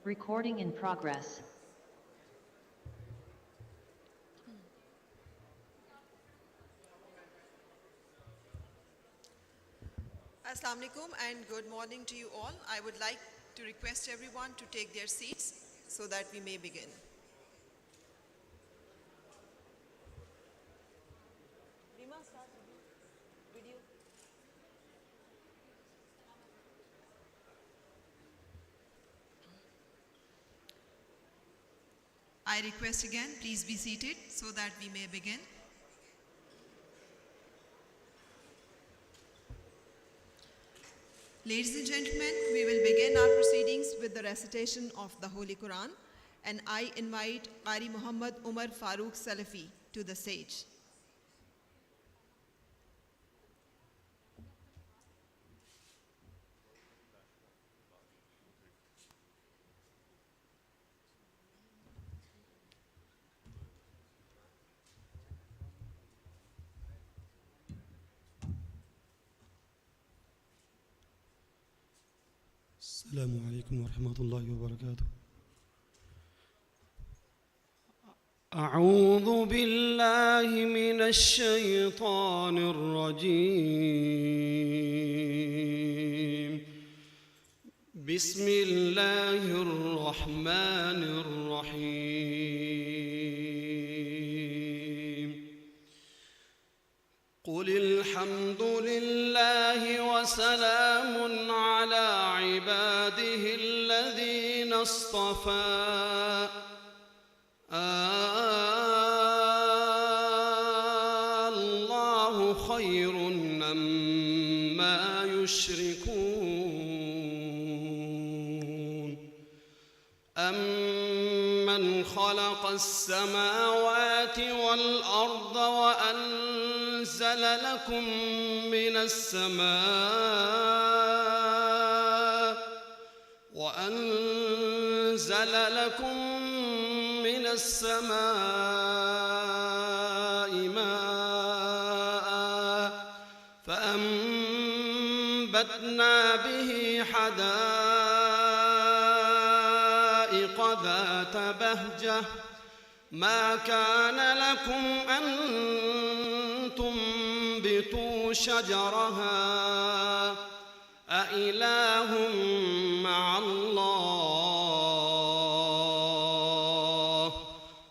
Recording in progress. Assalamu alaikum and good morning to you all. I would like to request everyone to take their seats so that we may begin. I request again, please be seated so that we may begin. Ladies and gentlemen, we will begin our proceedings with the recitation of the Holy Quran, and I invite Qari Muhammad Umar Farooq Salafi to the stage. السلام عليكم ورحمة الله وبركاته. أعوذ بالله من الشيطان الرجيم. بسم الله الرحمن الرحيم. قل الحمد لله وسلام على عباده الذين اصطفى. الله خير أما يشركون. أمن خلق السماوات والأرض وأنزل لكم من السماء ماء فأنبتنا به حدائق ذات بهجة ما كان لكم أن تنبتوا شجرها أإله مع الله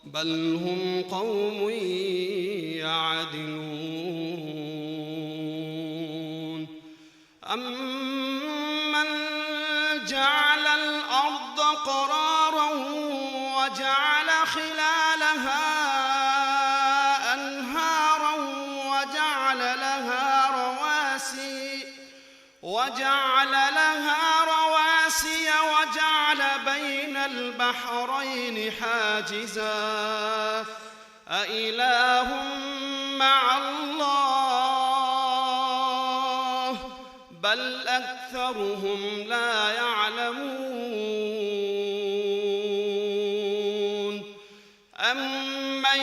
بل هم قوم يعدلون. أمن جعل الأرض قرارا وجعل خلالها أنهارا وجعل لها رواسي وجعل بين البحرين حاجزا أإله مع الله بل أكثرهم لا يعلمون. أمن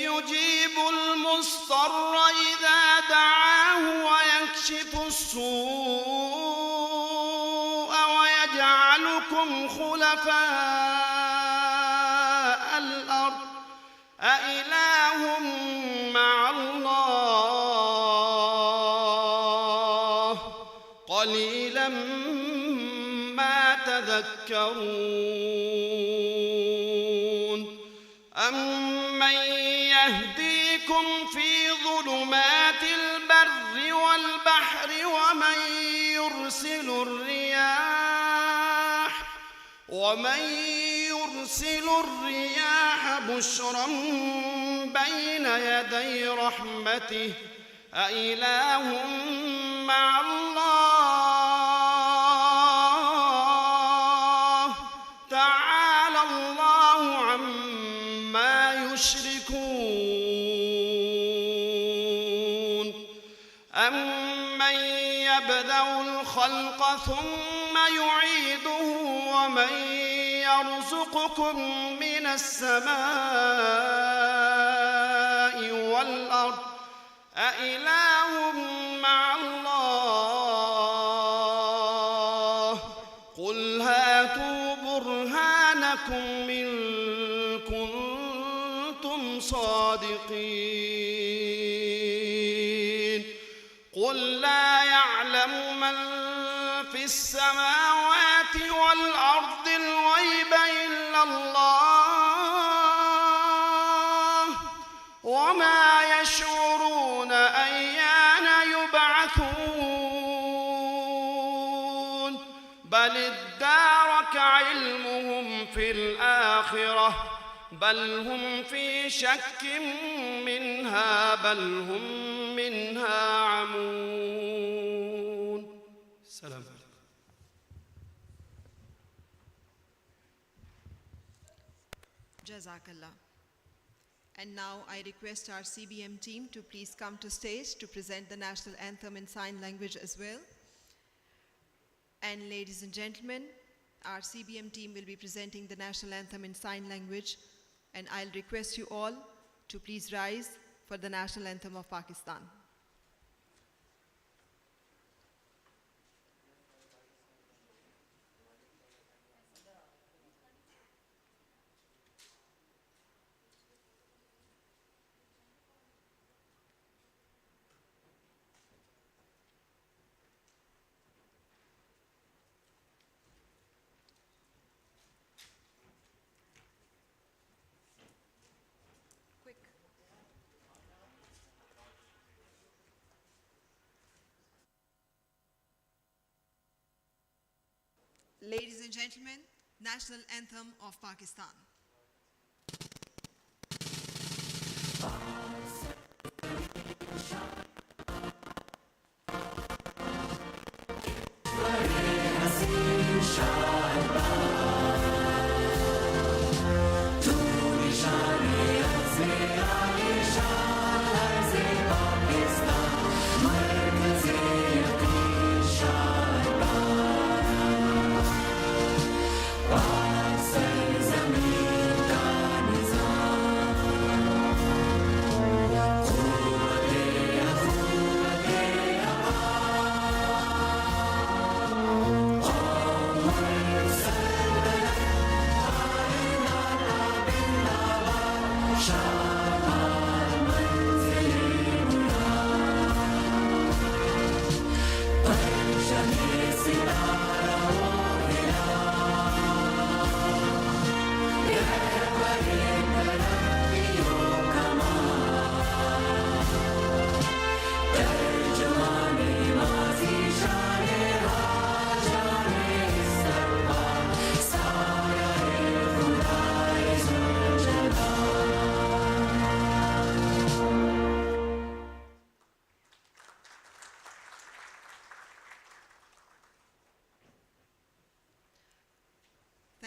يجيب المضطر إذا دعاه ويكشف السوء ويجعلكم خلفاء الأرض أإله مع الله قليلا ما تذكرون. أمن يهديكم في ظلمات البر والبحر ومن يرسل الرياح بشرا بين يدي رحمته أإله مع الله تعالى الله عما يشركون. أمن يبدأ الخلق ثم يعيده ومن يرزقكم من السماء والأرض أإله مع الله قل هاتوا برهانكم الصادقين قل لا يعلم من في السماوات والأرض الغيب إلا الله وما يشعرون أيان يبعثون بل ادارك علمهم في الآخرة بل هم في شك منها بل هم منها عمون. السلام عليكم. Jazakallah. And now I request our CBM team to please come to stage to present the national anthem in sign language as well. And ladies and gentlemen, our CBM team will be presenting the national anthem in sign language, and I'll request you all to please rise for the national anthem of Pakistan. Quick. Ladies and gentlemen, national anthem of Pakistan.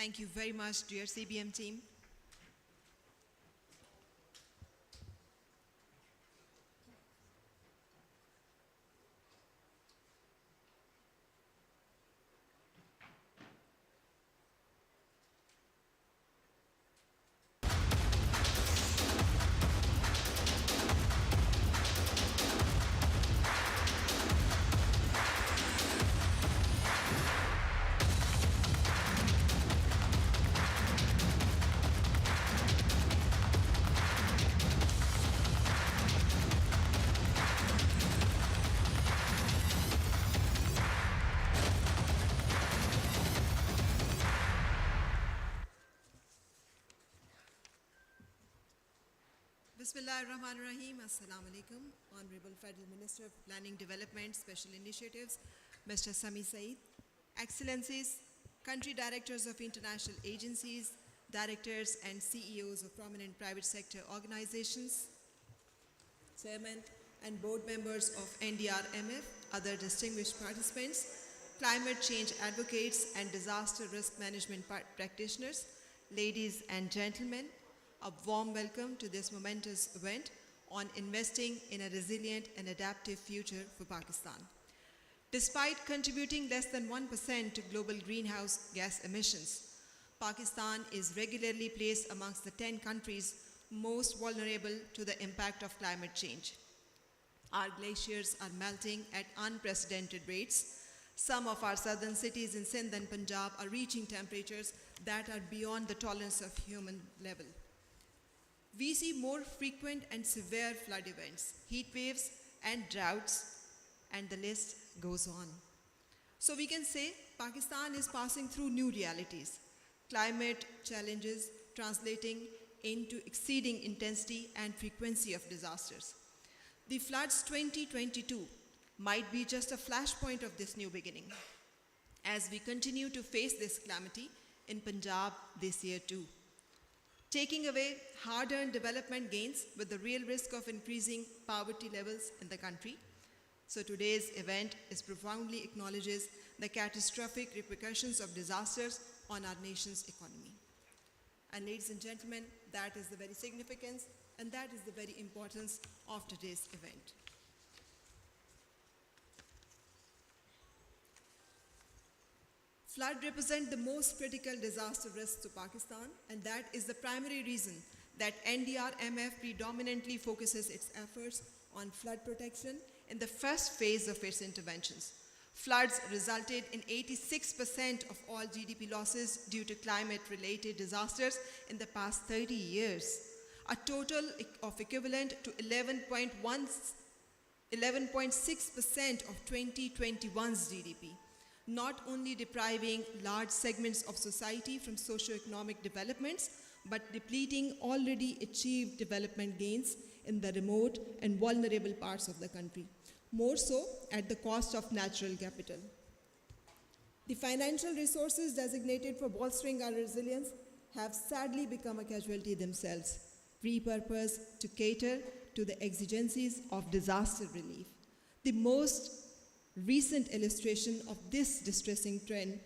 Thank you very much, dear CBM team. Bismillahirrahmanirrahim. Assalamu alaikum. Honorable Federal Minister of Planning Development Special Initiatives, Mr. Sami Saeed. Excellencies, country directors of international agencies, directors and CEOs of prominent private sector organizations, chairman and board members of NDRMF, other distinguished participants, climate change advocates and disaster risk management practitioners, ladies and gentlemen, a warm welcome to this momentous event on investing in a resilient and adaptive future for Pakistan. Despite contributing less than 1% to global greenhouse gas emissions, Pakistan is regularly placed amongst the 10 countries most vulnerable to the impact of climate change. Our glaciers are melting at unprecedented rates. Some of our southern cities in Sindh and Punjab are reaching temperatures that are beyond the tolerance of human level. we see more frequent and severe flood events, heat waves, and droughts, and the list goes on. So we can say Pakistan is passing through new realities, climate challenges translating into exceeding intensity and frequency of disasters. The floods 2022 might be just a flashpoint of this new beginning, as we continue to face this calamity in Punjab this year too, taking away hard-earned development gains with the real risk of increasing poverty levels in the country. So today's event is profoundly acknowledges the catastrophic repercussions of disasters on our nation's economy. And ladies and gentlemen, that is the very significance and that is the very importance of today's event. Flood represent the most critical disaster risk to Pakistan, and that is the primary reason that NDRMF predominantly focuses its efforts on flood protection in the first phase of its interventions. Floods resulted in 86% of all GDP losses due to climate-related disasters in the past 30 years, a total of equivalent to 11.6% of 2021's GDP, not only depriving large segments of society from socio-economic developments, but depleting already achieved development gains in the remote and vulnerable parts of the country, more so at the cost of natural capital. The financial resources designated for bolstering our resilience have sadly become a casualty themselves, repurposed to cater to the exigencies of disaster relief. The most recent illustration of this distressing trend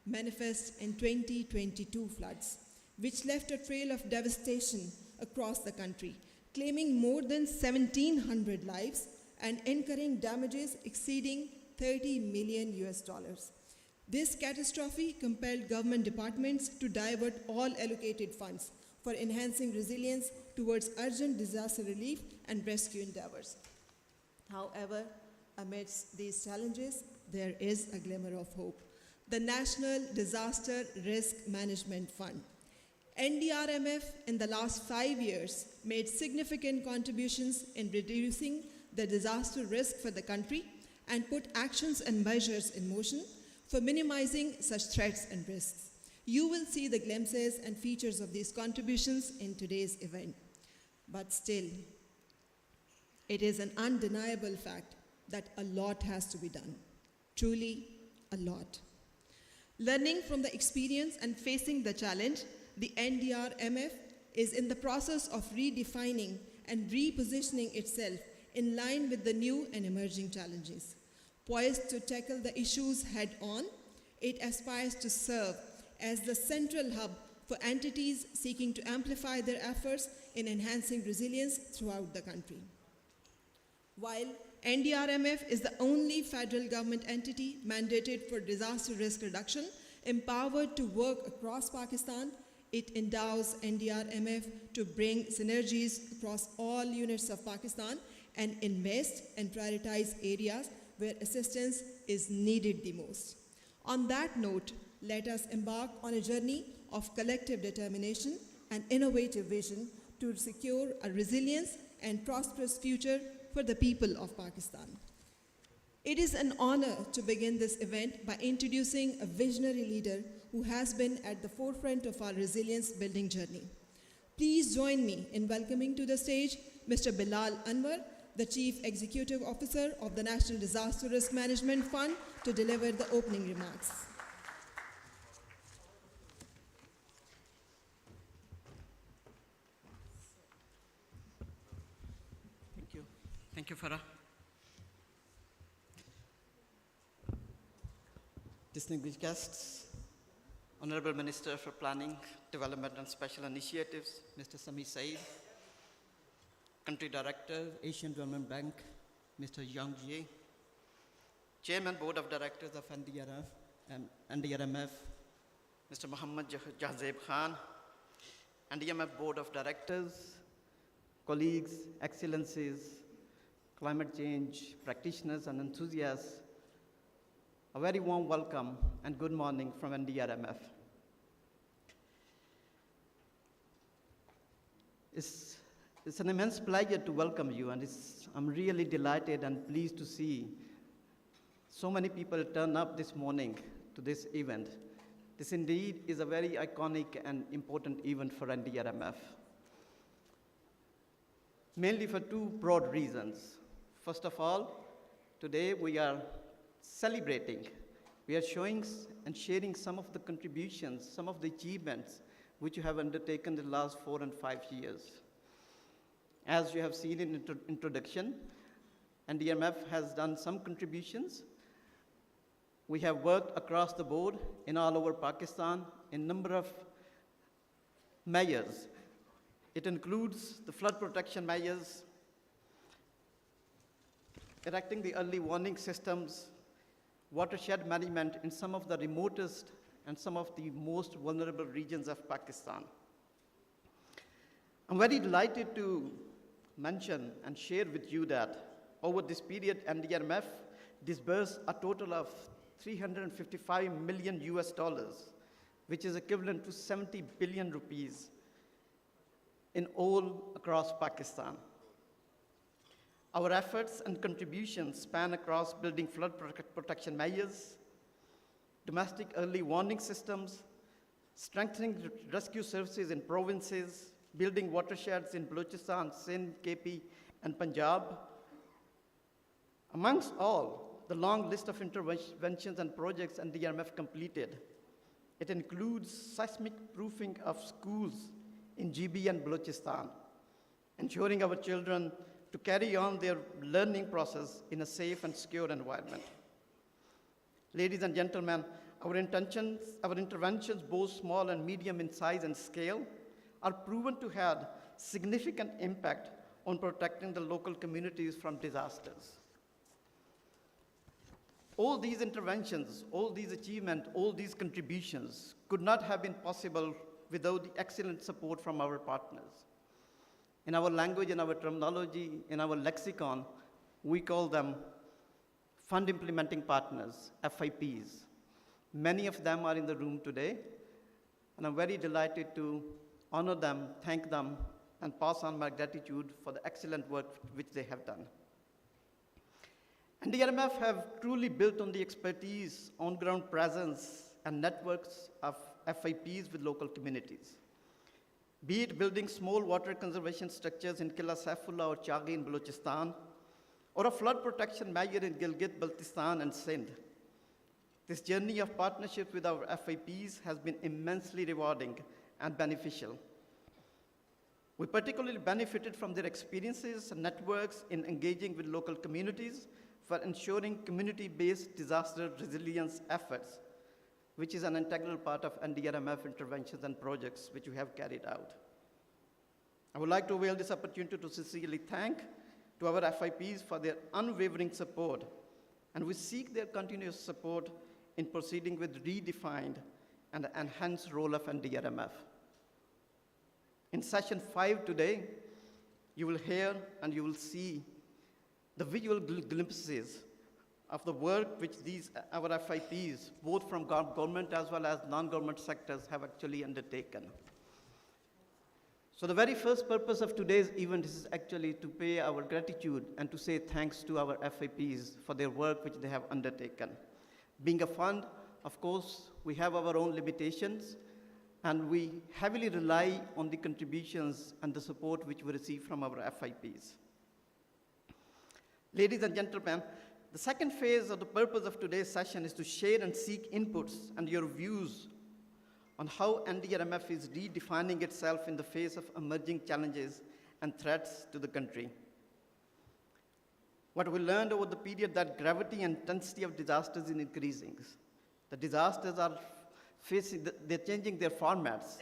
manifests in 2022 floods, which left a trail of devastation across the country, claiming more than 1,700 lives and incurring damages exceeding $30 million. This catastrophe compelled government departments to divert all allocated funds for enhancing resilience towards urgent disaster relief and rescue endeavors. However, amidst these challenges, there is a glimmer of hope. The National Disaster Risk Management Fund, NDRMF, in the last 5 years made significant contributions in reducing the disaster risk for the country and put actions and measures in motion for minimizing such threats and risks. You will see the glimpses and features of these contributions in today's event. But still, it is an undeniable fact that a lot has to be done, truly a lot. Learning from the experience and facing the challenge, the NDRMF is in the process of redefining and repositioning itself in line with the new and emerging challenges. Poised to tackle the issues head-on, it aspires to serve as the central hub for entities seeking to amplify their efforts in enhancing resilience throughout the country. While NDRMF is the only federal government entity mandated for disaster risk reduction, empowered to work across Pakistan, it endows NDRMF to bring synergies across all units of Pakistan and invest and prioritize areas where assistance is needed the most. On that note, let us embark on a journey of collective determination and innovative vision to secure a resilient and prosperous future for the people of Pakistan. It is an honor to begin this event by introducing a visionary leader who has been at the forefront of our resilience building journey. Please join me in welcoming to the stage Mr. Bilal Anwar, the Chief Executive Officer of the National Disaster Risk Management Fund, to deliver the opening remarks. Thank you. Thank you, Farah. Distinguished guests, Honorable Minister for Planning, Development and Special Initiatives, Mr. Sami Saeed, Country Director, Asian Development Bank, Mr. Yang Jie, Chairman Board of Directors of NDRMF, Mr. Muhammad Jahzeb Khan, NDRMF Board of Directors, colleagues, excellencies, climate change practitioners and enthusiasts, a very warm welcome and good morning from NDRMF. It's It's an immense pleasure to welcome you, and I'm really delighted and pleased to see so many people turn up this morning to this event. This indeed is a very iconic and important event for NDRMF, mainly for two broad reasons. First of all, today we are celebrating, we are showing and sharing some of the contributions, some of the achievements which you have undertaken in the last 4 and 5 years. As you have seen in introduction, NDRMF has done some contributions. We have worked across the board in all over Pakistan in number of measures. It includes the flood protection measures, erecting the early warning systems, watershed management in some of the remotest and some of the most vulnerable regions of Pakistan. I'm very delighted to mention and share with you that over this period, NDRMF disbursed a total of $355 million US, which is equivalent to 70 billion rupees in all across Pakistan. Our efforts and contributions span across building flood protection measures, domestic early warning systems, strengthening rescue services in provinces, building watersheds in Balochistan, Sindh, KP, and Punjab. Amongst all the long list of interventions and projects NDRMF completed, it includes seismic proofing of schools in GB and Balochistan, ensuring our children to carry on their learning process in a safe and secure environment. Ladies and gentlemen, our interventions, both small and medium in size and scale, are proven to have significant impact on protecting the local communities from disasters. All these interventions, all these achievements, all these contributions could not have been possible without the excellent support from our partners. In our language, in our terminology, in our lexicon, we call them Fund Implementing Partners, FIPs. Many of them are in the room today, and I'm very delighted to honor them, thank them, and pass on my gratitude for the excellent work which they have done. NDRMF have truly built on the expertise, on-ground presence, and networks of FIPs with local communities. Be it building small water conservation structures in Qila Saifullah or Chagi in Balochistan, or a flood protection measure in Gilgit-Baltistan and Sindh. This journey of partnership with our FIPs has been immensely rewarding and beneficial. We particularly benefited from their experiences and networks in engaging with local communities for ensuring community-based disaster resilience efforts, which is an integral part of NDRMF interventions and projects which we have carried out. I would like to avail this opportunity to sincerely thank to our FIPs for their unwavering support, and we seek their continuous support in proceeding with redefined and enhanced role of NDRMF. In session 5 today, you will hear and you will see the visual glimpses of the work which our FIPs, both from government as well as non-government sectors, have actually undertaken. So the very first purpose of today's event is actually to pay our gratitude and to say thanks to our FIPs for their work which they have undertaken. Being a fund, of course, we have our own limitations, and we heavily rely on the contributions and the support which we receive from our FIPs. Ladies and gentlemen, the second phase of the purpose of today's session is to share and seek inputs and your views on how NDRMF is redefining itself in the face of emerging challenges and threats to the country. What we learned over the period that gravity and intensity of disasters is increasing. The disasters are they're changing their formats,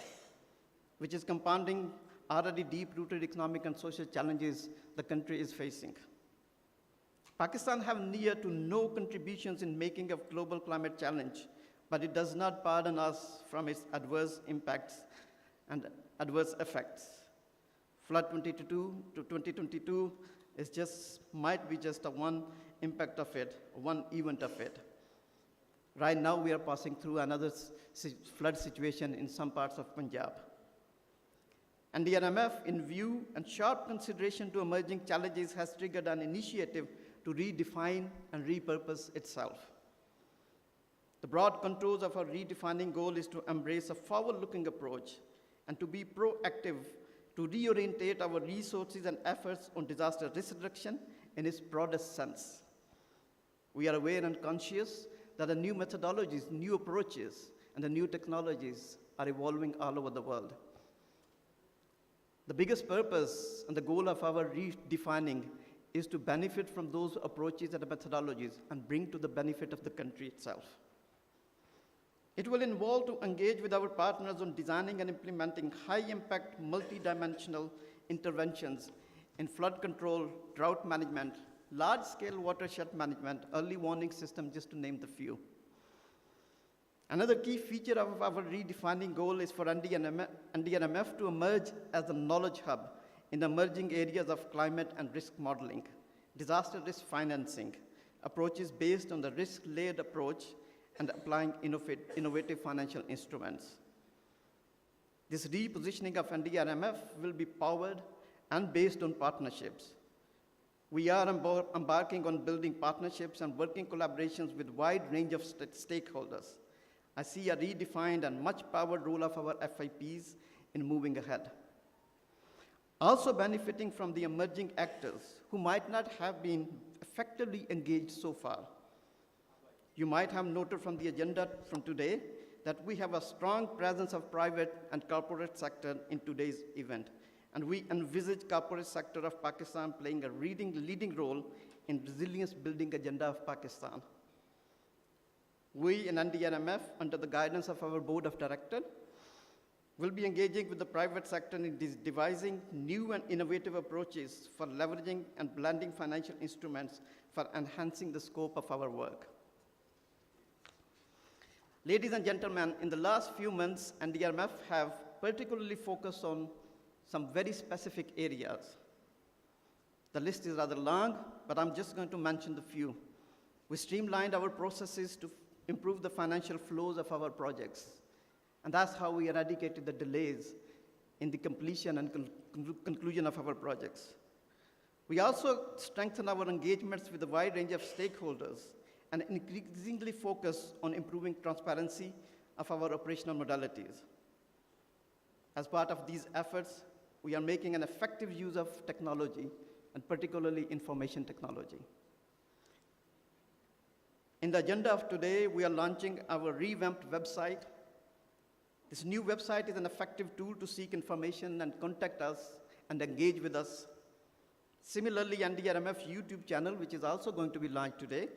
which is compounding already deep-rooted economic and social challenges the country is facing. Pakistan have near to no contributions in making of global climate challenge, but it does not pardon us from its adverse impacts and adverse effects. Flood 2022 to 2022 might be just a one impact of it, one event of it. Right now, we are passing through another flood situation in some parts of Punjab. And the NMF, in view and sharp consideration to emerging challenges, has triggered an initiative to redefine and repurpose itself. The broad contours of our redefining goal is to embrace a forward-looking approach and to be proactive to reorientate our resources and efforts on disaster risk reduction in its broadest sense. We are aware and conscious that the new methodologies, new approaches, and the new technologies are evolving all over the world. The biggest purpose and the goal of our redefining is to benefit from those approaches and methodologies and bring to the benefit of the country itself. It will involve to engage with our partners on designing and implementing high-impact, multi-dimensional interventions in flood control, drought management, large-scale watershed management, early warning system, just to name the few. Another key feature of our redefining goal is for NDNMF to emerge as a knowledge hub in emerging areas of climate and risk modeling, disaster risk financing, approaches based on the risk-layered approach, and applying innovative financial instruments. This repositioning of NDRMF will be powered and based on partnerships. We are embarking on building partnerships and working collaborations with a wide range of stakeholders. I see a redefined and much powered role of our FIPs in moving ahead. Also benefiting from the emerging actors who might not have been effectively engaged so far. You might have noted from the agenda from today that we have a strong presence of private and corporate sector in today's event, and we envisage corporate sector of Pakistan playing a leading role in resilience building agenda of Pakistan. We in NDNMF, under the guidance of our board of directors, will be engaging with the private sector in devising new and innovative approaches for leveraging and blending financial instruments for enhancing the scope of our work. Ladies and gentlemen, in the last few months, NDRMF have particularly focused on some very specific areas. The list is rather long, but I'm just going to mention the few. We streamlined our processes to improve the financial flows of our projects, and that's how we eradicated the delays in the completion and conclusion of our projects. We also strengthened our engagements with a wide range of stakeholders and increasingly focus on improving transparency of our operational modalities. As part of these efforts, we are making an effective use of technology, and particularly information technology. In the agenda of today, we are launching our revamped website. This new website is an effective tool to seek information and contact us and engage with us. Similarly, NDRMF YouTube channel, which is also going to be launched today,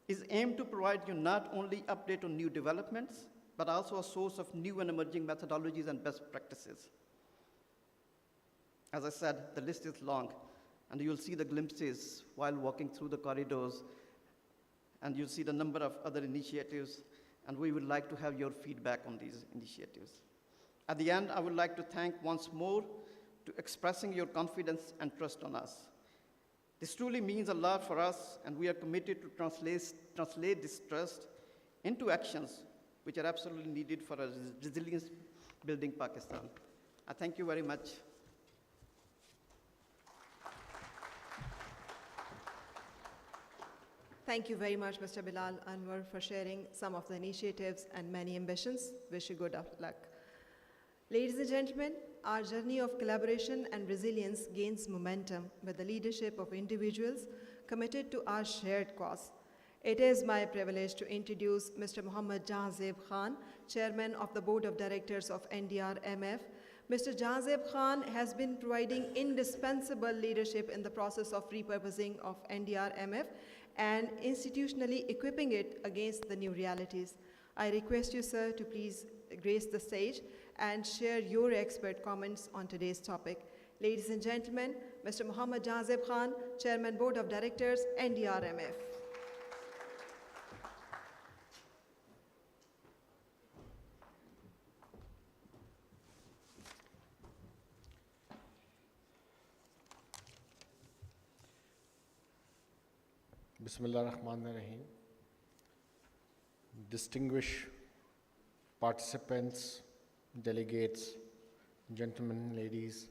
is aimed to provide you not only update on new developments, but also a source of new and emerging methodologies and best practices. As I said, the list is long, and you'll see the glimpses while walking through the corridors, and you'll see the number of other initiatives, and we would like to have your feedback on these initiatives. At the end, I would like to thank once more to expressing your confidence and trust on us. This truly means a lot for us, and we are committed to translate this trust into actions which are absolutely needed for a resilience-building Pakistan. I thank you very much. Thank you very much, Mr. Bilal Anwar, for sharing some of the initiatives and many ambitions. Wish you good luck. Ladies and gentlemen, our journey of collaboration and resilience gains momentum with the leadership of individuals committed to our shared cause. It is my privilege to introduce Mr. Mohammad Jahazeb Khan, Chairman of the Board of Directors of NDRMF. Mr. Jahazeb Khan has been providing indispensable leadership in the process of repurposing of NDRMF and institutionally equipping it against the new realities. I request you, sir, to please grace the stage and share your expert comments on today's topic. Ladies and gentlemen, Mr. Mohammad Jahazeb Khan, Chairman, Board of Directors, NDRMF. Bismillah ar-Rahman ar-Rahim. Distinguished participants, delegates, gentlemen, ladies,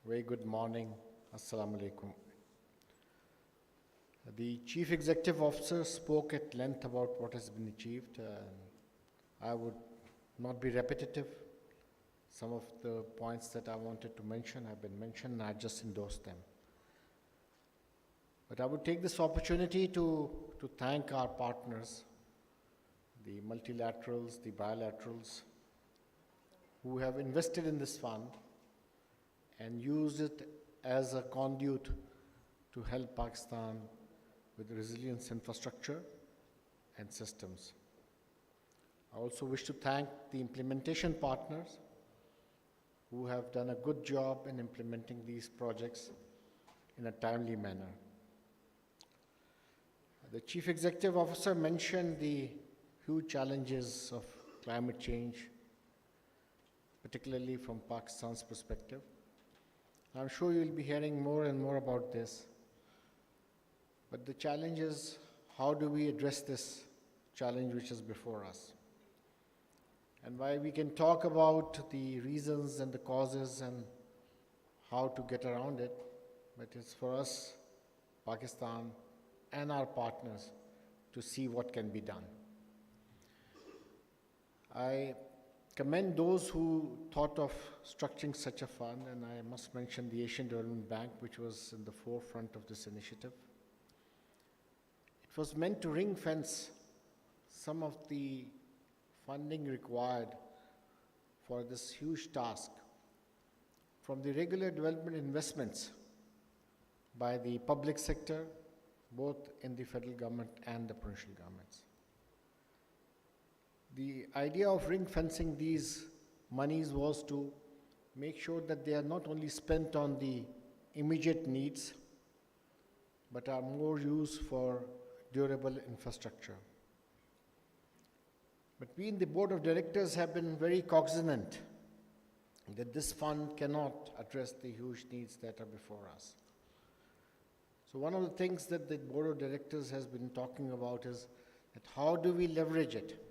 very good morning. Assalamu alaikum. The Chief Executive Officer spoke at length about what has been achieved. I would not be repetitive. Some of the points that I wanted to mention have been mentioned, and I just endorsed them. But I would take this opportunity to thank our partners, the multilaterals, the bilaterals, who have invested in this fund and used it as a conduit to help Pakistan with resilience infrastructure and systems. I also wish to thank the implementation partners who have done a good job in implementing these projects in a timely manner. The Chief Executive Officer mentioned the huge challenges of climate change, particularly from Pakistan's perspective. I'm sure you'll be hearing more and more about this. But the challenge is, how do we address this challenge which is before us? And while we can talk about the reasons and the causes and how to get around it, but it's for us, Pakistan, and our partners to see what can be done. I commend those who thought of structuring such a fund, and I must mention the Asian Development Bank, which was in the forefront of this initiative. It was meant to ring fence some of the funding required for this huge task from the regular development investments by the public sector, both in the federal government and the provincial governments. The idea of ring fencing these monies was to make sure that they are not only spent on the immediate needs, but are more used for durable infrastructure. But we in the Board of Directors have been very cognizant that this fund cannot address the huge needs that are before us. So one of the things that the Board of Directors has been talking about is that how do we leverage it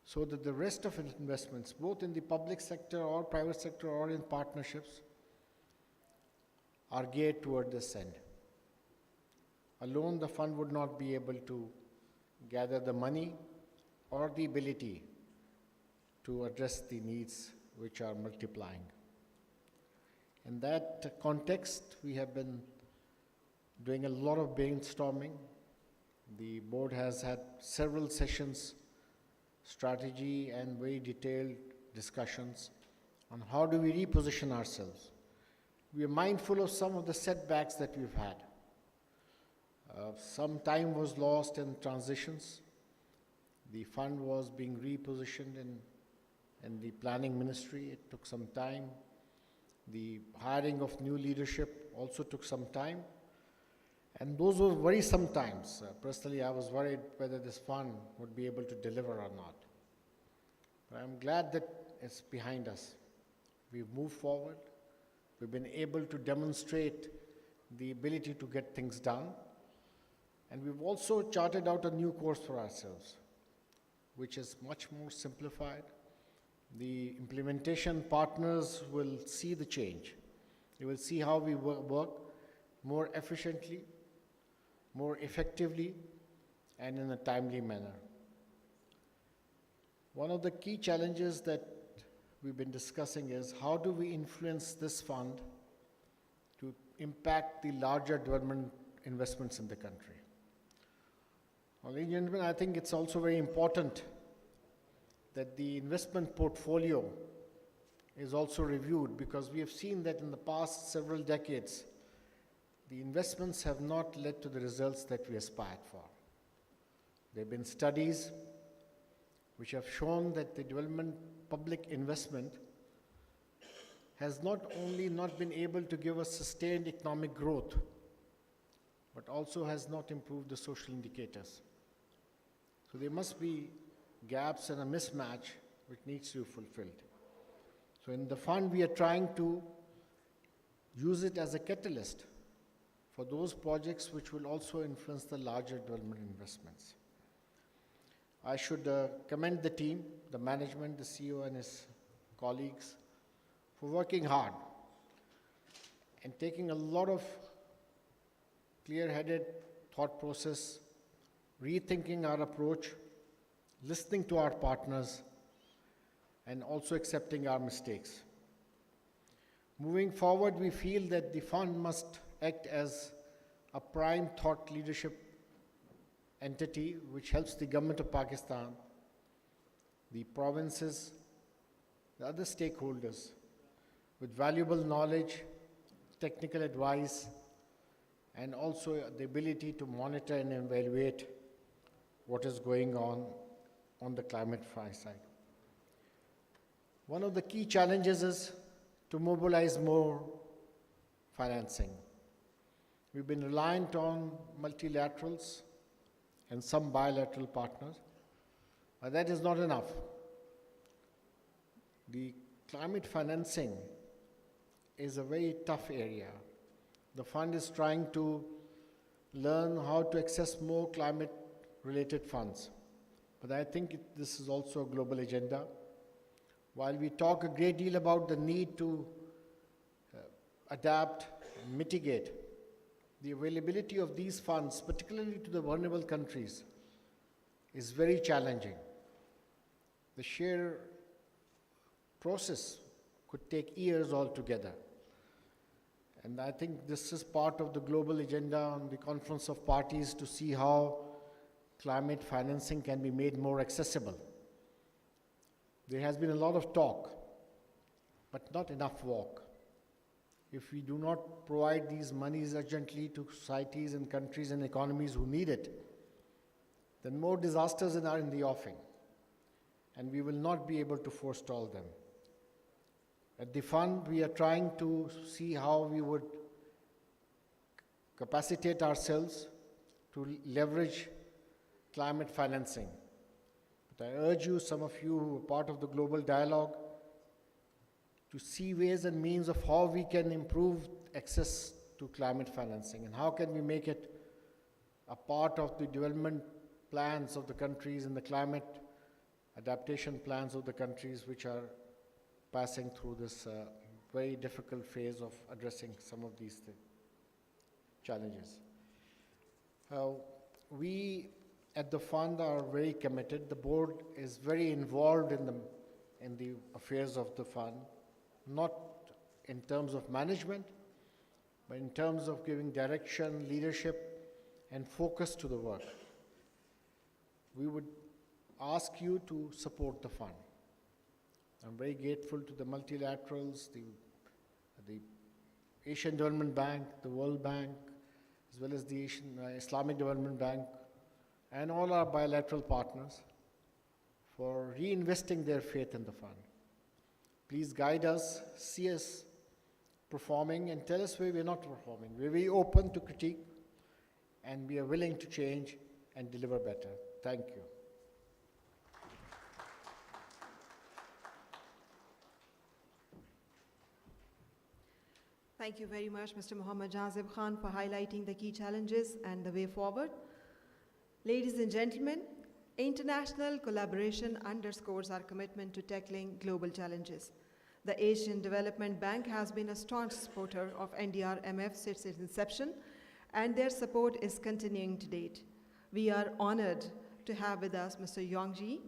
so that the rest of investments, both in the public sector or private sector or in partnerships, are geared toward this end. Alone, the fund would not be able to gather the money or the ability to address the needs which are multiplying. In that context, we have been doing a lot of brainstorming. The board has had several sessions, strategy and very detailed discussions on how do we reposition ourselves. We are mindful of some of the setbacks that we've had. Some time was lost in transitions. The fund was being repositioned in the planning ministry. It took some time. The hiring of new leadership also took some time. And those were worrisome times. Personally, I was worried whether this fund would be able to deliver or not. But I'm glad that it's behind us. We've moved forward. We've been able to demonstrate the ability to get things done. And we've also charted out a new course for ourselves, which is much more simplified. The implementation partners will see the change. They will see how we work more efficiently, more effectively, and in a timely manner. One of the key challenges that we've been discussing is how do we influence this fund to impact the larger development investments in the country. Well, ladies and gentlemen, I think it's also very important that the investment portfolio is also reviewed, because we have seen that in the past several decades, the investments have not led to the results that we aspired for. There have been studies which have shown that the development public investment has not only not been able to give us sustained economic growth, but also has not improved the social indicators. So there must be gaps and a mismatch which needs to be fulfilled. So in the fund, we are trying to use it as a catalyst for those projects which will also influence the larger development investments. I should commend the team, the management, the CEO and his colleagues for working hard and taking a lot of clear-headed thought process, rethinking our approach, listening to our partners, and also accepting our mistakes. Moving forward, we feel that the fund must act as a prime thought leadership entity which helps the government of Pakistan, the provinces, the other stakeholders with valuable knowledge, technical advice, and also the ability to monitor and evaluate what is going on the climate side. One of the key challenges is to mobilize more financing. We've been reliant on multilaterals and some bilateral partners, but that is not enough. The climate financing is a very tough area. The fund is trying to learn how to access more climate-related funds, but I think this is also a global agenda. While we talk a great deal about the need to adapt, and mitigate, the availability of these funds, particularly to the vulnerable countries, is very challenging. The sheer process could take years altogether. And I think this is part of the global agenda on the Conference of Parties to see how climate financing can be made more accessible. There has been a lot of talk, but not enough walk. If we do not provide these monies urgently to societies and countries and economies who need it, then more disasters are in the offing, and we will not be able to forestall them. At the fund, we are trying to see how we would capacitate ourselves to leverage climate financing. But I urge you, some of you who are part of the global dialogue, to see ways and means of how we can improve access to climate financing and how can we make it a part of the development plans of the countries and the climate adaptation plans of the countries which are passing through this very difficult phase of addressing some of these challenges. We at the fund are very committed. The board is very involved in the affairs of the fund, not in terms of management, but in terms of giving direction, leadership, and focus to the work. We would ask you to support the fund. I'm very grateful to the multilaterals, the Asian Development Bank, the World Bank, as well as the Asian Islamic Development Bank, and all our bilateral partners for reinvesting their faith in the fund. Please guide us, see us performing, and tell us where we're not performing. We're very open to critique, and we are willing to change and deliver better. Thank you. Thank you very much, Mr. Mohammad Jazib Khan, for highlighting the key challenges and the way forward. Ladies and gentlemen, international collaboration underscores our commitment to tackling global challenges. The Asian Development Bank has been a staunch supporter of NDRMF since its inception, and their support is continuing to date. We are honored to have with us Mr. Yongji,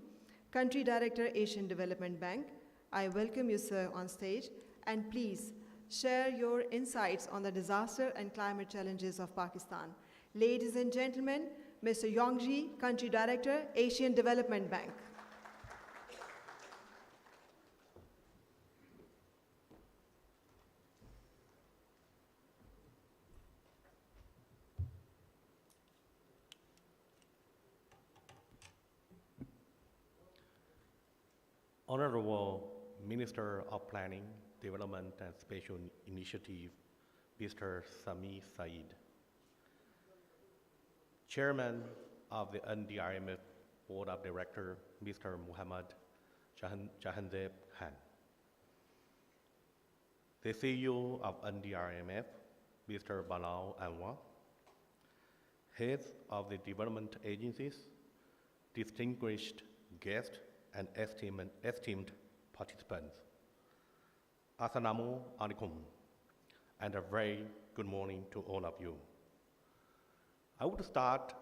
Country Director, Asian Development Bank. I welcome you, sir, on stage, and please share your insights on the disaster and climate challenges of Pakistan. Ladies and gentlemen, Mr. Yongji, Country Director, Asian Development Bank. Honorable Minister of Planning, Development and Special Initiative, Mr. Sami Said. Chairman of the NDRMF Board of Directors, Mr. Muhammad Jahangir Khan. The CEO of NDRMF, Mr. Bilal Anwar. Heads of the development agencies, distinguished guests, and esteemed participants. Assalamu alaikum, and a very good morning to all of you. I would start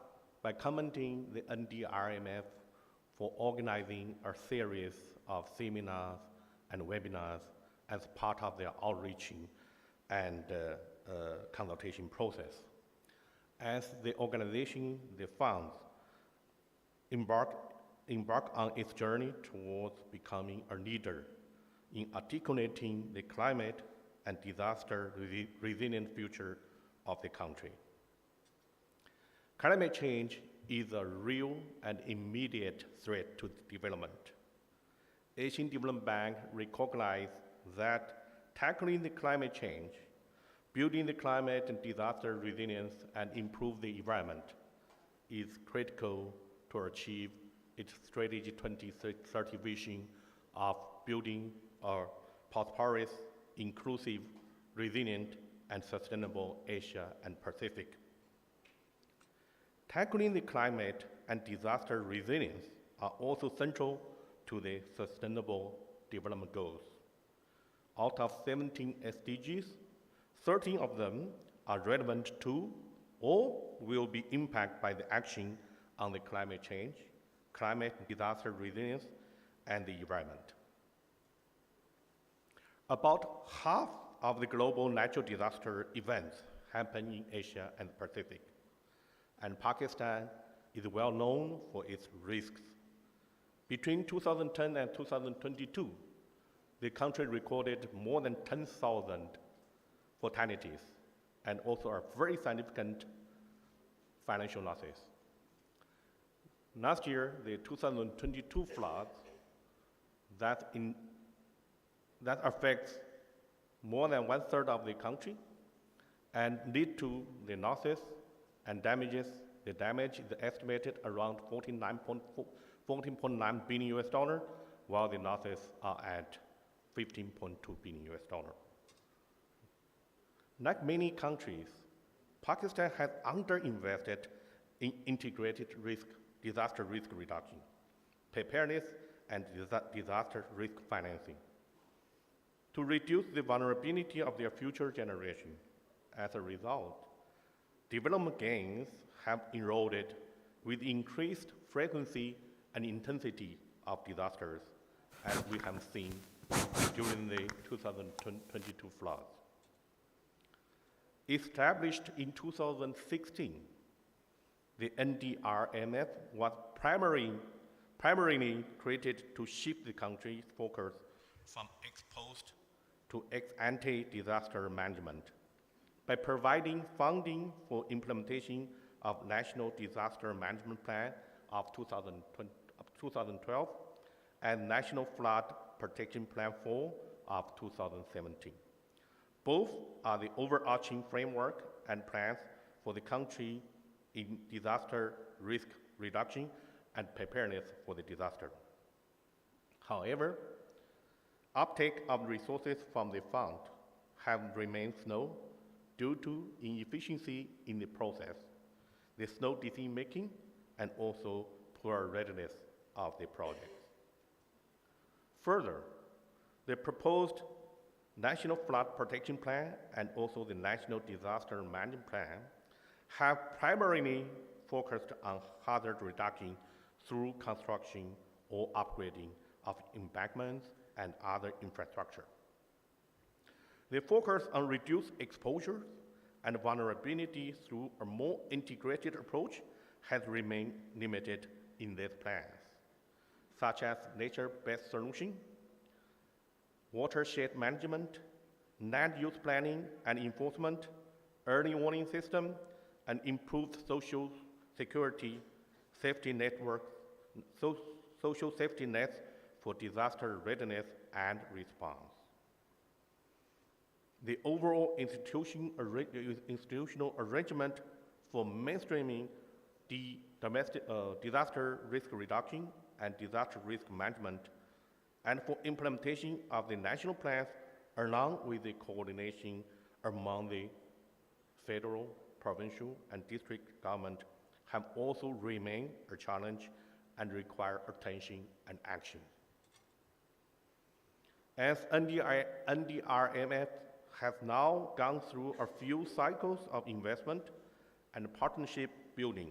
by commenting the NDRMF for organizing a series of seminars and webinars as part of their outreaching and consultation process. As the organization, the funds, embark on its journey towards becoming a leader in articulating the climate and disaster resilient future of the country. Climate change is a real and immediate threat to development. Asian Development Bank recognized that tackling the climate change, building the climate and disaster resilience, and improve the environment is critical to achieve its Strategy 2030 vision of building a prosperous, inclusive, resilient, and sustainable Asia and Pacific. Tackling the climate and disaster resilience are also central to the Sustainable Development Goals. Out of 17 SDGs, 13 of them are relevant to or will be impacted by the action on the climate change, climate and disaster resilience, and the environment. About half of the global natural disaster events happen in Asia and the Pacific, and Pakistan is well known for its risks. Between 2010 and 2022, the country recorded more than 10,000 fatalities and also a very significant financial losses. Last year, the 2022 floods that affects more than 1/3 of the country and lead to the losses and damages. The damage is estimated around $14.9 billion, while the losses are at $15.2 billion. Like many countries, Pakistan has underinvested in integrated disaster risk reduction, preparedness, and disaster risk financing. To reduce the vulnerability of their future generation, as a result, development gains have eroded with increased frequency and intensity of disasters, as we have seen during the 2022 floods. Established in 2016, the NDRMF was primarily created to shift the country's focus from ex-post to ex-ante disaster management by providing funding for implementation of National Disaster Management Plan of 2012 and National Flood Protection Plan 4 of 2017. Both are the overarching framework and plans for the country in disaster risk reduction and preparedness for the disaster. However, uptake of resources from the fund have remained slow due to inefficiency in the process, the slow decision-making, and also poor readiness of the projects. Further, the proposed National Flood Protection Plan and also the National Disaster Management Plan have primarily focused on hazard reduction through construction or upgrading of embankments and other infrastructure. They focus on reduced exposures and vulnerability through a more integrated approach has remained limited in these plans, such as nature-based solution, watershed management, land use planning and enforcement, early warning system, and improved social security safety networks, social safety nets for disaster readiness and response. The overall institutional arrangement for mainstreaming the disaster risk reduction and disaster risk management and for implementation of the national plans along with the coordination among the federal, provincial, and district government have also remained a challenge and require attention and action. As NDRMF has now gone through a few cycles of investment and partnership building,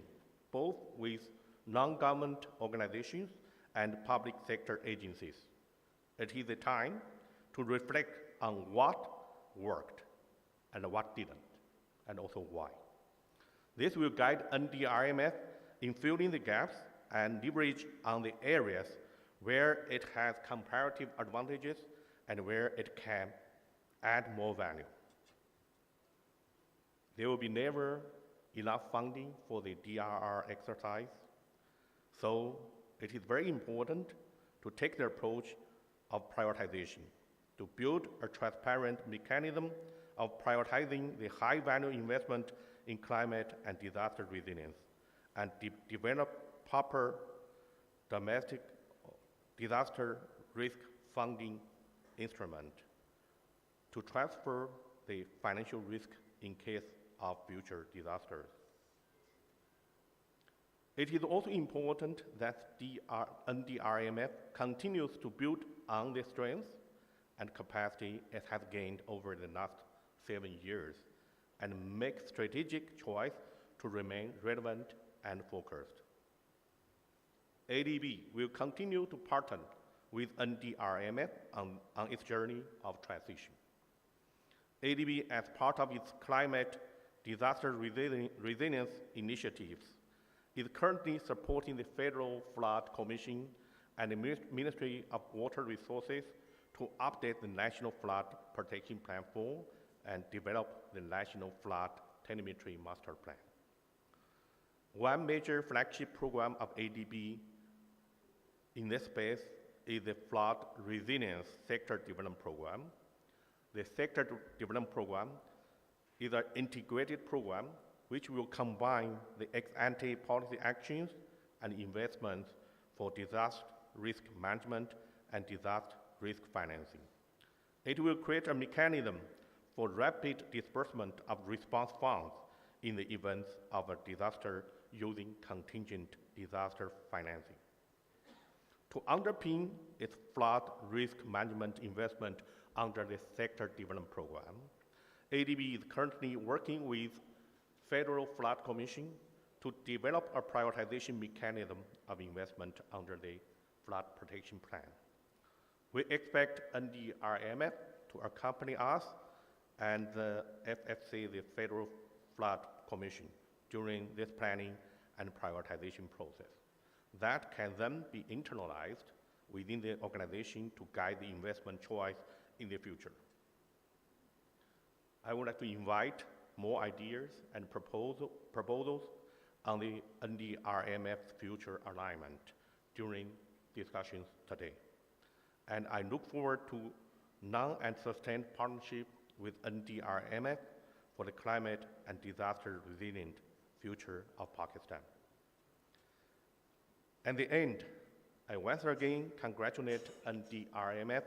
both with non-government organizations and public sector agencies, it is a time to reflect on what worked and what didn't, and also why. This will guide NDRMF in filling the gaps and leverage on the areas where it has comparative advantages and where it can add more value. There will be never enough funding for the DRR exercise, so it is very important to take the approach of prioritization, to build a transparent mechanism of prioritizing the high-value investment in climate and disaster resilience, and develop proper domestic disaster risk funding instrument to transfer the financial risk in case of future disasters. It is also important that NDRMF continues to build on the strengths and capacity it has gained over the last 7 years and make strategic choice to remain relevant and focused. ADB will continue to partner with NDRMF on its journey of transition. ADB, as part of its climate disaster resilience initiatives, is currently supporting the Federal Flood Commission and the Ministry of Water Resources to update the National Flood Protection Plan 4 and develop the National Flood Telemetry Master Plan. One major flagship program of ADB in this space is the Flood Resilience Sector Development Program. The Sector Development Program is an integrated program which will combine the ex-ante policy actions and investments for disaster risk management and disaster risk financing. It will create a mechanism for rapid disbursement of response funds in the event of a disaster using contingent disaster financing. To underpin its flood risk management investment under the Sector Development Program, ADB is currently working with Federal Flood Commission to develop a prioritization mechanism of investment under the Flood Protection Plan. We expect NDRMF to accompany us and the FFC, the Federal Flood Commission, during this planning and prioritization process. That can then be internalized within the organization to guide the investment choice in the future. I would like to invite more ideas and proposals on the NDRMF's future alignment during discussions today. And I look forward to long and sustained partnership with NDRMF for the climate and disaster resilient future of Pakistan. At the end, I once again congratulate NDRMF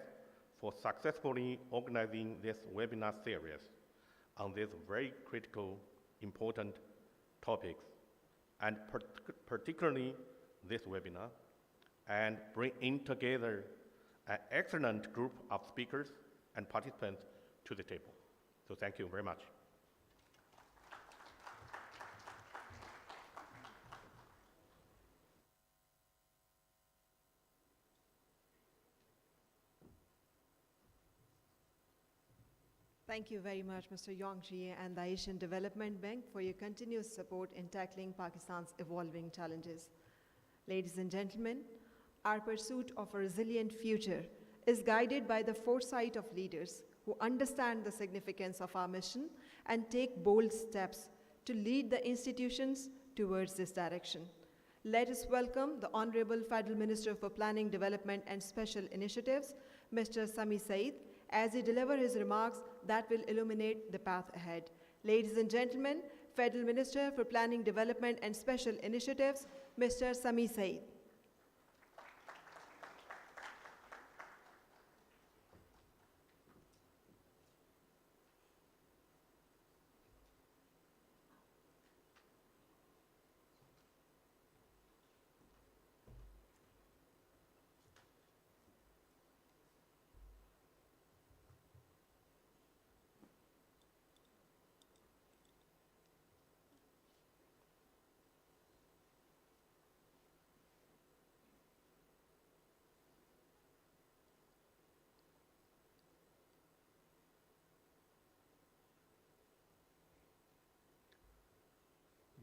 for successfully organizing this webinar series on these very critical, important topics, and particularly this webinar, and bringing together an excellent group of speakers and participants to the table. So thank you very much. Thank you very much, Mr. Yongji and the Asian Development Bank for your continuous support in tackling Pakistan's evolving challenges. Ladies and gentlemen, our pursuit of a resilient future is guided by the foresight of leaders who understand the significance of our mission and take bold steps to lead the institutions towards this direction. Let us welcome the Honorable Federal Minister for Planning, Development and Special Initiatives, Mr. Sami Said, as he delivers his remarks that will illuminate the path ahead. Ladies and gentlemen, Federal Minister for Planning, Development and Special Initiatives, Mr. Sami Said.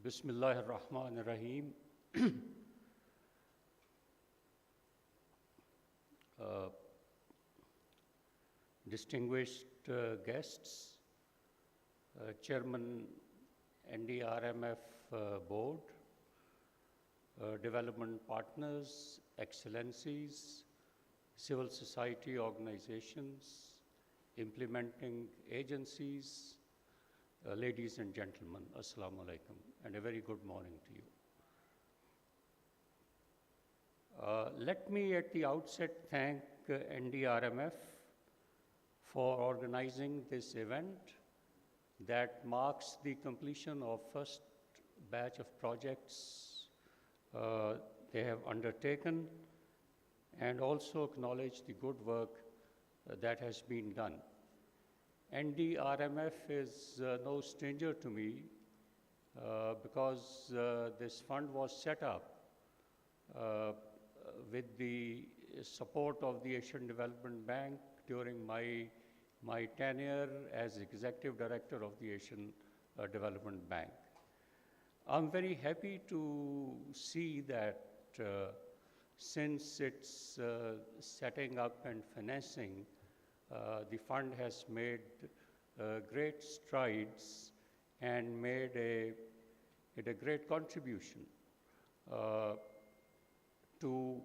Bismillah ar-Rahman ar-Rahim. Uh, Distinguished guests, Chairman NDRMF Board, development partners, excellencies, civil society organizations, implementing agencies, ladies and gentlemen, Assalamu alaikum, and a very good morning to you. Let me at the outset thank NDRMF for organizing this event that marks the completion of first batch of projects they have undertaken, and also acknowledge the good work that has been done. NDRMF is no stranger to me because this fund was set up with the support of the Asian Development Bank during my tenure as Executive Director of the Asian Development Bank. I'm very happy to see that since its setting up and financing, the fund has made great strides and made a great contribution to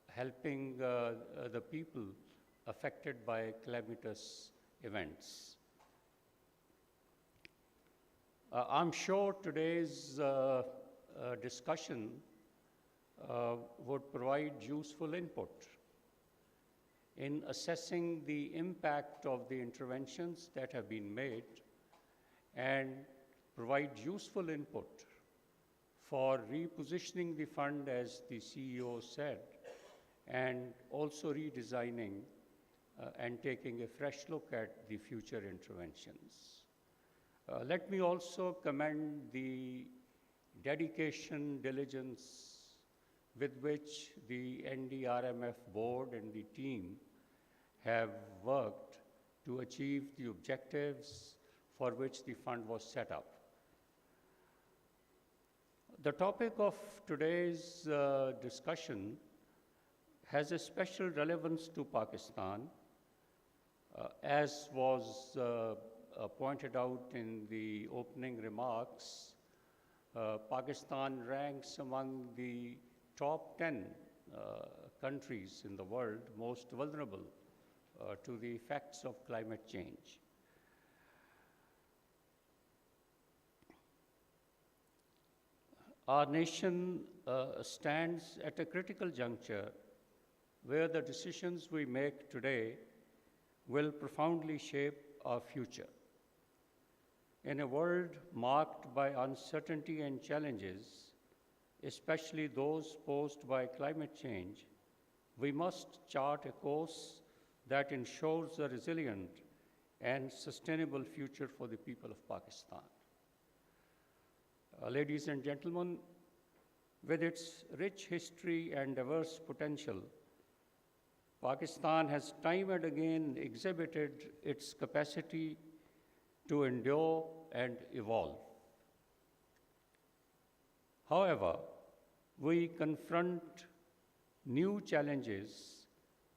helping the people affected by calamitous events. I'm sure today's discussion would provide useful input in assessing the impact of the interventions that have been made, and provide useful input for repositioning the fund, as the CEO said, and also redesigning and taking a fresh look at the future interventions. Let me also commend the dedication, diligence with which the NDRMF board and the team have worked to achieve the objectives for which the fund was set up. The topic of today's discussion has a special relevance to Pakistan, as was pointed out in the opening remarks. Pakistan ranks among the top 10 countries in the world most vulnerable to the effects of climate change. Our nation stands at a critical juncture where the decisions we make today will profoundly shape our future. In a world marked by uncertainty and challenges, especially those posed by climate change, we must chart a course that ensures a resilient and sustainable future for the people of Pakistan. Ladies and gentlemen, with its rich history and diverse potential, Pakistan has time and again exhibited its capacity to endure and evolve. However, we confront new challenges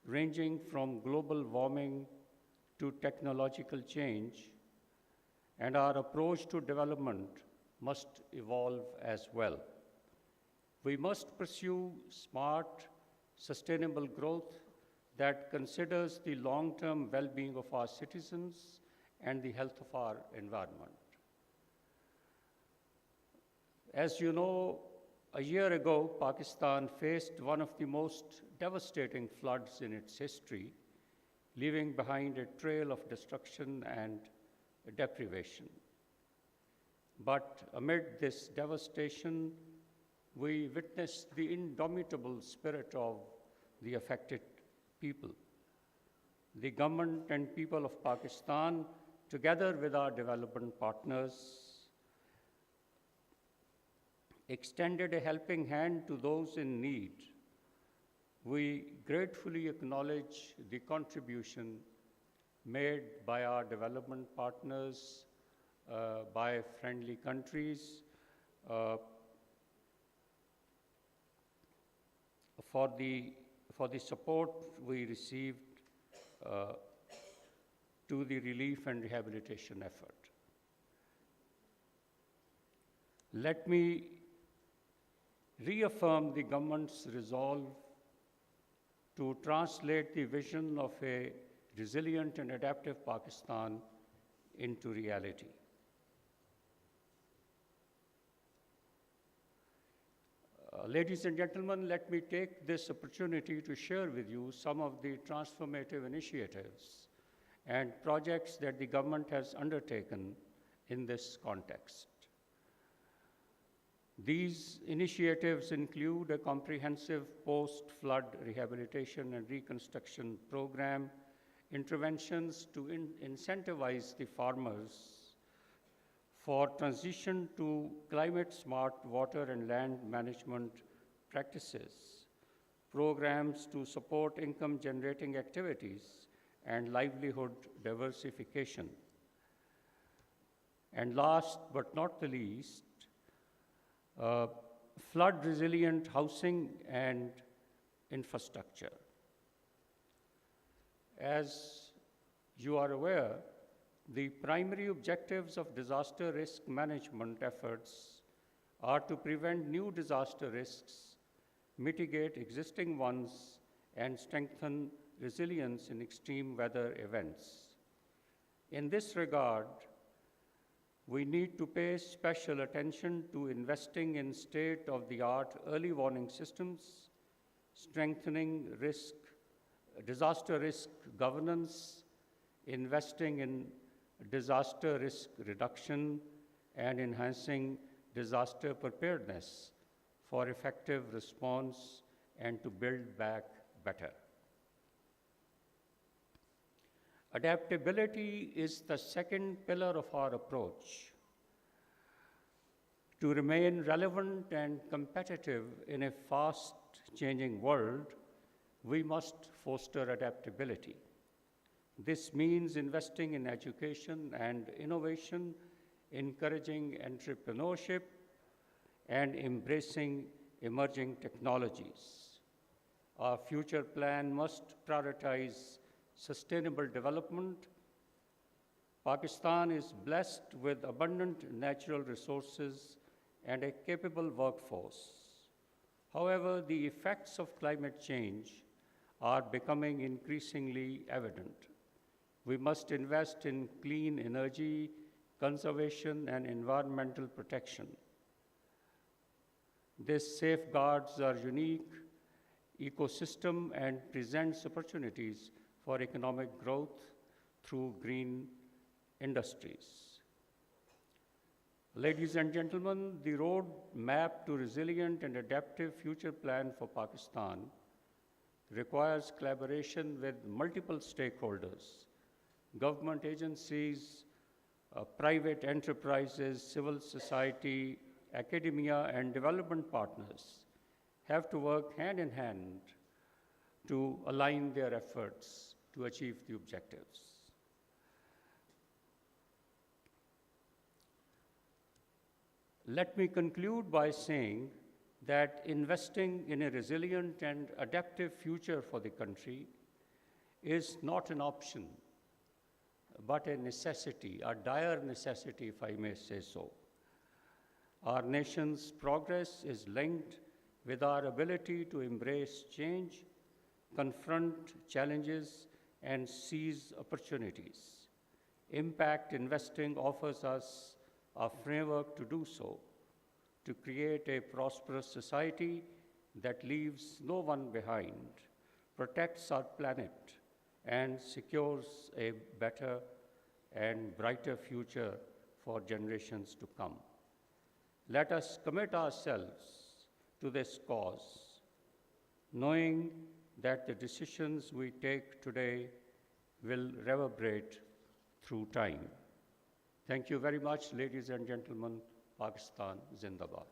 ranging from global warming to technological change, and our approach to development must evolve as well. We must pursue smart, sustainable growth that considers the long-term well-being of our citizens and the health of our environment. As you know, a year ago, Pakistan faced one of the most devastating floods in its history, leaving behind a trail of destruction and deprivation. But amid this devastation, we witnessed the indomitable spirit of the affected people. The government and people of Pakistan, together with our development partners, extended a helping hand to those in need. We gratefully acknowledge the contribution made by our development partners by friendly countries for the support we received to the relief and rehabilitation effort. Let me reaffirm the government's resolve to translate the vision of a resilient and adaptive Pakistan into reality. Ladies and gentlemen, let me take this opportunity to share with you some of the transformative initiatives and projects that the government has undertaken in this context. These initiatives include a comprehensive post-flood rehabilitation and reconstruction program, interventions to incentivize the farmers for transition to climate-smart water and land management practices, programs to support income-generating activities and livelihood diversification. And last but not the least, flood-resilient housing and infrastructure. As you are aware, the primary objectives of disaster risk management efforts are to prevent new disaster risks, mitigate existing ones, and strengthen resilience in extreme weather events. In this regard, we need to pay special attention to investing in state-of-the-art early warning systems, strengthening disaster risk governance, investing in disaster risk reduction, and enhancing disaster preparedness for effective response and to build back better. Adaptability is the second pillar of our approach. To remain relevant and competitive in a fast-changing world, we must foster adaptability. This means investing in education and innovation, encouraging entrepreneurship, and embracing emerging technologies. Our future plan must prioritize sustainable development. Pakistan is blessed with abundant natural resources and a capable workforce. However, the effects of climate change are becoming increasingly evident. We must invest in clean energy, conservation, and environmental protection. This safeguards our unique ecosystem and presents opportunities for economic growth through green industries. Ladies and gentlemen, the road map to resilient and adaptive future plan for Pakistan requires collaboration with multiple stakeholders, government agencies, private enterprises, civil society, academia, and development partners have to work hand in hand to align their efforts to achieve the objectives. Let me conclude by saying that investing in a resilient and adaptive future for the country is not an option, but a necessity, a dire necessity, if I may say so. Our nation's progress is linked with our ability to embrace change, confront challenges, and seize opportunities. Impact investing offers us a framework to do so, to create a prosperous society that leaves no one behind, protects our planet, and secures a better and brighter future for generations to come. Let us commit ourselves to this cause, knowing that the decisions we take today will reverberate through time. Thank you very much, ladies and gentlemen. Pakistan Zindabad.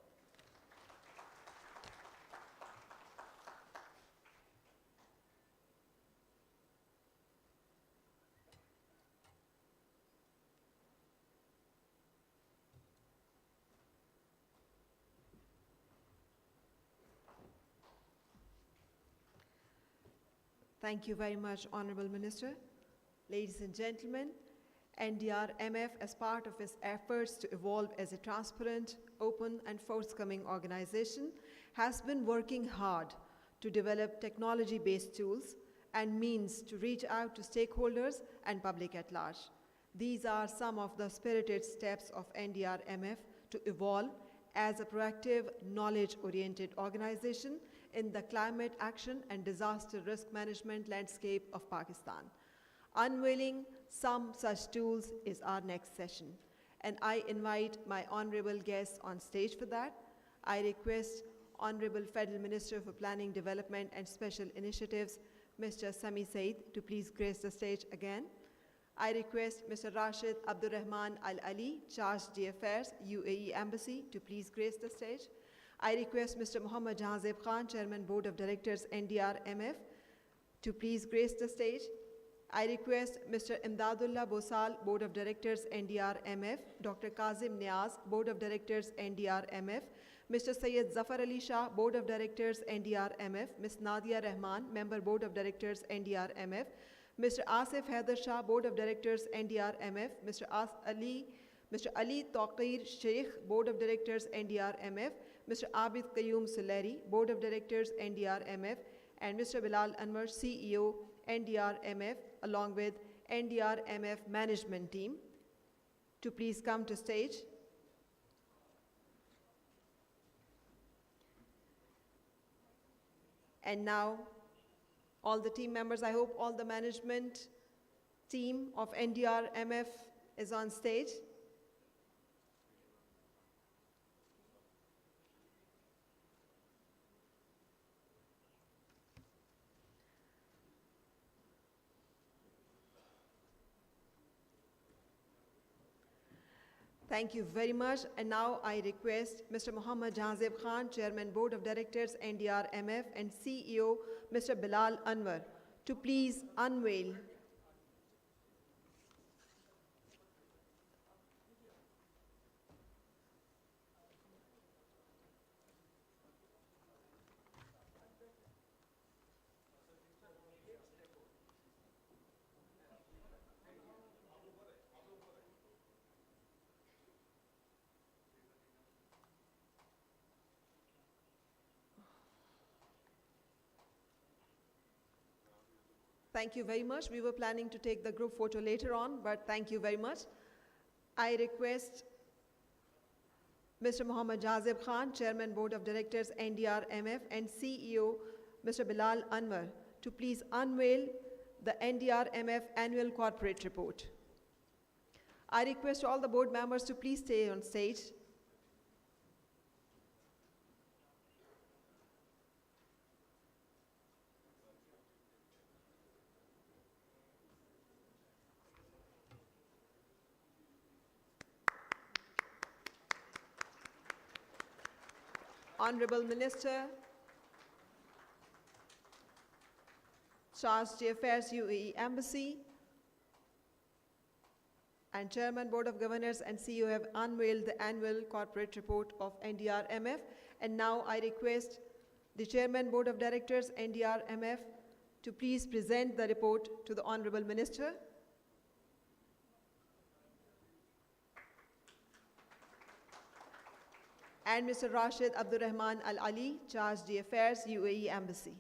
Thank you very much, Honorable Minister. Ladies and gentlemen, NDRMF, as part of its efforts to evolve as a transparent, open, and forthcoming organization, has been working hard to develop technology-based tools and means to reach out to stakeholders and public at large. These are some of the spirited steps of NDRMF to evolve as a proactive, knowledge-oriented organization in the climate action and disaster risk management landscape of Pakistan. Unveiling some such tools is our next session, and I invite my honorable guests on stage for that. I request Honorable Federal Minister for Planning, Development and Special Initiatives, Mr. Sami Said, to please grace the stage again. I request Mr. Rashid Abdurrahman Al Ali, Chargé d'Affaires, UAE Embassy, to please grace the stage. I request Mr. Muhammad Jahazeb Khan, Chairman Board of Directors, NDRMF, to please grace the stage. I request Mr. Imdadullah Bosal, Board of Directors, NDRMF, Dr. Kazim Niaz, Board of Directors, NDRMF, Mr. Syed Zafar Ali Shah, Board of Directors, NDRMF, Ms. Nadia Rahman, Member Board of Directors, NDRMF, Mr. Asif Haider Shah, Board of Directors, NDRMF, Mr. Ali Taqir Sheikh, Board of Directors, NDRMF, Mr. Abid Qayyum Suleri, Board of Directors, NDRMF, and Mr. Bilal Anwar, CEO, NDRMF, along with NDRMF management team, to please come to stage. And now, all the team members, I hope all the management team of NDRMF is on stage. Thank you very much. And now I request Mr. Muhammad Jahazeb Khan, Chairman Board of Directors, NDRMF, and CEO, Mr. Bilal Anwar, to please unveil Thank you very much. We were planning to take the group photo later on, but thank you very much. I request Mr. Muhammad Jahazeb Khan, Chairman Board of Directors, NDRMF, and CEO, Mr. Bilal Anwar, to please unveil the NDRMF Annual Corporate Report. I request all the board members to please stay on stage. Honorable Minister, Chargé d'Affaires, UAE Embassy, and Chairman Board of Governors and CEO have unveiled the annual corporate report of NDRMF. And now I request the Chairman Board of Directors, NDRMF, to please present the report to the Honorable Minister. And Mr. Rashid Abdurrahman Al Ali, Chargé d'Affaires, UAE Embassy.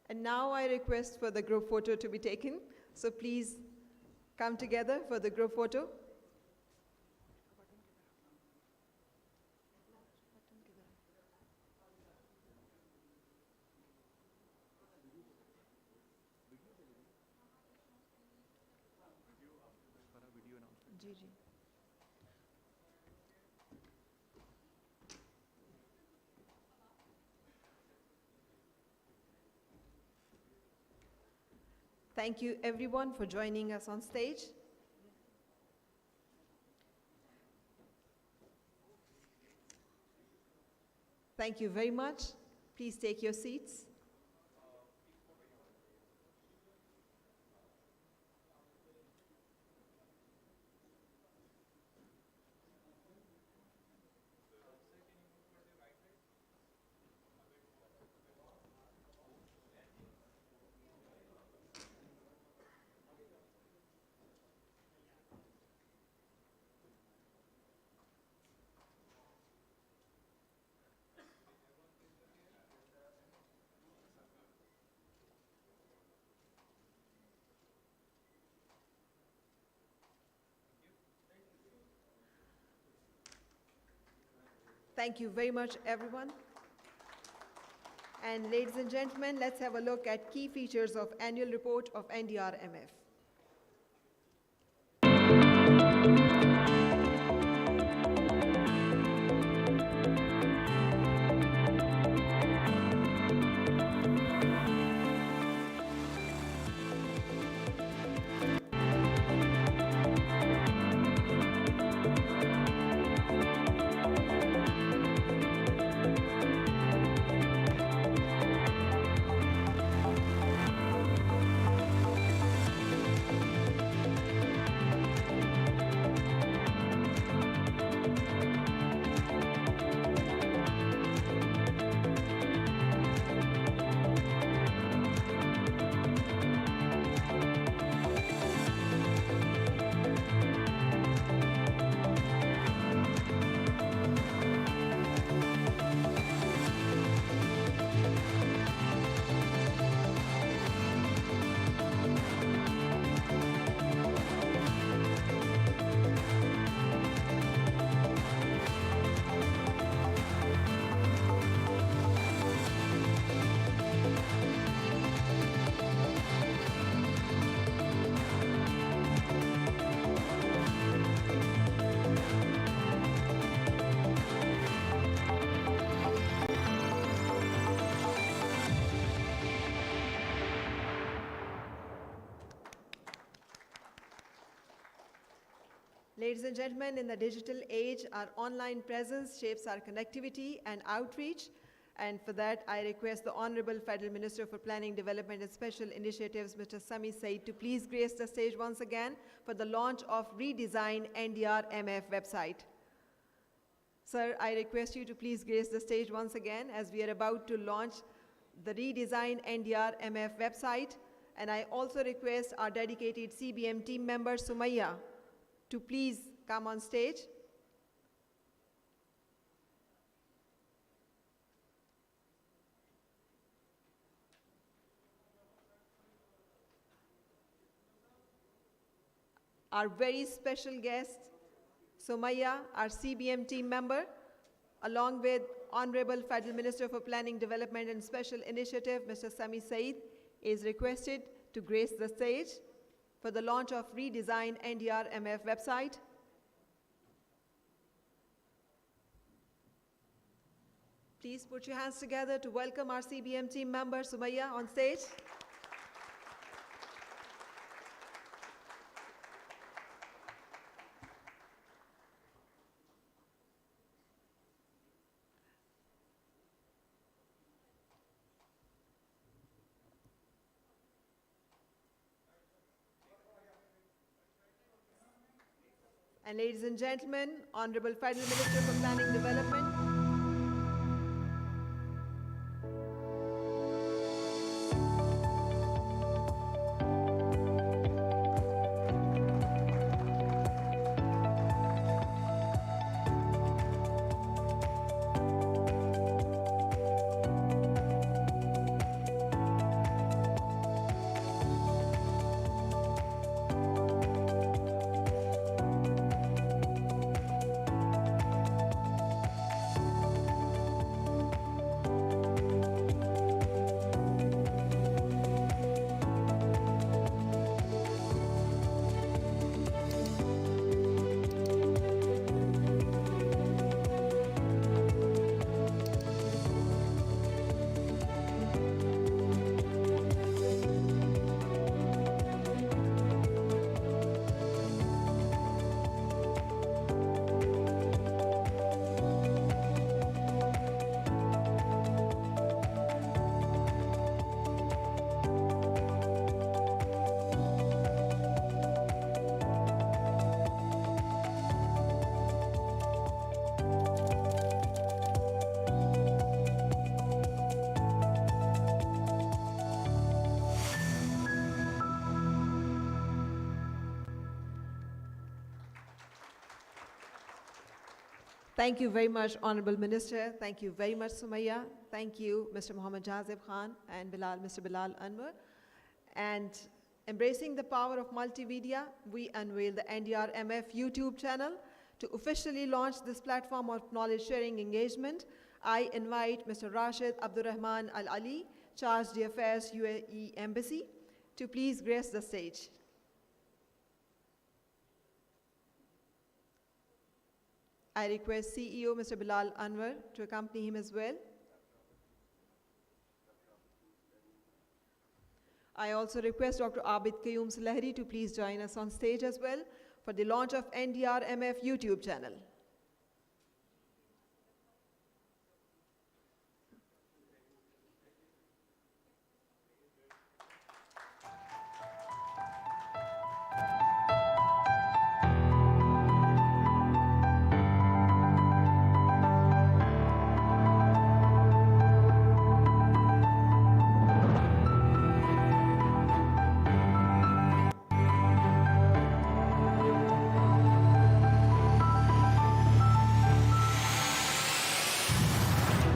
And now I request for the group photo to be taken. So please come together for the group photo. Thank you everyone for joining us on stage. Thank you very much. Please take your seats. Thank you very much, everyone. And ladies and gentlemen, let's have a look at key features of annual report of NDRMF. Ladies and gentlemen, in the digital age, our online presence shapes our connectivity and outreach. And for that, I request the Honorable Federal Minister for Planning, Development and Special Initiatives, Mr. Sami Said, to please grace the stage once again for the launch of redesigned NDRMF website. Sir, I request you to please grace the stage once again as we are about to launch the redesigned NDRMF website. And I also request our dedicated CBM team member, Sumaya, to please come on stage. Our very special guest, Sumaya, our CBM team member, along with Honorable Federal Minister for Planning, Development and Special Initiative, Mr. Sami Said, is requested to grace the stage for the launch of redesigned NDRMF website. Please put your hands together to welcome our CBM team member, Sumaya, on stage. And ladies and gentlemen, Honorable Federal Minister for Planning Development, thank you very much, Honorable Minister. Thank you very much, Sumaya. Thank you, Mr. Muhammad Jazib Khan and Mr. Bilal Anwar. And embracing the power of multimedia, we unveil the NDRMF YouTube channel To officially launch this platform of knowledge sharing engagement, I invite Mr. Rashid Abdurrahman Al Ali, Charge d'Affaires UAE Embassy, to please grace the stage. I request CEO Mr. Bilal Anwar to accompany him as well. I also request Dr. Abid Qayyum Salahri to please join us on stage as well for the launch of NDRMF YouTube channel.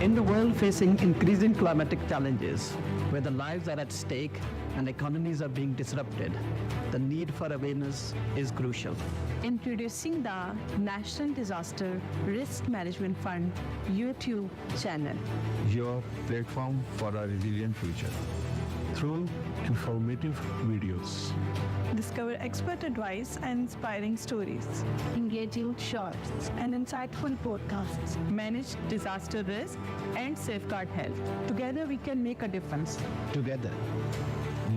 In the world facing increasing climatic challenges, where the lives are at stake and economies are being disrupted, the need for awareness is crucial. Introducing the National Disaster Risk Management Fund YouTube channel. Your platform for a resilient future through informative videos. Discover expert advice and inspiring stories. Engaging shorts and insightful podcasts. Manage disaster risk and safeguard health. Together we can make a difference. Together,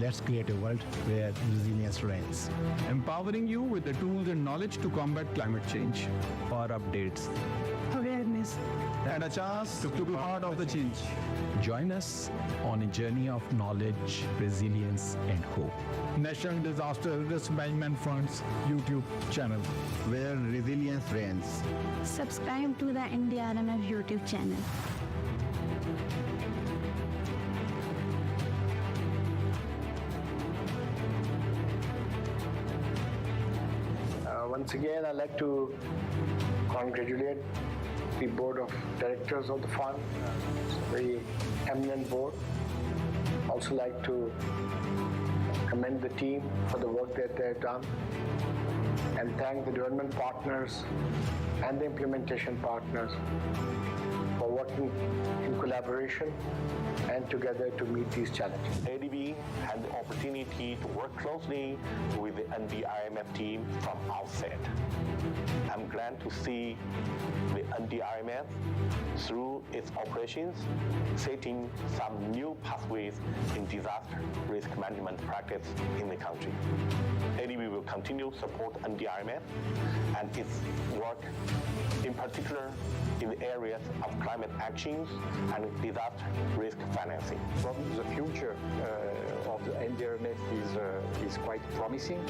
let's create a world where resilience reigns. Empowering you with the tools and knowledge to combat climate change. For updates, Awareness. And a chance to be part of the change. join us on a journey of knowledge, resilience, and hope. National Disaster Risk Management Fund's YouTube channel. Where resilience reigns. Subscribe to the NDRMF YouTube channel. Once again, I'd like to congratulate the board of directors of the fund. It's a very eminent board. Also like to commend the team for the work that they've done and thank the development partners and the implementation partners for working in collaboration and together to meet these challenges. ADB had the opportunity to work closely with the NDRMF team from outset. I'm glad to see the NDRMF through its operations setting some new pathways in disaster risk management practice in the country. ADB will continue to support NDRMF and its work, in particular in the areas of climate actions and disaster risk financing. The future of the NDRMF is quite promising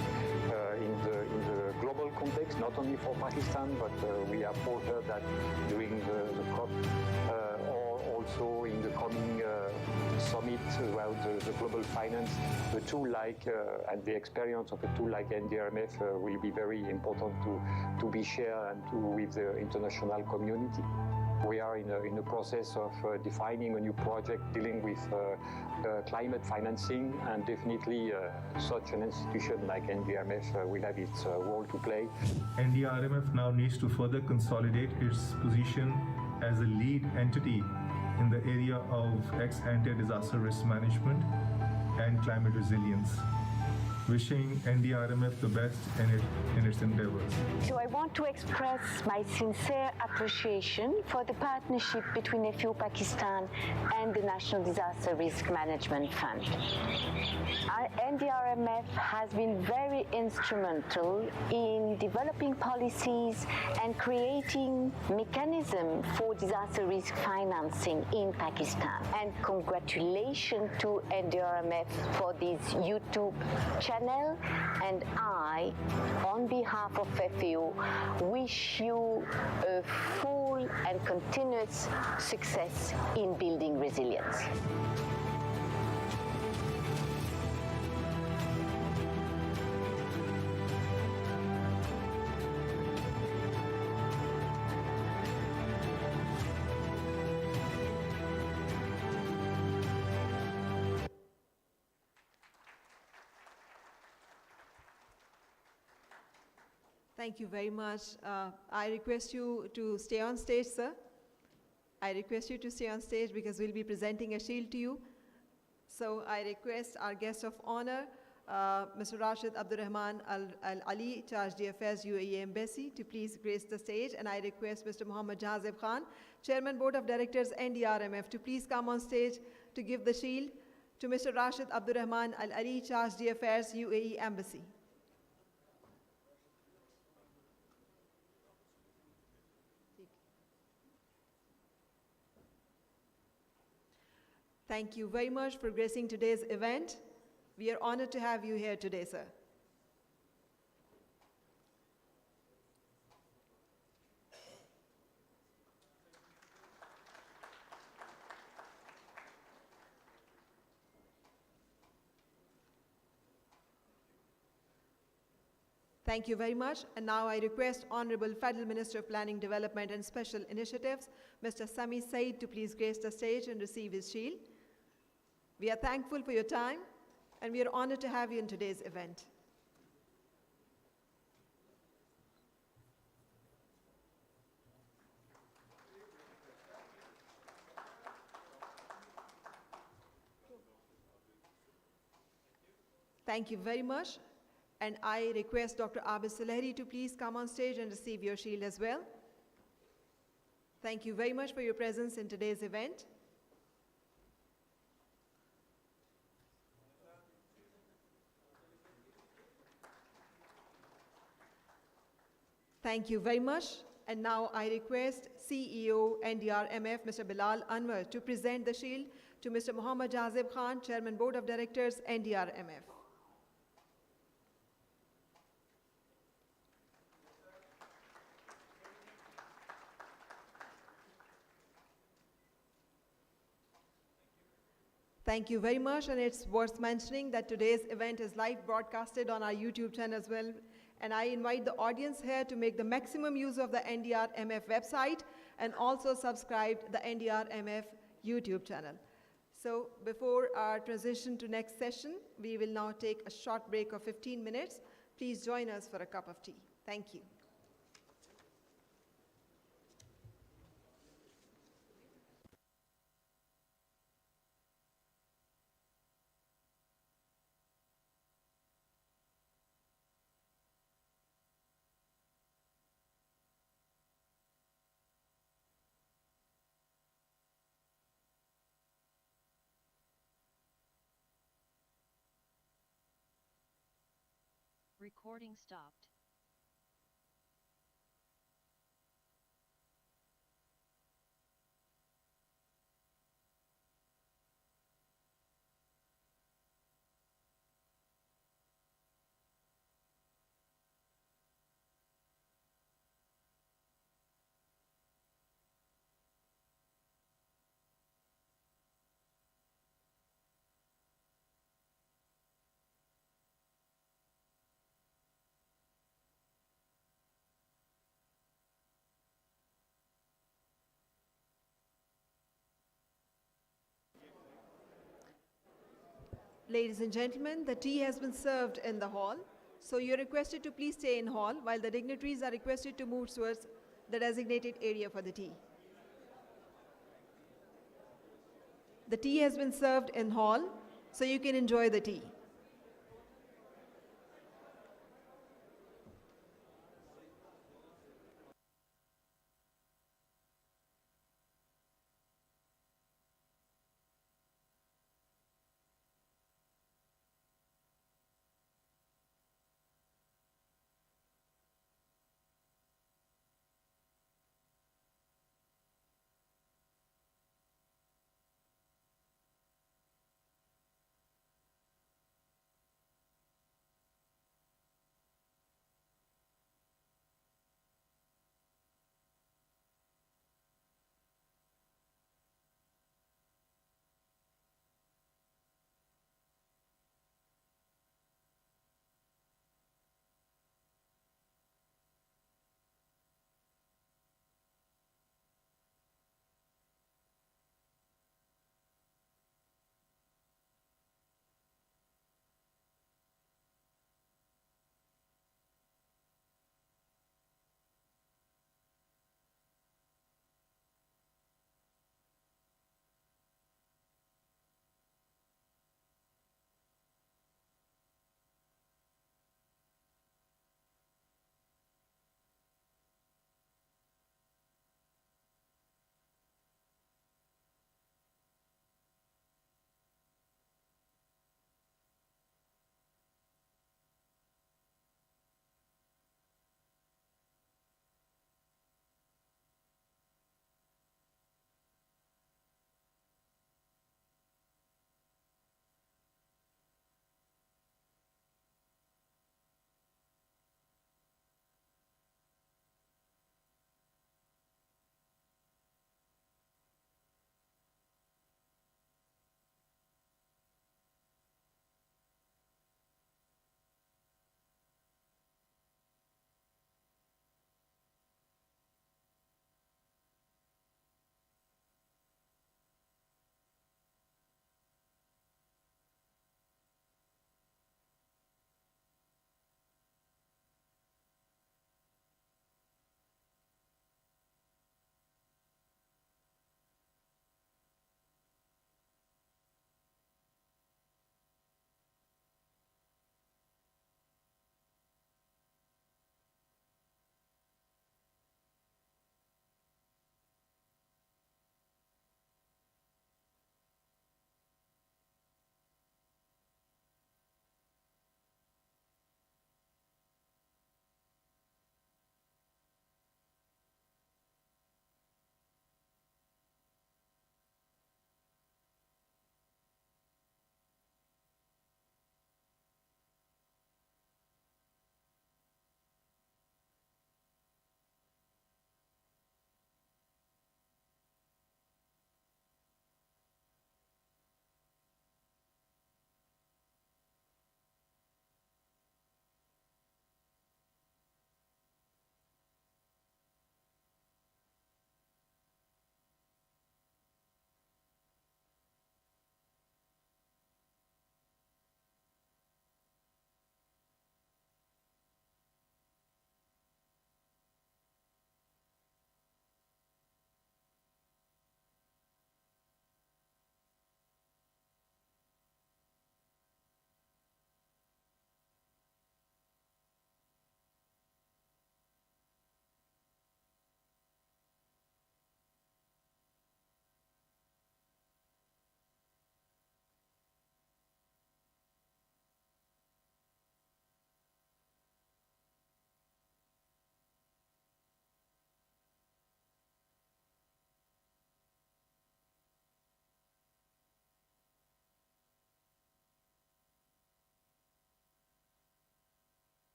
in the global context, not only for Pakistan, but we have heard that during the COP or also in the coming summit about the global finance, the tool like and the experience of a tool like NDRMF will be very important to be shared and with the international community. We are in the process of defining a new project dealing with climate financing, and definitely such an institution like NDRMF will have its role to play. NDRMF now needs to further consolidate its position as a lead entity in the area of ex-ante disaster risk management and climate resilience. Wishing NDRMF the best in its endeavors. So I want to express my sincere appreciation for the partnership between FAO Pakistan and the National Disaster Risk Management Fund. Our NDRMF has been very instrumental in developing policies and creating mechanisms for disaster risk financing in Pakistan. And congratulations to NDRMF for this YouTube channel. And I, on behalf of FAO, wish you a full and continuous success in building resilience. Thank you very much. I request you to stay on stage, sir. I request you to stay on stage because we'll be presenting a shield to you. So I request our guest of honor, Mr. Rashid Abdurrahman Al-Ali, Charge d'Affaires UAE Embassy, to please grace the stage. And I request Mr. Mohammad Jazeb Khan, Chairman Board of Directors NDRMF, to please come on stage to give the shield to Mr. Rashid Abdurrahman Al-Ali, Charge d'Affaires UAE Embassy. Thank you very much for gracing today's event. We are honored to have you here today, sir. Thank you very much. And now I request Honorable Federal Minister of Planning, Development and Special Initiatives, Mr. Sami Said, to please grace the stage and receive his shield. We are thankful for your time, and we are honored to have you in today's event. Thank you very much. And I request Dr. Abid Salehri to please come on stage and receive your shield as well. Thank you very much for your presence in today's event. Thank you very much. And now I request CEO NDRMF, Mr. Bilal Anwar, to present the shield to Mr. Mohammad Jazeb Khan, Chairman Board of Directors, NDRMF. Thank you very much, and it's worth mentioning that today's event is live broadcasted on our YouTube channel as well. And I invite the audience here to make the maximum use of the NDRMF website and also subscribe to the NDRMF YouTube channel. So before our transition to next session, we will now take a short break of 15 minutes. Please join us for a cup of tea. Thank you. Recording stopped. Ladies and gentlemen, the tea has been served in the hall. So you're requested to please stay in hall while the dignitaries are requested to move towards the designated area for the tea. The tea has been served in hall, so you can enjoy the tea.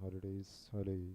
holidays, holiday.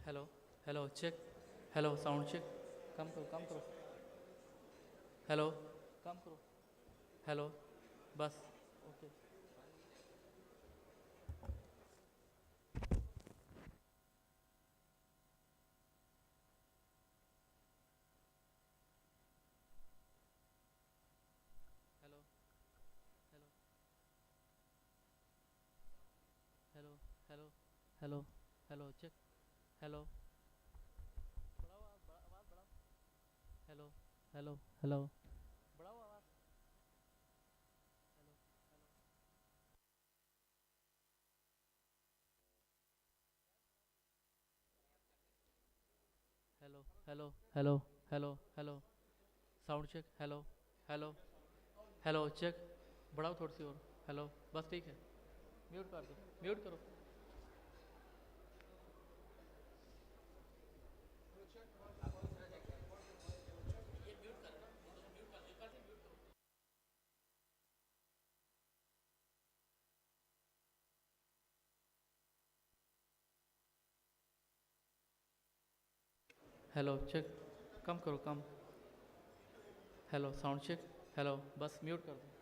Hello, hello, check. Hello, sound check. Come through, come through. Hello, come through. Hello, bus. Okay. Hello, hello, hello, hello, hello, hello, check. Hello. Hello, hello, hello. Hello, hello, hello, hello, hello. Sound check. Hello, hello, hello, check. बढ़ाओ थोड़ी सी और. Hello, बस ठीक है. Mute कर दो, mute करो. Hello check कम करो कम हेलो साउंड चेक हेलो बस म्यूट कर दो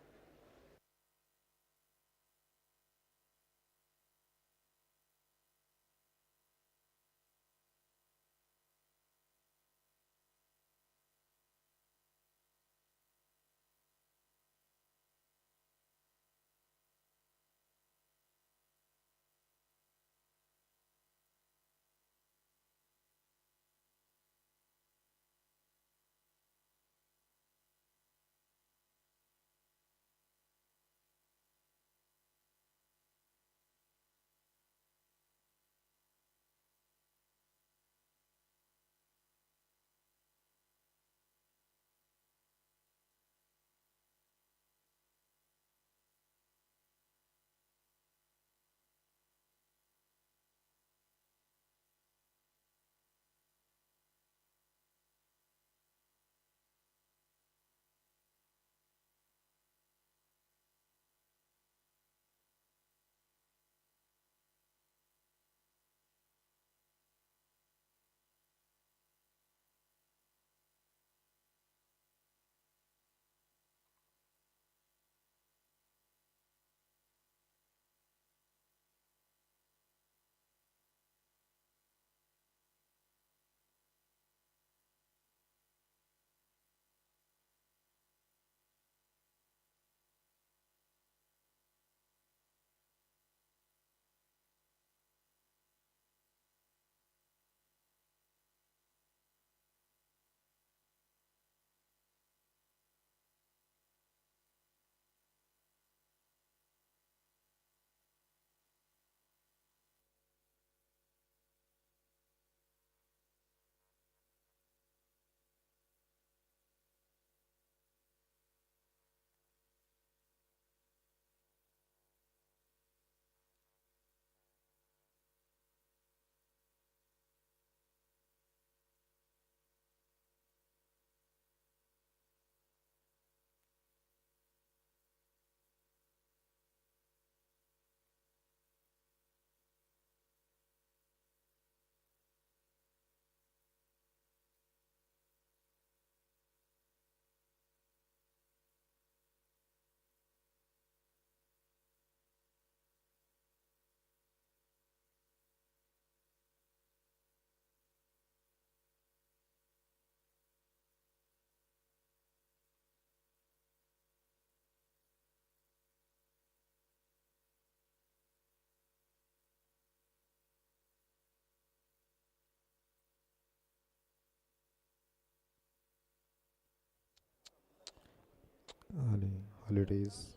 holidays.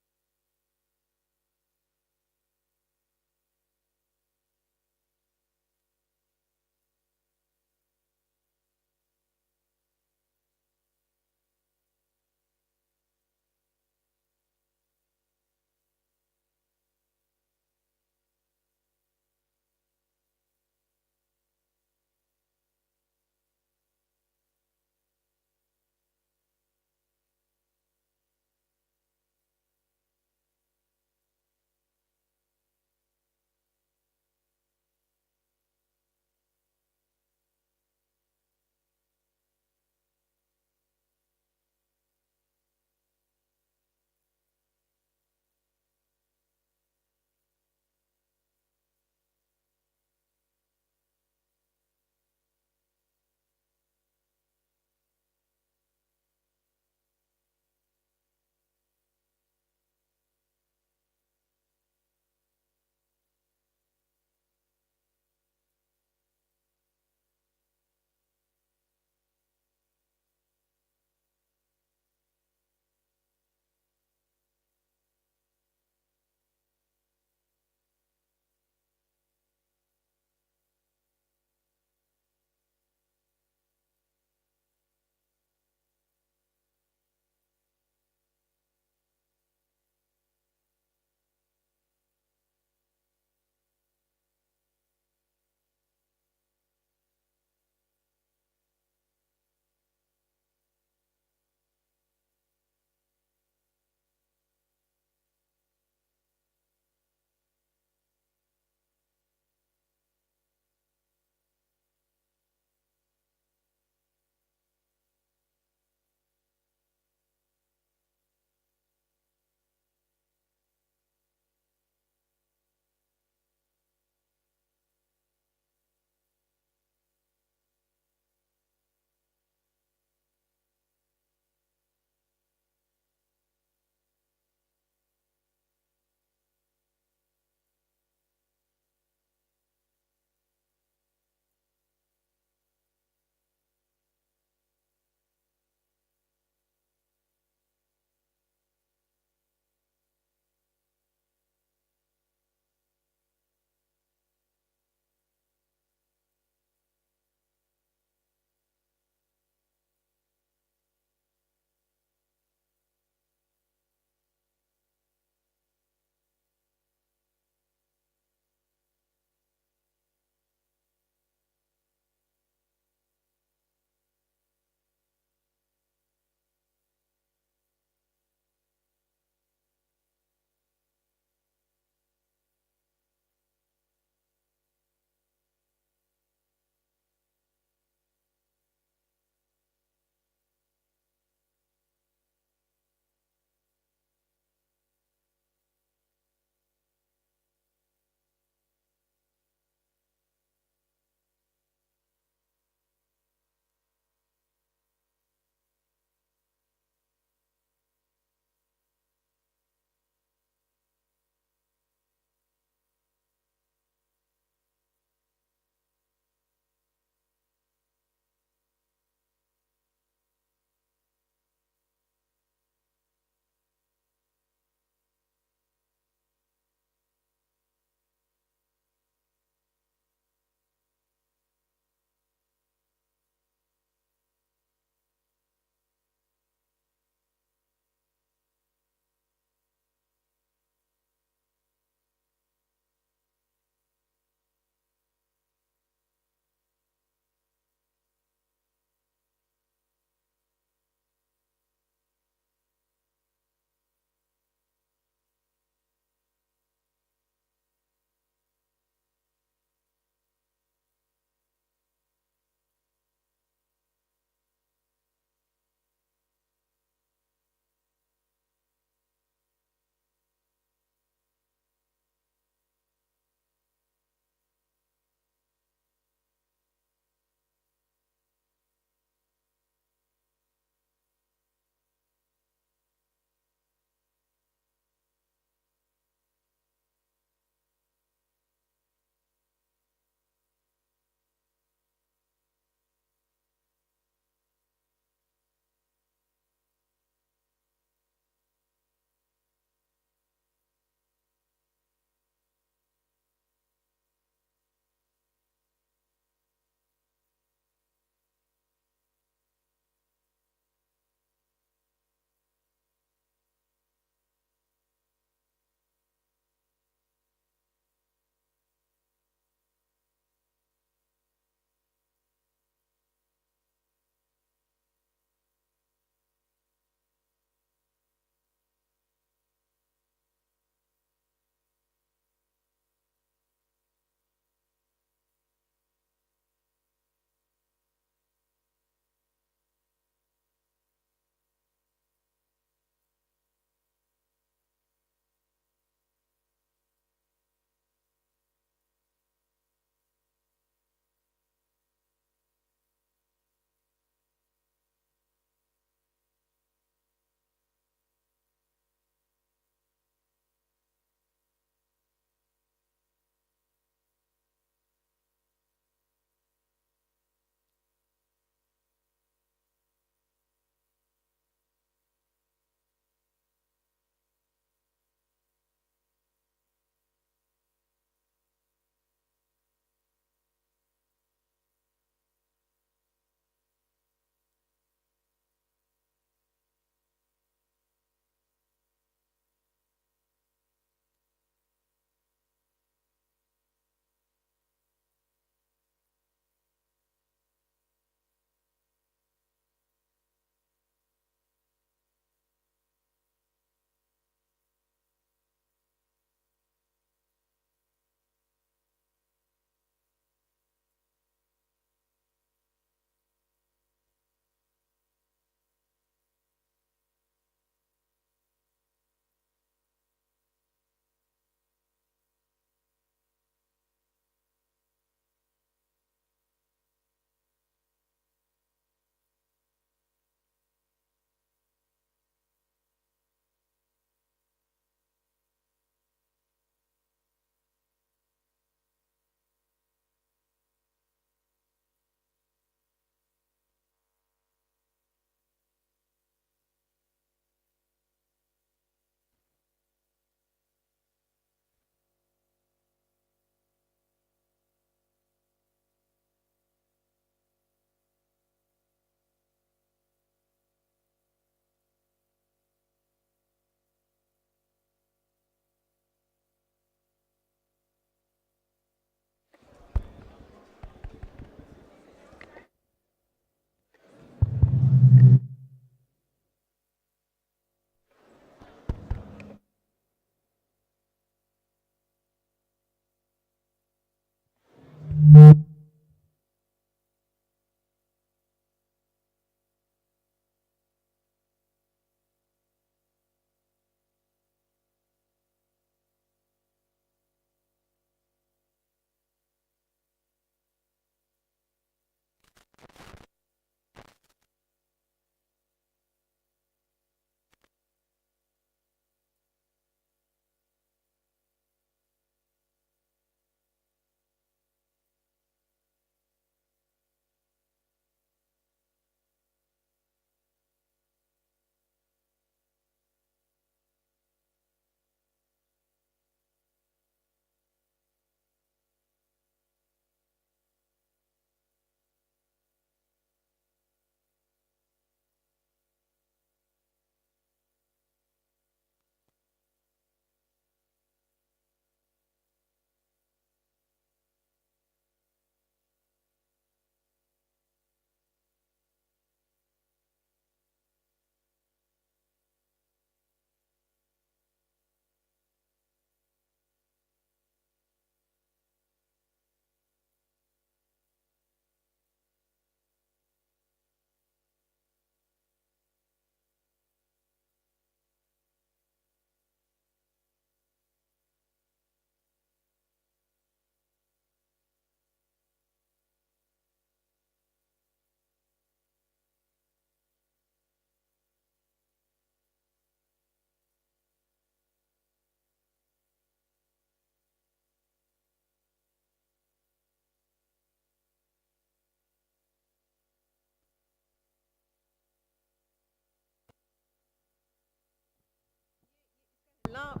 Now,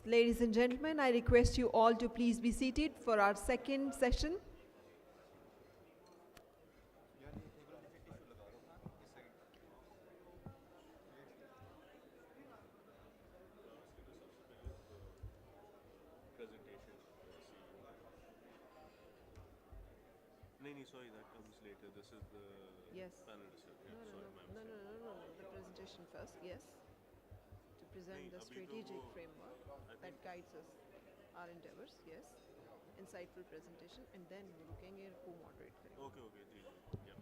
ladies and gentlemen, I request you all to please be seated for our second session. Sorry, that comes later. This is the panel discussion. No. The presentation first, yes. To present the strategic framework that guides us, our endeavors, yes. Insightful presentation, and then we रुकेंगे co-moderate करेंगे. Okay, ji. Yeah.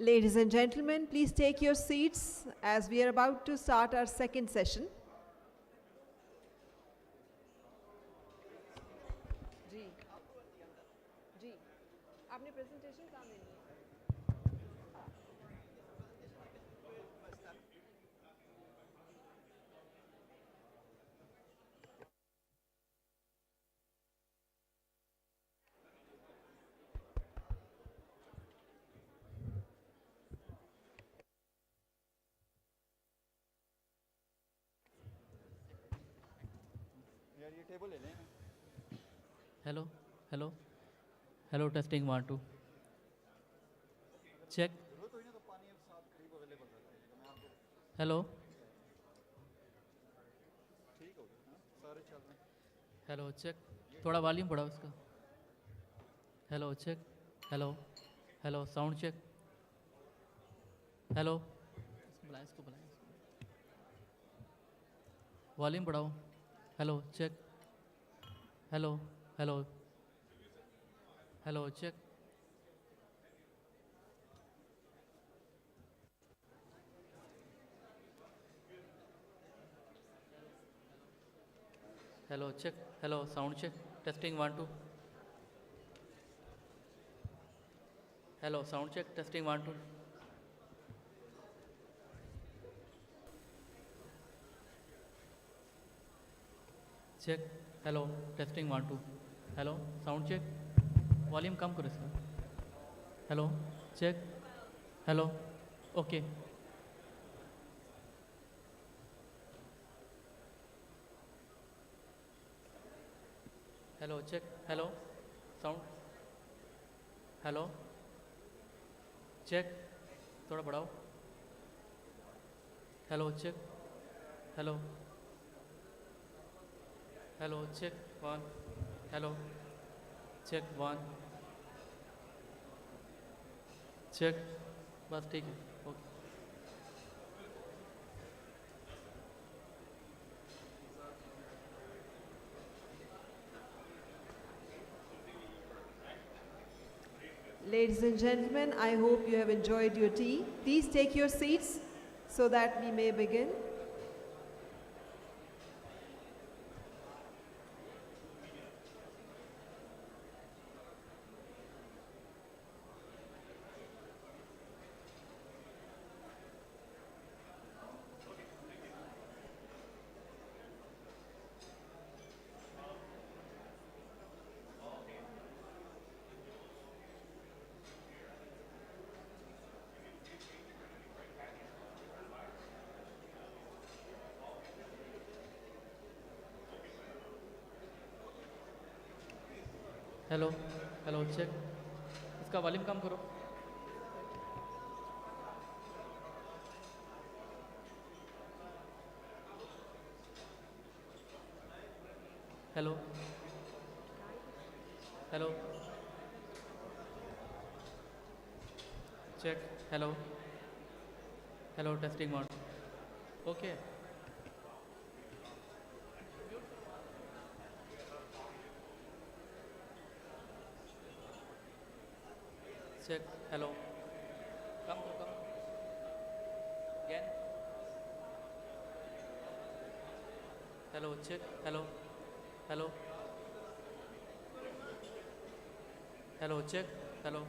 Ladies and gentlemen, please take your seats as we are about to start our second session. जी, आपने presentation कहाँ देनी है? Hello, testing 1 2. Check. Hello. Hello, check. थोड़ा volume बढ़ाओ उसका. Hello, check. Hello, sound check. Hello. इसको बुलाएं. Volume बढ़ाओ. Hello, check. Hello, check. Hello, check. Hello, sound check. Testing 1 2. Hello, sound check. Testing 1 2. Check. Hello, testing 1 2. Hello, sound check. Volume कम करो इसका. Hello, check. Hello, okay. Hello, check. Hello, sound. Hello, check. थोड़ा बढ़ाओ. Hello, check. Hello, check 1. Hello, check 1. Check. बस ठीक है. Okay. Ladies and gentlemen, I hope you have enjoyed your tea. Please take your seats so that we may begin. Hello check. इसका volume कम करो. Hello check. Hello testing 1. Okay. Check. Hello. Come. Again. Hello. Check. Hello. Check. Hello.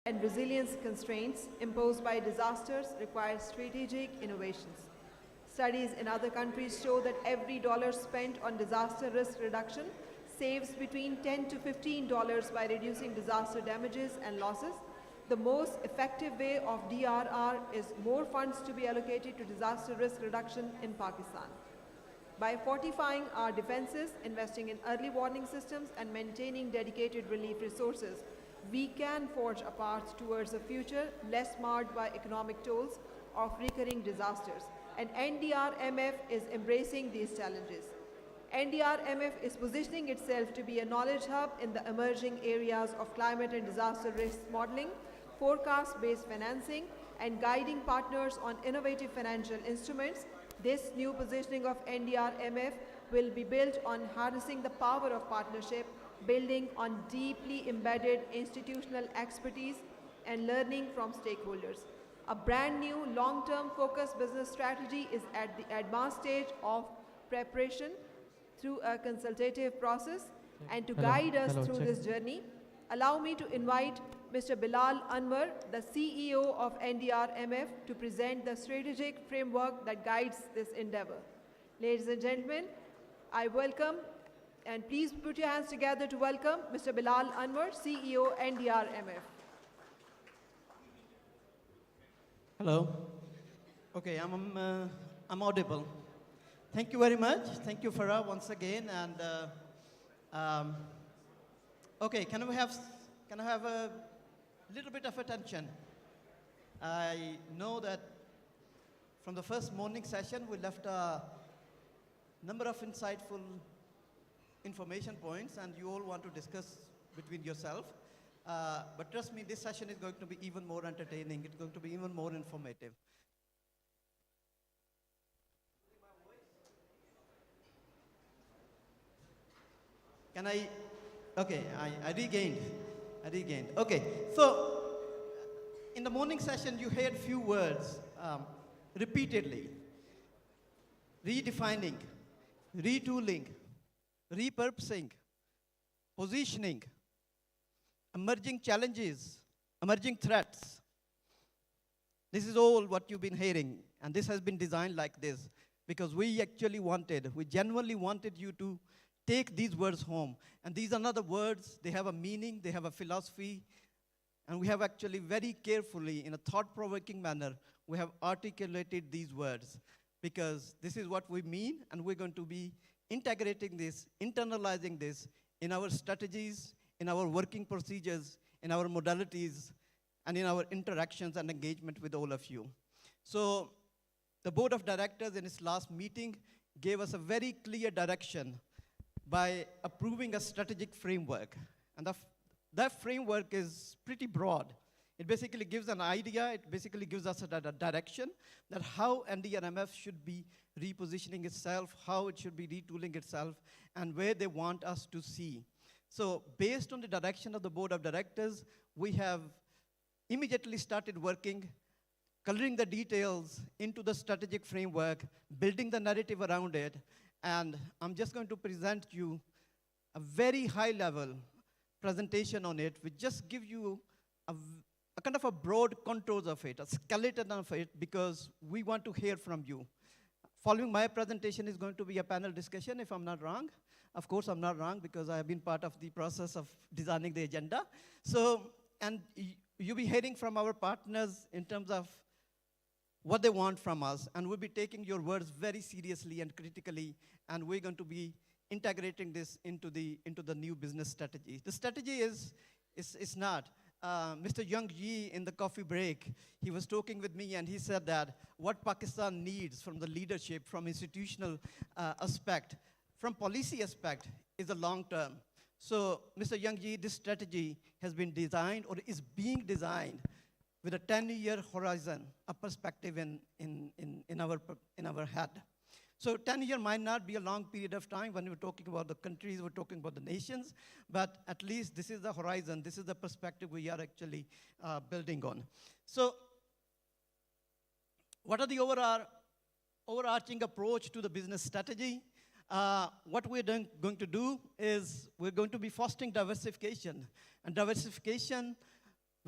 and resilience constraints imposed by disasters require strategic innovations. Studies in other countries show that every dollar spent on disaster risk reduction saves between $10 to $15 by reducing disaster damages and losses. The most effective way of DRR is more funds to be allocated to disaster risk reduction in Pakistan. By fortifying our defenses, investing in early warning systems, and maintaining dedicated relief resources, we can forge a path towards a future less marred by economic tolls of recurring disasters. And NDRMF is embracing these challenges. NDRMF is positioning itself to be a knowledge hub in the emerging areas of climate and disaster risk modeling, forecast-based financing, and guiding partners on innovative financial instruments. This new positioning of NDRMF will be built on harnessing the power of partnership, building on deeply embedded institutional expertise, and learning from stakeholders. A brand new long-term focused business strategy is at the advanced stage of preparation through a consultative process. And to guide us through this journey, allow me to invite Mr. Bilal Anwar, the CEO of NDRMF, to present the strategic framework that guides this endeavor. Ladies and gentlemen, I welcome, and please put your hands together to welcome Mr. Bilal Anwar, CEO, NDRMF. Hello. Okay, I'm audible. Thank you very much. Thank you, Farah, once again. And okay, can I have a little bit of attention? I know that from the first morning session, we left a number of insightful information points, and you all want to discuss between yourself. But trust me, this session is going to be even more entertaining. It's going to be even more informative. Can I? Okay, I regained. Okay, so in the morning session, you heard few words repeatedly. Redefining, retooling, repurposing, positioning, emerging challenges, emerging threats. This is all what you've been hearing, and this has been designed like this because we genuinely wanted you to take these words home. And these are not the words, they have a meaning, they have a philosophy, and we have actually very carefully, in a thought-provoking manner, we have articulated these words because this is what we mean, and we're going to be integrating this, internalizing this in our strategies, in our working procedures, in our modalities, and in our interactions and engagement with all of you. So the board of directors in its last meeting gave us a very clear direction by approving a strategic framework. And that framework is pretty broad. It basically gives an idea, it basically gives us a direction that how NDRMF should be repositioning itself, how it should be retooling itself, and where they want us to see. So based on the direction of the board of directors, we have immediately started working, coloring the details into the strategic framework, building the narrative around it, and I'm just going to present you a very high-level presentation on it, which just give you a kind of a broad contours of it, a skeleton of it, because we want to hear from you. Following my presentation is going to be a panel discussion, if I'm not wrong. Of course, I'm not wrong, because I have been part of the process of designing the agenda. So, and you'll be hearing from our partners in terms of what they want from us, and we'll be taking your words very seriously and critically, and we're going to be integrating this into the new business strategy. The strategy is not. Mr. Young Yi, in the coffee break, he was talking with me, and he said that what Pakistan needs from the leadership, from institutional aspect, from policy aspect, is a long term. So, Mr. Young Yi, this strategy has been designed, or is being designed, with a 10-year horizon, a perspective in our head. So 10 years might not be a long period of time when we're talking about the countries, we're talking about the nations, but at least this is the horizon, this is the perspective we are actually building on. So what are the overarching approach to the business strategy? What we're going to do is we're going to be fostering diversification, and diversification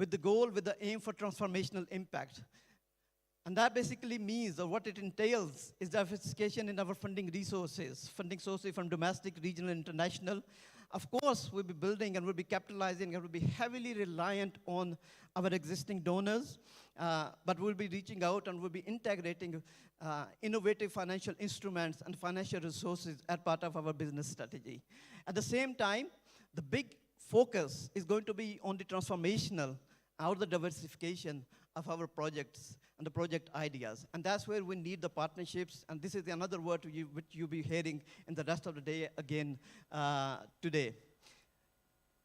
with the goal, with the aim for transformational impact. And that basically means, or what it entails, is diversification in our funding resources, funding sources from domestic, regional, international. Of course, we'll be building and we'll be capitalizing and we'll be heavily reliant on our existing donors, but we'll be reaching out and we'll be integrating innovative financial instruments and financial resources as part of our business strategy. At the same time, the big focus is going to be on the transformational or the diversification of our projects and the project ideas. And that's where we need the partnerships, and this is another word which you'll be hearing in the rest of the day again today.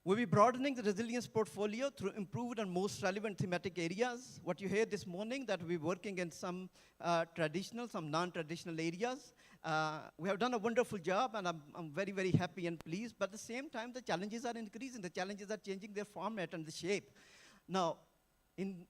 We'll be broadening the resilience portfolio through improved and most relevant thematic areas. What you heard this morning, that we're working in some traditional, some non-traditional areas. We have done a wonderful job, and I'm very, very happy and pleased, but at the same time, the challenges are increasing. The challenges are changing their format and the shape. Now, in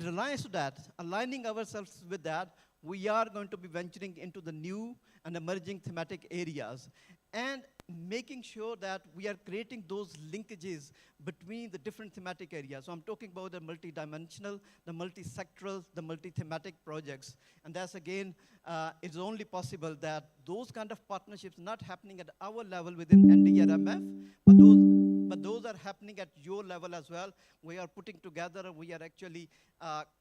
reliance to that, aligning ourselves with that, we are going to be venturing into the new and emerging thematic areas and making sure that we are creating those linkages between the different thematic areas. So I'm talking about the multidimensional, the multi-sectoral, the multi-thematic projects. And that's again, it's only possible that those kind of partnerships not happening at our level within NDRMF, but those are happening at your level as well. We are putting together, we are actually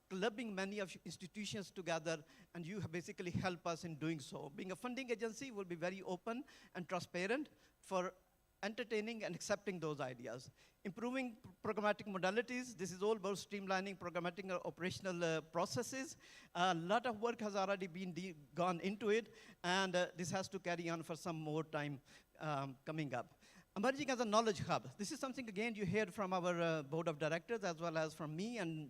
clubbing many of institutions together, and you basically help us in doing so. Being a funding agency, will be very open and transparent for entertaining and accepting those ideas. Improving programmatic modalities, this is all about streamlining programmatic operational processes. A lot of work has already been gone into it, and this has to carry on for some more time coming up. Emerging as a knowledge hub. This is something, again, you heard from our board of directors as well as from me and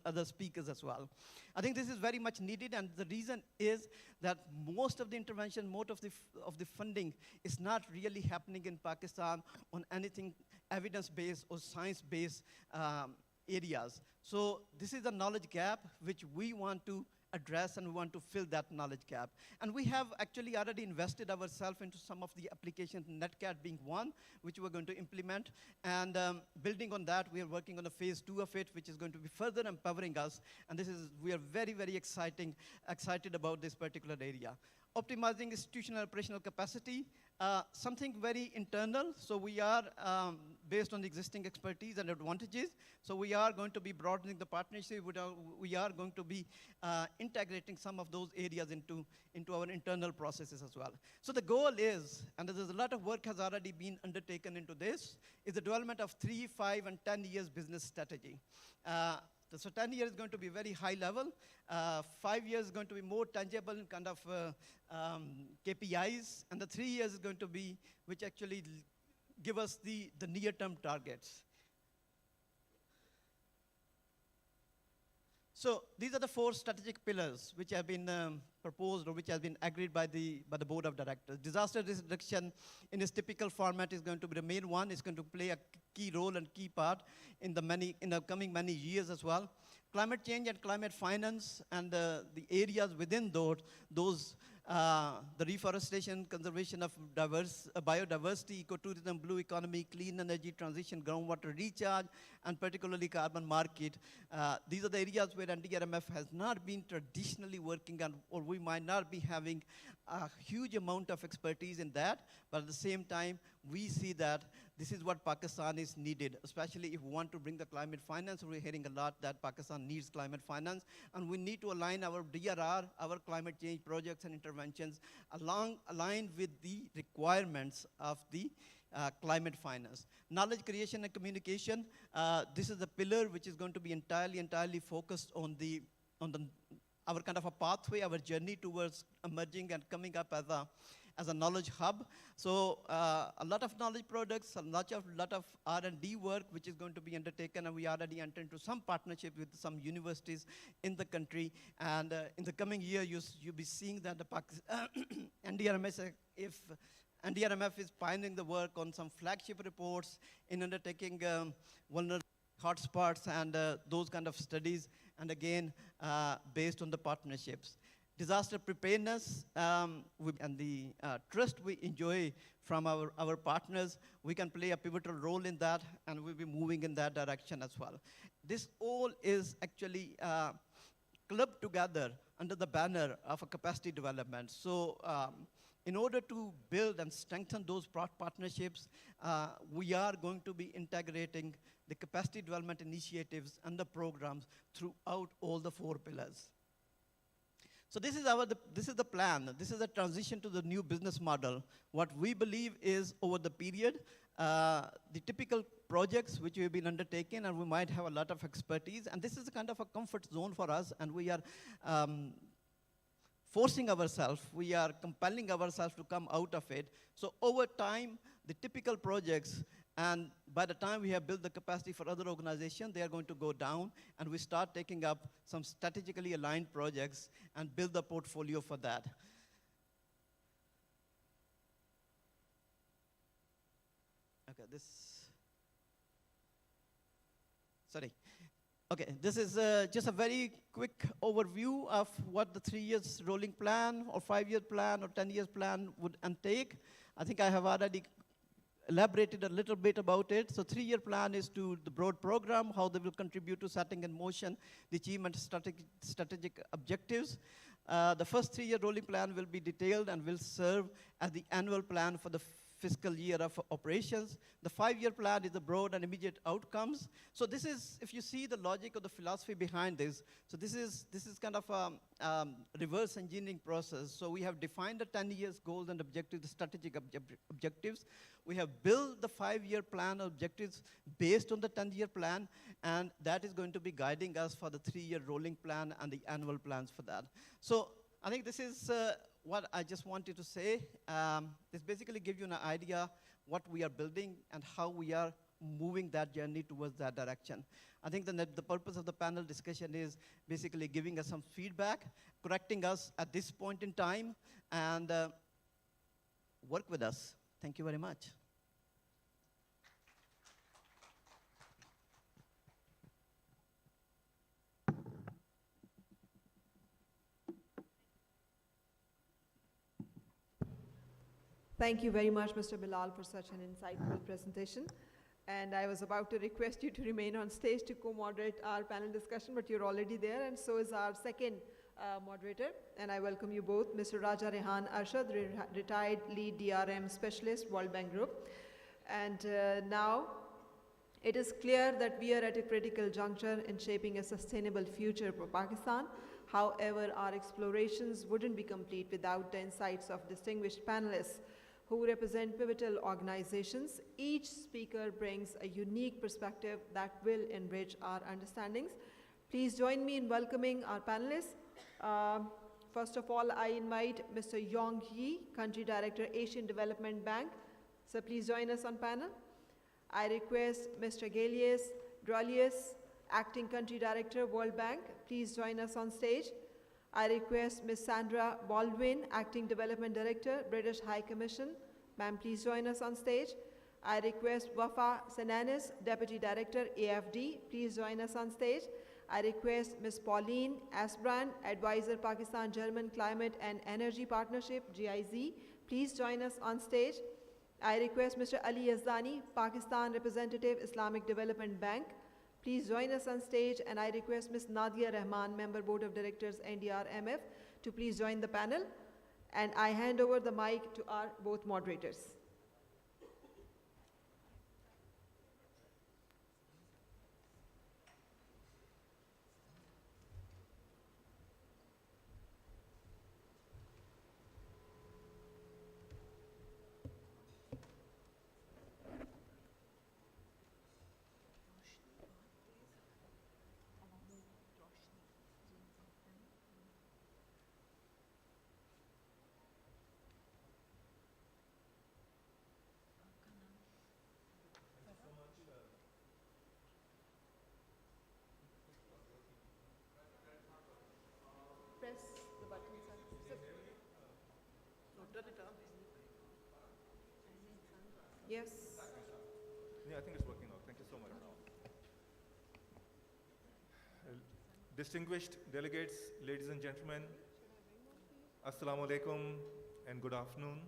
other speakers as well. I think this is very much needed, and the reason is that most of the intervention, most of the funding is not really happening in Pakistan on anything evidence-based or science-based areas. So this is a knowledge gap which we want to address, and we want to fill that knowledge gap. And we have actually already invested ourselves into some of the applications, NetCat being one, which we're going to implement. And building on that, we are working on a phase 2 of it, which is going to be further empowering us. And we are very, very excited about this particular area. Optimizing institutional operational capacity, something very internal. So we are, based on the existing expertise and advantages, so we are going to be broadening the partnership. We are going to be integrating some of those areas into our internal processes as well. So the goal is, and there's a lot of work has already been undertaken into this, is the development of 3, 5, and 10 years business strategy. So 10 years is going to be very high level. 5 years is going to be more tangible kind of KPIs. And the 3 years is going to be, which actually give us the near-term targets. So these are the 4 strategic pillars which have been proposed or which have been agreed by the board of directors. Disaster risk reduction in its typical format is going to be the main one. It's going to play a key role and key part in the coming many years as well. Climate change and climate finance and the areas within those the reforestation, conservation of biodiversity, ecotourism, blue economy, clean energy transition, groundwater recharge, and particularly carbon market. These are the areas where NDRMF has not been traditionally working on, or we might not be having a huge amount of expertise in that, but at the same time, we see that this is what Pakistan is needed, especially if we want to bring the climate finance. We're hearing a lot that Pakistan needs climate finance, and we need to align our DRR, our climate change projects and interventions, aligned with the requirements of the climate finance. Knowledge creation and communication, this is a pillar which is going to be entirely focused on our kind of a pathway, our journey towards emerging and coming up as a knowledge hub. So a lot of knowledge products, a lot of R&D work which is going to be undertaken, and we already entered into some partnership with some universities in the country. And in the coming year, you'll be seeing that the NDRMF is pioneering the work on some flagship reports in undertaking vulnerable hotspots and those kind of studies, and again, based on the partnerships. disaster preparedness, and the trust we enjoy from our partners, we can play a pivotal role in that, and we'll be moving in that direction as well. This all is actually clubbed together under the banner of a capacity development. So in order to build and strengthen those partnerships, we are going to be integrating the capacity development initiatives and the programs throughout all the 4 pillars. So this is the plan. This is a transition to the new business model. What we believe is over the period, the typical projects which we've been undertaking, and we might have a lot of expertise, and this is a kind of a comfort zone for us, and we are forcing ourselves, we are compelling ourselves to come out of it. So over time, the typical projects, and by the time we have built the capacity for other organizations, they are going to go down, and we start taking up some strategically aligned projects and build the portfolio for that. Okay, Okay, this is just a very quick overview of what the 3 years rolling plan or 5-year plan or 10 years plan would entail. I think I have already elaborated a little bit about it. So 3-year plan is to the broad program, how they will contribute to setting in motion the achievement strategic objectives. The first 3-year rolling plan will be detailed and will serve as the annual plan for the fiscal year of operations. The 5-year plan is the broad and immediate outcomes. So this is, if you see the logic or the philosophy behind this, so this is kind of a reverse engineering process. So we have defined the 10 years goals and objectives, the strategic objectives. We have built the 5-year plan objectives based on the 10-year plan, and that is going to be guiding us for the 3-year rolling plan and the annual plans for that. So I think this is what I just wanted to say. This basically gives you an idea what we are building and how we are moving that journey towards that direction. I think the purpose of the panel discussion is basically giving us some feedback, correcting us at this point in time, and work with us. Thank you very much. Thank you very much, Mr. Bilal, for such an insightful presentation. And I was about to request you to remain on stage to co-moderate our panel discussion, but you're already there, and so is our second moderator. And I welcome you both, Mr. Raja Rehan Arshad, retired lead DRM specialist, World Bank Group. And now, it is clear that we are at a critical juncture in shaping a sustainable future for Pakistan. However, our explorations wouldn't be complete without the insights of distinguished panelists who represent pivotal organizations. Each speaker brings a unique perspective that will enrich our understandings. Please join me in welcoming our panelists. First of all, I invite Mr. Yong Yi, Country Director, Asian Development Bank. So please join us on panel. I request Mr. Galius Drulius, Acting Country Director, World Bank. Please join us on stage. I request Ms. Sandra Baldwin, Acting Development Director, British High Commission. Ma'am, please join us on stage. I request Wafa Senanis, Deputy Director, AFD. Please join us on stage. I request Ms. Pauline Asbrand, Advisor, Pakistan German Climate and Energy Partnership, GIZ. Please join us on stage. I request Mr. Ali Yazdani, Pakistan Representative, Islamic Development Bank. Please join us on stage, and I request Ms. Nadia Rahman, Member Board of Directors, NDRMF, to please join the panel. And I hand over the mic to our both moderators. Press the button, sir. No, turn it on. Yes. Yeah, I think it's working out. Thank you so much. Distinguished delegates, ladies and gentlemen, Assalamu alaikum and good afternoon.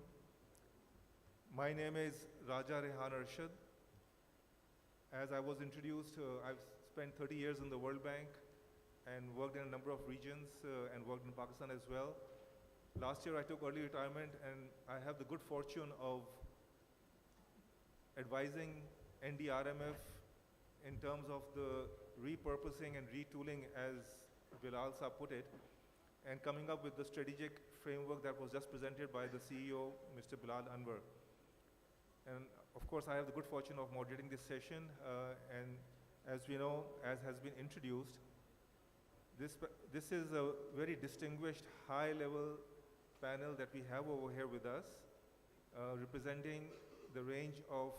My name is Raja Rehan Arshad. As I was introduced, I've spent 30 years in the World Bank and worked in a number of regions and worked in Pakistan as well. Last year I took early retirement, and I have the good fortune of advising NDRMF in terms of the repurposing and retooling, as Bilal Saab put it, and coming up with the strategic framework that was just presented by the CEO, Mr. Bilal Anwar. And of course, I have the good fortune of moderating this session, and as we know, as has been introduced, this is a very distinguished high-level panel that we have over here with us, representing the range of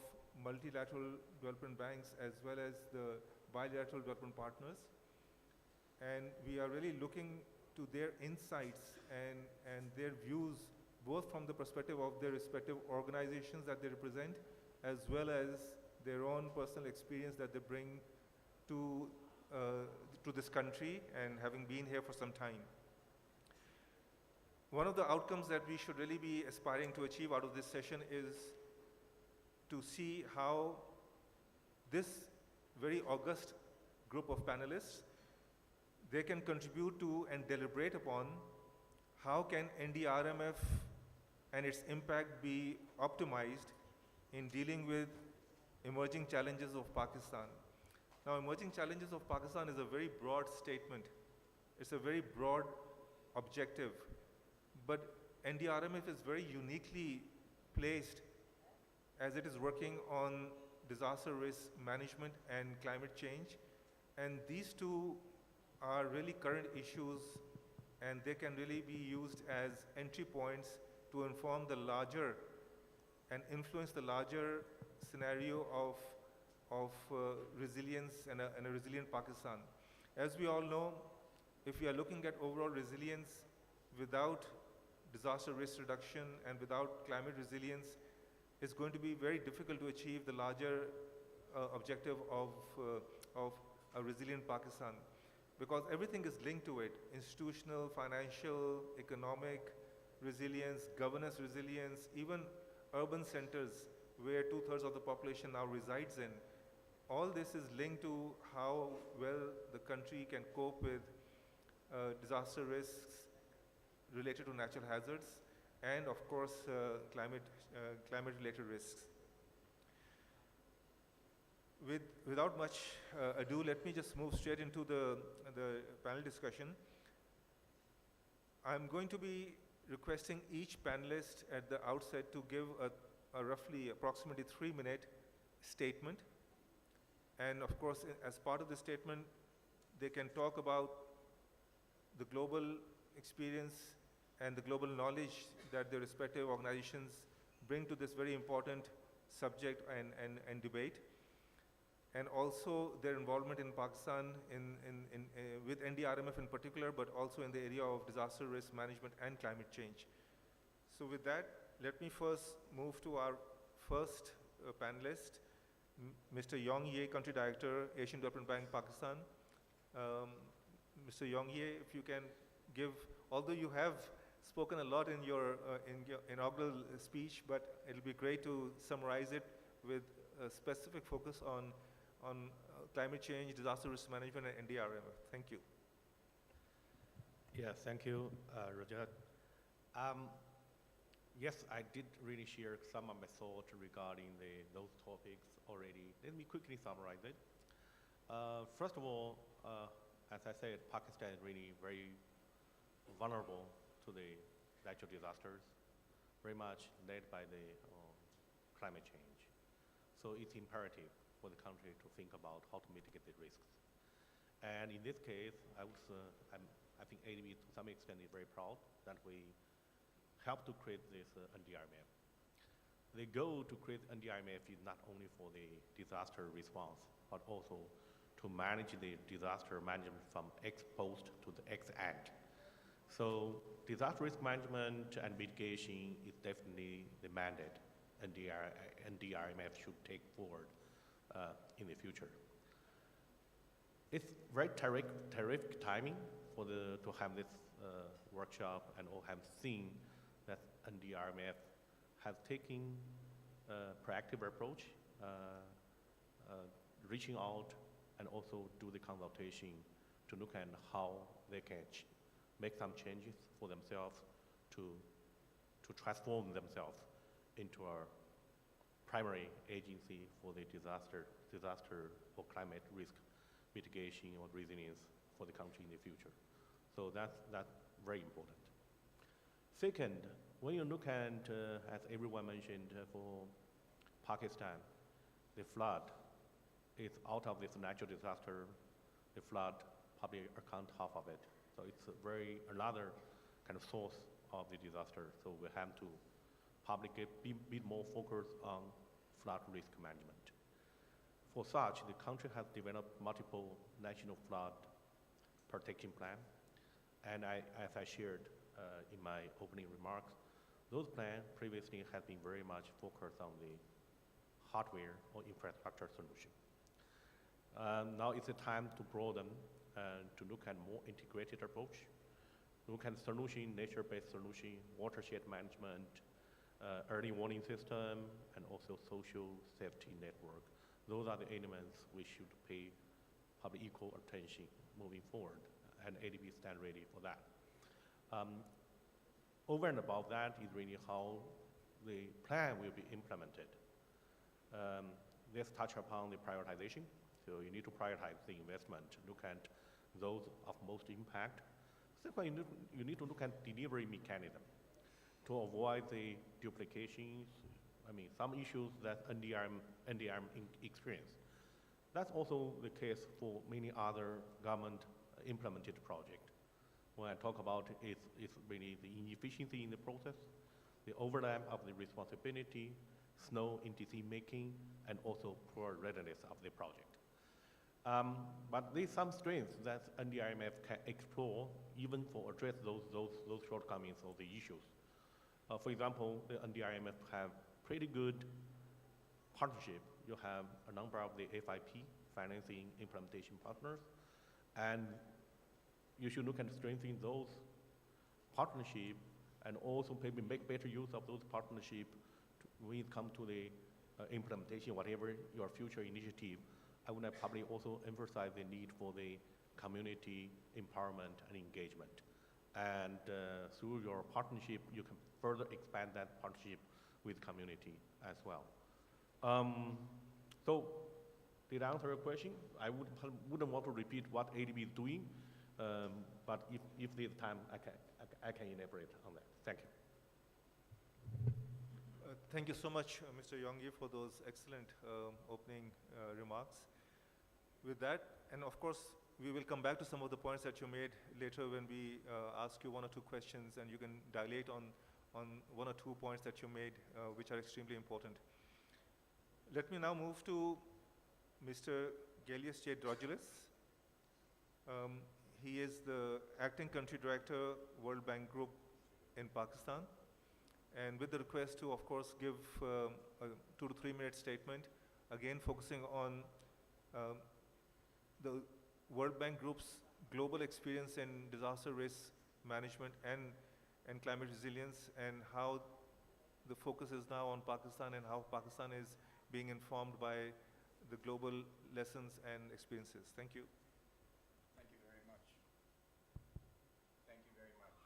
multilateral development banks as well as the bilateral development partners. And we are really looking to their insights and their views, both from the perspective of their respective organizations that they represent, as well as their own personal experience that they bring to this country, and having been here for some time. One of the outcomes that we should really be aspiring to achieve out of this session is to see how this very august group of panelists, they can contribute to and deliberate upon how can NDRMF and its impact be optimized in dealing with emerging challenges of Pakistan. Now, emerging challenges of Pakistan is a very broad statement. It's a very broad objective. But NDRMF is very uniquely placed as it is working on disaster risk management and climate change. And these two are really current issues, and they can really be used as entry points to inform the larger and influence the larger scenario of resilience and a resilient Pakistan. As we all know, if we are looking at overall resilience without disaster risk reduction and without climate resilience, it's going to be very difficult to achieve the larger objective of a resilient Pakistan, because everything is linked to it: institutional, financial, economic resilience, governance resilience, even urban centers where 2/3 of the population now resides in. All this is linked to how well the country can cope with disaster risks related to natural hazards, and of course climate-related risks. Without much ado, let me just move straight into the panel discussion. I'm going to be requesting each panelist at the outset to give a approximately 3-minute statement. And of course, as part of the statement, they can talk about the global experience and the global knowledge that their respective organizations bring to this very important subject and debate, and also their involvement in Pakistan with NDRMF in particular, but also in the area of disaster risk management and climate change. So with that, let me first move to our first panelist, Mr. Yong Ye, Country Director, Asian Development Bank, Pakistan. Mr. Yong Ye, if you can give, although you have spoken a lot in your inaugural speech, but it'll be great to summarize it with a specific focus on climate change, disaster risk management, and NDRMF. Thank you. Yeah, thank you, Rajat. Yes, I did really share some of my thoughts regarding those topics already. Let me quickly summarize it. First of all, as I said, Pakistan is really very vulnerable to the natural disasters, very much led by the climate change. So it's imperative for the country to think about how to mitigate the risks. And in this case, I think ADB to some extent is very proud that we helped to create this NDRMF. The goal to create NDRMF is not only for the disaster response, but also to manage the disaster management from ex post to the ex ante. So disaster risk management and mitigation is definitely the mandate NDRMF should take forward in the future. It's very terrific timing to have this workshop and all have seen that NDRMF has taken a proactive approach, reaching out and also do the consultation to look at how they can make some changes for themselves to transform themselves into a primary agency for the disaster or climate risk mitigation or resilience for the country in the future. So that's very important. Second, when you look at, as everyone mentioned, for Pakistan, the flood is out of this natural disaster, the flood probably account half of it. So it's another kind of source of the disaster. So we have to probably be more focused on flood risk management. For such, the country has developed multiple national flood protection plan. And as I shared in my opening remarks, those plans previously have been very much focused on the hardware or infrastructure solution. Now it's a time to broaden and to look at more integrated approach, look at solution, nature-based solution, watershed management, early warning system, and also social safety network. Those are the elements we should pay probably equal attention moving forward, and ADB stand ready for that. Over and above that is really how the plan will be implemented. Let's touch upon the prioritization. So you need to prioritize the investment, look at those of most impact. Second, you need to look at delivery mechanism to avoid the duplications. I mean, some issues that NDRM experience. That's also the case for many other government implemented projects. When I talk about it, it's really the inefficiency in the process, the overlap of the responsibility, slow in decision making, and also poor readiness of the project. But there's some strengths that NDRMF can explore even for address those shortcomings or the issues. For example, the NDRMF have pretty good partnership. You have a number of the FIP, financing implementation partners, and you should look at strengthening those partnerships and also maybe make better use of those partnerships when it comes to the implementation, whatever your future initiative. I would probably also emphasize the need for the community empowerment and engagement. And through your partnership, you can further expand that partnership with community as well. So, did I answer your question? I wouldn't want to repeat what ADB is doing, but if there's time, I can elaborate on that. Thank you. Thank you so much, Mr. Yongyi, for those excellent opening remarks. With that, and of course, we will come back to some of the points that you made later when we ask you one or two questions, and you can dilate on one or two points that you made, which are extremely important. Let me now move to Mr. Gelius J. Drogelis. He is the Acting Country Director, World Bank Group in Pakistan. And with the request to, of course, give a 2 to 3 minute statement, again focusing on the World Bank Group's global experience in disaster risk management and climate resilience, and how the focus is now on Pakistan and how Pakistan is being informed by the global lessons and experiences. Thank you. Thank you very much. Thank you very much.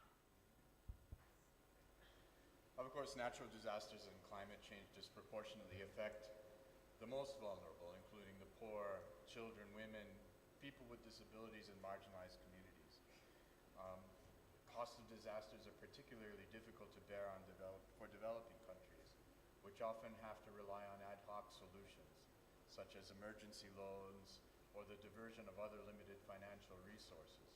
Of course, natural disasters and climate change disproportionately affect the most vulnerable, including the poor, children, women, people with disabilities, and marginalized communities. Costs of disasters are particularly difficult to bear for developing countries, which often have to rely on ad hoc solutions, such as emergency loans or the diversion of other limited financial resources.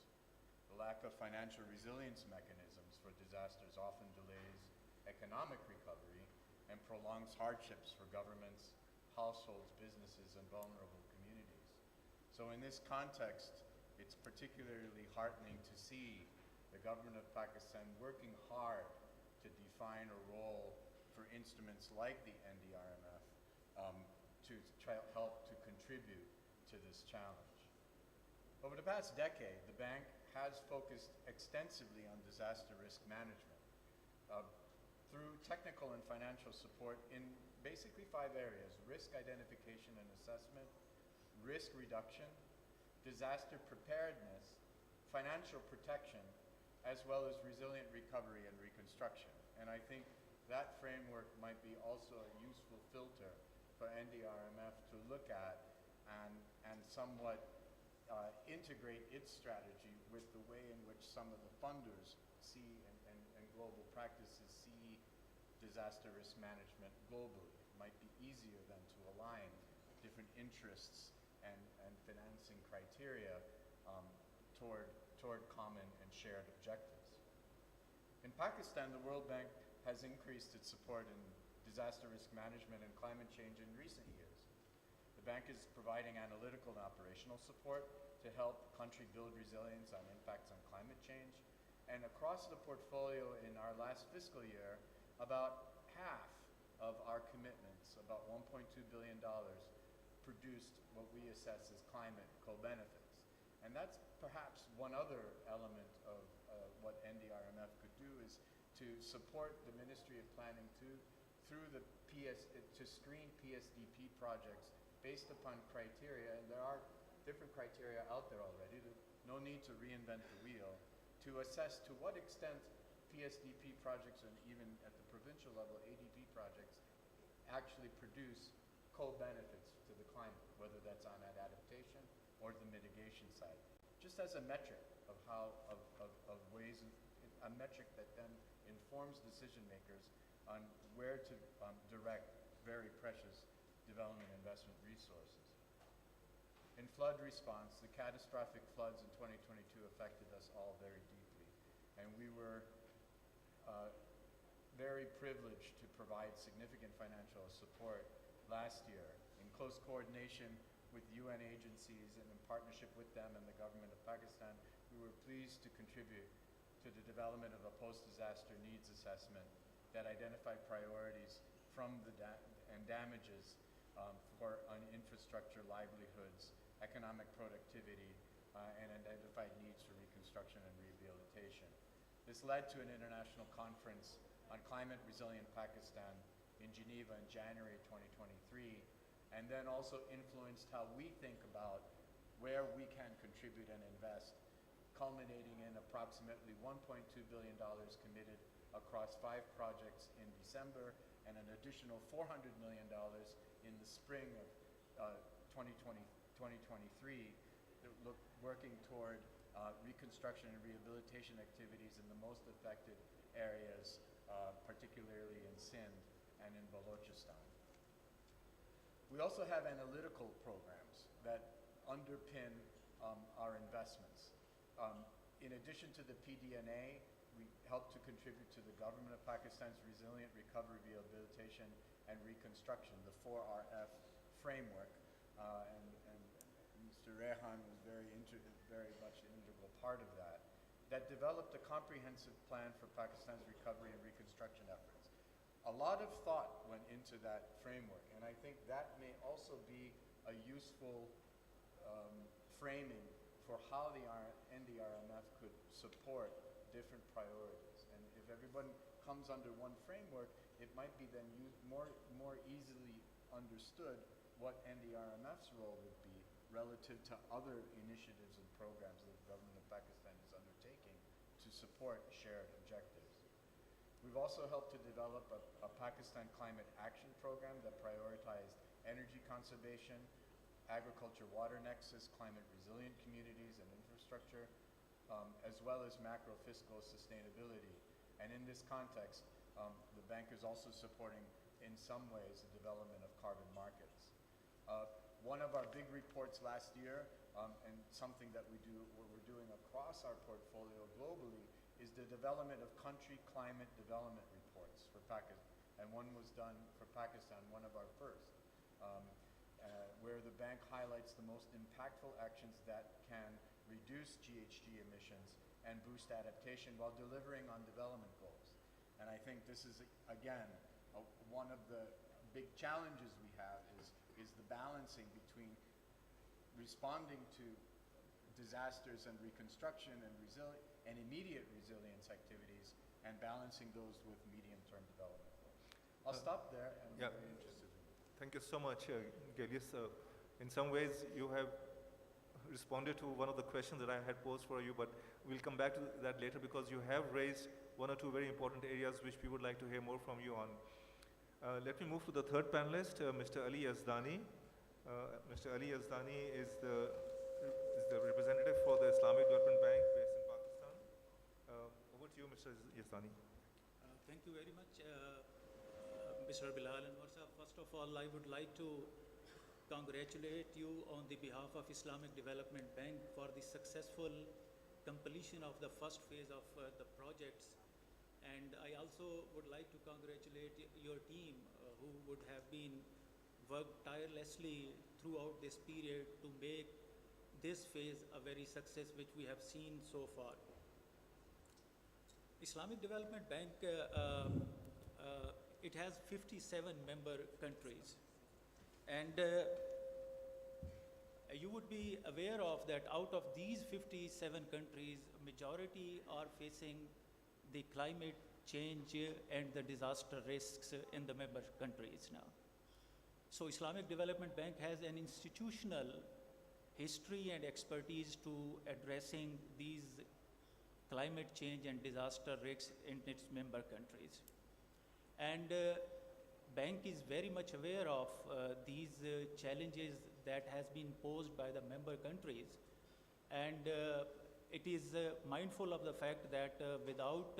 The lack of financial resilience mechanisms for disasters often delays economic recovery and prolongs hardships for governments, households, businesses, and vulnerable communities. So in this context, it's particularly heartening to see the government of Pakistan working hard to define a role for instruments like the NDRMF to help to contribute to this challenge. Over the past decade, the bank has focused extensively on disaster risk management through technical and financial support in basically 5 areas: risk identification and assessment, risk reduction, disaster preparedness, financial protection, as well as resilient recovery and reconstruction. And I think that framework might be also a useful filter for NDRMF to look at and somewhat integrate its strategy with the way in which some of the funders see and global practices see disaster risk management globally. It might be easier then to align different interests and financing criteria toward common and shared objectives. In Pakistan, the World Bank has increased its support in disaster risk management and climate change in recent years. The bank is providing analytical and operational support to help country build resilience on impacts on climate change. And across the portfolio in our last fiscal year, about half of our commitments, about $1.2 billion, produced what we assess as climate co-benefits. And that's perhaps one other element of what NDRMF could do, is to support the Ministry of Planning through the to screen PSDP projects based upon criteria, and there are different criteria out there already, no need to reinvent the wheel, to assess to what extent PSDP projects and even at the provincial level ADP projects actually produce co-benefits to the climate, whether that's on that adaptation or the mitigation side. Just as a metric of how, of ways, a metric that then informs decision makers on where to direct very precious development investment resources. In flood response, the catastrophic floods in 2022 affected us all very deeply, and we were very privileged to provide significant financial support last year in close coordination with UN agencies and in partnership with them and the government of Pakistan. We were pleased to contribute to the development of a post-disaster needs assessment that identified priorities from the damages on infrastructure, livelihoods, economic productivity, and identified needs for reconstruction and rehabilitation. This led to an international conference on climate resilient Pakistan in Geneva in January 2023, and then also influenced how we think about where we can contribute and invest, culminating in approximately $1.2 billion committed across 5 projects in December and an additional $400 million in the spring of 2023, working toward reconstruction and rehabilitation activities in the most affected areas, particularly in Sindh and in Balochistan. We also have analytical programs that underpin our investments. In addition to the PDNA, we help to contribute to the government of Pakistan's Resilient Recovery, Rehabilitation, and Reconstruction, the 4RF framework, and Mr. Rehan was very much an integral part of that, that developed a comprehensive plan for Pakistan's recovery and reconstruction efforts. A lot of thought went into that framework, and I think that may also be a useful framing for how the NDRMF could support different priorities. And if everyone comes under one framework, it might be then more easily understood what NDRMF's role would be relative to other initiatives and programs that the government of Pakistan is undertaking to support shared objectives. We've also helped to develop a Pakistan Climate Action Program that prioritized energy conservation, agriculture water nexus, climate resilient communities and infrastructure, as well as macro fiscal sustainability. And in this context, the bank is also supporting, in some ways, the development of carbon markets. One of our big reports last year, and something that we're doing across our portfolio globally, is the development of country climate development reports for Pakistan. And one was done for Pakistan, one of our first, where the bank highlights the most impactful actions that can reduce GHG emissions and boost adaptation while delivering on development goals. And I think this is, again, one of the big challenges we have is the balancing between responding to disasters and reconstruction and immediate resilience activities and balancing those with medium-term development goals. I'll stop there and I'm very interested. Thank you so much, Gelius. In some ways, you have responded to one of the questions that I had posed for you, but we'll come back to that later because you have raised one or two very important areas which we would like to hear more from you on. Let me move to the third panelist, Mr. Ali Yazdani. Mr. Ali Yazdani is the representative for the Islamic Development Bank based in Pakistan. Over to you, Mr. Yazdani. Thank you very much, Mr. Bilal and Warsa. First of all, I would like to congratulate you on the behalf of Islamic Development Bank for the successful completion of the first phase of the projects. And I also would like to congratulate your team who would have been worked tirelessly throughout this period to make this phase a very success which we have seen so far. Islamic Development Bank, it has 57 member countries. And you would be aware of that out of these 57 countries, majority are facing the climate change and the disaster risks in the member countries now. So Islamic Development Bank has an institutional history and expertise to addressing these climate change and disaster risks in its member countries. And Bank is very much aware of these challenges that has been posed by the member countries, and it is mindful of the fact that without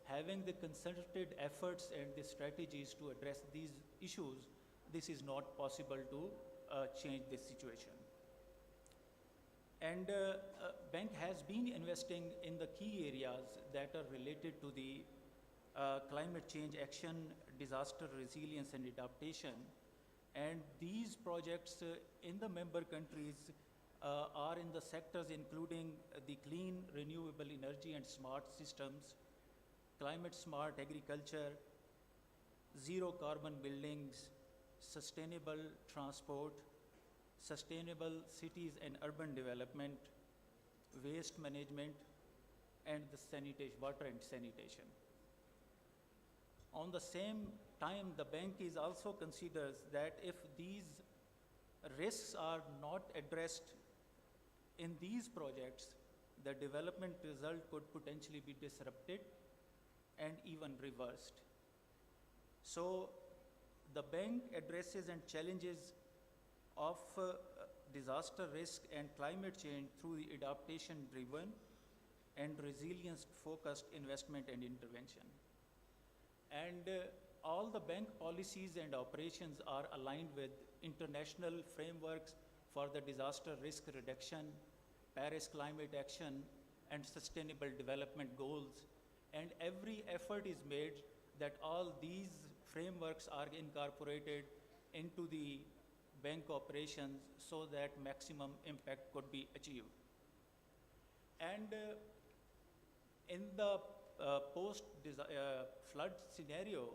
having the concerted efforts and the strategies to address these issues, this is not possible to change this situation. And Bank has been investing in the key areas that are related to the climate change action, disaster resilience and adaptation. And these projects in the member countries are in the sectors including the clean renewable energy and smart systems, climate smart agriculture, zero carbon buildings, sustainable transport, sustainable cities and urban development, waste management, and the sanitation, water and sanitation. On the same time, the bank is also considers that if these risks are not addressed in these projects, the development result could potentially be disrupted and even reversed. So the bank addresses and challenges of disaster risk and climate change through the adaptation-driven and resilience-focused investment and intervention. And all the bank policies and operations are aligned with international frameworks for the disaster risk reduction, Paris climate action, and sustainable development goals. And every effort is made that all these frameworks are incorporated into the bank operations so that maximum impact could be achieved. And in the post-flood scenario,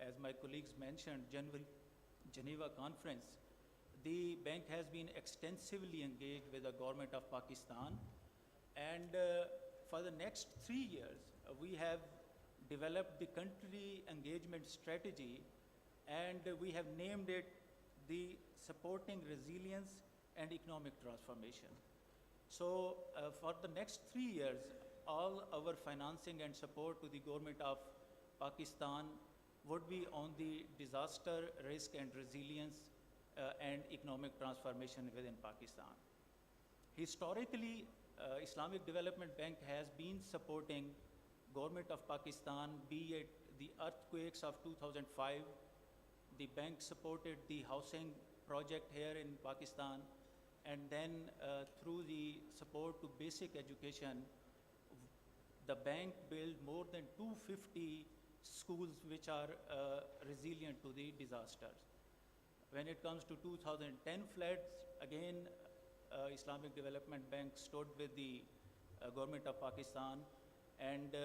as my colleagues mentioned, Geneva Conference, the bank has been extensively engaged with the government of Pakistan. And for the next 3 years, we have developed the country engagement strategy, and we have named it the Supporting Resilience and Economic Transformation. So for the next 3 years, all our financing and support to the government of Pakistan would be on the disaster risk and resilience and economic transformation within Pakistan. Historically, Islamic Development Bank has been supporting government of Pakistan, be it the earthquakes of 2005. The bank supported the housing project here in Pakistan, and then through the support to basic education, the bank built more than 250 schools which are resilient to the disasters. When it comes to 2010 floods, again, Islamic Development Bank stood with the government of Pakistan, and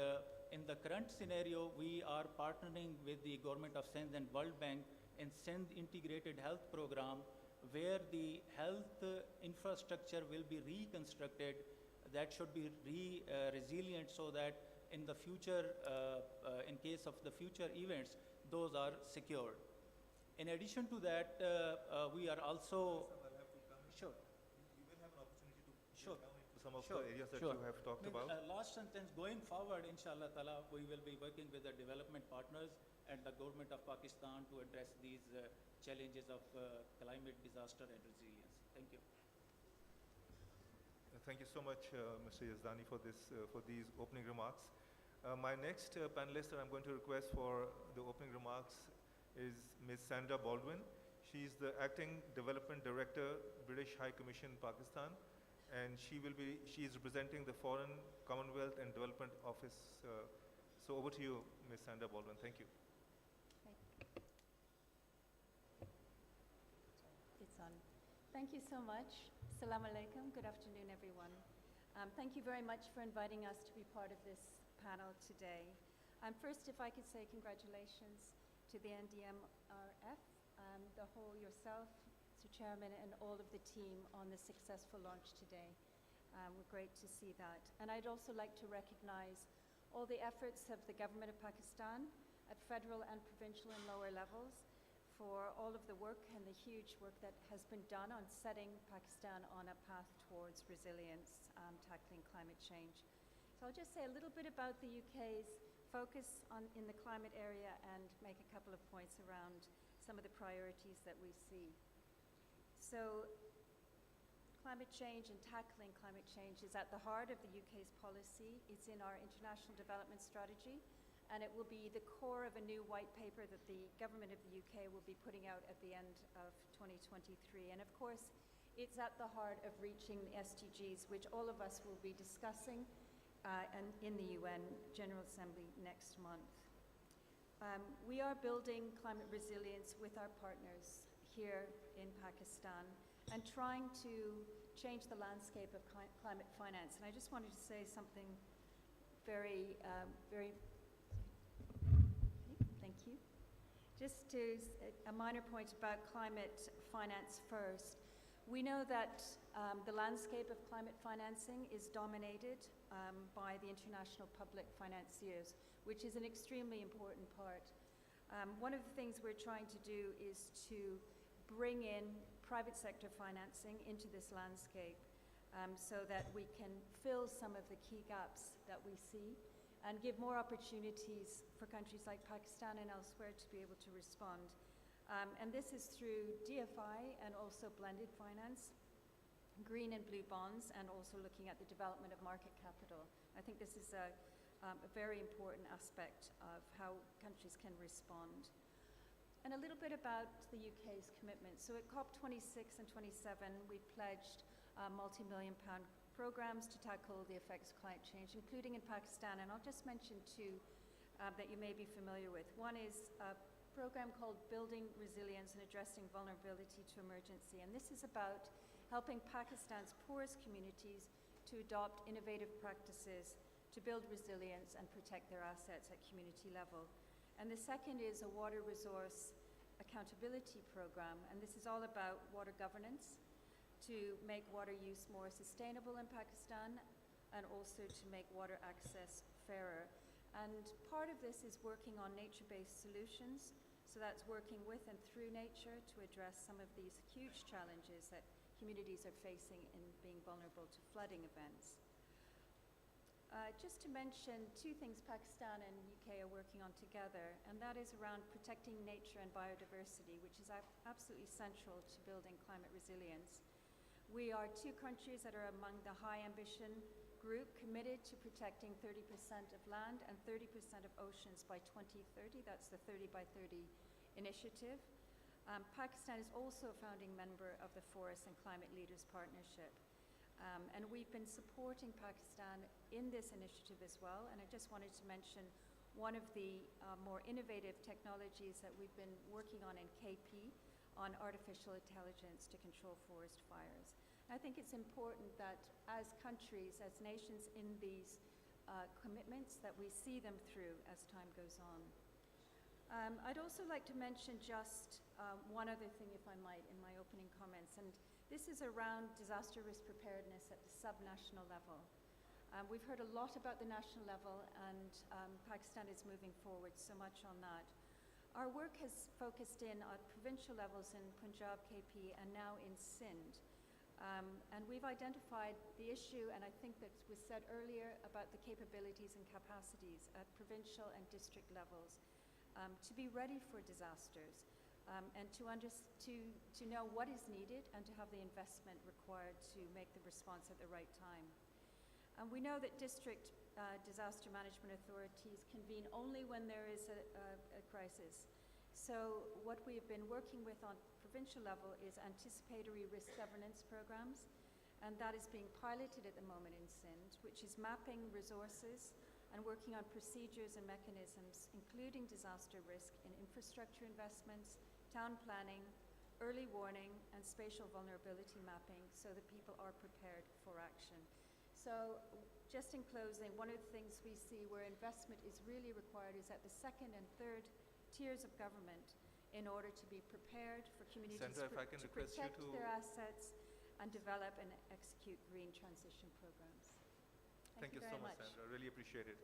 in the current scenario, we are partnering with the government of Sindh and World Bank in Sindh Integrated Health Program where the health infrastructure will be reconstructed, that should be resilient so that in the future, in case of the future events, those are secured. In addition to that, we are also, sure. You will have an opportunity to Sure. get down into some of Sure, the areas that sure. you have talked Maybe, about. last sentence, going forward, inshallah ta'ala, we will be working with the development partners and the government of Pakistan to address these challenges of climate disaster and resilience. Thank you. Thank you so much, Mr. Yazdani, for these opening remarks. My next panelist that I'm going to request for the opening remarks is Ms. Sandra Baldwin. She's the Acting Development Director, British High Commission, Pakistan, and she is representing the Foreign, Commonwealth and Development Office. So over to you, Ms. Sandra Baldwin. Thank you. It's on. Thank you so much. Assalamu alaikum. Good afternoon, everyone. Thank you very much for inviting us to be part of this panel today. First, if I could say congratulations to the NDMRF, the whole yourself, Mr. Chairman, and all of the team on the successful launch today. We're great to see that. And I'd also like to recognize all the efforts of the government of Pakistan at federal and provincial and lower levels for all of the work and the huge work that has been done on setting Pakistan on a path towards resilience, tackling climate change. So I'll just say a little bit about the UK's focus in the climate area and make a couple of points around some of the priorities that we see. So climate change and tackling climate change is at the heart of the UK's policy. It's in our international development strategy, and it will be the core of a new white paper that the government of the UK will be putting out at the end of 2023. And of course, it's at the heart of reaching the SDGs, which all of us will be discussing and in the UN General Assembly next month. We are building climate resilience with our partners here in Pakistan and trying to change the landscape of climate finance. And I just wanted to say something very thank you. Just a minor point about climate finance first. We know that the landscape of climate financing is dominated by the international public financiers, which is an extremely important part. One of the things we're trying to do is to bring in private sector financing into this landscape so that we can fill some of the key gaps that we see and give more opportunities for countries like Pakistan and elsewhere to be able to respond. And this is through DFI and also blended finance, green and blue bonds, and also looking at the development of market capital. I think this is a very important aspect of how countries can respond. And a little bit about the UK's commitment. So at COP26 and 27, we pledged multi-million-pound programs to tackle the effects of climate change, including in Pakistan. And I'll just mention two that you may be familiar with. One is a program called Building Resilience and Addressing Vulnerability to Emergency. And this is about helping Pakistan's poorest communities to adopt innovative practices to build resilience and protect their assets at community level. And the second is a water resource accountability program. And this is all about water governance to make water use more sustainable in Pakistan and also to make water access fairer. And part of this is working on nature-based solutions. So that's working with and through nature to address some of these huge challenges that communities are facing in being vulnerable to flooding events. Just to mention two things Pakistan and UK are working on together, and that is around protecting nature and biodiversity, which is absolutely central to building climate resilience. We are two countries that are among the high ambition group committed to protecting 30% of land and 30% of oceans by 2030. That's the 30 by 30 initiative. Pakistan is also a founding member of the Forest and Climate Leaders Partnership. And we've been supporting Pakistan in this initiative as well. And I just wanted to mention one of the more innovative technologies that we've been working on in KP on artificial intelligence to control forest fires. I think it's important that as countries, as nations in these commitments, that we see them through as time goes on. I'd also like to mention just one other thing, if I might, in my opening comments, and this is around disaster risk preparedness at the subnational level. We've heard a lot about the national level, and Pakistan is moving forward so much on that. Our work has focused in at provincial levels in Punjab, KP, and now in Sindh. And we've identified the issue, and I think that was said earlier, about the capabilities and capacities at provincial and district levels to be ready for disasters and to know what is needed and to have the investment required to make the response at the right time. And we know that district disaster management authorities convene only when there is a crisis. So what we've been working with on provincial level is anticipatory risk governance programs, and that is being piloted at the moment in Sindh, which is mapping resources and working on procedures and mechanisms, including disaster risk in infrastructure investments, town planning, early warning, and spatial vulnerability mapping so that people are prepared for action. So just in closing, one of the things we see where investment is really required is at the second and third tiers of government in order to be prepared for communities Sandra, if I can to request protect you to their assets and develop and execute green transition programs. Thank you so very much, Sandra. Really appreciate it.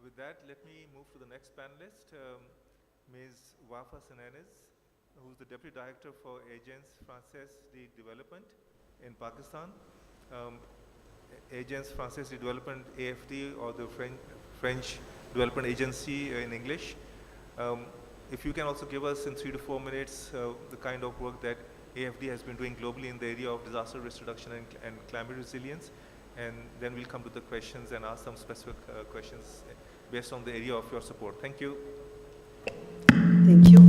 With that, let me move to the next panelist, Ms. Wafa Sananes, who's the Deputy Director for Agence Française de Développement in Pakistan. Agence Française de Développement, AFD, or the French Development Agency in English. If you can also give us in 3 to 4 minutes the kind of work that AFD has been doing globally in the area of disaster risk reduction and climate resilience, and then we'll come to the questions and ask some specific questions based on the area of your support. Thank you. Thank you.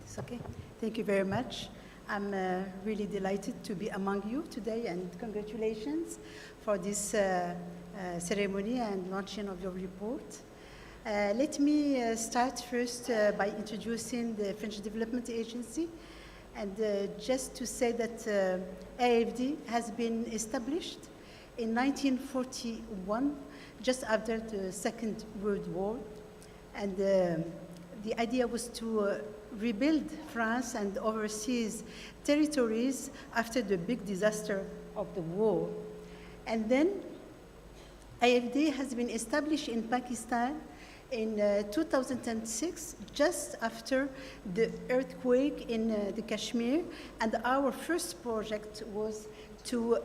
It's okay. Thank you very much. I'm really delighted to be among you today, and congratulations for this ceremony and launching of your report. Let me start first by introducing the French Development Agency, and just to say that AFD has been established in 1941, just after the Second World War, and the idea was to rebuild France and overseas territories after the big disaster of the war. And then AFD has been established in Pakistan in 2006, just after the earthquake in the Kashmir, and our first project was to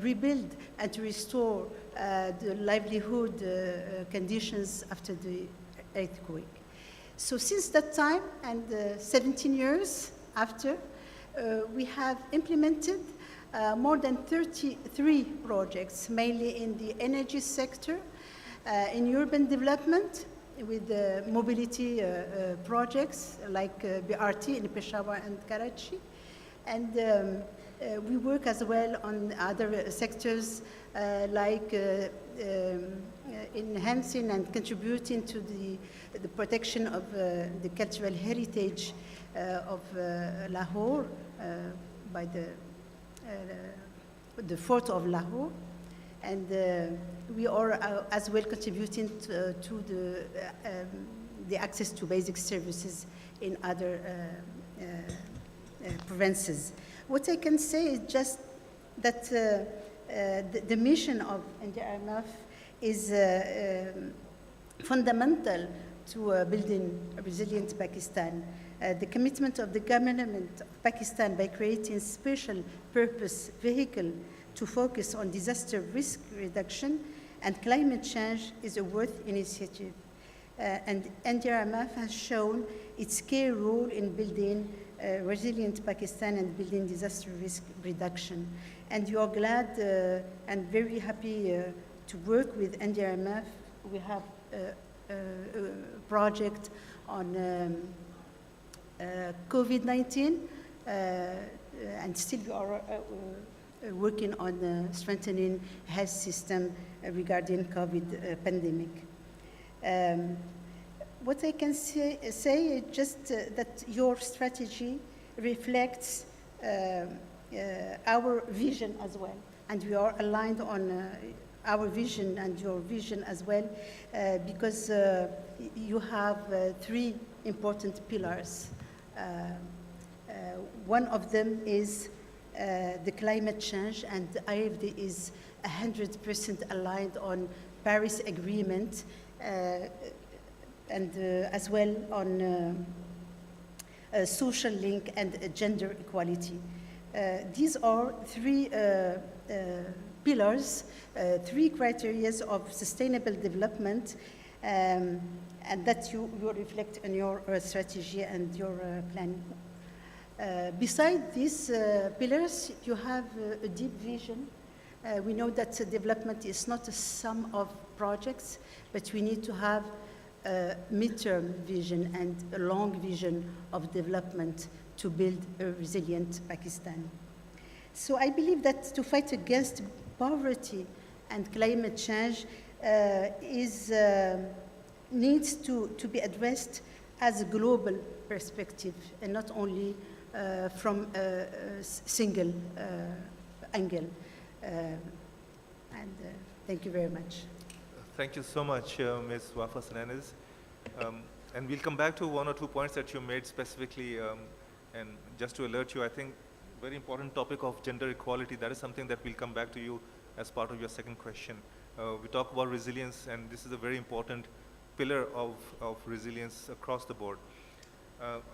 rebuild and to restore the livelihood conditions after the earthquake. So since that time, and 17 years after, we have implemented more than 33 projects, mainly in the energy sector, in urban development, with mobility projects like BRT in Peshawar and Karachi. And we work as well on other sectors like enhancing and contributing to the protection of the cultural heritage of Lahore by the Fort of Lahore. And we are as well contributing to the access to basic services in other provinces. What I can say is just that the mission of NDRMF is fundamental to building a resilient Pakistan. The commitment of the government of Pakistan by creating special purpose vehicle to focus on disaster risk reduction and climate change is a worth initiative. And NDRMF has shown its key role in building resilient Pakistan and building disaster risk reduction. And you are glad and very happy to work with NDRMF. We have a project on COVID-19, and still we are working on strengthening health system regarding COVID pandemic. What I can say is just that your strategy reflects our vision as well, and we are aligned on our vision and your vision as well, because you have three important pillars. One of them is the climate change, and the IFD is 100% aligned on Paris Agreement, and as well on social link and gender equality. These are three pillars, three criteria of sustainable development, and that you reflect in your strategy and your planning. Beside these pillars, you have a deep vision. We know that development is not a sum of projects, but we need to have a midterm vision and a long vision of development to build a resilient Pakistan. So I believe that to fight against poverty and climate change needs to be addressed as a global perspective and not only from a single angle. Thank you very much. Thank you so much, Ms. Wafa Sananis. And we'll come back to one or two points that you made specifically. And just to alert you, I think very important topic of gender equality, that is something that we'll come back to you as part of your second question. We talk about resilience, and this is a very important pillar of resilience across the board.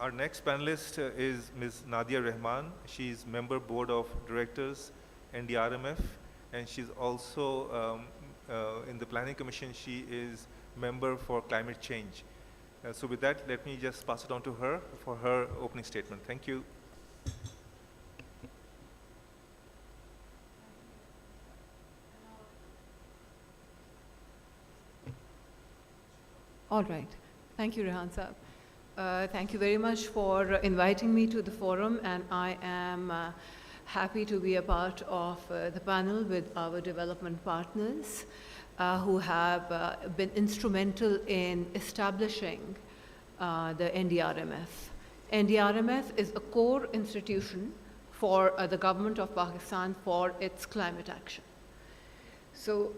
Our next panelist is Ms. Nadia Rahman. She's member board of directors, NDRMF, and she's also in the Planning Commission. She is member for climate change. So with that, let me just pass it on to her for her opening statement. Thank you. All right. Thank you, Rehan Saab. Thank you very much for inviting me to the forum, and I am happy to be a part of the panel with our development partners who have been instrumental in establishing the NDRMF. NDRMF is a core institution for the government of Pakistan for its climate action. So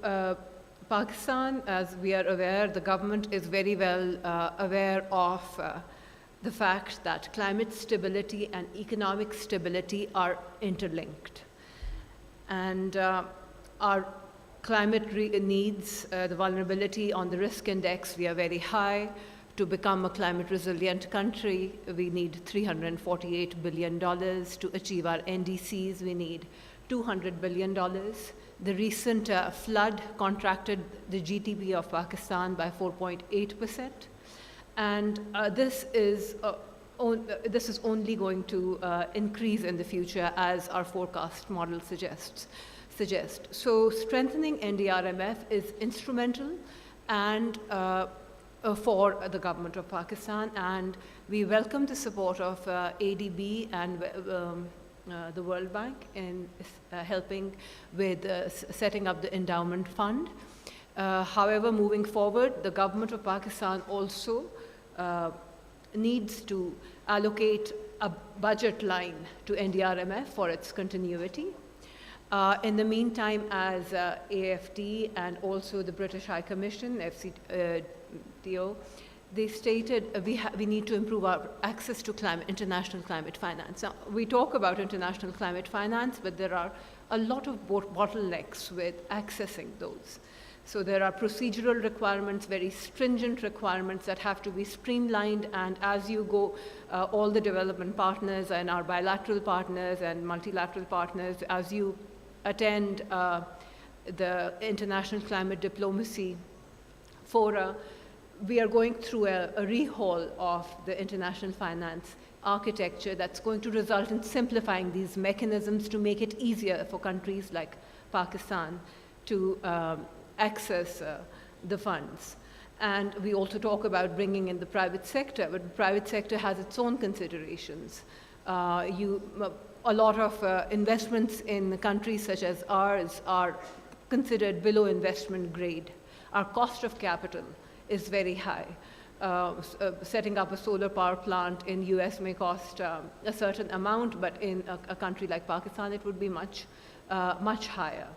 Pakistan, as we are aware, the government is very well aware of the fact that climate stability and economic stability are interlinked. And our climate needs, the vulnerability on the risk index, we are very high. To become a climate resilient country, we need $348 billion. To achieve our NDCs, we need $200 billion. The recent flood contracted the GDP of Pakistan by 4.8%. And this is only going to increase in the future, as our forecast model suggests. So strengthening NDRMF is instrumental and for the government of Pakistan, and we welcome the support of ADB and the World Bank in helping with setting up the endowment fund. However, moving forward, the government of Pakistan also needs to allocate a budget line to NDRMF for its continuity. In the meantime, as AFD and also the British High Commission, FCTO, they stated we need to improve our access to international climate finance. Now, we talk about international climate finance, but there are a lot of bottlenecks with accessing those. So there are procedural requirements, very stringent requirements that have to be streamlined, and as you go, all the development partners and our bilateral partners and multilateral partners, as you attend the international climate diplomacy fora, we are going through a rehaul of the international finance architecture that's going to result in simplifying these mechanisms to make it easier for countries like Pakistan to access the funds. And we also talk about bringing in the private sector, but the private sector has its own considerations. A lot of investments in countries such as ours are considered below investment grade. Our cost of capital is very high. Setting up a solar power plant in US may cost a certain amount, but in a country like Pakistan, it would be much higher.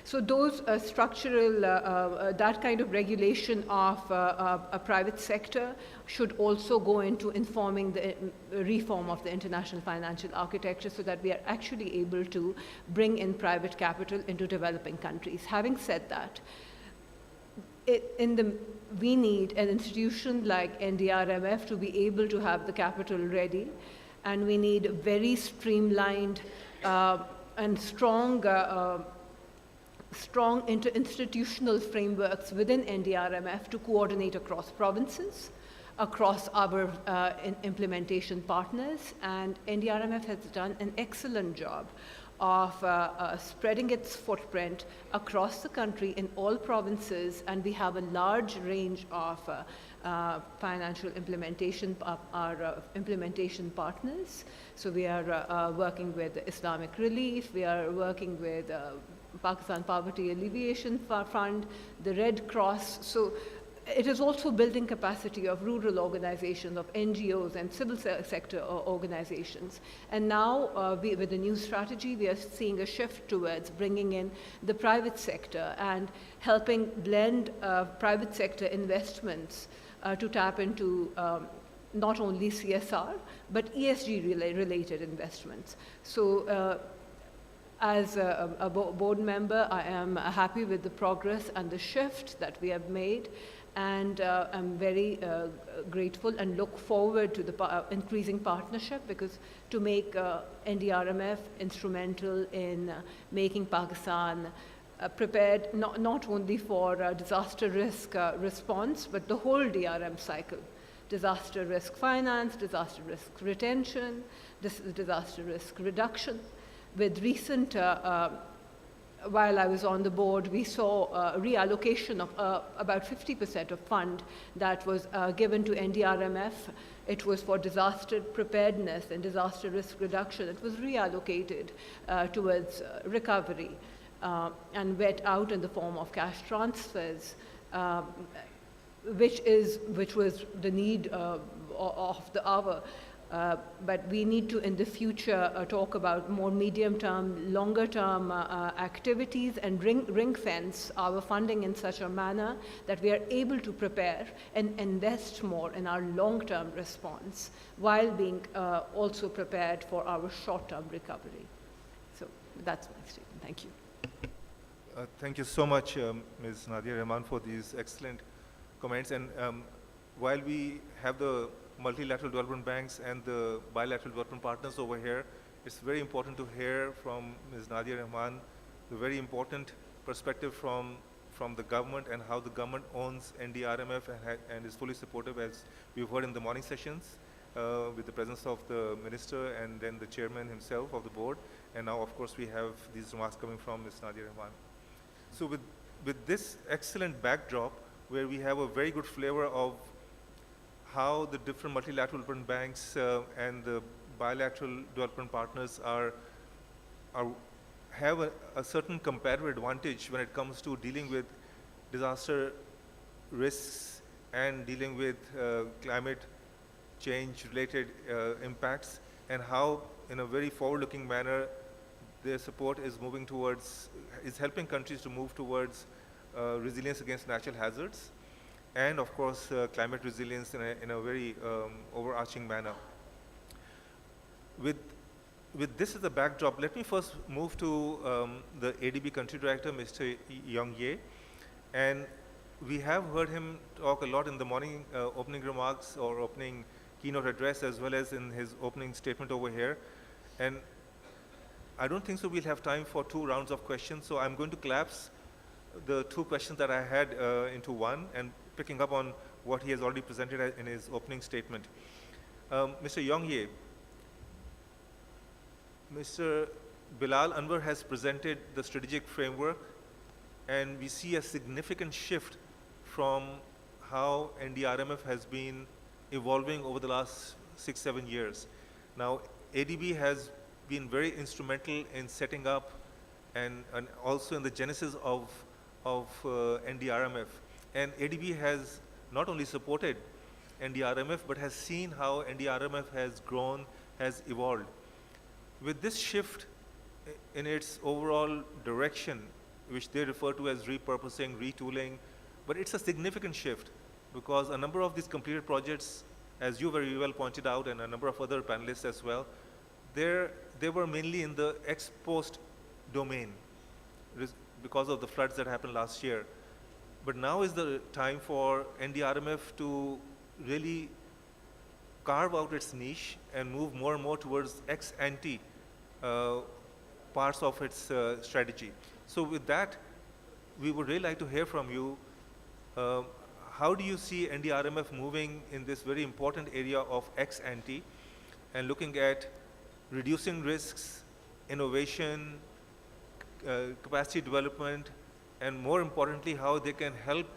So those structural, that kind of regulation of a private sector should also go into informing the reform of the international financial architecture so that we are actually able to bring in private capital into developing countries. Having said that, we need an institution like NDRMF to be able to have the capital ready, and we need very streamlined and strong interinstitutional frameworks within NDRMF to coordinate across provinces, across our implementation partners, and NDRMF has done an excellent job of spreading its footprint across the country in all provinces, and we have a large range of financial implementation, our implementation partners. So we are working with Islamic Relief, we are working with Pakistan Poverty Alleviation Fund, the Red Cross. So it is also building capacity of rural organizations, of NGOs and civil sector organizations. And now with the new strategy, we are seeing a shift towards bringing in the private sector and helping blend private sector investments to tap into not only CSR, but ESG related investments. So as a board member, I am happy with the progress and the shift that we have made, and I'm very grateful and look forward to the increasing partnership, because to make NDRMF instrumental in making Pakistan prepared not only for disaster risk response, but the whole DRM cycle: disaster risk finance, disaster risk retention, disaster risk reduction. With recent, while I was on the board, we saw a reallocation of about 50% of fund that was given to NDRMF. It was for disaster preparedness and disaster risk reduction. It was reallocated towards recovery and went out in the form of cash transfers, which was the need of the hour. But we need to, in the future, talk about more medium-term, longer-term activities and ring fence our funding in such a manner that we are able to prepare and invest more in our long-term response while being also prepared for our short-term recovery. So that's my statement. Thank you. Thank you so much, Ms. Nadia Rahman, for these excellent comments. And while we have the multilateral development banks and the bilateral development partners over here, it's very important to hear from Ms. Nadia Rahman the very important perspective from the government and how the government owns NDRMF and is fully supportive, as we've heard in the morning sessions, with the presence of the minister and then the chairman himself of the board. And now, of course, we have these remarks coming from Ms. Nadia Rahman. So with this excellent backdrop, where we have a very good flavor of how the different multilateral development banks and the bilateral development partners have a certain comparative advantage when it comes to dealing with disaster risks and dealing with climate change related impacts, and how in a very forward-looking manner their support is helping countries to move towards resilience against natural hazards, and of course climate resilience in a very overarching manner. With this as a backdrop, let me first move to the ADB country director, Mr. Yong Ye. And we have heard him talk a lot in the morning opening remarks or opening keynote address, as well as in his opening statement over here. And I don't think so we'll have time for 2 rounds of questions, so I'm going to collapse the 2 questions that I had into one, and picking up on what he has already presented in his opening statement. Mr. Yong Ye, Mr. Bilal Anwar has presented the strategic framework, and we see a significant shift from how NDRMF has been evolving over the last 6-7 years. Now, ADB has been very instrumental in setting up and also in the genesis of NDRMF. And ADB has not only supported NDRMF, but has seen how NDRMF has grown, has evolved. With this shift in its overall direction, which they refer to as repurposing, retooling, but it's a significant shift because a number of these completed projects, as you very well pointed out, and a number of other panelists as well, they were mainly in the ex-post domain because of the floods that happened last year. But now is the time for NDRMF to really carve out its niche and move more and more towards ex-ante parts of its strategy. So with that, we would really like to hear from you. How do you see NDRMF moving in this very important area of ex-ante and looking at reducing risks, innovation, capacity development, and more importantly, how they can help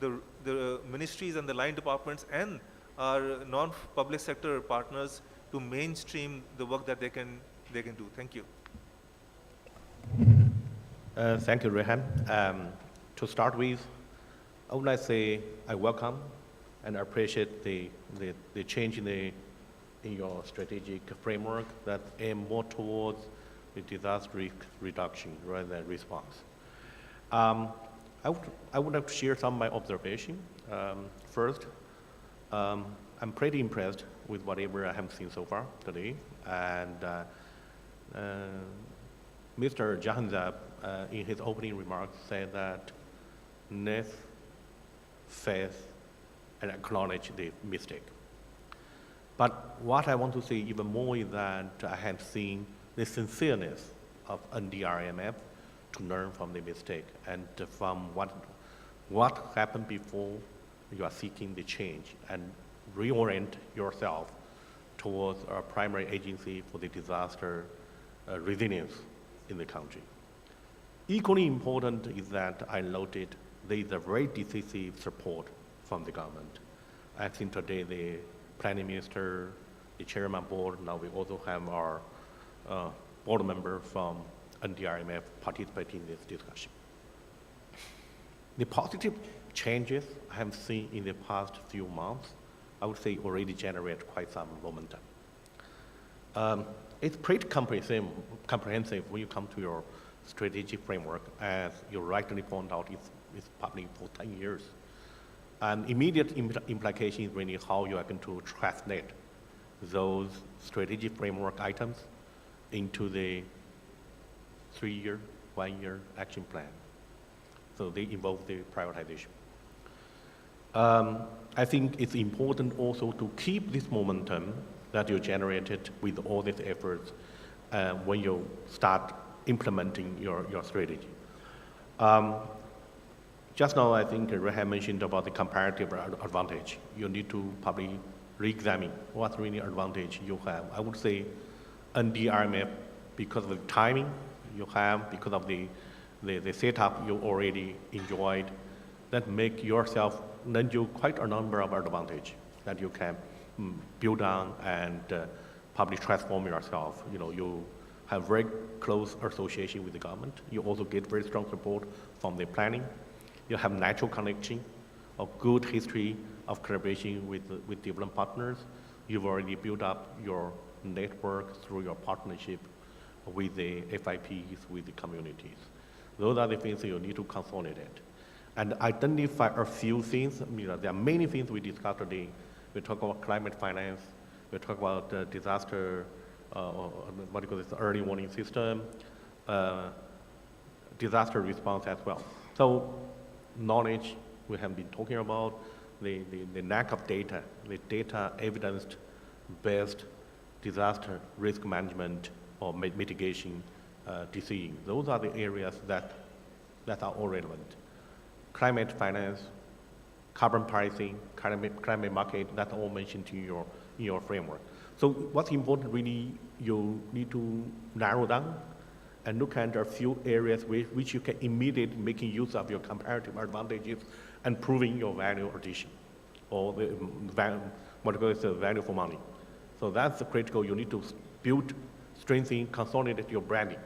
the ministries and the line departments and our non-public sector partners to mainstream the work that they can do. Thank you. Thank you, Rehan. To start with, I would like to say I welcome and appreciate the change in your strategic framework that aim more towards the disaster risk reduction rather than response. I would like to share some of my observation. First, I'm pretty impressed with whatever I have seen so far today. And Mr. Jahanzeb, in his opening remarks, said that let's face and acknowledge the mistake. But what I want to say even more is that I have seen the sincereness of NDRMF to learn from the mistake and from what happened before you are seeking the change and reorient yourself towards our primary agency for the disaster resilience in the country. Equally important is that I noted there is a very decisive support from the government. I think today the Planning Minister, the Chairman Board, now we also have our board member from NDRMF participating in this discussion. The positive changes I have seen in the past few months, I would say already generate quite some momentum. It's pretty comprehensive when you come to your strategic framework. As you rightly point out, it's public for 10 years. And immediate implication is really how you are going to translate those strategic framework items into the 3-year, 1-year action plan. So they involve the prioritization. I think it's important also to keep this momentum that you generated with all these efforts when you start implementing your strategy. Just now, I think Rehan mentioned about the comparative advantage. You need to probably re-examine what really advantage you have. I would say NDRMF, because of the timing you have, because of the setup you already enjoyed, that make yourself, lend you quite a number of advantage that you can build on and probably transform yourself. You know, you have very close association with the government. You also get very strong support from the planning. You have natural connection of good history of collaboration with development partners. You've already built up your network through your partnership with the FIPs, with the communities. Those are the things you need to consolidate. And identify a few things. You know, there are many things we discussed today. We talk about climate finance. We talk about disaster, what do you call this, early warning system, disaster response as well. So knowledge we have been talking about, the lack of data, the data evidence-based disaster risk management or mitigation decision. Those are the areas that are all relevant. Climate finance, carbon pricing, climate market, that's all mentioned in your framework. So what's important really, you need to narrow down and look at a few areas which you can immediately making use of your comparative advantages and proving your value addition, or the what we call value for money. So that's critical. You need to build, strengthen, consolidate your branding,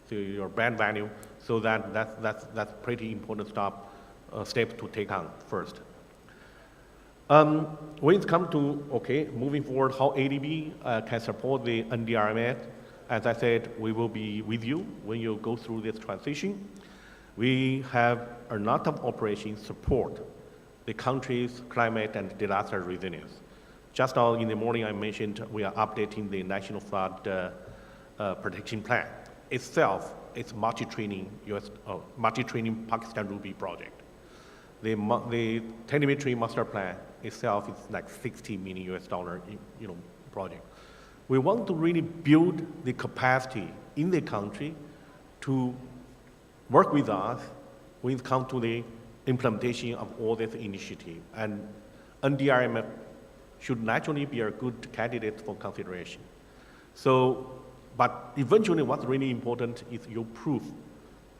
so your brand value. So that's pretty important step to take on first. When it comes to moving forward, how ADB can support the NDRMF. As I said, we will be with you when you go through this transition. We have a lot of operations support the country's climate and disaster resilience. Just now in the morning, I mentioned we are updating the National Flood Protection Plan. Itself, it's multi-training Pakistan Ruby project. The telemetry master plan itself is like $60 million project. We want to really build the capacity in the country to work with us when it comes to the implementation of all this initiative. And NDRMF should naturally be a good candidate for consideration. So, but eventually what's really important is you prove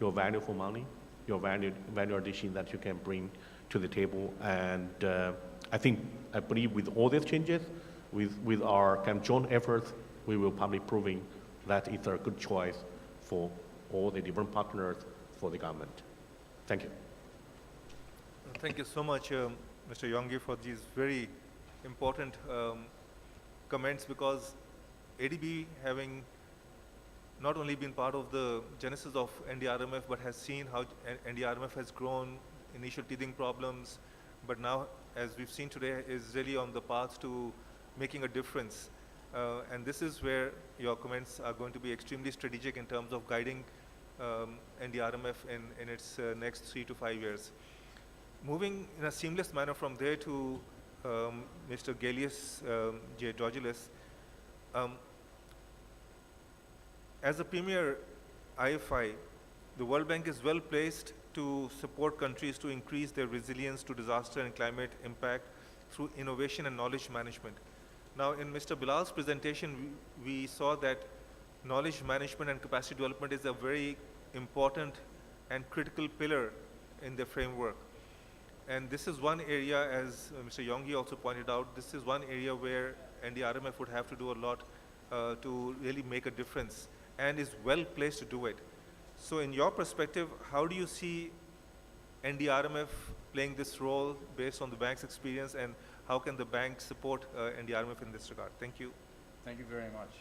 your value for money, your value addition that you can bring to the table. And I believe with all these changes, with our kind of joint efforts, we will probably proving that it's a good choice for all the different partners for the government. Thank you. Thank you so much, Mr. Yonggi, for these very important comments, because ADB, having not only been part of the genesis of NDRMF, but has seen how NDRMF has grown, initial teething problems, but now, as we've seen today, is really on the path to making a difference. And this is where your comments are going to be extremely strategic in terms of guiding NDRMF in its next 3 to 5 years. Moving in a seamless manner from there to Mr. Gelius J. Georgilis. As a premier IFI, the World Bank is well placed to support countries to increase their resilience to disaster and climate impact through innovation and knowledge management. Now, in Mr. Bilal's presentation, we saw that knowledge management and capacity development is a very important and critical pillar in the framework. And this is one area, as Mr. Yonggi also pointed out, this is one area where NDRMF would have to do a lot to really make a difference, and is well placed to do it. So in your perspective, how do you see NDRMF playing this role based on the bank's experience, and how can the bank support NDRMF in this regard? Thank you. Thank you very much.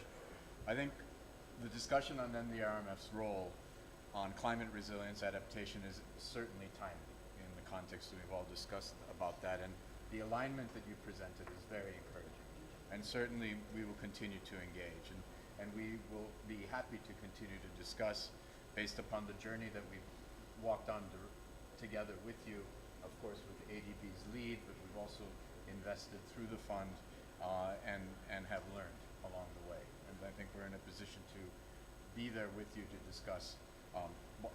I think the discussion on NDRMF's role on climate resilience adaptation is certainly timely in the context that we've all discussed about that, and the alignment that you presented is very encouraging. And certainly we will continue to engage, and we will be happy to continue to discuss based upon the journey that we've walked on together with you, of course with ADB's lead, but we've also invested through the fund and have learned along the way. And I think we're in a position to be there with you to discuss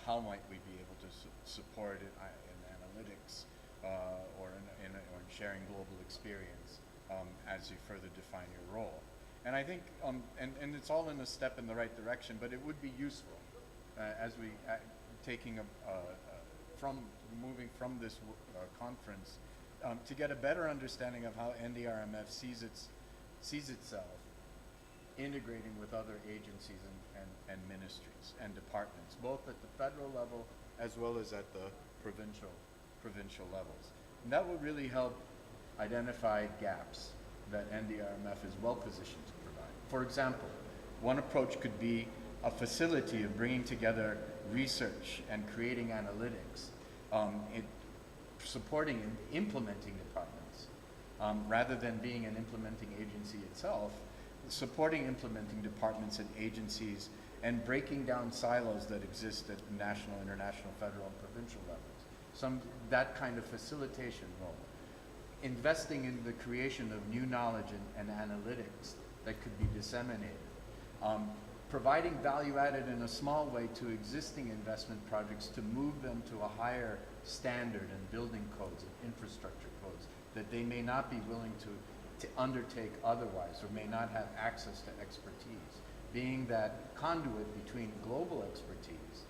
how might we be able to support it in analytics or in sharing global experience as you further define your role. And I think, and it's all in a step in the right direction, but it would be useful as we moving from this conference to get a better understanding of how NDRMF sees itself integrating with other agencies and ministries and departments, both at the federal level as well as at the provincial levels. And that will really help identify gaps that NDRMF is well positioned to provide. For example, one approach could be a facility of bringing together research and creating analytics, supporting and implementing departments, rather than being an implementing agency itself, supporting implementing departments and agencies and breaking down silos that exist at national, international, federal, and provincial levels. That kind of facilitation role. Investing in the creation of new knowledge and analytics that could be disseminated. Providing value added in a small way to existing investment projects to move them to a higher standard and building codes and infrastructure codes that they may not be willing to undertake otherwise, or may not have access to expertise. Being that conduit between global expertise,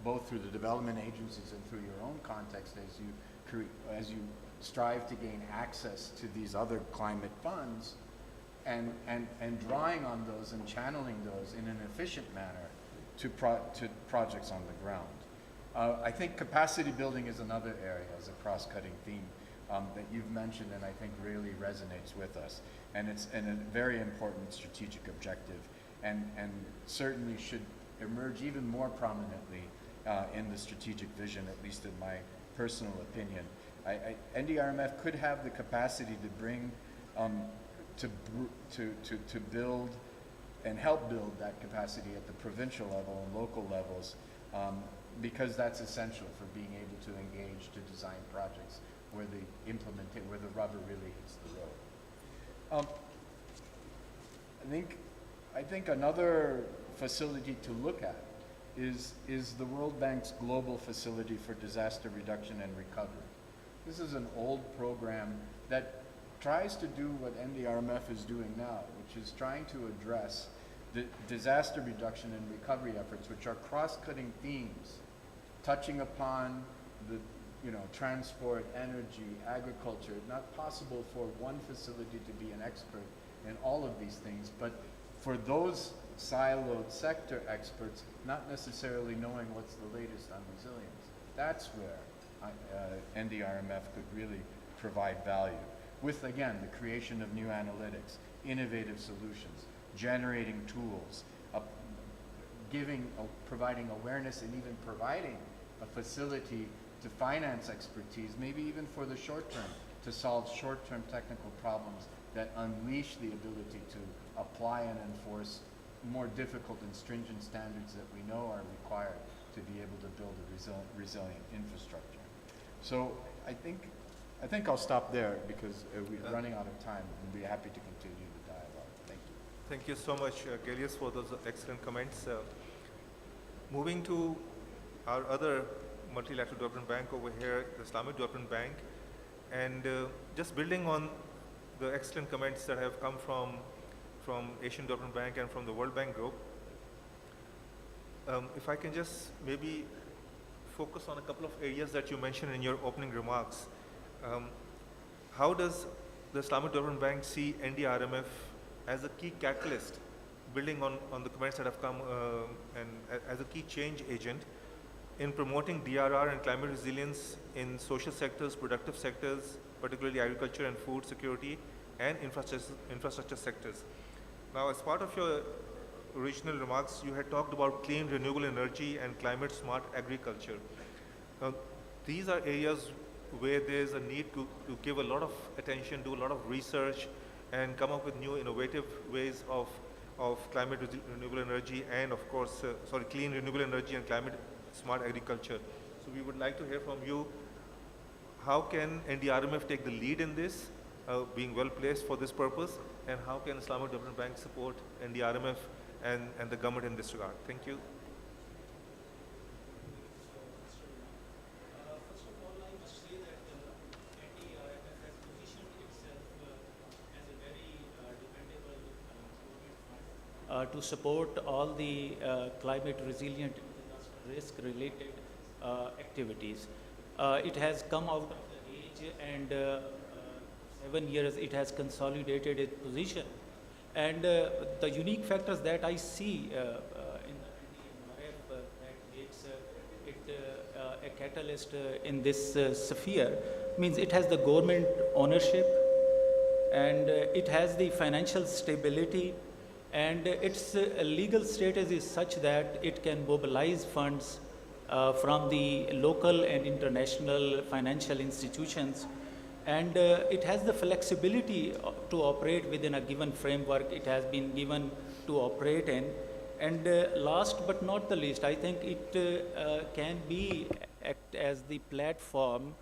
both through the development agencies and through your own context as you strive to gain access to these other climate funds, and drawing on those and channeling those in an efficient manner to projects on the ground. I think capacity building is another area as a cross-cutting theme that you've mentioned, and I think really resonates with us. And it's a very important strategic objective, and certainly should emerge even more prominently in the strategic vision, at least in my personal opinion. NDRMF could have the capacity to bring, to build and help build that capacity at the provincial level and local levels, because that's essential for being able to engage to design projects where the rubber really hits the road. I think another facility to look at is the World Bank's Global Facility for Disaster Reduction and Recovery. This is an old program that tries to do what NDRMF is doing now, which is trying to address the disaster reduction and recovery efforts, which are cross-cutting themes, touching upon the transport, energy, agriculture. Not possible for one facility to be an expert in all of these things, but for those siloed sector experts, not necessarily knowing what's the latest on resilience. That's where NDRMF could really provide value. With, again, the creation of new analytics, innovative solutions, generating tools, providing awareness, and even providing a facility to finance expertise, maybe even for the short term, to solve short-term technical problems that unleash the ability to apply and enforce more difficult and stringent standards that we know are required to be able to build a resilient infrastructure. So I think I'll stop there because we're running out of time, and we'll be happy to continue the dialogue. Thank you. Thank you so much, Gelius, for those excellent comments. Moving to our other multilateral development bank over here, the Islamic Development Bank, and just building on the excellent comments that have come from Asian Development Bank and from the World Bank Group. If I can just maybe focus on a couple of areas that you mentioned in your opening remarks. How does the Islamic Development Bank see NDRMF as a key catalyst, building on the comments that have come, and as a key change agent in promoting DRR and climate resilience in social sectors, productive sectors, particularly agriculture and food security, and infrastructure sectors? Now, as part of your original remarks, you had talked about clean renewable energy and climate smart agriculture. These are areas where there's a need to give a lot of attention, do a lot of research, and come up with new innovative ways of climate renewable energy and, of course, clean renewable energy and climate smart agriculture. So we would like to hear from you, how can NDRMF take the lead in this, being well placed for this purpose, and how can Islamic Development Bank support NDRMF and the government in this regard? Thank you. First of all, I must say that NDRMF has positioned itself as a very dependable fund to support all the climate resilient risk related activities. It has come out of the age, and 7 years it has consolidated its position. And the unique factors that I see in the NDRMF that makes it a catalyst in this sphere means it has the government ownership, and it has the financial stability, and its legal status is such that it can mobilize funds from the local and international financial institutions, and it has the flexibility to operate within a given framework it has been given to operate in. And last but not the least, I think it can act as the platform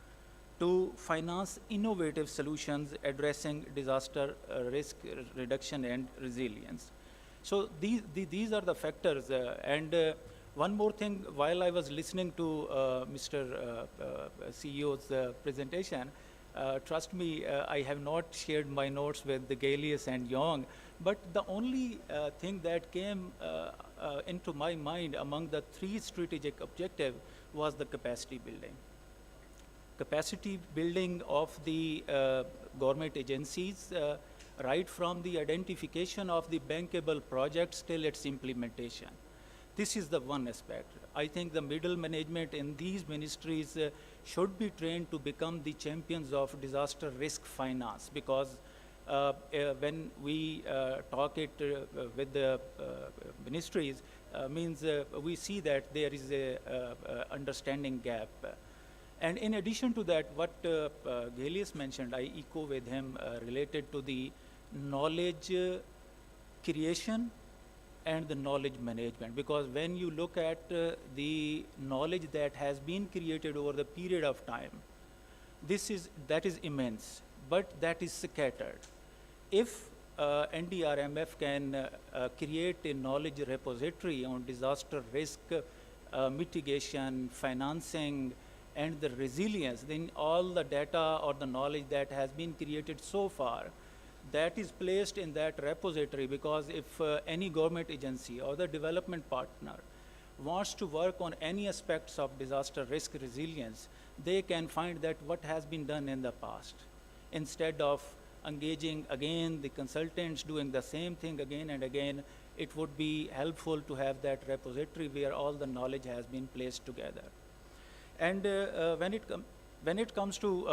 to finance innovative solutions addressing disaster risk reduction and resilience. So these are the factors. And one more thing, while I was listening to Mr. CEO's presentation, trust me, I have not shared my notes with the Gelius and Young, but the only thing that came into my mind among the 3 strategic objectives was the capacity building. Capacity building of the government agencies, right from the identification of the bankable projects till its implementation. This is the one aspect. I think the middle management in these ministries should be trained to become the champions of disaster risk finance, because when we talk it with the ministries, means we see that there is a understanding gap. And in addition to that, what Galius mentioned, I echo with him related to the knowledge creation and the knowledge management. Because when you look at the knowledge that has been created over the period of time, that is immense, but that is scattered. If NDRMF can create a knowledge repository on disaster risk mitigation, financing, and the resilience, then all the data or the knowledge that has been created so far, that is placed in that repository. Because if any government agency or the development partner wants to work on any aspects of disaster risk resilience, they can find that what has been done in the past, instead of engaging again the consultants doing the same thing again and again. It would be helpful to have that repository where all the knowledge has been placed together. And when it comes to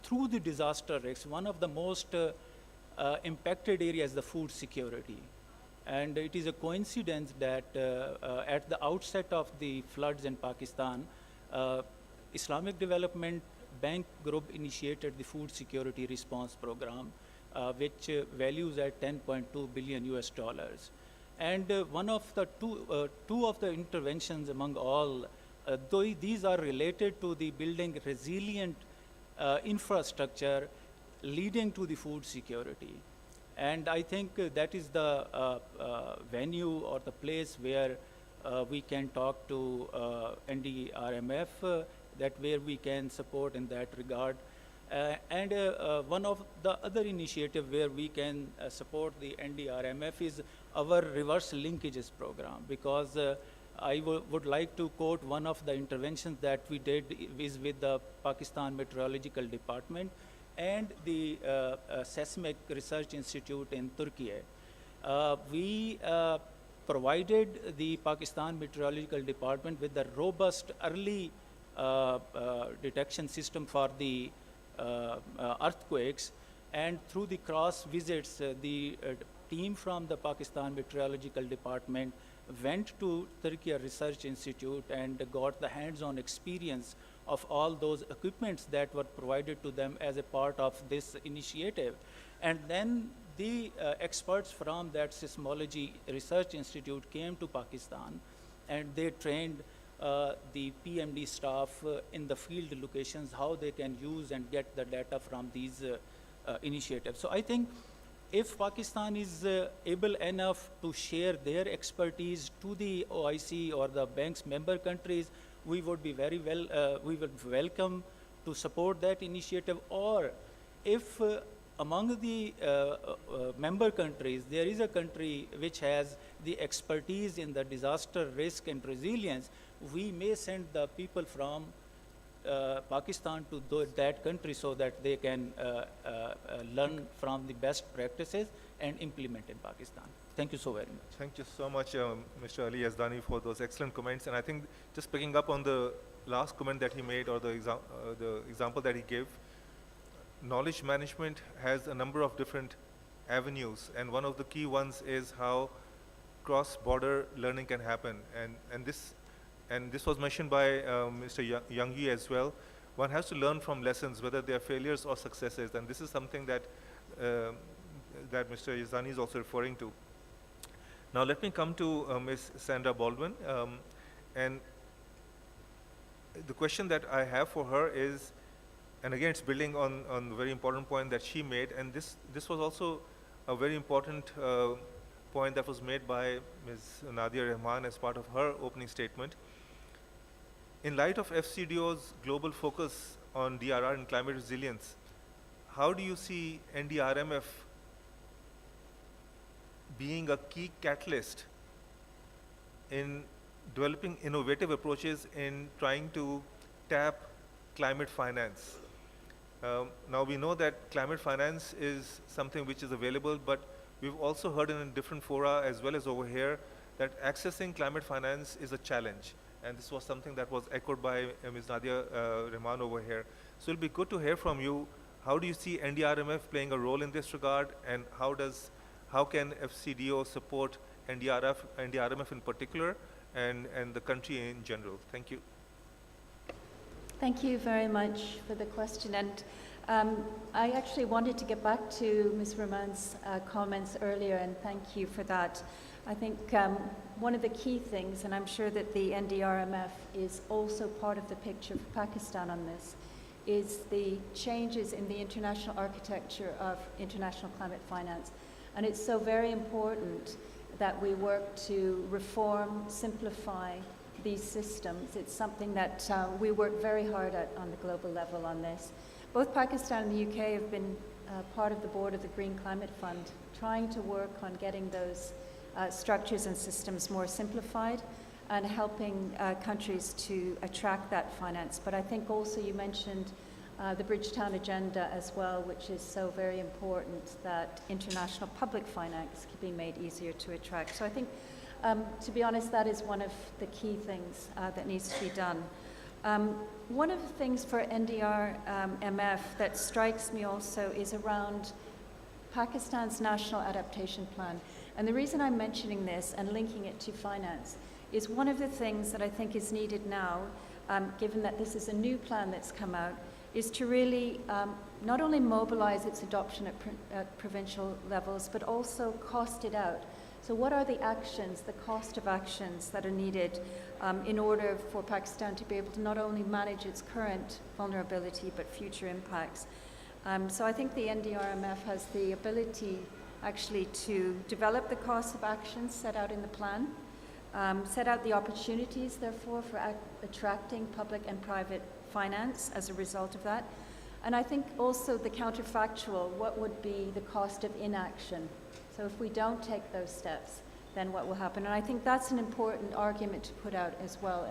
through the disaster risks, one of the most impacted areas is the food security. And it is a coincidence that at the outset of the floods in Pakistan, Islamic Development Bank Group initiated the Food Security Response Program, which values at $10.2 billion US. And one of the two of the interventions among all, these are related to the building resilient infrastructure leading to the food security. And I think that is the venue or the place where we can talk to NDRMF, that where we can support in that regard. And one of the other initiative where we can support the NDRMF is our reverse linkages program, because I would like to quote one of the interventions that we did is with the Pakistan Meteorological Department and the Seismic Research Institute in Turkey. We provided the Pakistan Meteorological Department with a robust early detection system for the earthquakes, and through the cross visits, the team from the Pakistan Meteorological Department went to Turkey Research Institute and got the hands-on experience of all those equipments that were provided to them as a part of this initiative. And then the experts from that Seismology Research Institute came to Pakistan, and they trained the PMD staff in the field locations, how they can use and get the data from these initiatives. So I think if Pakistan is able enough to share their expertise to the OIC or the bank's member countries, we would be very well, we would welcome to support that initiative. Or if among the member countries, there is a country which has the expertise in the disaster risk and resilience, we may send the people from Pakistan to that country so that they can learn from the best practices and implement in Pakistan. Thank you so very much. Thank you so much, Mr. Ali Yazdani, for those excellent comments. And I think just picking up on the last comment that he made, or the example that he gave, knowledge management has a number of different avenues, and one of the key ones is how cross-border learning can happen. And this was mentioned by Mr. Youngie as well. One has to learn from lessons, whether they are failures or successes, and this is something that that Mr. Yazdani is also referring to. Now let me come to Ms. Sandra Baldwin, and the question that I have for her is, and again it's building on the very important point that she made, and this was also a very important point that was made by Ms. Nadia Rahman as part of her opening statement. In light of FCDO's global focus on DRR and climate resilience, how do you see NDRMF being a key catalyst in developing innovative approaches in trying to tap climate finance? Now we know that climate finance is something which is available, but we've also heard in different fora as well as over here that accessing climate finance is a challenge. And this was something that was echoed by Ms. Nadia Rahman over here. So it'll be good to hear from you. How do you see NDRMF playing a role in this regard, and how does how can FCDO support NDRMF in particular and the country in general? Thank you. Thank you very much for the question. And I actually wanted to get back to Ms. Rahman's comments earlier, and thank you for that. I think one of the key things, and I'm sure that the NDRMF is also part of the picture for Pakistan on this, is the changes in the international architecture of international climate finance. And it's so very important that we work to reform, simplify these systems. It's something that we work very hard at on the global level on this. Both Pakistan and the UK have been part of the board of the Green Climate Fund, trying to work on getting those structures and systems more simplified and helping countries to attract that finance. But I think also you mentioned the Bridgetown Agenda as well, which is so very important that international public finance can be made easier to attract. So I think, to be honest, that is one of the key things that needs to be done. One of the things for NDRMF that strikes me also is around Pakistan's National Adaptation Plan. And the reason I'm mentioning this and linking it to finance is one of the things that I think is needed now, given that this is a new plan that's come out, is to really not only mobilize its adoption at provincial levels, but also cost it out. So what are the actions, the cost of actions that are needed in order for Pakistan to be able to not only manage its current vulnerability, but future impacts? So I think the NDRMF has the ability actually to develop the costs of actions set out in the plan, set out the opportunities, therefore, for attracting public and private finance as a result of that. And I think also the counterfactual, what would be the cost of inaction? So if we don't take those steps, then what will happen? And I think that's an important argument to put out as well.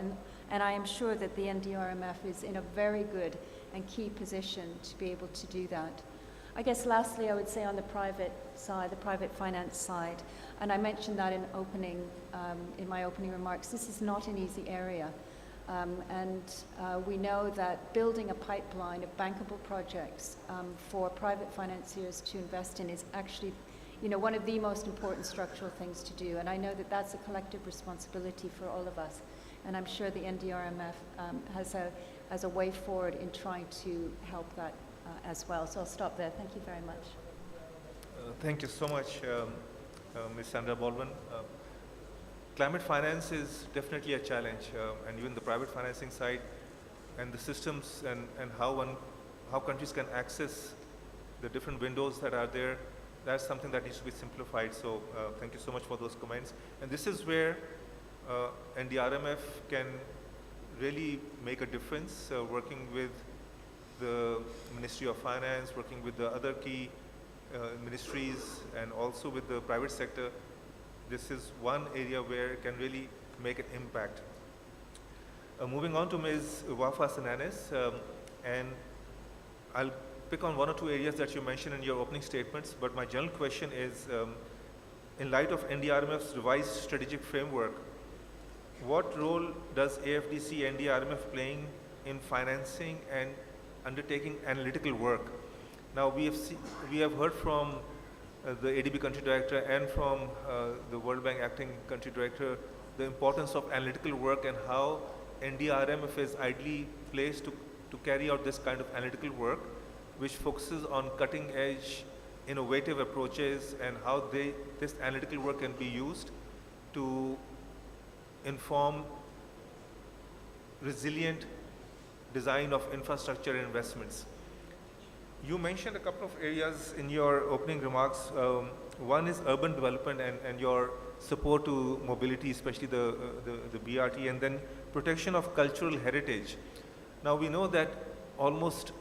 And I am sure that the NDRMF is in a very good and key position to be able to do that. I guess lastly, I would say on the private side, the private finance side, and I mentioned that in my opening remarks, this is not an easy area. We know that building a pipeline of bankable projects for private financiers to invest in is actually, one of the most important structural things to do. And I know that that's a collective responsibility for all of us. And I'm sure the NDRMF has a way forward in trying to help that as well. So I'll stop there. Thank you very much. Thank you so much, Ms. Sandra Baldwin. Climate finance is definitely a challenge, and even the private financing side and the systems and how countries can access the different windows that are there, that's something that needs to be simplified. So thank you so much for those comments. And this is where NDRMF can really make a difference, working with the Ministry of Finance, working with the other key ministries, and also with the private sector. This is one area where it can really make an impact. Moving on to Ms. Wafa Sananis, and I'll pick on one or two areas that you mentioned in your opening statements, but my general question is, in light of NDRMF's revised strategic framework, what role does AFDC NDRMF playing in financing and undertaking analytical work? Now we have heard from the ADB country director and from the World Bank acting country director the importance of analytical work and how NDRMF is ideally placed to carry out this kind of analytical work, which focuses on cutting edge innovative approaches and how this analytical work can be used to inform resilient design of infrastructure investments. You mentioned a couple of areas in your opening remarks. One is urban development and your support to mobility, especially the BRT, and then protection of cultural heritage. Now we know that almost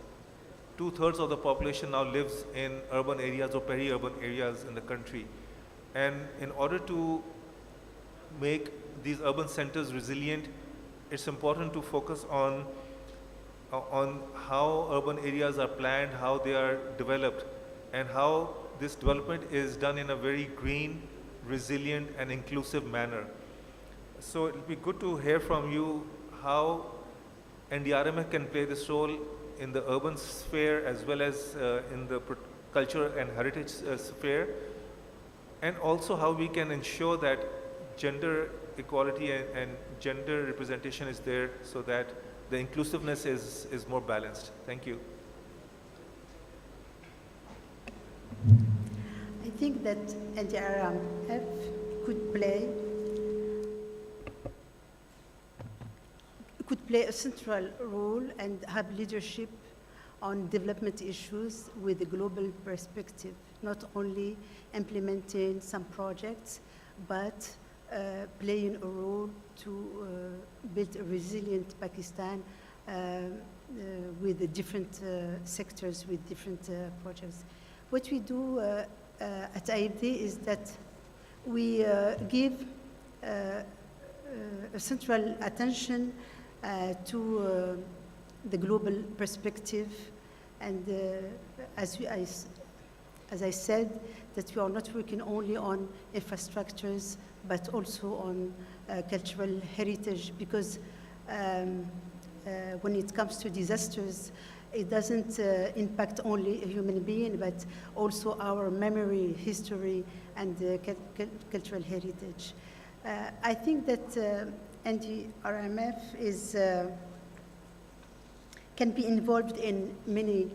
2/3 of the population now lives in urban areas or peri-urban areas in the country. And in order to make these urban centers resilient, it's important to focus on how urban areas are planned, how they are developed, and how this development is done in a very green, resilient, and inclusive manner. So it will be good to hear from you how NDRMF can play this role in the urban sphere as well as in the culture and heritage sphere. and also how we can ensure that gender equality and gender representation is there so that the inclusiveness is more balanced. Thank you. I think that NDRMF could play a central role and have leadership on development issues with a global perspective, not only implementing some projects, but playing a role to build a resilient Pakistan with the different sectors, with different projects. What we do at IFD is that we give a central attention to the global perspective, and as I said, that we are not working only on infrastructures, but also on cultural heritage, because when it comes to disasters, it doesn't impact only a human being, but also our memory, history, and cultural heritage. I think that NDRMF can be involved in many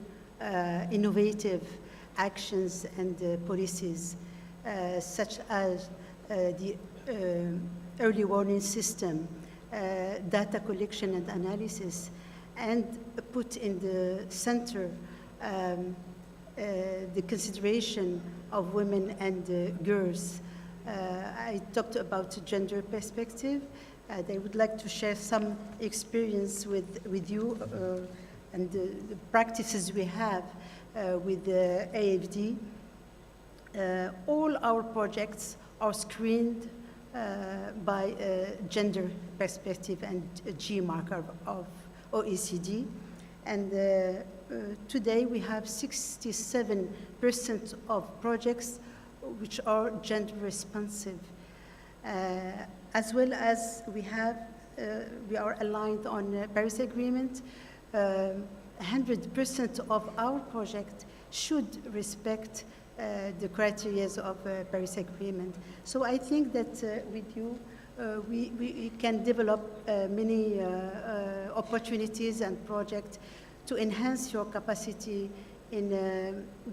innovative actions and policies, such as the early warning system, data collection and analysis, and put in the center the consideration of women and girls. I talked about gender perspective. I would like to share some experience with you and the practices we have with the AFD. All our projects are screened by a gender perspective and a G marker of OECD. And today we have 67% of projects which are gender responsive. As well as we are aligned on the Paris Agreement. 100% of our project should respect the criteria of Paris Agreement. So I think that with you, we can develop many opportunities and projects to enhance your capacity in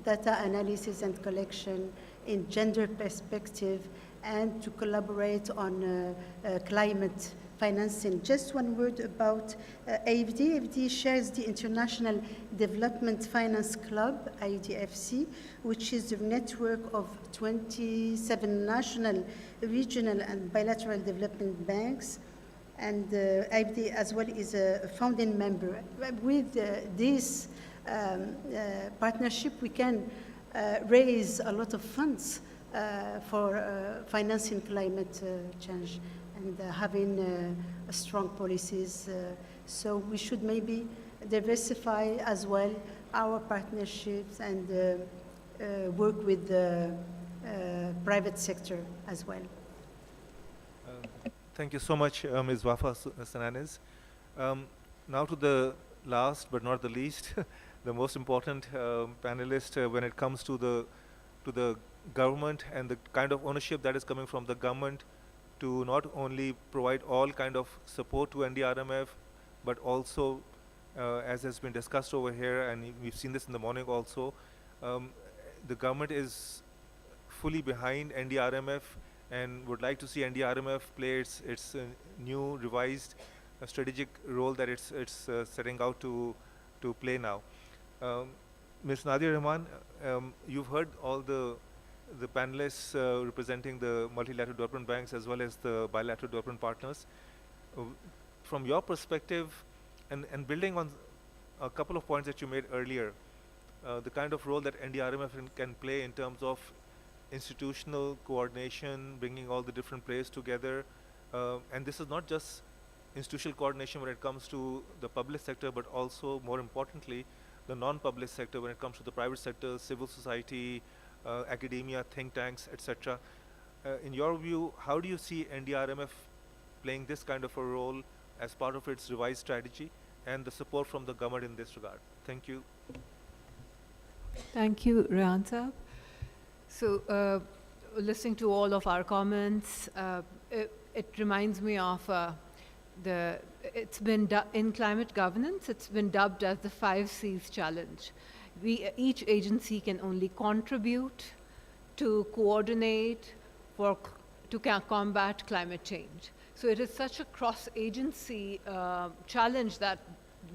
data analysis and collection, in gender perspective, and to collaborate on climate financing. Just one word about AFD. AFD shares the International Development Finance Club, IDFC, which is a network of 27 national, regional, and bilateral development banks. And AFD as well is a founding member. With this partnership, we can raise a lot of funds for financing climate change and having strong policies. So we should maybe diversify as well our partnerships and work with the private sector as well. Thank you so much, Ms. Wafa Sananis. Now to the last but not the least, the most important panelist when it comes to the government and the kind of ownership that is coming from the government to not only provide all kind of support to NDRMF, but also, as has been discussed over here, and we've seen this in the morning also, the government is fully behind NDRMF and would like to see NDRMF play its new revised strategic role that it's setting out to play now. Ms. Nadia Rahman, you've heard all the panelists representing the multilateral development banks as well as the bilateral development partners. From your perspective, and building on a couple of points that you made earlier, the kind of role that NDRMF can play in terms of institutional coordination, bringing all the different players together, and this is not just institutional coordination when it comes to the public sector, but also, more importantly, the non-public sector when it comes to the private sector, civil society, academia, think tanks, etc. In your view, how do you see NDRMF playing this kind of a role as part of its revised strategy and the support from the government in this regard? Thank you. Thank you, Rehan Saab. So listening to all of our comments, it reminds me of in climate governance, it's been dubbed as the 5 C's challenge. Each agency can only contribute to coordinate to combat climate change. So it is such a cross-agency challenge that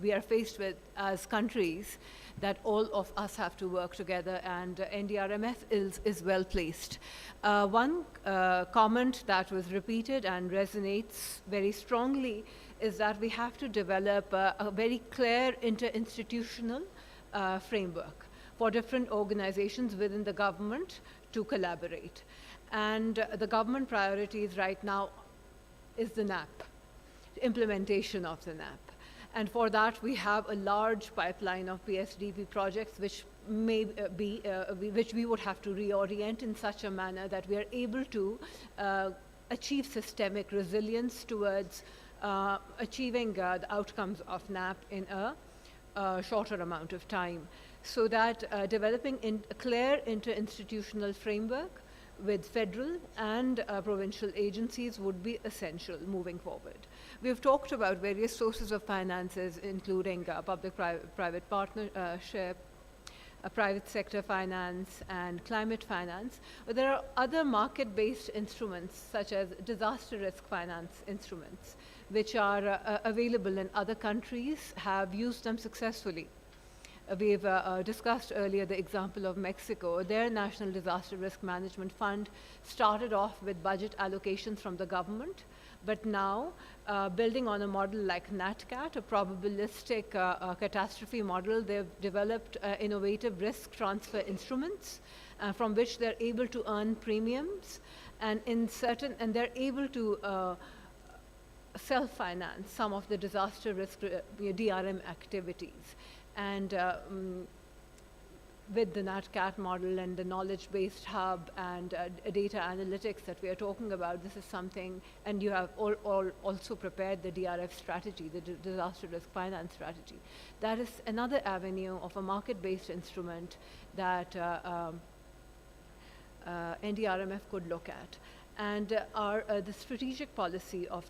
we are faced with as countries that all of us have to work together, and NDRMF is well placed. One comment that was repeated and resonates very strongly is that we have to develop a very clear interinstitutional framework for different organizations within the government to collaborate. And the government priorities right now is the NAP, implementation of the NAP. And for that, we have a large pipeline of PSDP projects, which may which we would have to reorient in such a manner that we are able to achieve systemic resilience towards achieving the outcomes of NAP in a shorter amount of time. So that developing a clear interinstitutional framework with federal and provincial agencies would be essential moving forward. We've talked about various sources of finances, including public-private partnership, private sector finance, and climate finance. But there are other market-based instruments, such as disaster risk finance instruments, which are available in other countries, have used them successfully. We've discussed earlier the example of Mexico. Their National Disaster Risk Management Fund started off with budget allocations from the government, but now, building on a model like NatCat, a probabilistic catastrophe model, they've developed innovative risk transfer instruments from which they're able to earn premiums, and they're able to self-finance some of the disaster risk DRM activities. And with the NatCat model and the knowledge-based hub and data analytics that we are talking about, this is something, and you have also prepared the DRF strategy, the disaster risk finance strategy. That is another avenue of a market-based instrument that NDRMF could look at. And the strategic policy of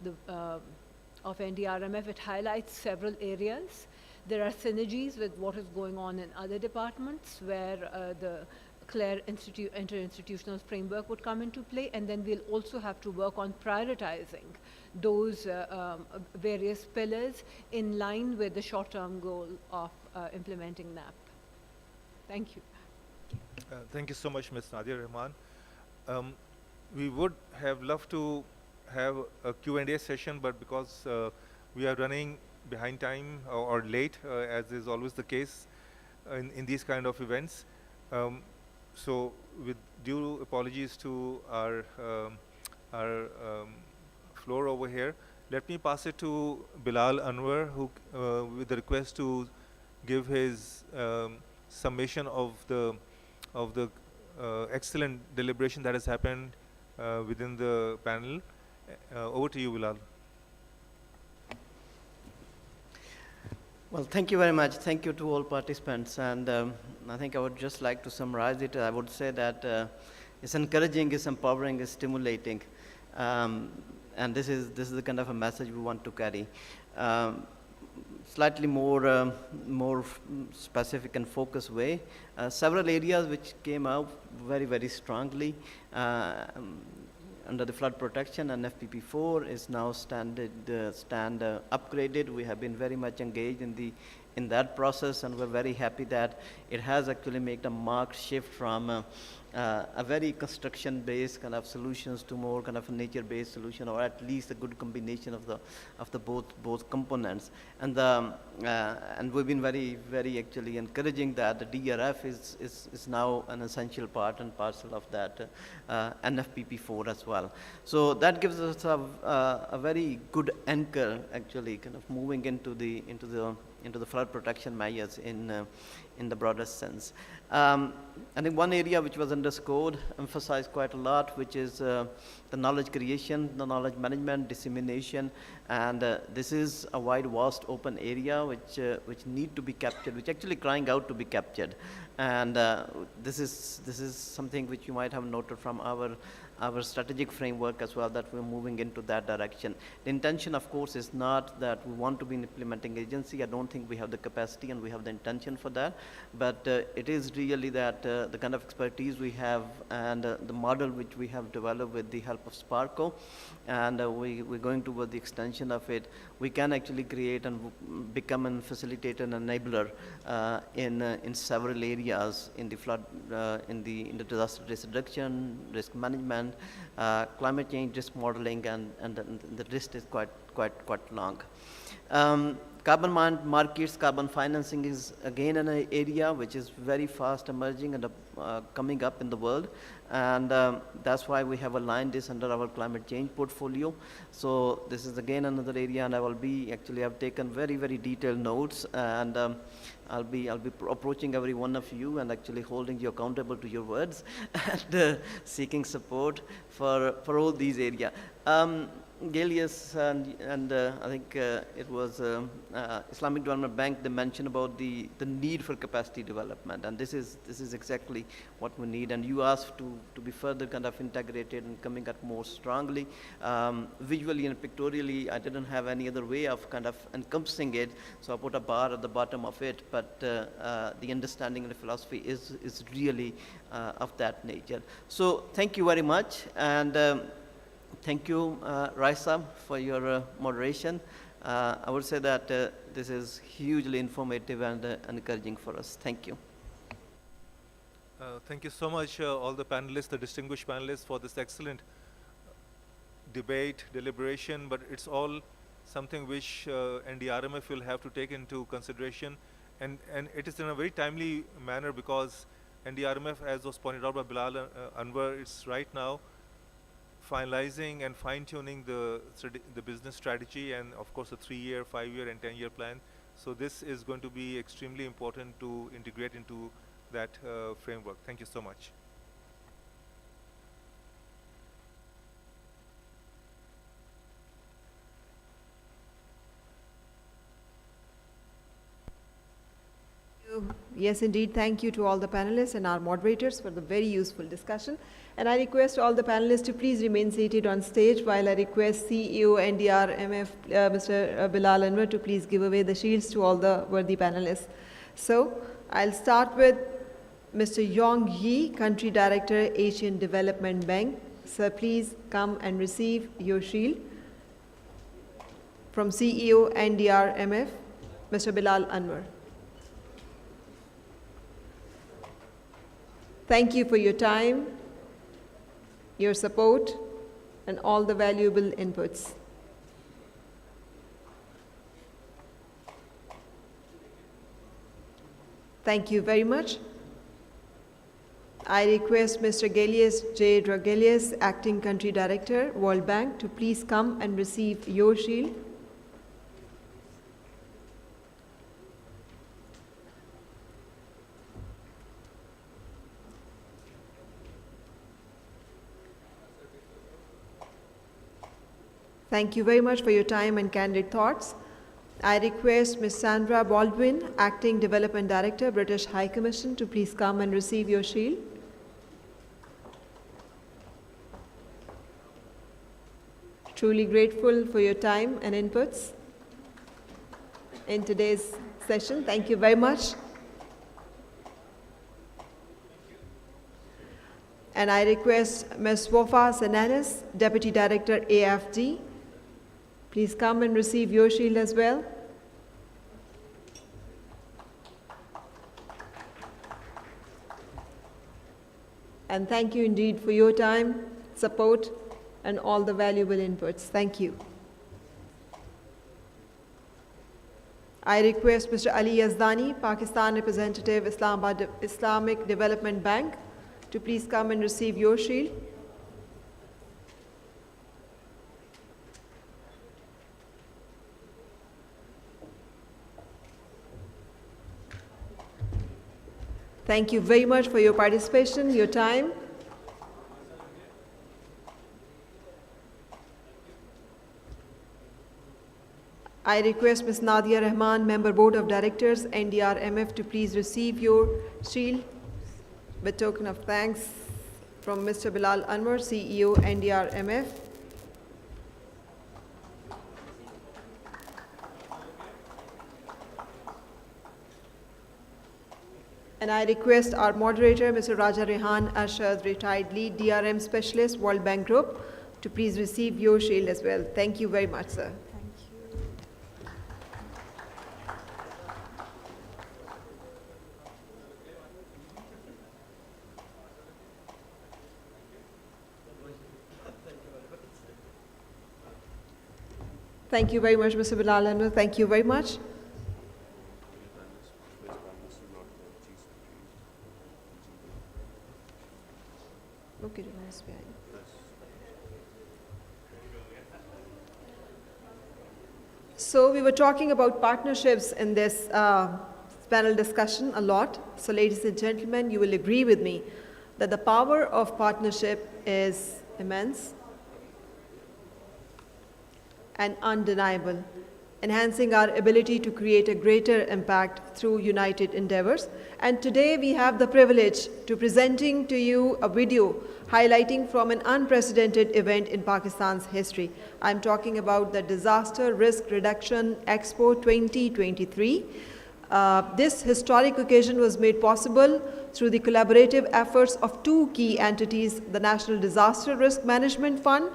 NDRMF, it highlights several areas. There are synergies with what is going on in other departments where the clear interinstitutional framework would come into play, and then we'll also have to work on prioritizing those various pillars in line with the short-term goal of implementing NAP. Thank you. Thank you so much, Ms. Nadia Rahman. We would have loved to have a Q&A session, but because we are running behind time or late, as is always the case in these kind of events. So with due apologies to our floor over here, let me pass it to Bilal Anwar, who with the request to give his summation of the excellent deliberation that has happened within the panel. Over to you, Bilal. Well, thank you very much. Thank you to all participants. And I think I would just like to summarize it. I would say that it's encouraging, it's empowering, it's stimulating. And this is the kind of a message we want to carry. Slightly more specific and focused way. Several areas which came out very, very strongly. Under the flood protection, and FPP4 is now upgraded. We have been very much engaged in that process, and we're very happy that it has actually made a marked shift from a very construction-based kind of solutions to more kind of a nature-based solution, or at least a good combination of the both components. And we've been very, very actually encouraging that the DRF is now an essential part and parcel of that NFPP4 as well. So that gives us a very good anchor, actually, kind of moving into the the flood protection measures in the broadest sense. I think one area which was underscored, emphasized quite a lot, which is the knowledge creation, the knowledge management, dissemination, and this is a wide, vast, open area which need to be captured, which actually crying out to be captured, and this is something which you might have noted from our strategic framework as well, that we're moving into that direction. The intention, of course, is not that we want to be an implementing agency. I don't think we have the capacity and we have the intention for that, but it is really that the kind of expertise we have and the model which we have developed with the help of Sparco, and we're going toward the extension of it. We can actually create and become a facilitator and enabler in several areas, in the flood, in the disaster risk reduction, risk management, climate change risk modeling, and the list is quite long. Carbon markets, carbon financing is again an area which is very fast emerging and coming up in the world, and that's why we have aligned this under our climate change portfolio. So this is again another area, and I've taken very detailed notes, and I'll be approaching every one of you and actually holding you accountable to your words and seeking support for all these areas. Galius and I think it was Islamic Development Bank, they mentioned about the need for capacity development, and this is exactly what we need. And you asked to be further kind of integrated and coming up more strongly, visually and pictorially. I didn't have any other way of kind of encompassing it, so I put a bar at the bottom of it. But the understanding and the philosophy is really of that nature. So thank you very much, and thank you, Raisa, for your moderation. I would say that this is hugely informative and encouraging for us. Thank you. Thank you so much, all the panelists, the distinguished panelists, for this excellent debate, deliberation, but it's all something which NDRMF will have to take into consideration, and it is in a very timely manner, because NDRMF, as was pointed out by Bilal Anwar, it's right now finalizing and fine-tuning the business strategy, and of course a 3-year, 5-year and 10-year plan. So this is going to be extremely important to integrate into that framework. Thank you so much. Yes, indeed. Thank you to all the panelists and our moderators for the very useful discussion. And I request all the panelists to please remain seated on stage while I request CEO NDRMF, Mr. Bilal Anwar, to please give away the shields to all the worthy panelists. So I'll start with Mr. Yong Yi, Country Director, Asian Development Bank. Sir, please come and receive your shield. From CEO NDRMF, Mr. Bilal Anwar. Thank you for your time, your support, and all the valuable inputs. Thank you very much. I request Mr. Galius J. Dragelius, Acting Country Director, World Bank, to please come and receive your shield. Thank you very much for your time and candid thoughts. I request Ms. Sandra Baldwin, Acting Development Director, British High Commission, to please come and receive your shield. Truly grateful for your time and inputs in today's session. Thank you very much. And I request Ms. Wafa Sananis, Deputy Director, AFD. Please come and receive your shield as well. And thank you indeed for your time, support, and all the valuable inputs. Thank you. I request Mr. Ali Yazdani, Pakistan Representative, Islamabad Islamic Development Bank, to please come and receive your shield. Thank you very much for your participation, your time. I request Ms. Nadia Rahman, Member Board of Directors, NDRMF, to please receive your shield with token of thanks from Mr. Bilal Anwar, CEO, NDRMF. And I request our moderator, Mr. Raja Rehan Arshad, retired lead DRM specialist, World Bank Group, to please receive your shield as well. Thank you very much, sir. Thank you very much, Mr. Bilal Anwar. Thank you very much. Okay, so we were talking about partnerships in this panel discussion a lot. So ladies and gentlemen, you will agree with me that the power of partnership is immense and undeniable, enhancing our ability to create a greater impact through united endeavors. And today we have the privilege to presenting to you a video highlighting from an unprecedented event in Pakistan's history. I'm talking about the Disaster Risk Reduction Expo 2023. This historic occasion was made possible through the collaborative efforts of two key entities, the National Disaster Risk Management Fund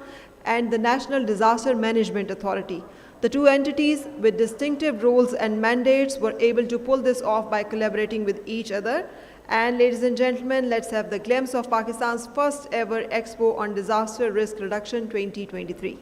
and the National Disaster Management Authority. The two entities with distinctive roles and mandates were able to pull this off by collaborating with each other. And ladies and gentlemen, let's have the glimpse of Pakistan's first ever Expo on Disaster Risk Reduction 2023.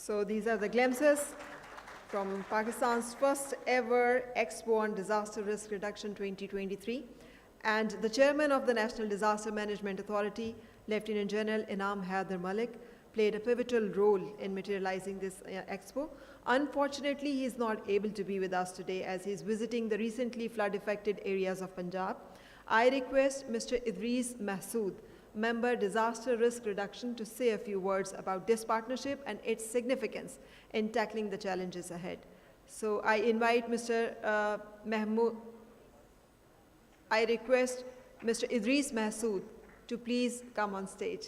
So these are the glimpses from Pakistan's first ever Expo on Disaster Risk Reduction 2023. And the chairman of the National Disaster Management Authority, Lieutenant General Inam Haider Malik, played a pivotal role in materializing this expo. Unfortunately, he is not able to be with us today as he is visiting the recently flood-affected areas of Punjab. I request Mr. Idris Mahsood, Member Disaster Risk Reduction, to say a few words about this partnership and its significance in tackling the challenges ahead. So I invite Mr. Mahmood. I request Mr. Idris Mahsood to please come on stage.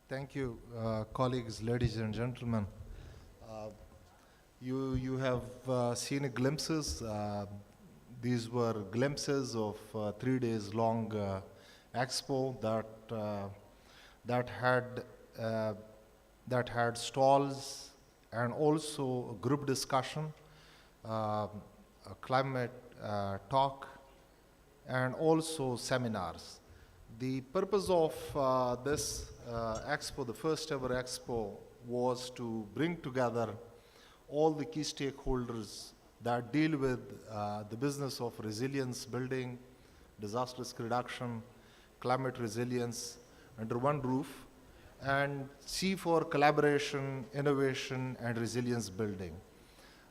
Thank you, colleagues, ladies and gentlemen. You have seen glimpses. These were glimpses of 3 days long expo that had stalls and also group discussion, a climate talk, and also seminars. The purpose of this expo, the first ever expo, was to bring together all the key stakeholders that deal with the business of resilience building, disaster risk reduction, climate resilience under one roof, and see for collaboration, innovation, and resilience building.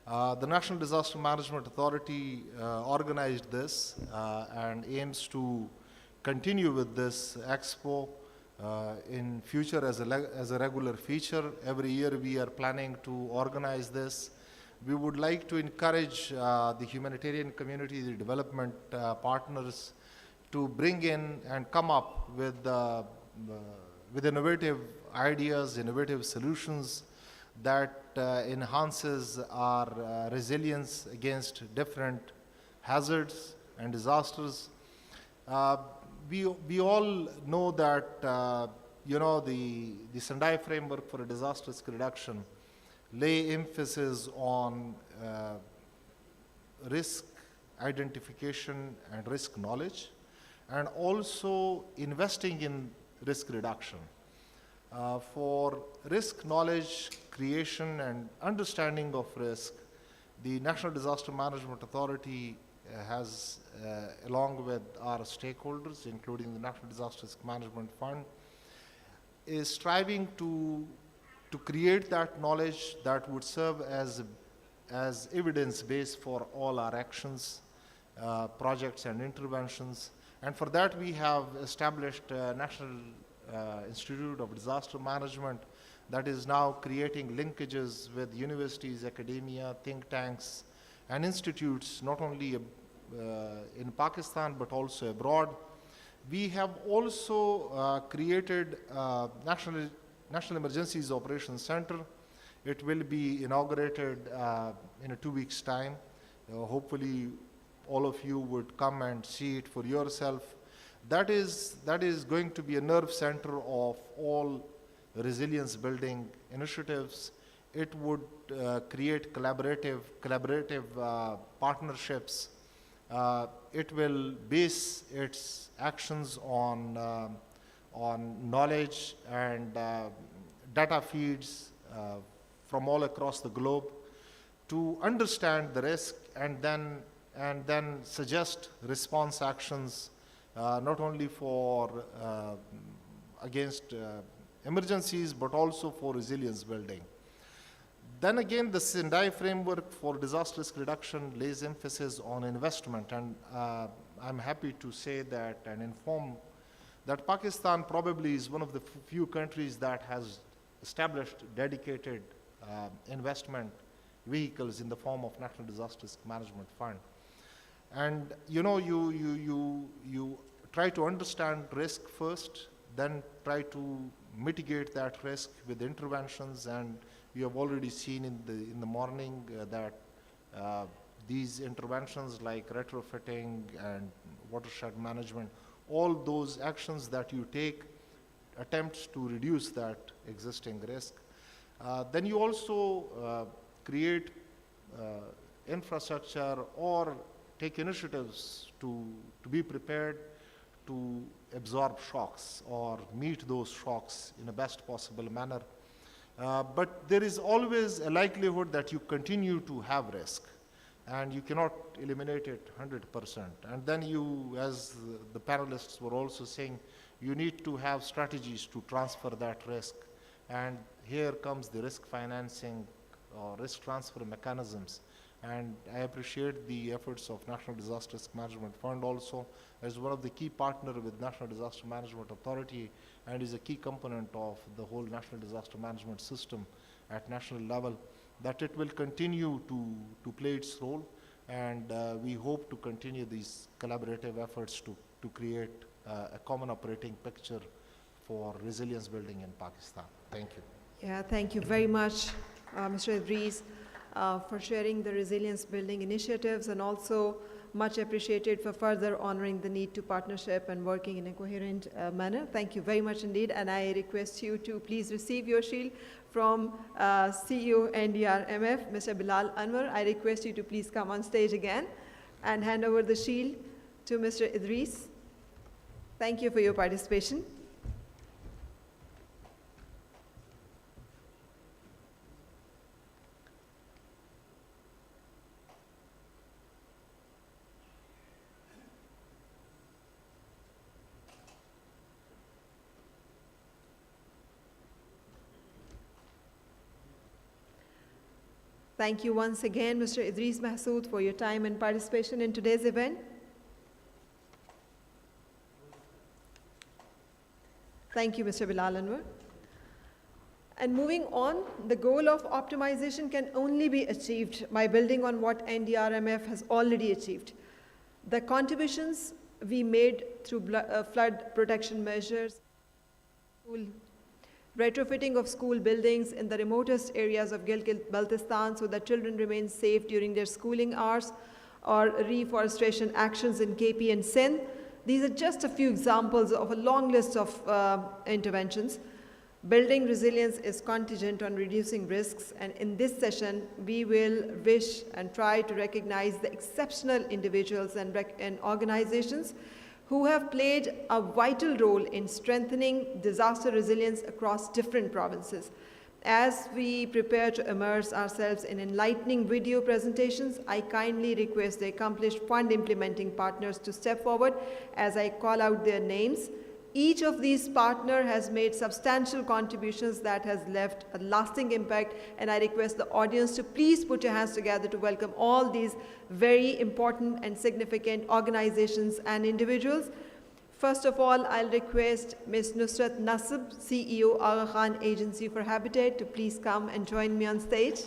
The National Disaster Management Authority organized this and aims to continue with this expo in future as a regular feature. Every year we are planning to organize this. We would like to encourage the humanitarian community, the development partners, to bring in and come up with innovative ideas, innovative solutions that enhances our resilience against different hazards and disasters. We all know that the Sendai framework for a disaster risk reduction lay emphasis on risk identification and risk knowledge, and also investing in risk reduction. For risk knowledge creation and understanding of risk, the National Disaster Management Authority has, along with our stakeholders, including the National Disaster Risk Management Fund, is striving to create that knowledge that would serve as evidence base for all our actions, projects, and interventions. And for that, we have established a National Institute of Disaster Management that is now creating linkages with universities, academia, think tanks, and institutes, not only in Pakistan but also abroad. We have also created National Emergencies Operations Center. It will be inaugurated in 2 weeks' time. Hopefully, all of you would come and see it for yourself. That is going to be a nerve center of all resilience building initiatives. It would create collaborative partnerships. It will base its actions on knowledge and data feeds from all across the globe to understand the risk and then suggest response actions not only for against emergencies but also for resilience building. Then again, the Sendai framework for disaster risk reduction lays emphasis on investment, and I'm happy to say that and inform that Pakistan probably is one of the few countries that has established dedicated investment vehicles in the form of National Disaster Risk Management Fund. And you try to understand risk first, then try to mitigate that risk with interventions, and we have already seen in the morning that these interventions like retrofitting and watershed management, all those actions that you take attempts to reduce that existing risk. Then you also create infrastructure or take initiatives to be prepared to absorb shocks or meet those shocks in the best possible manner. But there is always a likelihood that you continue to have risk, and you cannot eliminate it 100%. And then you, as the panelists were also saying, you need to have strategies to transfer that risk. And here comes the risk financing or risk transfer mechanisms. And I appreciate the efforts of National Disaster Risk Management Fund also as one of the key partners with National Disaster Management Authority, and is a key component of the whole National Disaster Management system at national level, that it will continue to play its role. And we hope to continue these collaborative efforts to create a common operating picture for resilience building in Pakistan. Thank you. Yeah, thank you very much, Mr. Idris, for sharing the resilience building initiatives, and also much appreciated for further honoring the need to partnership and working in a coherent manner. Thank you very much indeed, and I request you to please receive your shield from CEO NDRMF, Mr. Bilal Anwar. I request you to please come on stage again and hand over the shield to Mr. Idris. Thank you for your participation. Thank you once again, Mr. Idris Mahsood, for your time and participation in today's event. Thank you, Mr. Bilal Anwar. And moving on, the goal of optimization can only be achieved by building on what NDRMF has already achieved. The contributions we made through flood protection measures, retrofitting of school buildings in the remotest areas of Gilgit-Baltistan so that children remain safe during their schooling hours, or reforestation actions in KP and Sindh. These are just a few examples of a long list of interventions. Building resilience is contingent on reducing risks, and in this session, we will wish and try to recognize the exceptional individuals and organizations who have played a vital role in strengthening disaster resilience across different provinces. As we prepare to immerse ourselves in enlightening video presentations, I kindly request the accomplished fund implementing partners to step forward as I call out their names. Each of these partners has made substantial contributions that has left a lasting impact, and I request the audience to please put your hands together to welcome all these very important and significant organizations and individuals. First of all, I'll request Ms. Nusrat Nasib, CEO, Aga Khan Agency for Habitat, to please come and join me on stage.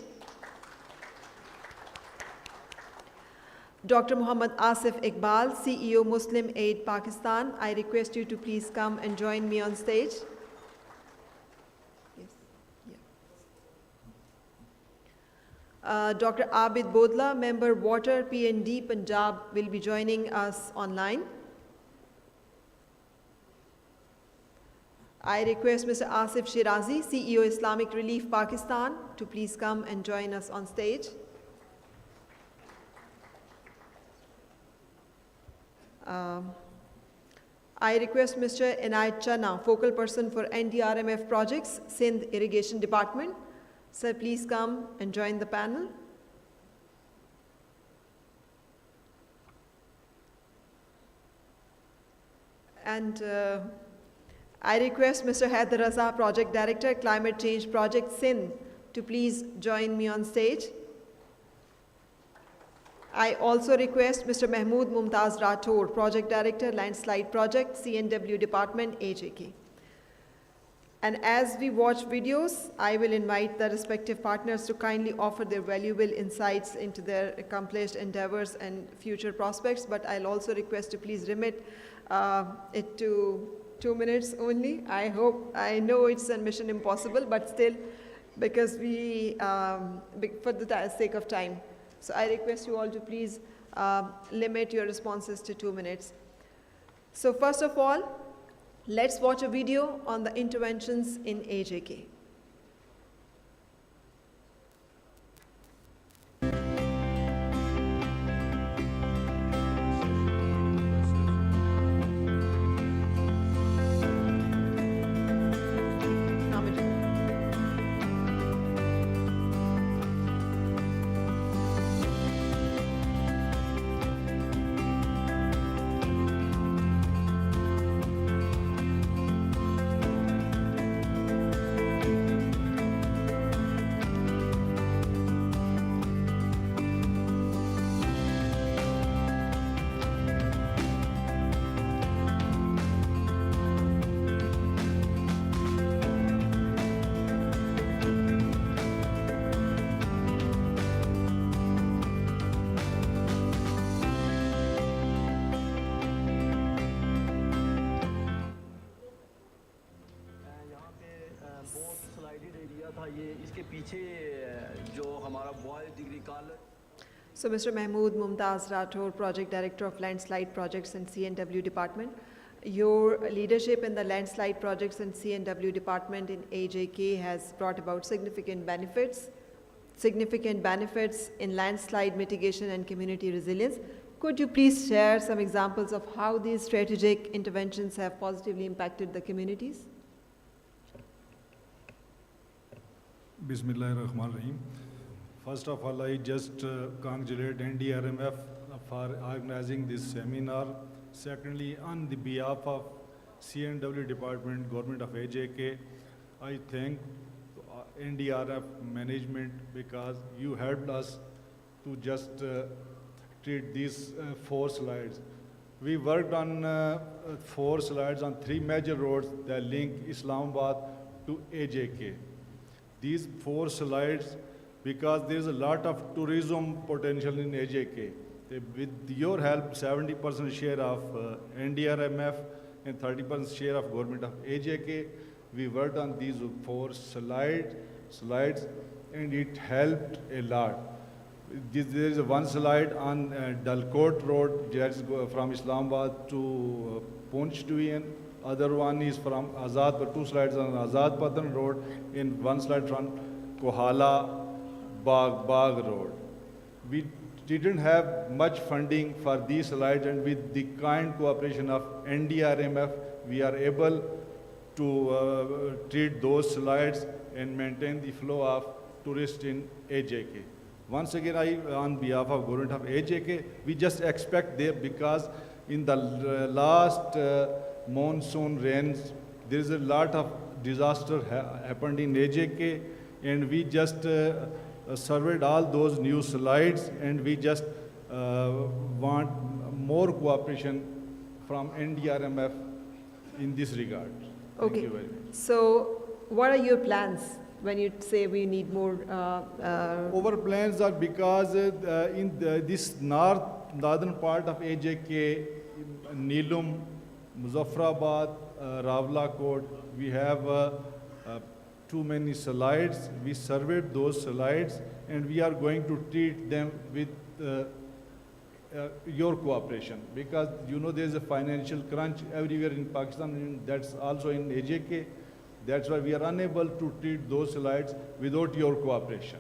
Dr. Muhammad Asif Iqbal, CEO, Muslim Aid Pakistan. I request you to please come and join me on stage. Yes. Yeah. Dr. Abid Bodla, Member Water PND Punjab, will be joining us online. I request Mr. Asif Shirazi, CEO, Islamic Relief Pakistan, to please come and join us on stage. I request Mr. Inayat Chana, focal person for NDRMF projects, Sindh Irrigation Department. Sir, please come and join the panel. And I request Mr. Haider Raza, Project Director, Climate Change Project, Sindh, to please join me on stage. I also request Mr. Mahmood Mumtaz Rathore, Project Director, Landslide Project, CNW Department, AJK. And as we watch videos, I will invite the respective partners to kindly offer their valuable insights into their accomplished endeavors and future prospects, but I'll also request to please limit it to 2 minutes only. I know it's a mission impossible, but still, because for the sake of time. So I request you all to please limit your responses to 2 minutes. So first of all, let's watch a video on the interventions in AJK. था ये इसके पीछे जो हमारा boy degree college So, Mr. Mahmood Mumtaz Rathore, Project Director of Landslide Projects and CNW Department. Your leadership in the landslide projects and CNW Department in AJK has brought about significant benefits in landslide mitigation and community resilience. Could you please share some examples of how these strategic interventions have positively impacted the communities? Bismillahirrahmanirrahim. First of all, I just congratulate NDRMF for organizing this seminar. Secondly, on the behalf of CNW Department, Government of AJK, I thank NDRF management because you helped us to just treat these 4 slides. We worked on 4 slides on 3 major roads that link Islamabad to AJK. These 4 slides, because there is a lot of tourism potential in AJK. With your help, 70% share of NDRMF and 30% share of government of AJK, we worked on these 4 slides, and it helped a lot. There is one slide on Dalkot Road, that's from Islamabad to Poonch Division. Other one is from Azad, 2 slides on Azad Patan Road, and 1 slide from Kohala Bagh Road. We didn't have much funding for these slides, and with the kind cooperation of NDRMF, we are able to treat those slides and maintain the flow of tourists in AJK. Once again, on behalf of government of AJK, we just expect there, because in the last monsoon rains, there is a lot of disaster happened in AJK, and we just surveyed all those new slides, and we just want more cooperation from NDRMF in this regard. Thank you very much. So, what are your plans when you say we need more? Our plans are because in this northern part of AJK, Neelum, Muzaffarabad, Rawalakot, we have too many slides. We surveyed those slides, and we are going to treat them with your cooperation, because you know there is a financial crunch everywhere in Pakistan, and that's also in AJK. That's why we are unable to treat those slides without your cooperation.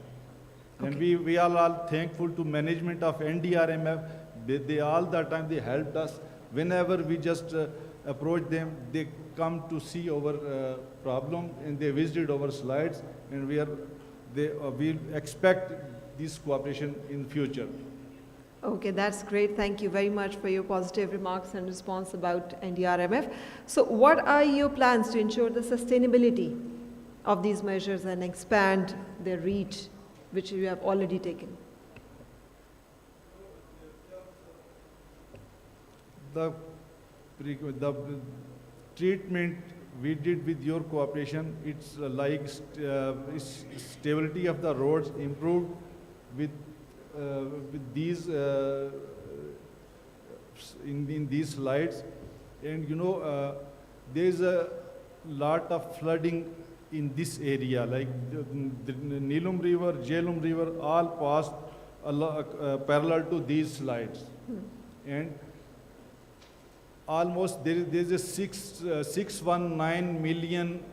Okay. And we are all thankful to management of NDRMF. They all the time they helped us. Whenever we just approach them, they come to see our problem, and they visited our slides, and we expect this cooperation in future. Okay, that's great. Thank you very much for your positive remarks and response about NDRMF. So, what are your plans to ensure the sustainability of these measures and expand their reach, which you have already taken? The treatment we did with your cooperation, it's like stability of the roads improved with these in these slides, and you know there is a lot of flooding in this area, like the Neelum River, Jhelum River, all passed parallel to these slides, and almost there is a 619 million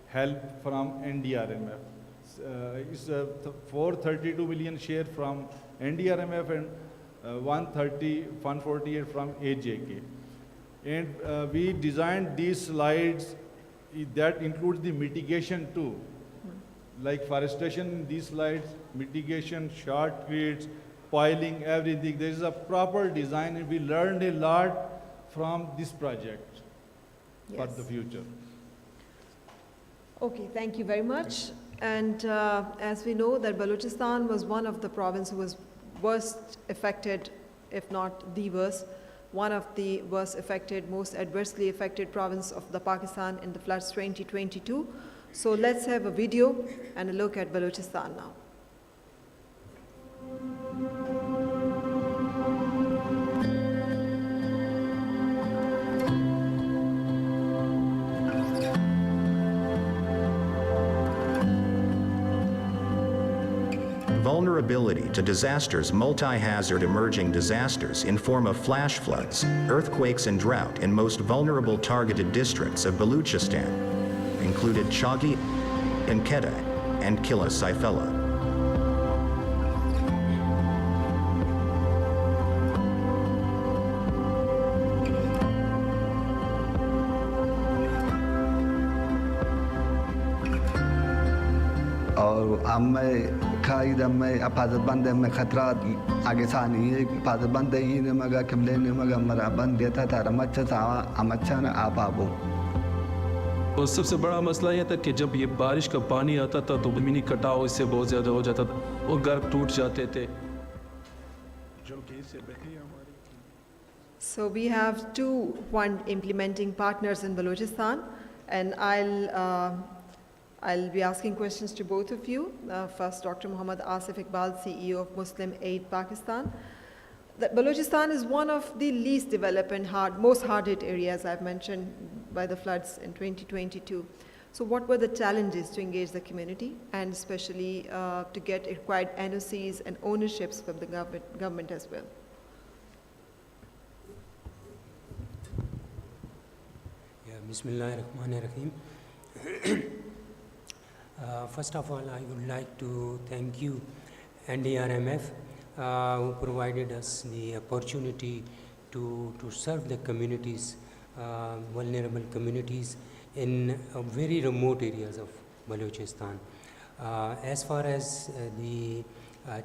help from NDRMF. It's 432 million share from NDRMF and 148 from AJK. And we designed these slides that includes the mitigation too, like forestation in these slides, mitigation, short grids, piling, everything. There is a proper design, and we learned a lot from this project for the future. Okay, thank you very much. And as we know that Balochistan was one of the provinces who was worst affected, if not the worst, one of the worst affected, most adversely affected province of the Pakistan in the floods 2022. So let's have a video and a look at Balochistan now. vulnerability to disasters, multi-hazard emerging disasters in form of flash floods, earthquakes and drought in most vulnerable targeted districts of Baluchistan, included Chagi and Quetta and Kila Saifella. और हमें खाइदा में अपादत बंदे में खतरा आगे सानी है अपादत बंदे ही ने मगा कमले ने मगा मरा बंद देता था रमच्चा सा अमच्चा ना आप आबो। और सबसे बड़ा मसला यह था कि जब ये बारिश का पानी आता था तो ज़मीनी कटाव इससे बहुत ज़्यादा हो जाता था और घर टूट जाते थे। So we have two fund implementing partners in Balochistan, and I'll be asking questions to both of you. First, Dr. Muhammad Asif Iqbal, CEO of Muslim Aid Pakistan. Balochistan is one of the least developed and most hard-hit areas I've mentioned by the floods in 2022. So what were the challenges to engage the community and especially to get required NOCs and ownerships from the government as well? Bismillahirrahmanirrahim. First of all, I would like to thank you, NDRMF, who provided us the opportunity to serve the communities, vulnerable communities in very remote areas of Balochistan. As far as the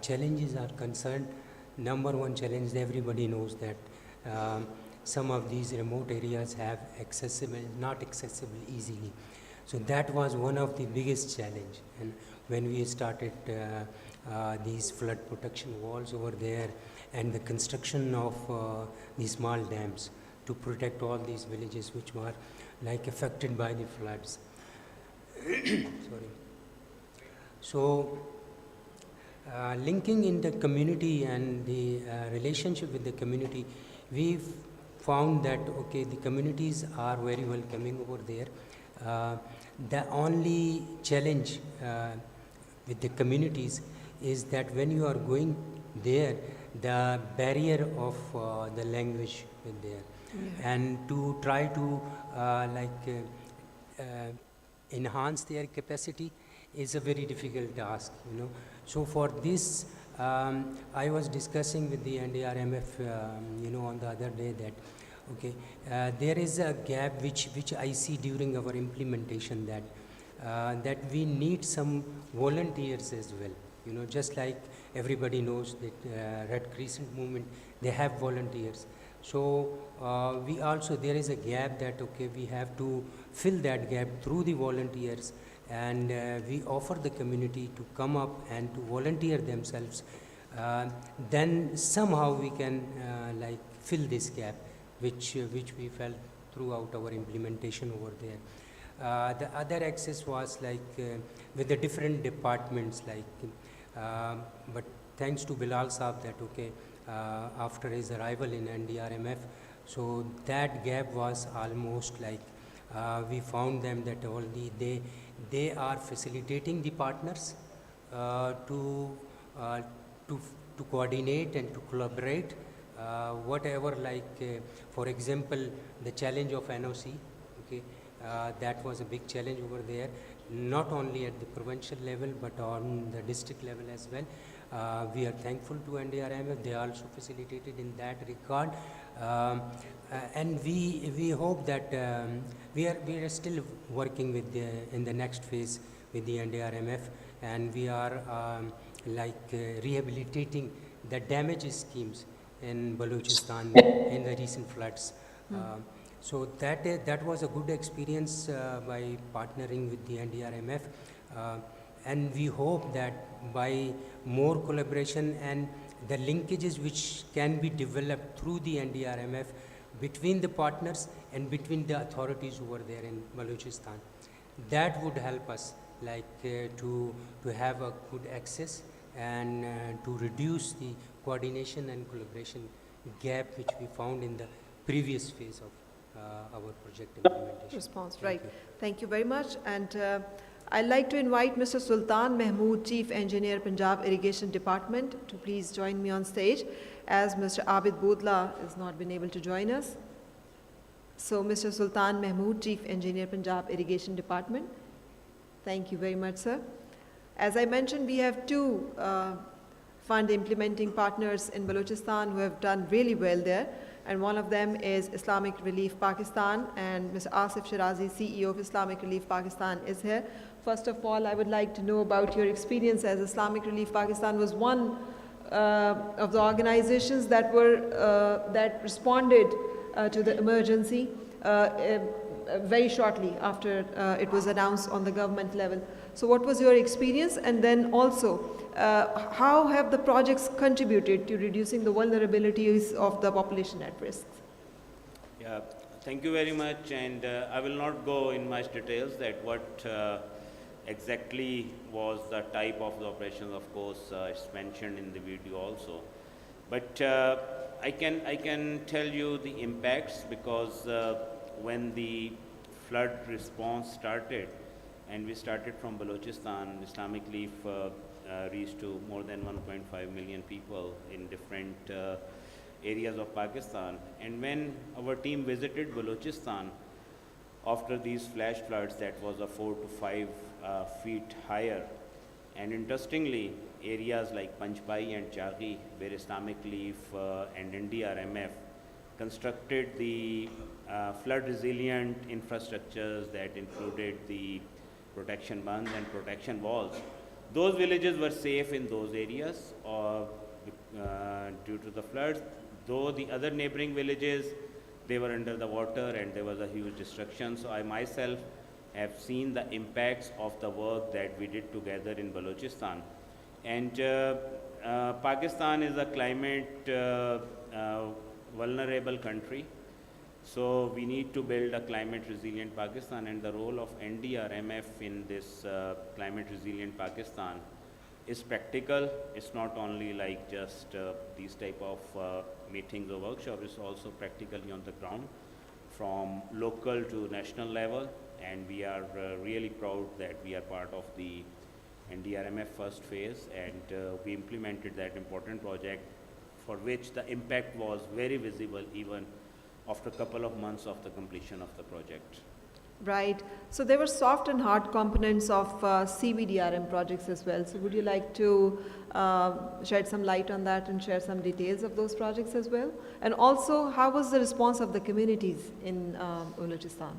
challenges are concerned, number one challenge, everybody knows that some of these remote areas have not accessible easily. So that was one of the biggest challenge. And when we started these flood protection walls over there and the construction of the small dams to protect all these villages which were like affected by the floods. Sorry. So linking in the community and the relationship with the community, we've found that, okay, the communities are very welcoming over there. The only challenge with the communities is that when you are going there, the barrier of the language is there. Yeah. And to try to enhance their capacity is a very difficult task, you know. So for this, I was discussing with the NDRMF, you know, on the other day that, okay, there is a gap which I see during our implementation that we need some volunteers as well. You know, just like everybody knows that Red Crescent movement, they have volunteers. So we also, there is a gap that, okay, we have to fill that gap through the volunteers, and we offer the community to come up and to volunteer themselves. Then somehow we can fill this gap, which we felt throughout our implementation over there. The other access was with the different departments, but thanks to Bilal Saab that, okay, after his arrival in NDRMF, so that gap was almost we found them that only they are facilitating the partners to coordinate and to collaborate. Whatever, for example, the challenge of NOC, okay, that was a big challenge over there, not only at the provincial level but on the district level as well. We are thankful to NDRMF, they also facilitated in that regard. And we hope that we are still working with in the next phase with the NDRMF, and we are rehabilitating the damage schemes in Balochistan in the recent floods. So that was a good experience by partnering with the NDRMF, and we hope that by more collaboration and the linkages which can be developed through the NDRMF between the partners and between the authorities over there in Balochistan, that would help us to have a good access and to reduce the coordination and collaboration gap which we found in the previous phase of our project implementation. Response, right. Thank you very much. And I'd like to invite Mr. Sultan Mahmood, Chief Engineer, Punjab Irrigation Department, to please join me on stage, as Mr. Abid Bodla has not been able to join us. So, Mr. Sultan Mahmood, Chief Engineer, Punjab Irrigation Department. Thank you very much, sir. As I mentioned, we have two fund implementing partners in Balochistan who have done really well there, and one of them is Islamic Relief Pakistan, and Mr. Asif Shirazi, CEO of Islamic Relief Pakistan, is here. First of all, I would like to know about your experience, as Islamic Relief Pakistan was one of the organizations that responded to the emergency very shortly after it was announced on the government level. So what was your experience? And then also, how have the projects contributed to reducing the vulnerabilities of the population at risk? Yeah, thank you very much. And I will not go in much details that what exactly was the type of the operations. Of course, it's mentioned in the video also. But I can tell you the impacts, because when the flood response started, and we started from Balochistan, Islamic Relief reached to more than 1.5 million people in different areas of Pakistan. And when our team visited Balochistan after these flash floods, that was a 4 to 5 feet higher, and interestingly, areas like Panchpai and Chaghi, where Islamic Relief and NDRMF constructed the flood resilient infrastructures that included the protection bunds and protection walls. Those villages were safe in those areas due to the floods, though the other neighboring villages, they were under the water and there was a huge destruction. So I myself have seen the impacts of the work that we did together in Balochistan. And Pakistan is a climate vulnerable country. So we need to build a climate resilient Pakistan, and the role of NDRMF in this climate resilient Pakistan is practical. It's not only like just these type of meetings or workshops, it's also practically on the ground from local to national level, and we are really proud that we are part of the NDRMF first phase, and we implemented that important project for which the impact was very visible even after a couple of months of the completion of the project. Right. So there were soft and hard components of CBDRM projects as well. So would you like to shed some light on that and share some details of those projects as well? And also, how was the response of the communities in Balochistan?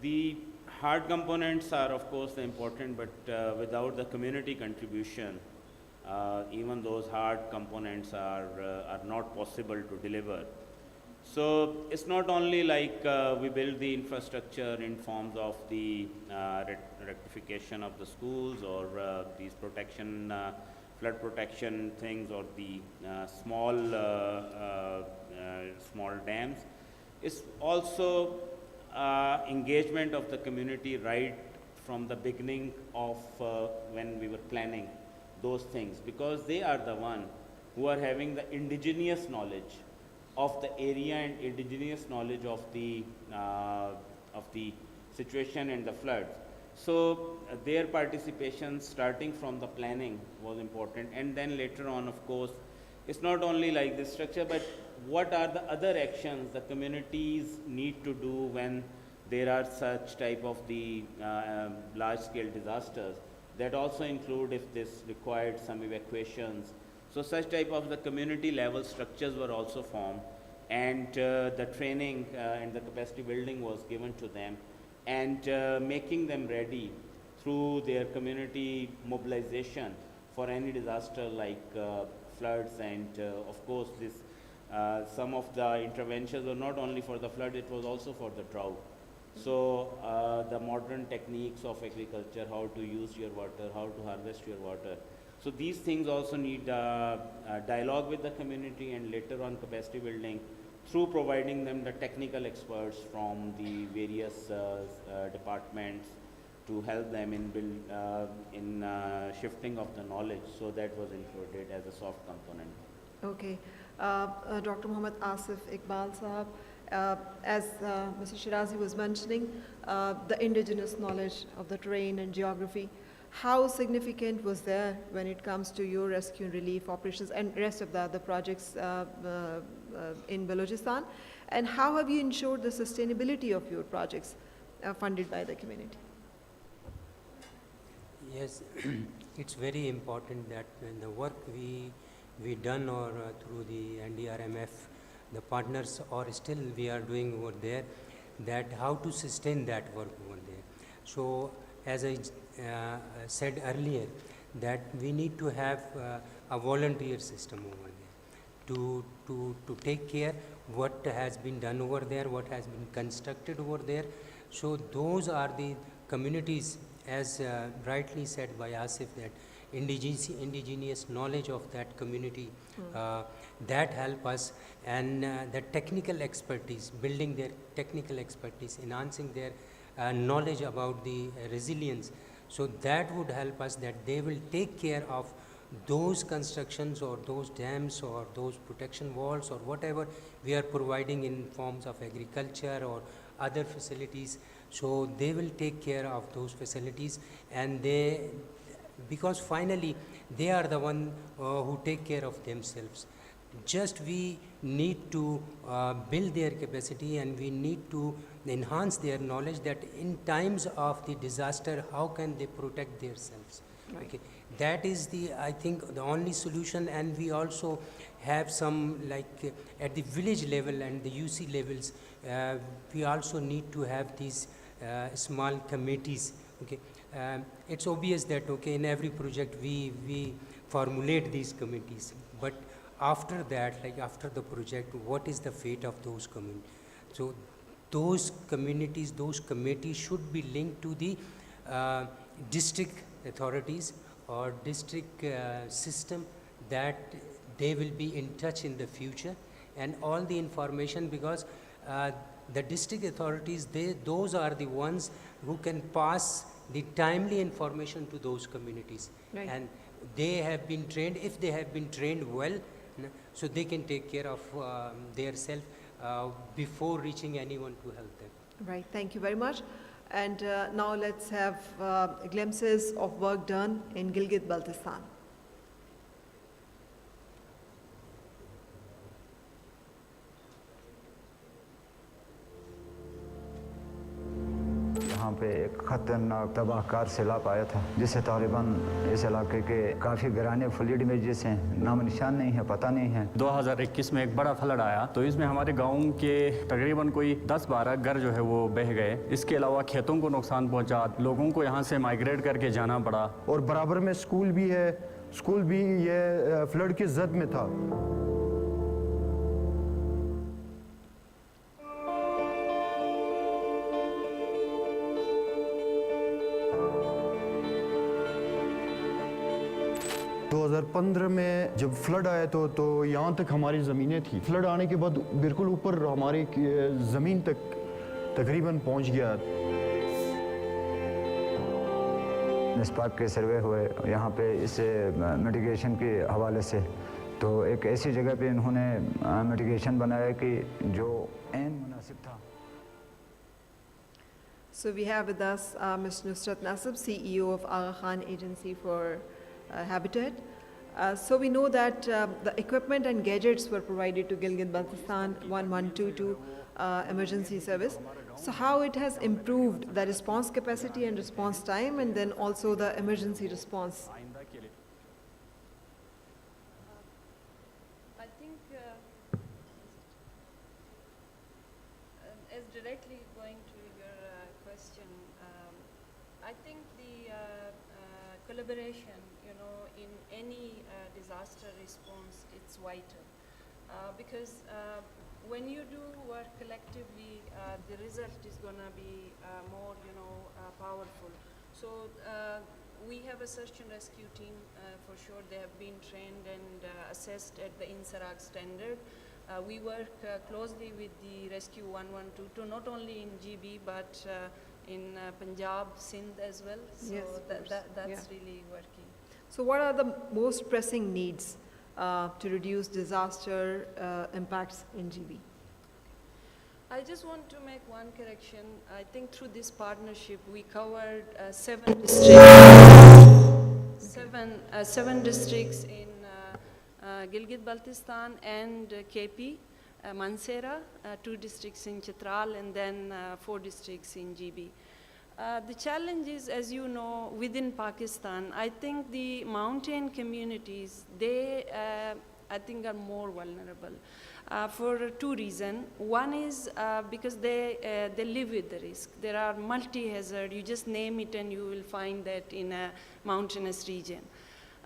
The hard components are of course important, but without the community contribution, even those hard components are not possible to deliver. So it's not only like we build the infrastructure in forms of the rectification of the schools or these protection, flood protection things, or the small dams. It's also engagement of the community right from the beginning of when we were planning those things, because they are the one who are having the indigenous knowledge of the area and indigenous knowledge of the situation and the floods. So their participation starting from the planning was important, and then later on, of course, it's not only like this structure, but what are the other actions the communities need to do when there are such type of the large scale disasters. That also include if this required some evacuations. So such type of the community level structures were also formed, and the training and the capacity building was given to them, and making them ready through their community mobilization for any disaster like floods. And of course this some of the interventions were not only for the flood, it was also for the drought. So the modern techniques of agriculture, how to use your water, how to harvest your water. So these things also need dialogue with the community, and later on capacity building through providing them the technical experts from the various departments to help them in shifting of the knowledge. So that was included as a soft component. Okay. Dr. Muhammad Asif Iqbal Sahab, As Mr. Shirazi was mentioning, the indigenous knowledge of the terrain and geography, how significant was there when it comes to your rescue and relief operations and rest of the other projects in Balochistan? And how have you ensured the sustainability of your projects funded by the community? Yes, it's very important that when the work we done or through the NDRMF, the partners or still we are doing over there, that how to sustain that work over there. So as I said earlier, that we need to have a volunteer system over there to take care what has been done over there, what has been constructed over there. So those are the communities, as rightly said by Asif, that indigenous knowledge of that community that help us, and the technical expertise, building their technical expertise, enhancing their knowledge about the resilience. So that would help us, that they will take care of those constructions or those dams or those protection walls or whatever we are providing in forms of agriculture or other facilities. So they will take care of those facilities, and they, because finally they are the one who take care of themselves. Just we need to build their capacity, and we need to enhance their knowledge that in times of the disaster, how can they protect themselves. Right. Okay. That is the, I think, the only solution. And we also have some, like at the village level and the UC levels, we also need to have these small committees. Okay. It's obvious that, okay, in every project we formulate these committees, but after that, like after the project, what is the fate of those communities? So those communities, those committees should be linked to the district authorities or district system, that they will be in touch in the future, and all the information, because the district authorities, those are the ones who can pass the timely information to those communities. Right. And they have been trained, if they have been trained well, so they can take care of their self before reaching anyone to help them. Right, thank you very much. And now let's have glimpses of work done in Gilgit-Baltistan. यहाँ पे एक खतरनाक तबाहकार सैलाब आया था, जिससे तकरीबन इस इलाके के काफ़ी गिराने फ्लड इमेजेस हैं, नाम निशान नहीं है, पता नहीं है। 2021 में एक बड़ा फ्लड आया, तो इसमें हमारे गांव के तकरीबन कोई 10-12 घर जो है वो बह गए। इसके अलावा खेतों को नुकसान पहुंचा, लोगों को यहाँ से माइग्रेट करके जाना पड़ा। और बराबर में स्कूल भी है, स्कूल भी ये फ्लड की जद में था। तो 2015 में जब फ्लड आया तो यहाँ तक हमारी ज़मीनें थी। फ्लड आने के बाद बिल्कुल ऊपर हमारी ज़मीन तक तकरीबन पहुँच गया। निस्पाक के सर्वे हुए यहाँ पे इस मिटिगेशन के हवाले से, तो एक ऐसी जगह पे इन्होंने मिटिगेशन बनाया कि जो ऐन मुनासिब था। So we have with us Ms. Nusrat Nasib, CEO of Aga Khan Agency for Habitat. So we know that the equipment and gadgets were provided to Gilgit-Baltistan 1122 emergency service. So how it has improved the response capacity and response time, and then also the emergency response? I think as directly going to your question, I think the collaboration, in any disaster response, it's vital, because when you do work collectively, the result is going to be more, powerful. So we have a search and rescue team, for sure. They have been trained and assessed at the INSARAG standard. We work closely with the Rescue 1122, not only in GB, but in Punjab, Sindh as well. So Yes, that's yeah. really working. So what are the most pressing needs to reduce disaster impacts in GB? I just want to make one correction. I think through this partnership, we covered 7 districts, seven districts in Gilgit-Baltistan and KP, Mansehra, 2 districts in Chitral, and then 4 districts in GB. The challenge is, as you know, within Pakistan, I think the mountain communities, they, I think, are more vulnerable for 2 reasons. One is because they live with the risk. There are multi-hazard. You just name it and you will find that in a mountainous region.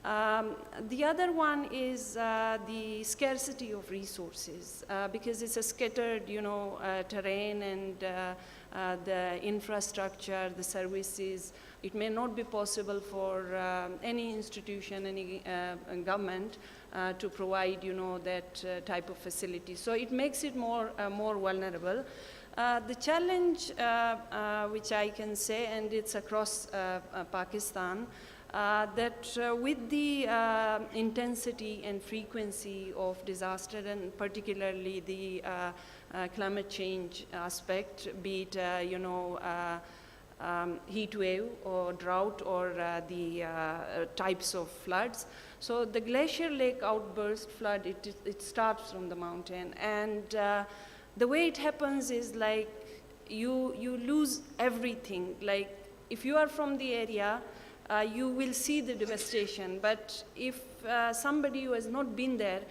The other one is the scarcity of resources because it's a scattered, terrain and the infrastructure, the services. It may not be possible for any institution, any government to provide, that type of facility. So it makes it more vulnerable. The challenge, which I can say, and it's across Pakistan, that with the intensity and frequency of disaster, and particularly the climate change aspect, be it heat wave or drought or the types of floods. So the Glacier Lake outburst flood, it starts from the mountain, and the way it happens is like you lose everything. Like if you are from the area, you will see the devastation, but if somebody who has not been there,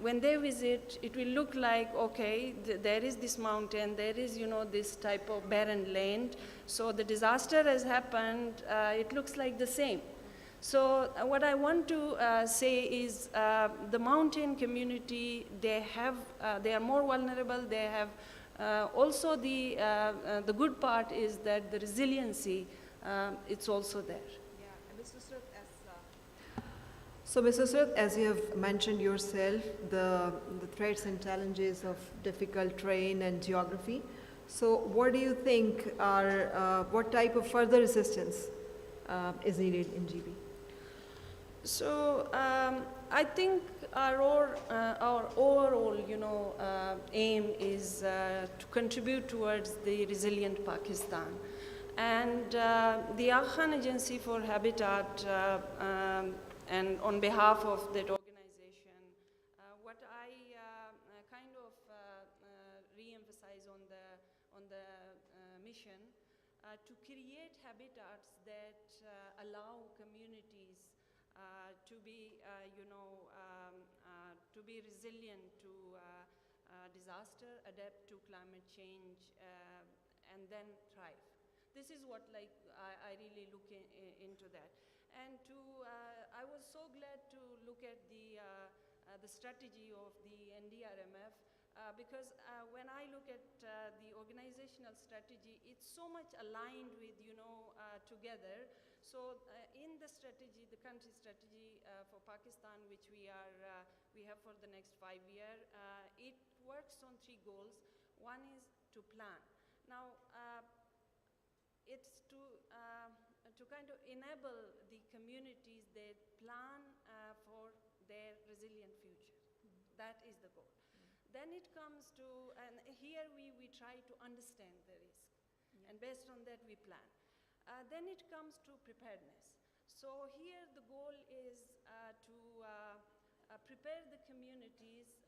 when they visit, it will look like, okay, there is this mountain, there is, this type of barren land. So the disaster has happened, it looks like the same. So what I want to say is the mountain community, they are more vulnerable. They have also the good part is that the resiliency, it's also there. So, Ms. Usrat, as you have mentioned yourself, the threats and challenges of difficult terrain and geography. So, what do you think are, what type of further assistance is needed in GB? So, I think our overall, aim is to contribute towards the resilient Pakistan. And the Aga Khan Agency for Habitat, and on behalf of that organization, what I kind of re-emphasize on the mission to create habitats that allow communities to be, to be resilient to disaster, adapt to climate change, and then thrive. This is what I really look into that. And I was so glad to look at the strategy of the NDRMF because when I look at the organizational strategy, it's so much aligned with, together. So in the strategy, the country strategy for Pakistan, which we have for the next 5 years, it works on 3 goals. One is to plan. Now, it's to kind of enable the communities that plan for their resilient future. That is the goal. Then it comes to, and here we try to understand the risk, and based on that we plan. Then it comes to preparedness. So here the goal is to prepare the communities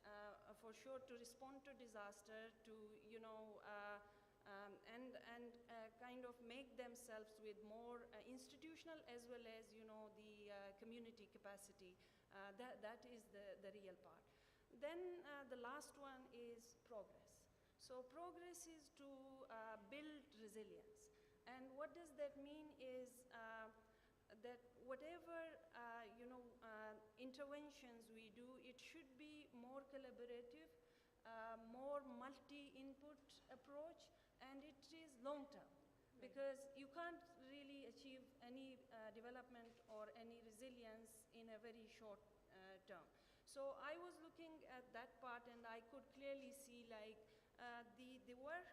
for sure to respond to disaster, to and kind of make themselves with more institutional as well as the community capacity. That is the real part. Then the last one is progress. So progress is to build resilience. And what does that mean is that whatever interventions we do, it should be more collaborative, more multi-input approach, and it is long-term, because you can't really achieve any development or any resilience in a very short term. So I was looking at that part, and I could clearly see the work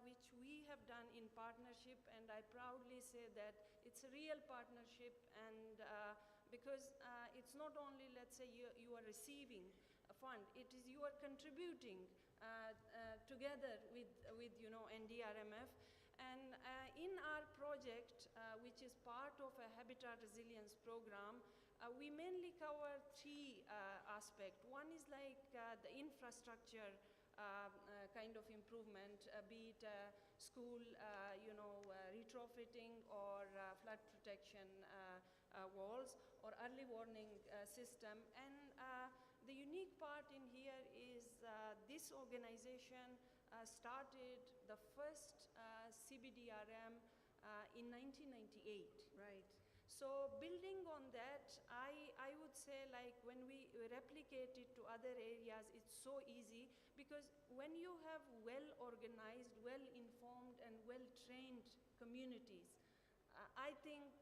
which we have done in partnership, and I proudly say that it's a real partnership, and because it's not only, let's say, you are receiving a fund, it is you are contributing together with NDRMF. And in our project, which is part of a habitat resilience program, we mainly cover three aspects. One is like the infrastructure kind of improvement, be it school, retrofitting or flood protection walls or early warning system. And the unique part in here is this organization started the first CBDRM in 1998. Right. So building on that, I would say like when we replicate it to other areas, it's so easy because when you have well-organized, well-informed and well-trained communities, I think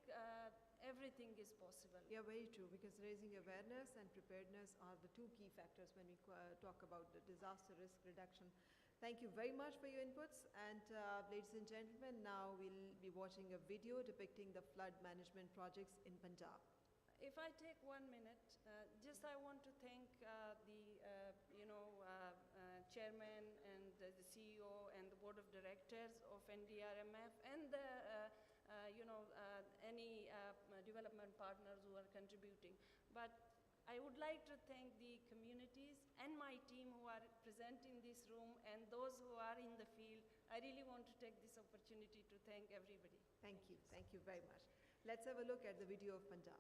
everything is possible. Yeah, very true, because raising awareness and preparedness are the two key factors when we talk about the disaster risk reduction. Thank you very much for your inputs. And ladies and gentlemen, now we'll be watching a video depicting the flood management projects in Punjab. If I take 1 minute, just I want to thank the chairman and the CEO and the board of directors of NDRMF and the any development partners who are contributing. But I would like to thank the communities and my team who are present in this room and those who are in the field. I really want to take this opportunity to thank everybody. Thank you. Thank you very much. Let's have a look at the video of Punjab.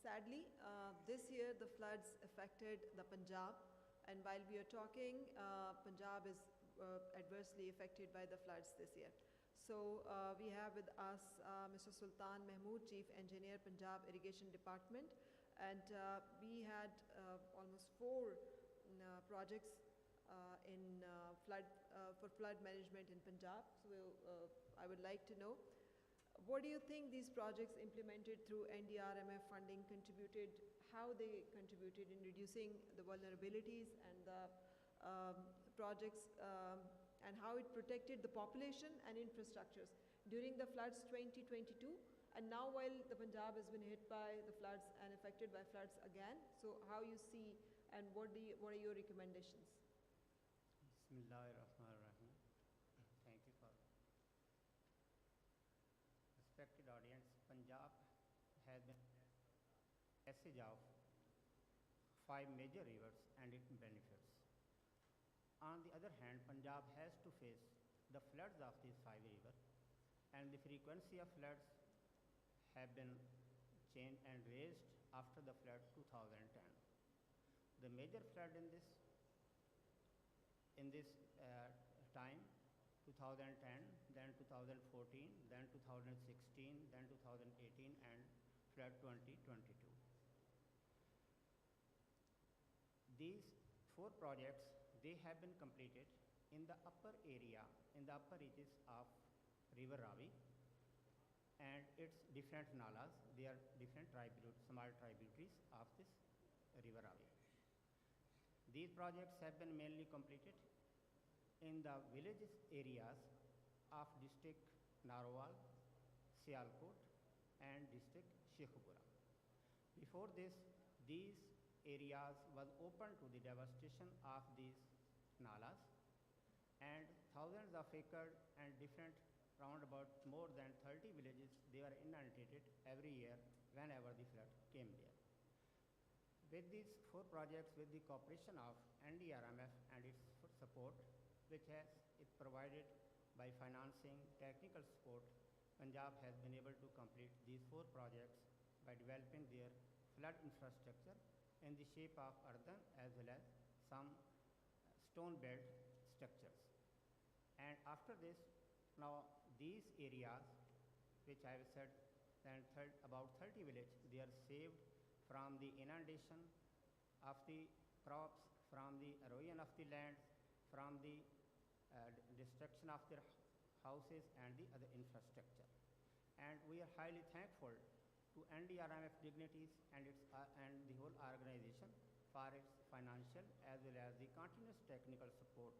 Sadly, this year the floods affected the Punjab, and while we are talking, Punjab is adversely affected by the floods this year. So we have with us Mr. Sultan Mahmood, Chief Engineer, Punjab Irrigation Department, and we had almost 4 projects for flood management in Punjab. So I would like to know, what do you think these projects implemented through NDRMF funding contributed, how they contributed in reducing the vulnerabilities and the projects, and how it protected the population and infrastructures during the floods 2022, and now while the Punjab has been hit by the floods and affected by floods again, so how you see and what are your recommendations? Bismillahirrahmanirrahim. Thank you for respected audience. Punjab has been passage of 5 major rivers and its benefits. On the other hand, Punjab has to face the floods of these 5 rivers, and the frequency of floods have been changed and raised after the flood 2010. The major flood in this time, 2010, then 2014, then 2016, then 2018, and flood 2022. These 4 projects, they have been completed in the upper area, in the upper reaches of River Ravi and its different nalas. They are different small tributaries of this River Ravi. These projects have been mainly completed in the villages areas of district Narowal, Sialkot and district Sheikhupura. Before this, these areas was open to the devastation of these nalas, and thousands of acres and different round about more than 30 villages, they were inundated every year whenever the flood came there. With these 4 projects, with the cooperation of NDRMF and its support, which it provided by financing technical support, Punjab has been able to complete these 4 projects by developing their flood infrastructure in the shape of earthen as well as some stone-built structures. And after this, now these areas, which I have said then about 30 villages, they are saved from the inundation of the crops, from the erosion of the lands, from the destruction of their houses and the other infrastructure. And we are highly thankful to NDRMF dignitaries and the whole organization for its financial as well as the continuous technical support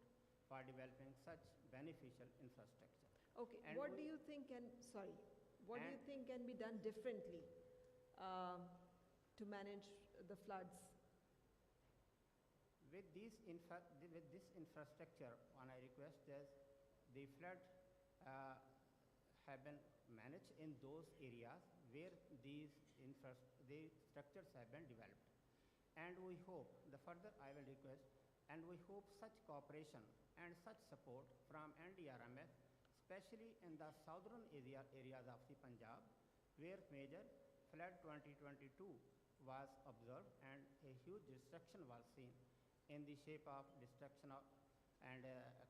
for developing such beneficial infrastructure. Okay, And what we- do you think what do you And- think can be done differently to manage the floods? With this infrastructure, when I request is the flood have been managed in those areas where these structures have been developed. And we hope, the further I will request, and we hope such cooperation and such support from NDRMF, especially in the southern areas of the Punjab, where major flood 2022 was observed and a huge destruction was seen in the shape of destruction of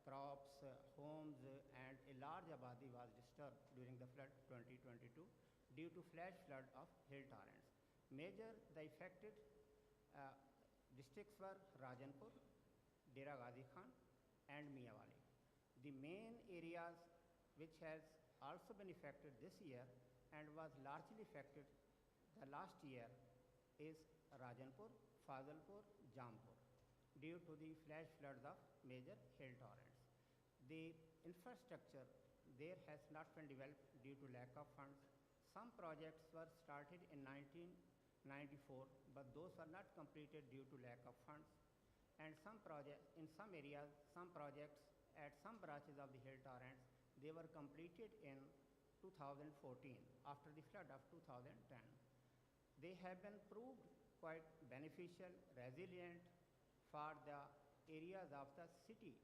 crops, homes, and a large abadi was disturbed during the flood 2022 due to flash flood of hill torrents. Major the affected districts were Rajanpur, Dera Ghazi Khan, and Miawali. The main areas which has also been affected this year and was largely affected the last year is Rajanpur, Fazalpur, Jampur, due to the flash floods of major hill torrents. The infrastructure there has not been developed due to lack of funds. Some projects were started in 1994, but those were not completed due to lack of funds. And in some areas, some projects at some branches of the hill torrents, they were completed in 2014 after the flood of 2010. They have been proved quite beneficial, resilient for the areas of the city,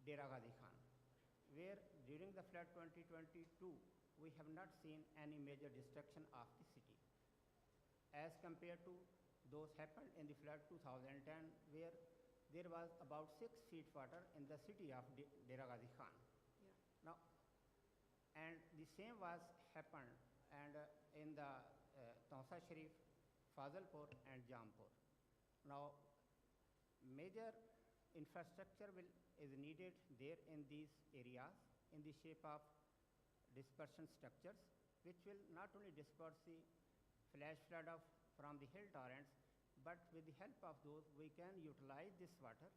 Dera Ghazi Khan, where during the flood 2022, we have not seen any major destruction of the city as compared to those happened in the flood 2010, where there was about 6 feet water in the city of Dera Ghazi Khan. Yeah. Now, and the same was happened and in the Tausa Sharif, Fazalpur and Jampur. Now, major infrastructure is needed there in these areas in the shape of dispersion structures, which will not only disperse the flash flood from the hill torrents, but with the help of those, we can utilize this water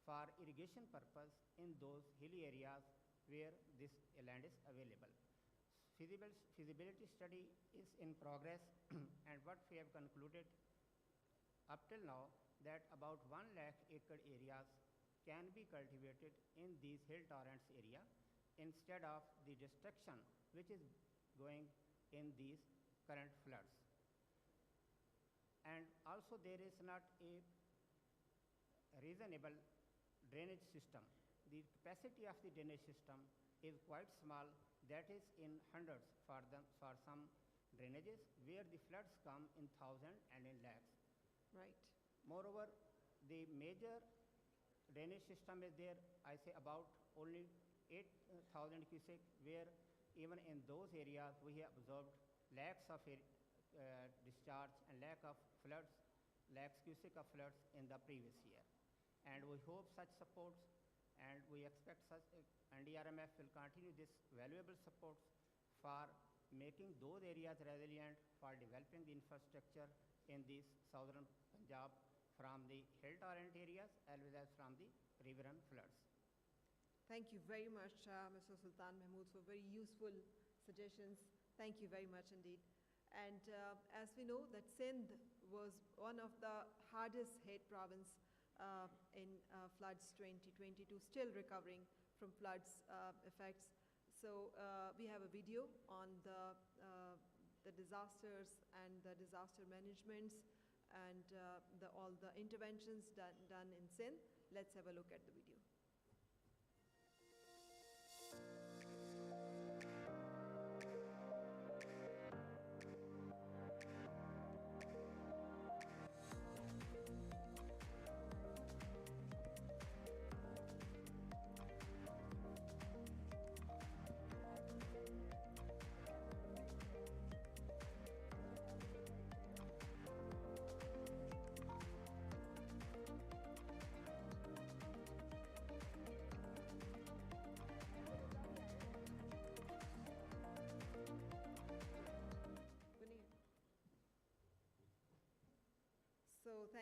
for irrigation purpose in those hilly areas where this land is available. Feasibility study is in progress and what we have concluded up till now that about 1 lakh acre areas can be cultivated in these hill torrents area instead of the destruction which is going in these current floods. And also there is not a reasonable drainage system. The capacity of the drainage system is quite small, that is in hundreds for some drainages where the floods come in thousands and in lakhs. Right. Moreover, the major drainage system is there, I say about only 8,000 cubic, where even in those areas we have observed lakhs of discharge and lakhs cubic of floods in the previous year. And we hope such supports and we expect such NDRMF will continue this valuable supports for making those areas resilient for developing the infrastructure in these southern Punjab from the hill torrent areas as well as from the river and floods. Thank you very much, Mr. Sultan Mahmood, for very useful suggestions. Thank you very much indeed. And as we know that Sindh was one of the hardest hit province in floods 2022, still recovering from floods effects. So we have a video on the disasters and the disaster managements and all the interventions done in Sindh. Let's have a look at the video.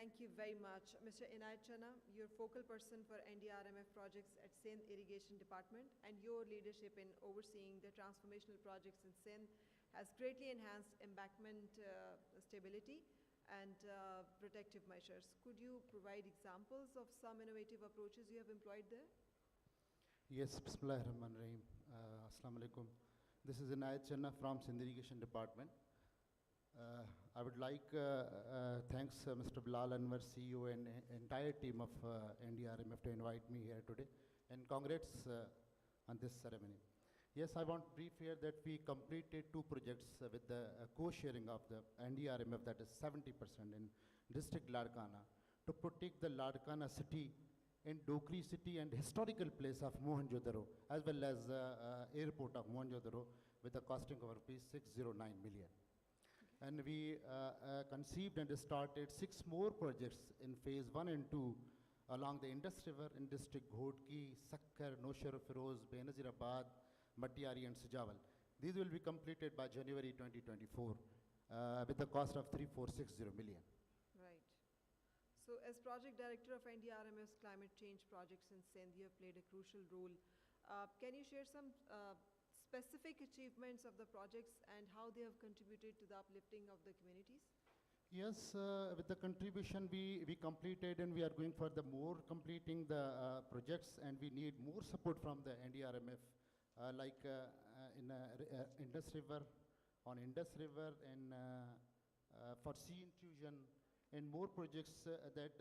Thank you very much. Mr. Inayat Channa, your focal person for NDRMF projects at Sindh Irrigation Department and your leadership in overseeing the transformational projects in Sindh has greatly enhanced embankment stability and protective measures. Could you provide examples of some innovative approaches you have employed there? Yes, Bismillahir Rahmanir Rahim. Assalamu alaikum. This is Inayat Channa from Sindh Irrigation Department. I would like thanks Mr. Bilal Anwar, CEO, and entire team of NDRMF to invite me here today, and congrats on this ceremony. Yes, I want brief here that we completed 2 projects with the co-sharing of the NDRMF, that is 70% in district Larkana, to protect the Larkana city and Dokri city and historical place of Mohenjo-daro, as well as airport of Mohenjo-daro, with a costing of rupees 609 million. And we conceived and started 6 more projects in phase 1 and 2 along the Indus River in district Ghodki, Sakkar, Nowshera Feroz, Benazirabad, Matiari and Sujawal. These will be completed by January 2024 with a cost of 3460 million. Right. So as project director of NDRMF's climate change projects in Sindh, you have played a crucial role. Can you share some specific achievements of the projects and how they have contributed to the uplifting of the communities? Yes, with the contribution we completed, and we are going for the more completing the projects, and we need more support from the NDRMF, like in Indus River, on Indus River, and for sea intrusion, and more projects that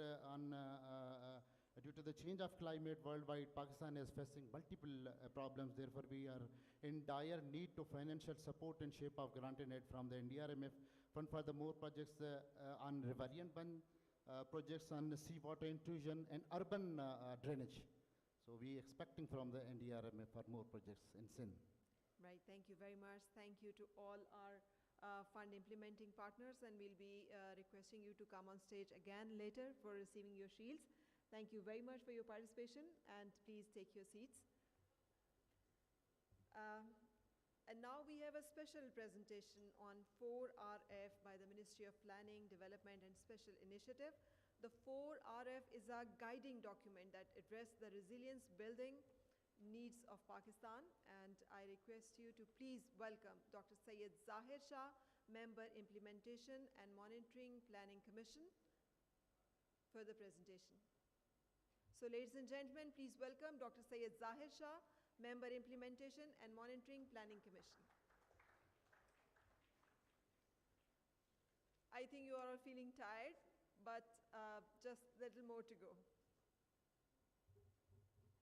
due to the change of climate worldwide, Pakistan is facing multiple problems. Therefore, we are in dire need to financial support in shape of grant and aid from the NDRMF. Fund for the more projects on riverian ban, projects on seawater intrusion and urban drainage. So we expecting from the NDRMF for more projects in Sindh. Right, thank you very much. Thank you to all our fund implementing partners, and we'll be requesting you to come on stage again later for receiving your shields. Thank you very much for your participation, and please take your seats. And now we have a special presentation on 4RF by the Ministry of Planning, Development and Special Initiative. The 4RF is a guiding document that addresses the resilience building needs of Pakistan, and I request you to please welcome Dr. Syed Zahir Shah, Member Implementation and Monitoring Planning Commission, for the presentation. So ladies and gentlemen, please welcome Dr. Syed Zahir Shah, Member Implementation and Monitoring Planning Commission. I think you are all feeling tired, but just a little more to go. Bismillahirrahmanirrahim.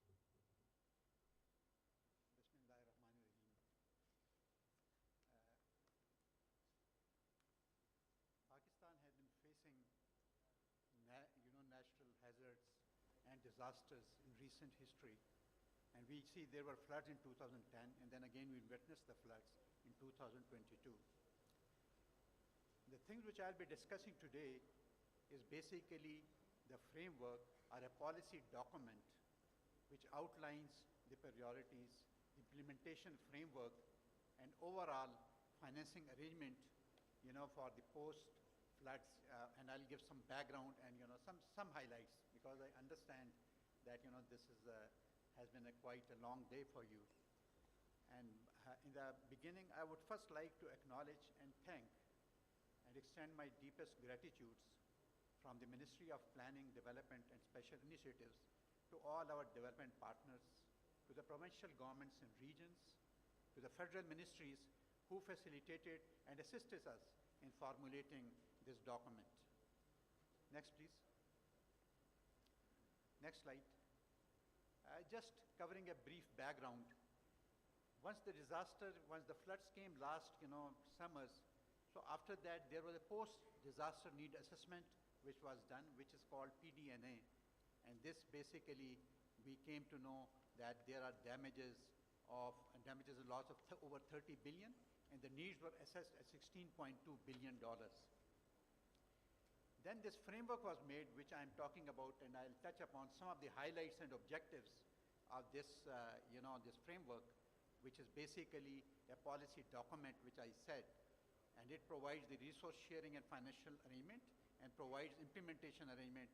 Pakistan has been facing natural hazards and disasters in recent history. And we see there were floods in 2010, and then again we witnessed the floods in 2022. The things which I'll be discussing today is basically the framework or a policy document which outlines the priorities, implementation framework, and overall financing arrangement, for the post floods, and I'll give some background and some highlights, because I understand that this is has been quite a long day for you. And in the beginning, I would first like to acknowledge and thank and extend my deepest gratitudes from the Ministry of Planning, Development and Special Initiatives to all our development partners, to the provincial governments and regions, to the federal ministries who facilitated and assisted us in formulating this document. Next, please. Next slide. Just covering a brief background. Once the floods came last, summers, so after that there was a post-disaster need assessment which was done, which is called PDNA. And this basically, we came to know that there are damages and loss of over 30 billion, and the needs were assessed at $16.2 billion. Then this framework was made, which I'm talking about, and I'll touch upon some of the highlights and objectives of this, this framework, which is basically a policy document, which I said, and it provides the resource sharing and financial arrangement, and provides implementation arrangement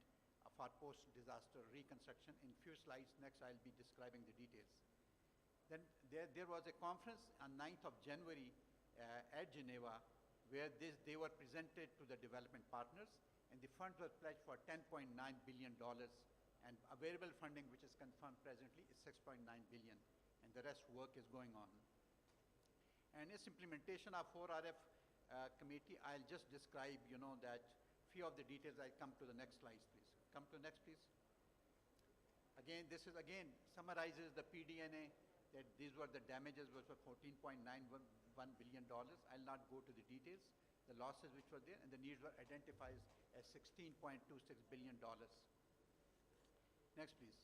for post-disaster reconstruction. In few slides, next I'll be describing the details. Then there was a conference on 9th of January at Geneva where they were presented to the development partners, and the funds were pledged for $10.9 billion, and available funding, which is confirmed presently, is $6.9 billion, and the rest work is going on. And its implementation of 4RF committee, I'll just describe, that few of the details. I'll come to the next slides, please. Come to the next, please. Again, this is again summarizes the PDNA, that these were the damages was for $14.91 billion. I'll not go to the details, the losses which were there, and the needs were identified as $16.26 billion. Next, please.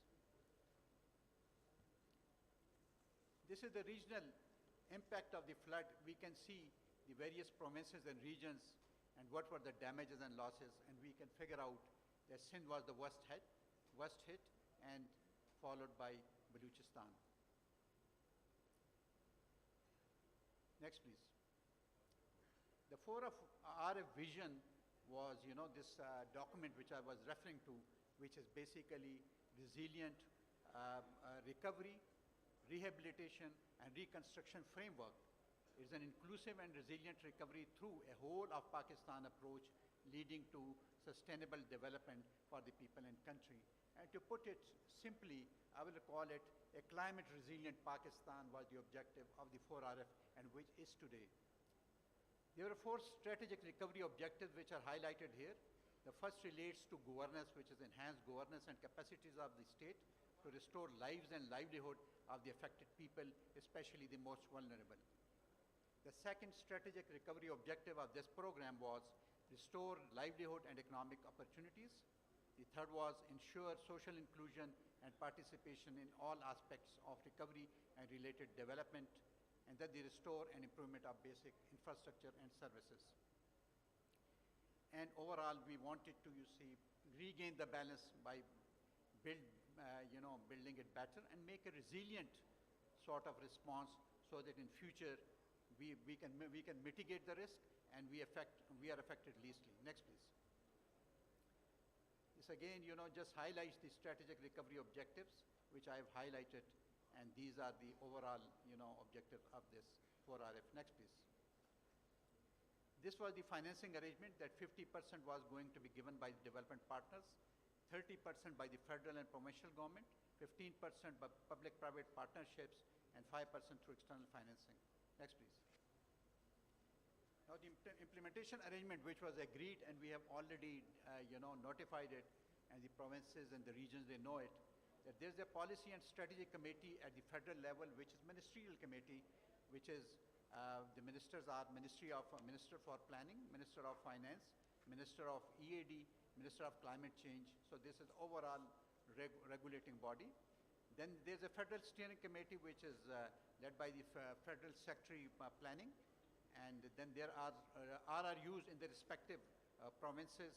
This is the regional impact of the flood. We can see the various provinces and regions and what were the damages and losses, and we can figure out that Sindh was the worst hit, and followed by Baluchistan. Next, please. The 4RF vision was, this document which I was referring to, which is basically resilient recovery, rehabilitation, and reconstruction framework. It is an inclusive and resilient recovery through a whole of Pakistan approach leading to sustainable development for the people and country. And to put it simply, I will call it a climate resilient Pakistan was the objective of the 4RF, and which is today. There are 4 strategic recovery objectives which are highlighted here. The first relates to governance, which is enhanced governance and capacities of the state to restore lives and livelihood of the affected people, especially the most vulnerable. The second strategic recovery objective of this program was restore livelihood and economic opportunities. The third was ensure social inclusion and participation in all aspects of recovery and related development, and then the restore and improvement of basic infrastructure and services. And overall, we wanted to, regain the balance by building it better and make a resilient sort of response so that in future we can mitigate the risk and we are affected leastly. Next, please. This again, just highlights the strategic recovery objectives, which I have highlighted, and these are the overall, objective of this 4RF. Next, please. This was the financing arrangement that 50% was going to be given by the development partners, 30% by the federal and provincial government, 15% by public-private partnerships, and 5% through external financing. Next, please. Now, the implementation arrangement, which was agreed, and we have already, notified it, and the provinces and the regions, they know it, that there's a policy and strategy committee at the federal level, which is ministerial committee, which is the ministers are Minister for Planning, Minister of Finance, Minister of EAD, Minister of Climate Change. So this is overall regulating body. Then there's a federal steering committee, which is led by the Federal Secretary Planning. And then there are RRUs in the respective provinces,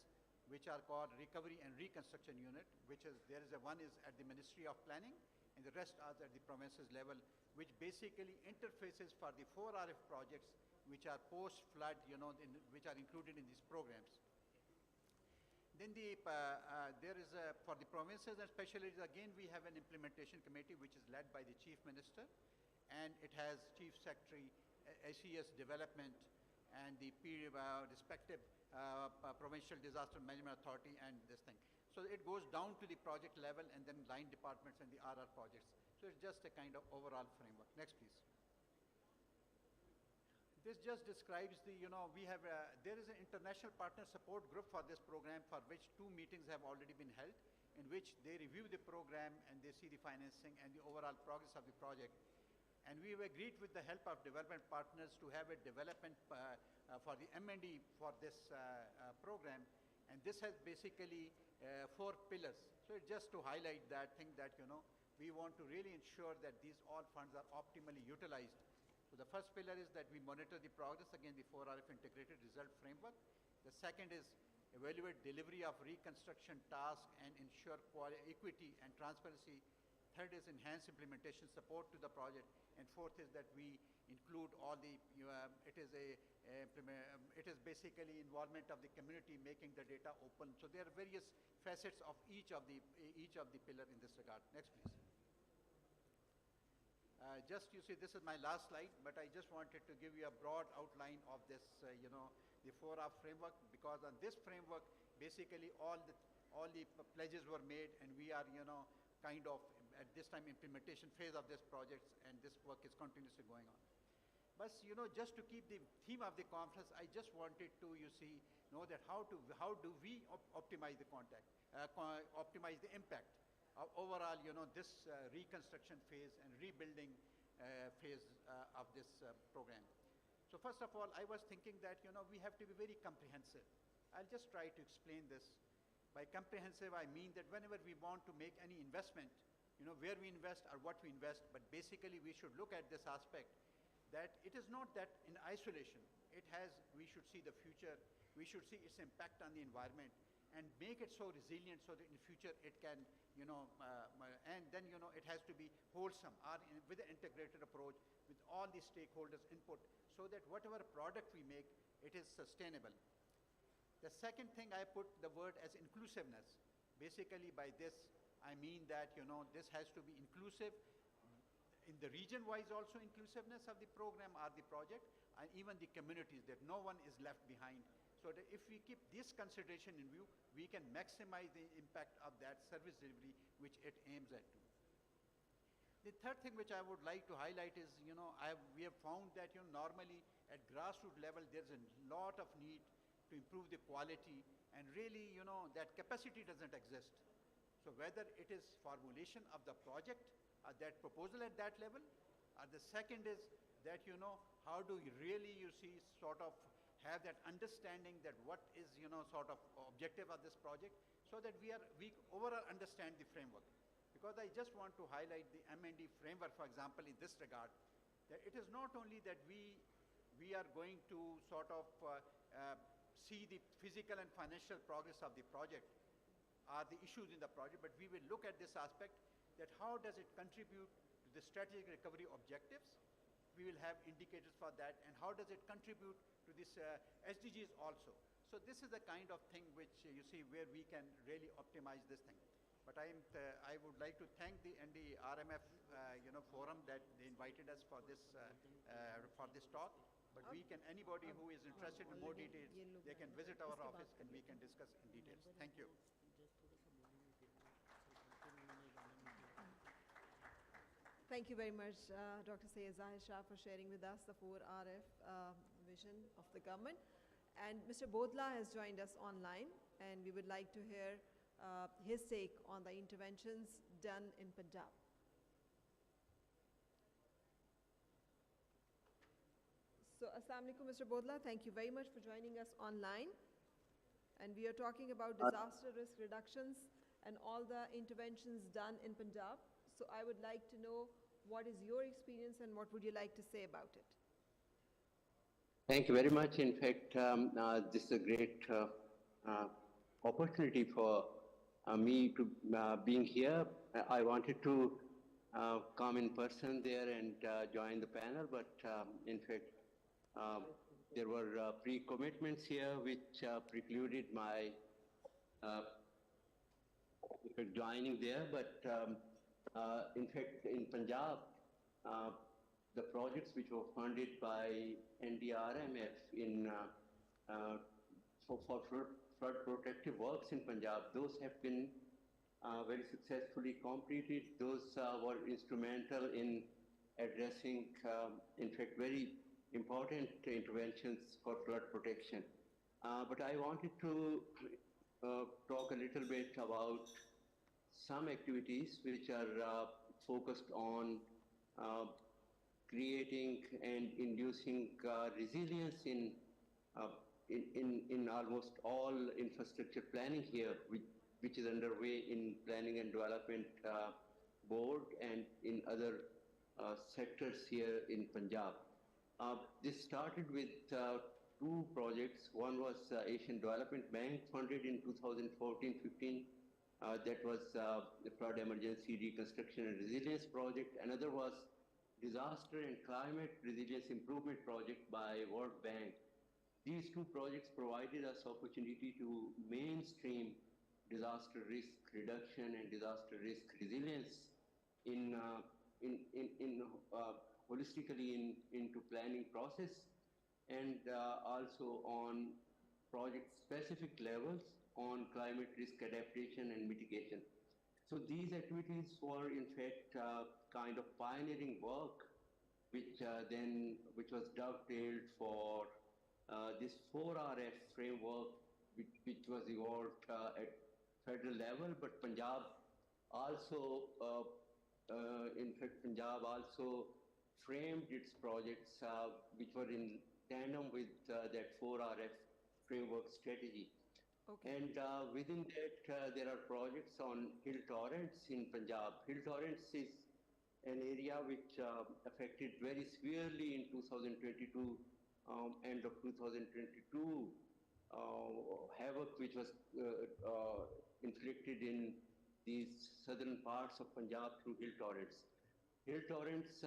which are called Recovery and Reconstruction Unit, which is, one is at the Ministry of Planning, and the rest are at the provinces level, which basically interfaces for the 4RF projects, which are post-flood, which are included in these programs. Then there is for the provinces and specialties, again, we have an implementation committee, which is led by the Chief Minister, and it has Chief Secretary, SES Development, and the respective Provincial Disaster Management Authority and this thing. So it goes down to the project level and then line departments and the RR projects. So it's just a kind of overall framework. Next, please. This just describes the, we have, there is an international partner support group for this program, for which 2 meetings have already been held, in which they review the program and they see the financing and the overall progress of the project. And we have agreed with the help of development partners to have a development for the M&E for this program. And this has basically 4 pillars. So it's just to highlight that thing that, we want to really ensure that these all funds are optimally utilized. So the first pillar is that we monitor the progress, again, the 4RF integrated result framework. The second is evaluate delivery of reconstruction tasks and ensure equity and transparency third is enhanced implementation support to the project, and fourth is that we include all the, it is basically involvement of the community, making the data open. So there are various facets of each of the pillar in this regard. Next, please. Just, you see, this is my last slide, but I just wanted to give you a broad outline of this, the 4R framework, because on this framework, basically all the pledges were made, and we are, kind of at this time implementation phase of this project, and this work is continuously going on. But, just to keep the theme of the conference, I just wanted to, know that how do we optimize the optimize the impact of overall, this reconstruction phase and rebuilding phase of this program. So first of all, I was thinking that, we have to be very comprehensive. I'll just try to explain this. By comprehensive, I mean that whenever we want to make any investment, where we invest or what we invest, but basically we should look at this aspect that it is not that in isolation. We should see the future, we should see its impact on the environment, and make it so resilient so that in the future it can, and then, it has to be wholesome or with an integrated approach with all the stakeholders' input, so that whatever product we make, it is sustainable. The second thing, I put the word as inclusiveness. Basically by this, I mean that, this has to be inclusive in the region-wise also, inclusiveness of the program or the project, and even the communities, that no one is left behind. So that if we keep this consideration in view, we can maximize the impact of that service delivery which it aims at to. The third thing which I would like to highlight is, we have found that, normally at grassroots level, there's a lot of need to improve the quality, and really, that capacity doesn't exist. So whether it is formulation of the project, that proposal at that level, or the second is that, how do you really, sort of have that understanding that what is, sort of objective of this project, so that we overall understand the framework. Because I just want to highlight the M&D framework, for example, in this regard, that it is not only that we are going to sort of see the physical and financial progress of the project, or the issues in the project, but we will look at this aspect, that how does it contribute to the strategic recovery objectives. We will have indicators for that, and how does it contribute to this SDGs also. So this is the kind of thing which where we can really optimize this thing. But I would like to thank the RMF forum that they invited us for this talk. But we can, anybody who is interested in more details, they can visit our office and we can discuss in details. Thank you. Thank you very much, Dr. Syed Zahir Shah, for sharing with us the 4RF vision of the government. And Mr. Bodla has joined us online, and we would like to hear his take on the interventions done in Punjab. So, Assalamu alaikum, Mr. Bodla. Thank you very much for joining us online. And we are talking about disaster risk reductions and all the interventions done in Punjab. So I would like to know what is your experience and what would you like to say about it? Thank you very much. In fact, this is a great opportunity for me to being here. I wanted to come in person there and join the panel, but in fact, there were pre-commitments here which precluded my joining there. But in fact, in Punjab, the projects which were funded by NDRMF for flood protective works in Punjab, those have been very successfully completed. Those were instrumental in addressing, in fact, very important interventions for flood protection. But I wanted to talk a little bit about some activities which are focused on creating and inducing resilience in almost all infrastructure planning here, which is underway in Planning and Development Board and in other sectors here in Punjab. This started with two projects. One was Asian Development Bank funded in 2014-15 That was the Flood Emergency Reconstruction and Resilience Project. Another was Disaster and Climate Resilience Improvement Project by World Bank. These two projects provided us opportunity to mainstream disaster risk reduction and disaster risk resilience holistically into planning process, and also on project-specific levels on climate risk adaptation and mitigation. So these activities were in fact kind of pioneering work, which was dovetailed for this 4RF framework, which was evolved at federal level, but Punjab also, Punjab also framed its projects which were in tandem with that 4RF framework strategy. Okay. And within that, there are projects on hill torrents in Punjab. Hill torrents is an area which affected very severely in 2022, end of 2022, havoc which was inflicted in these southern parts of Punjab through hill torrents. Hill torrents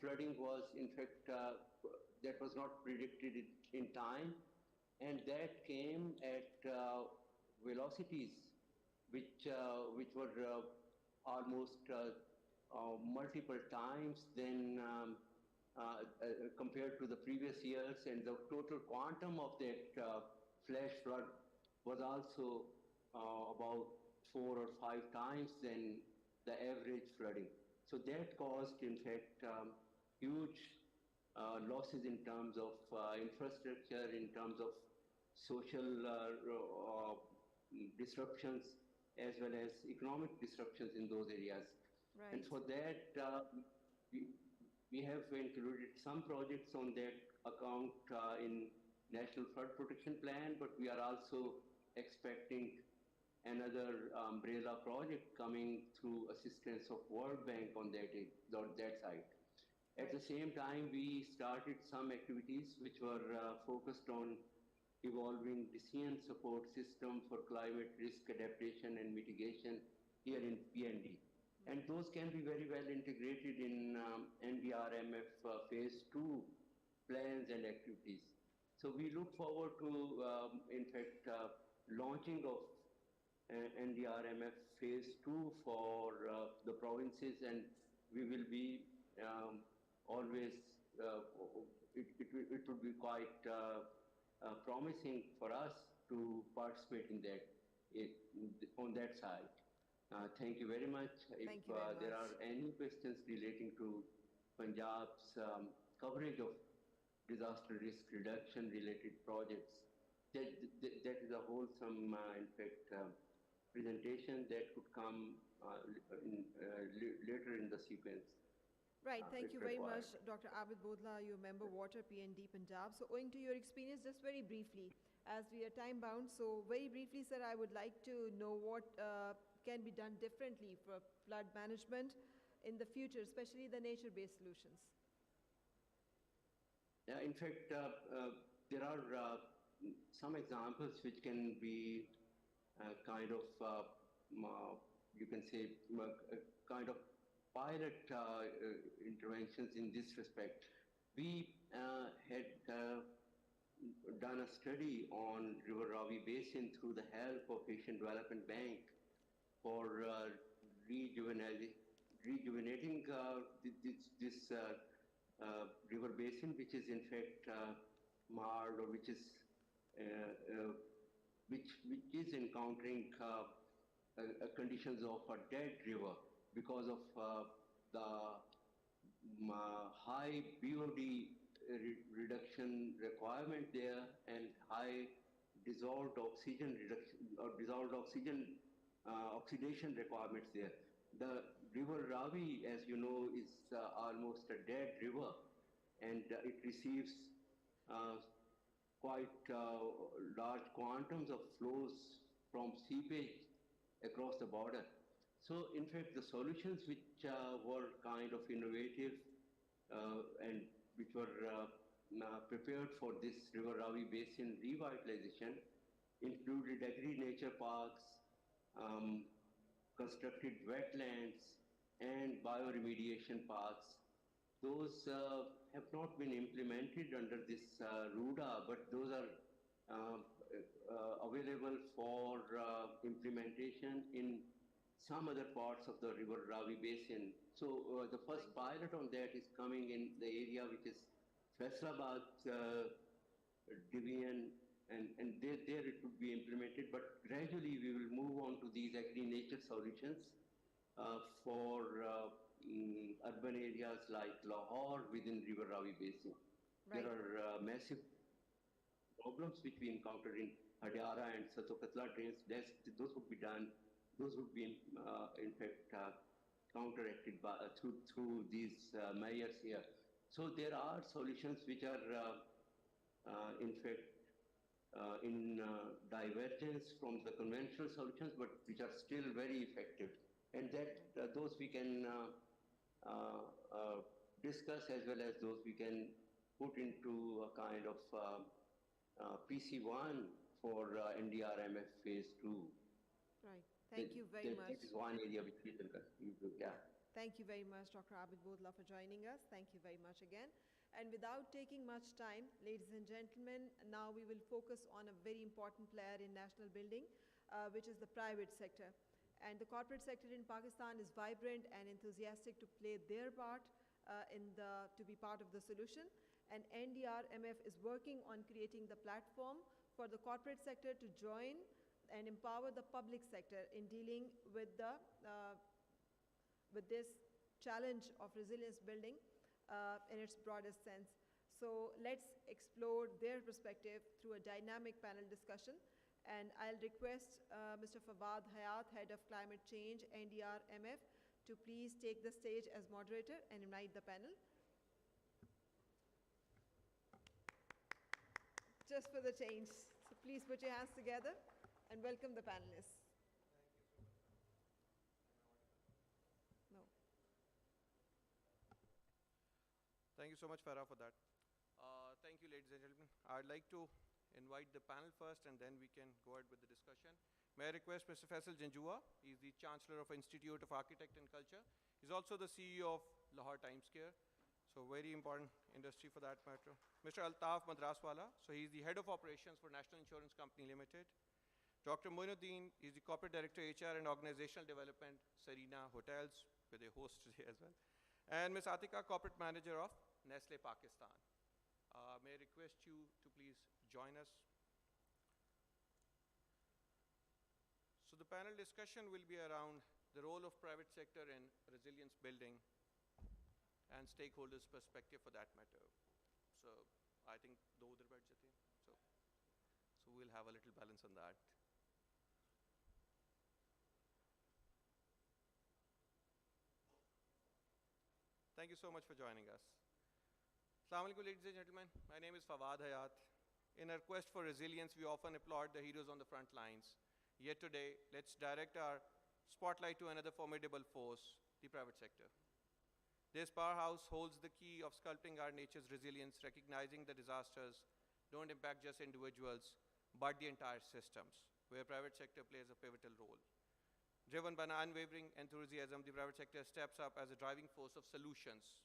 flooding was in fact, that was not predicted in time, and that came at velocities which were almost multiple times than compared to the previous years, and the total quantum of that flash flood was also about 4 or 5 times than the average flooding. So that caused, in fact, huge losses in terms of infrastructure, in terms of social disruptions, as well as economic disruptions in those areas. Right. And for that, we have included some projects on that account in National Flood Protection Plan, but we are also expecting another umbrella project coming through assistance of World Bank on that side. At the same time, we started some activities which were focused on evolving decision support system for climate risk adaptation and mitigation here in PND. And those can be very well integrated in NDRMF Phase 2 plans and activities. So we look forward to, in fact, launching of NDRMF Phase 2 for the provinces, and we will be always, it would be quite promising for us to participate in that, on that side. Thank you very much. Thank you very there much. are any questions relating to Punjab's coverage of disaster risk reduction related projects, that is a wholesome, in fact, presentation that could come later in the sequence. Right, thank if you very required. much, Dr. Abid Bodla, you member Water PND Punjab. So owing to your experience, just very briefly, as we are time bound, so very briefly, sir, I would like to know what can be done differently for flood management in the future, especially the nature-based solutions. Yeah, in fact, there are some examples which can be kind of, you can say, kind of pilot interventions in this respect. We had done a study on River Ravi Basin through the help of Asian Development Bank for rejuvenating this river basin, which is in fact marred, or which is encountering conditions of a dead river because of the high BOD reduction requirement there and high dissolved oxygen reduction or dissolved oxidation requirements there. The river Ravi, as you know, is almost a dead river, and it receives quite large quantums of flows from seepage across the border. So in fact, the solutions which were kind of innovative and which were prepared for this River Ravi Basin revitalization included agri-nature parks, constructed wetlands and bioremediation parks. Those have not been implemented under this RUDA, but those are available for implementation in some other parts of the River Ravi Basin. So the first pilot on that is coming in the area which is Faisalabad, Divian, and there it would be implemented, but gradually we will move on to these agri-nature solutions for urban areas like Lahore within River Ravi Basin. Right. There are massive problems which we encountered in Hadiara and Satokatla drains. Those would be done. Those would be, in fact, counteracted by, through these measures here. So there are solutions which are, in fact, in divergence from the conventional solutions, but which are still very effective. And that those we can discuss, as well as those we can put into a kind of PC1 for NDRMF phase 2. Right. Thank you very much. That is one area which we can yeah. Thank you very much, Dr. Abid Bodla, for joining us. Thank you very much again. And without taking much time, ladies and gentlemen, now we will focus on a very important player in national building, which is the private sector. And the corporate sector in Pakistan is vibrant and enthusiastic to play their part to be part of the solution. And NDRMF is working on creating the platform for the corporate sector to join and empower the public sector in dealing with this challenge of resilience building in its broadest sense. So let's explore their perspective through a dynamic panel discussion. And I'll request Mr. Fawad Hayat, Head of Climate Change, NDRMF, to please take the stage as moderator and invite the panel. Just for the change. So please put your hands together and welcome the panelists. No. Thank you so much, Farah, for that. Thank you, ladies and gentlemen. I'd like to invite the panel first, and then we can go ahead with the discussion. May I request Mr. Faisal Janjua? He's the Chancellor of Institute of Architect and Culture. He's also the CEO of Lahore Timescare, so very important industry for that matter. Mr. Altaf Madraswala, so he's the Head of Operations for National Insurance Company Limited. Dr. Moinuddin is the Corporate Director, HR and Organizational Development, Serena Hotels, where they host today as well. And Ms. Atika, Corporate Manager of Nestle Pakistan. May I request you to please join us. So the panel discussion will be around the role of private sector in resilience building and stakeholders' perspective for that matter. So I think so we'll have a little balance on that. Thank you so much for joining us. Assalamu alaikum, ladies and gentlemen. My name is Fawad Hayat. In our quest for resilience, we often applaud the heroes on the front lines. Yet today, let's direct our spotlight to another formidable force, the private sector. This powerhouse holds the key of sculpting our nature's resilience, recognizing the disasters don't impact just individuals, but the entire systems, where private sector plays a pivotal role. Driven by an unwavering enthusiasm, the private sector steps up as a driving force of solutions.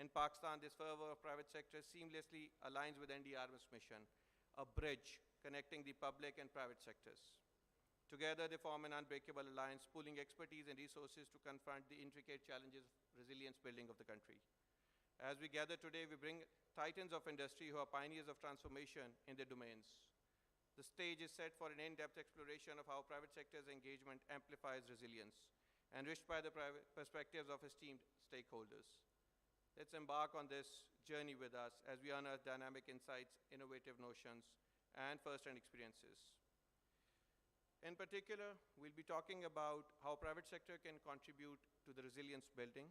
In Pakistan, this fervor of private sector seamlessly aligns with NDRMF's mission, a bridge connecting the public and private sectors. Together, they form an unbreakable alliance, pooling expertise and resources to confront the intricate challenges of resilience building of the country. As we gather today, we bring titans of industry who are pioneers of transformation in their domains. The stage is set for an in-depth exploration of how private sector's engagement amplifies resilience, enriched by the private perspectives of esteemed stakeholders. Let's embark on this journey with us as we unearth dynamic insights, innovative notions, and first-hand experiences. In particular, we'll be talking about how private sector can contribute to the resilience building.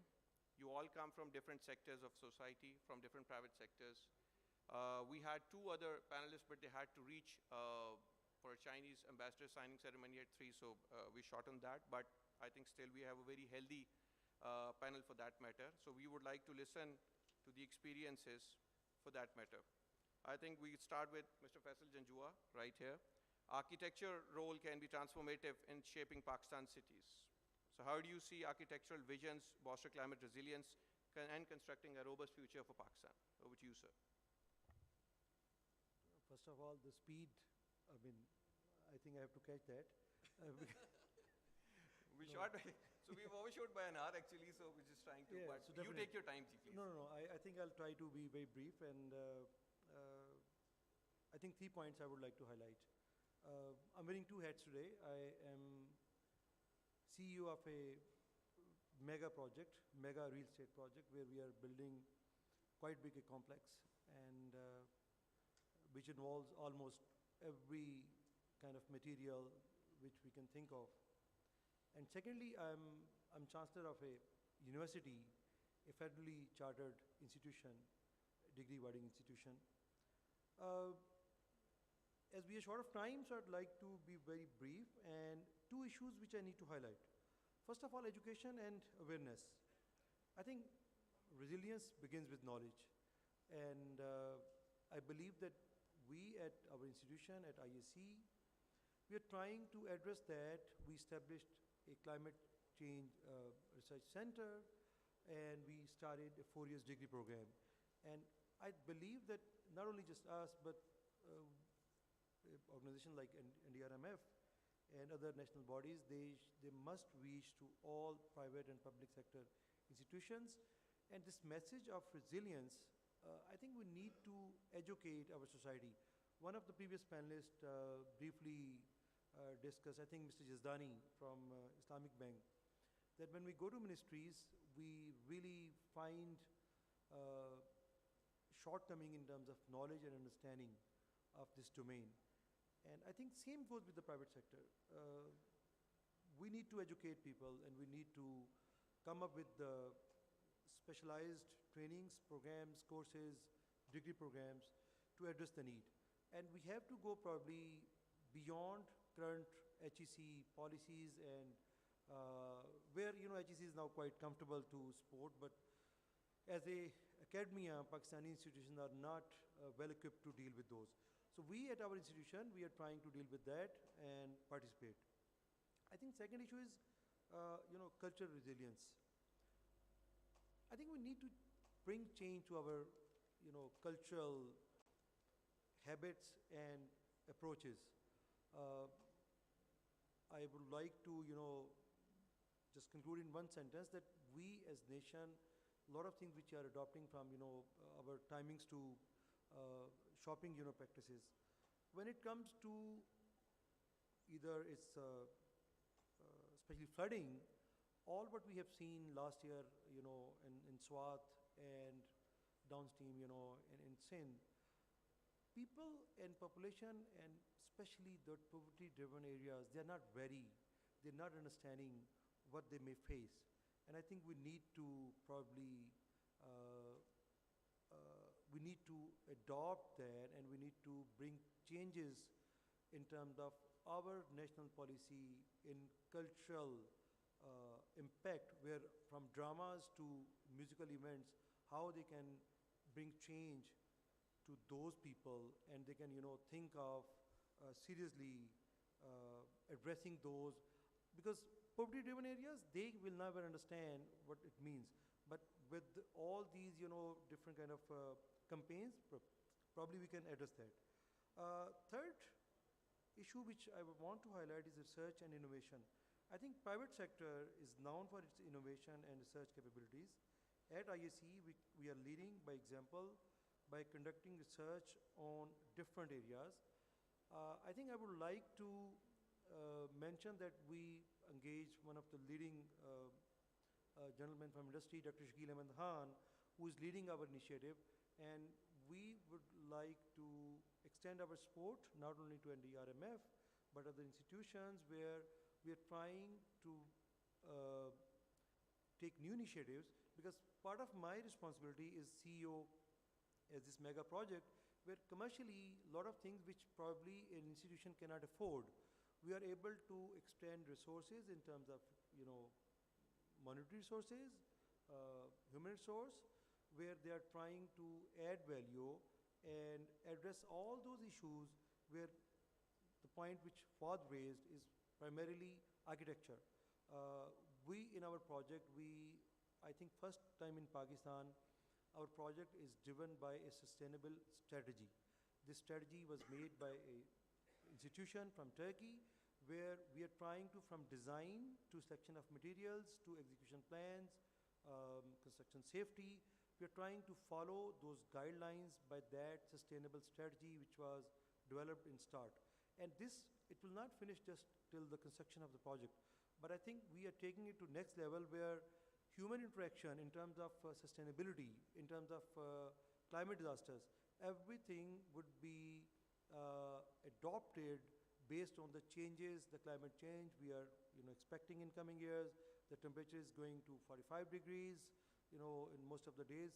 You all come from different sectors of society, from different private sectors. We had two other panelists, but they had to reach for a Chinese ambassador signing ceremony at 3, so we shortened that. But I think still we have a very healthy panel for that matter. So we would like to listen to the experiences for that matter. I think we start with Mr. Faisal Janjua right here. architecture role can be transformative in shaping Pakistan's cities. So how do you see architectural visions bolster climate resilience and constructing a robust future for Pakistan? Over to you, sir. First of all, the speed, I mean, I think I have to catch that. We shot, so we've overshot by an hour actually, so we're just trying to, Yeah, but so you definitely. take your time, please. No. I think I'll try to be very brief, and I think 3 points I would like to highlight. I'm wearing 2 hats today. I am CEO of a mega project, mega real estate project, where we are building quite big a complex, and which involves almost every kind of material which we can think of. And secondly, I'm chancellor of a university, a federally chartered institution, degree-awarding institution. As we are short of time, so I'd like to be very brief, and 2 issues which I need to highlight. First of all, education and awareness. I think resilience begins with knowledge, and I believe that we at our institution, at ISC, we are trying to address that. We established a climate change research center, and we started a 4 years degree program. And I believe that not only just us, but organizations like NDRMF and other national bodies, they must reach to all private and public sector institutions. And this message of resilience, I think we need to educate our society. One of the previous panelists briefly discussed, I think Mr. Jazdani from Islamic Bank, that when we go to ministries, we really find shortcoming in terms of knowledge and understanding of this domain. And I think same goes with the private sector. We need to educate people, and we need to come up with the specialized trainings, programs, courses, degree programs to address the need. And we have to go probably beyond current HEC policies, and where HEC is now quite comfortable to support, but as a academia, Pakistani institutions are not well equipped to deal with those. So we at our institution, we are trying to deal with that and participate. I think second issue is, cultural resilience. I think we need to bring change to our, cultural habits and approaches. I would like to, just conclude in one sentence that we as nation, a lot of things which are adopting from, our timings to shopping, practices. When it comes to either it's especially flooding, all what we have seen last year, in Swat and downstream, in Sindh, people and population, and especially the poverty-driven areas, they're not understanding what they may face. And I think we need to probably, we need to adopt that, and we need to bring changes in terms of our national policy in cultural impact, where from dramas to musical events, how they can bring change to those people, and they can, think of seriously addressing those, because poverty-driven areas, they will never understand what it means. But with all these, different kind of campaigns, probably we can address that. Third issue which I would want to highlight is research and innovation. I think private sector is known for its innovation and research capabilities. At ISC, we are leading by example by conducting research on different areas. I think I would like to mention that we engaged one of the leading gentlemen from industry, Dr. Shakil Ahmed Khan, who is leading our initiative, and we would like to extend our support not only to NDRMF, but other institutions where we are trying to take new initiatives, because part of my responsibility is CEO as this mega project, where commercially a lot of things which probably an institution cannot afford, we are able to extend resources in terms of, monetary resources, human resource, where they are trying to add value and address all those issues where the point which Fawad raised is primarily architecture. We, in our project, I think first time in Pakistan, our project is driven by a sustainable strategy. This strategy was made by an institution from Turkey, where we are trying to, from design to selection of materials to execution plans, construction safety, we are trying to follow those guidelines by that sustainable strategy which was developed in START. And this, it will not finish just till the construction of the project, but I think we are taking it to next level where human interaction in terms of sustainability, in terms of climate disasters, everything would be adopted based on the changes, the climate change we are expecting in coming years. The temperature is going to 45 degrees, in most of the days,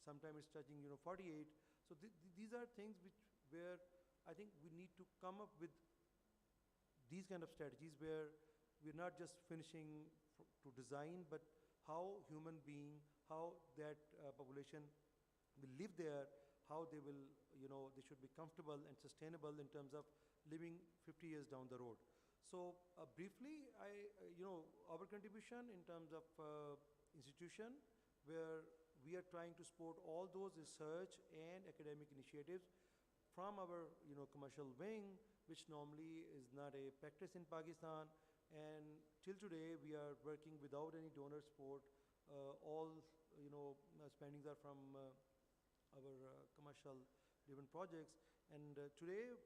sometimes it's touching 48. So these are things where I think we need to come up with these kind of strategies where we're not just finishing to design, but how human being, how that population will live there, how they will, they should be comfortable and sustainable in terms of living 50 years down the road. So briefly, our contribution in terms of institution, where we are trying to support all those research and academic initiatives from our, commercial wing, which normally is not a practice in Pakistan. And till today, we are working without any donor support. All, spendings are from our commercial driven projects. And today,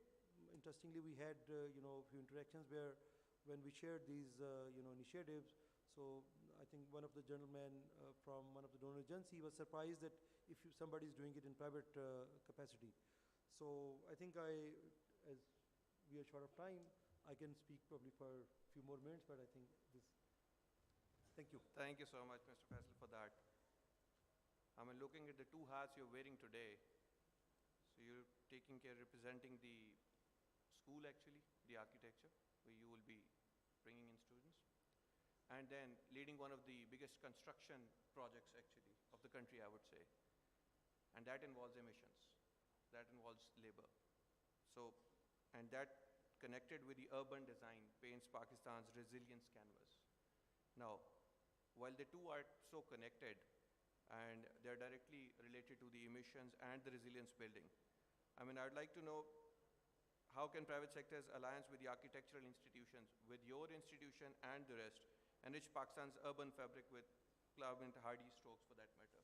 interestingly, we had, a few interactions where when we shared these, initiatives, so I think one of the gentlemen from one of the donor agency was surprised that if somebody is doing it in private capacity. So I think as we are short of time, I can speak probably for a few more minutes, but I think this, thank you. Thank you so much, Mr. Faisal, for that. I mean, looking at the two hats you're wearing today, so you're taking care, representing the school actually, the architecture, where you will be bringing in students, and then leading one of the biggest construction projects actually of the country, I would say. And that involves emissions, that involves labor. So, and that connected with the urban design paints Pakistan's resilience canvas. Now, while the two are so connected and they're directly related to the emissions and the resilience building, I mean, I'd like to know, how can private sector's alliance with the architectural institutions, with your institution and the rest, enrich Pakistan's urban fabric with climate-hardy strokes for that matter?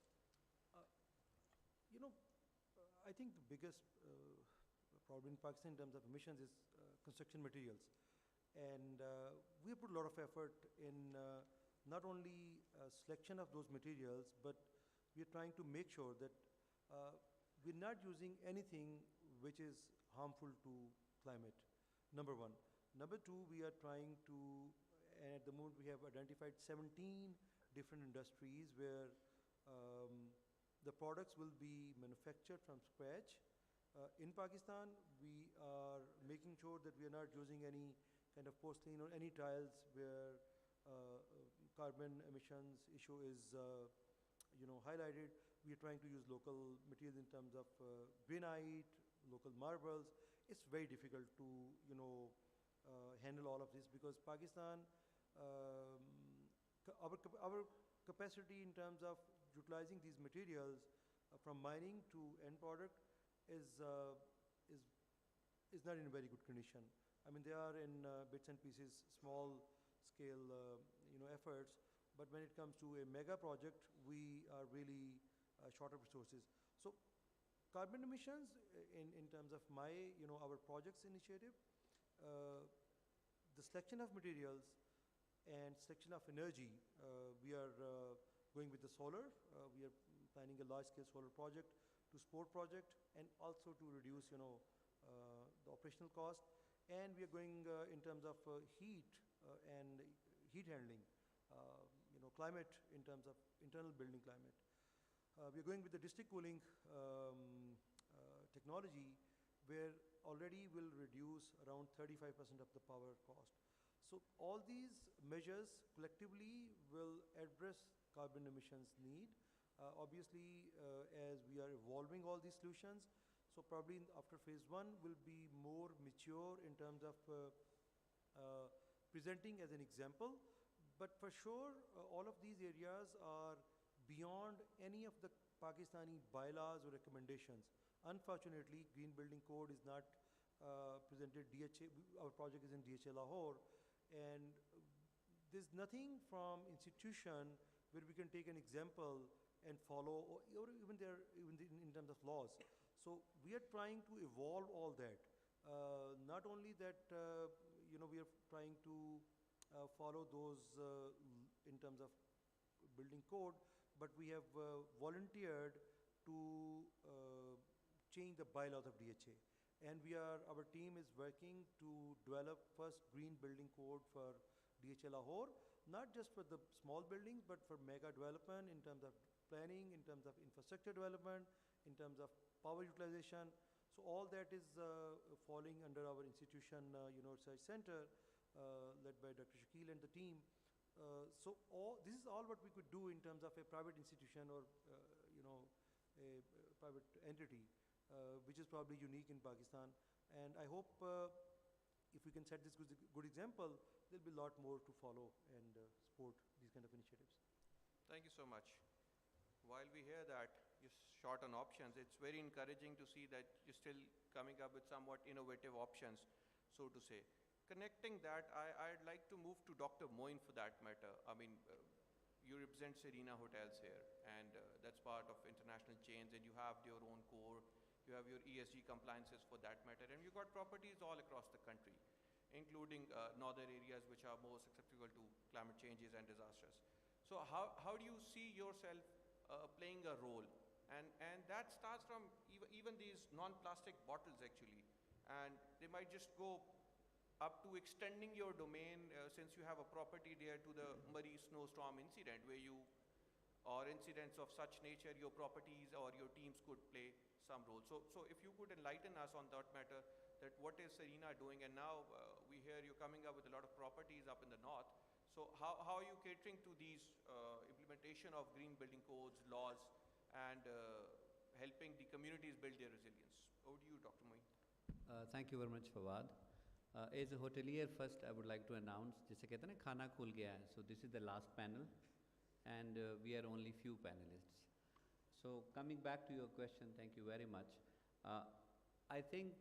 I think the biggest problem in Pakistan in terms of emissions is construction materials. And we have put a lot of effort in not only selection of those materials, but we are trying to make sure that we're not using anything which is harmful to climate, number one. Number two, we are trying to, and at the moment we have identified 17 different industries where the products will be manufactured from scratch. In Pakistan, we are making sure that we are not using any kind of porcelain or any tiles where carbon emissions issue is highlighted. We are trying to use local materials in terms of granite, local marbles. It's very difficult to handle all of this because Pakistan, our capacity in terms of utilizing these materials from mining to end product is not in a very good condition. I mean, they are in bits and pieces, small scale efforts, but when it comes to a mega project, we are really short of resources. So carbon emissions in terms of our projects initiative, the selection of materials and selection of energy, we are going with the solar. We are planning a large-scale solar project to support project and also to reduce, the operational cost. And we are going in terms of heat and heat handling, climate in terms of internal building climate. We are going with the district cooling technology, where already will reduce around 35% of the power cost. So all these measures collectively will address carbon emissions need. Obviously, as we are evolving all these solutions, So probably after phase 1 will be more mature in terms of presenting as an example. But for sure, all of these areas are beyond any of the Pakistani bylaws or recommendations. Unfortunately, Green Building Code is not presented DHA, our project is in DHA Lahore, and there's nothing from institution where we can take an example and follow, or even there, even in terms of laws. So we are trying to evolve all that. Not only that, we are trying to follow those in terms of building code, but we have volunteered to change the bylaws of DHA. And our team is working to develop first green building code for DHA Lahore, not just for the small buildings, but for mega development in terms of planning, in terms of infrastructure development, in terms of power utilization. So all that is falling under our institution, research center, led by Dr. Shakil and the team. So this is all what we could do in terms of a private institution or, a private entity, which is probably unique in Pakistan. And I hope if we can set this good example, there'll be a lot more to follow and support these kind of initiatives. Thank you so much. While we hear that you're short on options, it's very encouraging to see that you're still coming up with somewhat innovative options, so to say. Connecting that, I'd like to move to Dr. Moin for that matter. I mean, you represent Serena Hotels here, and that's part of international chains, and you have your own core, you have your ESG compliances for that matter, and you've got properties all across the country, including northern areas which are more susceptible to climate changes and disasters. So how do you see yourself playing a role? And that starts from even these non-plastic bottles actually, and they might just go up to extending your domain since you have a property there to the Murray snowstorm incident or incidents of such nature, your properties or your teams could play some role. So if you could enlighten us on that matter, that what is Serena doing, and now we hear you're coming up with a lot of properties up in the north. So how are you catering to these implementation of green building codes, laws, and helping the communities build their resilience? Over to you, Dr. Moin. Thank you very much, Fawad. As a hotelier, first I would like to announce, जिसे कहते हैं ना खाना खुल गया है. So this is the last panel, and we are only few panelists. So coming back to your question, thank you very much. I think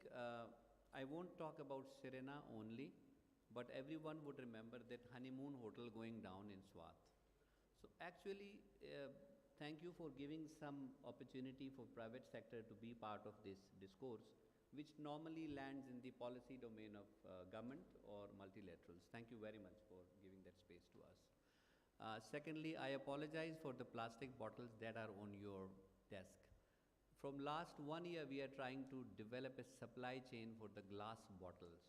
I won't talk about Serena only, but everyone would remember that honeymoon hotel going down in Swat. So actually, thank you for giving some opportunity for private sector to be part of this discourse, which normally lands in the policy domain of government or multilaterals. Thank you very much for giving that space to us. Secondly, I apologize for the plastic bottles that are on your desk. From last 1 year, we are trying to develop a supply chain for the glass bottles.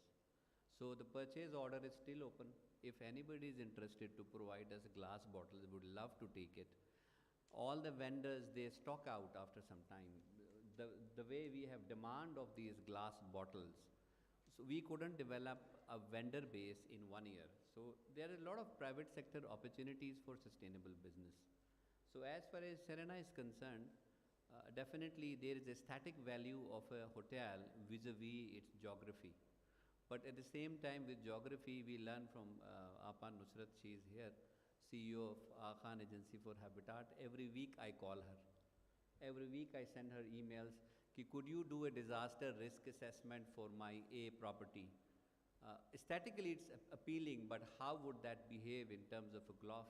So the purchase order is still open. If anybody is interested to provide us glass bottles, we would love to take it. All the vendors, they stock out after some time. The way we have demand of these glass bottles, so we couldn't develop a vendor base in 1 year. So there are a lot of private sector opportunities for sustainable business. So as far as Serena is concerned, definitely there is a static value of a hotel vis-a-vis its geography. But at the same time, with geography, we learn from Apa Nusrat, she is here, CEO of Khan Agency for Habitat. Every week I call her. Every week I send her emails, could you do a disaster risk assessment for my A property? Aesthetically it's appealing, but how would that behave in terms of a Glough?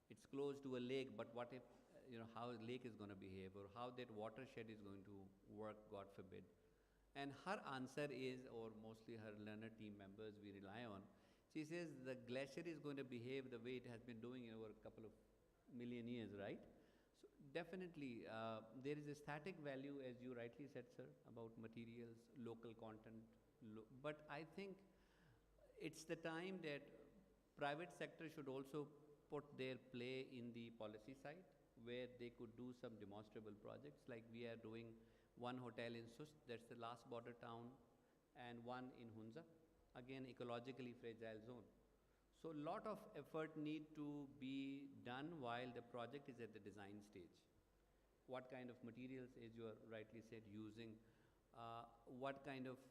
It's close to a lake, but what if, how a lake is going to behave, or how that watershed is going to work, God forbid. And her answer is, or mostly her learner team members we rely on, she says the glacier is going to behave the way it has been doing over a couple of million years, right? So definitely, there is a static value, as you rightly said, sir, about materials, local content. But I think it's the time that private sector should also put their play in the policy side, where they could do some demonstrable projects, like we are doing one hotel in Sust, that's the last border town, and one in Hunza, again ecologically fragile zone. So a lot of effort need to be done while the project is at the design stage. What kind of materials, as you rightly said, using, what kind of,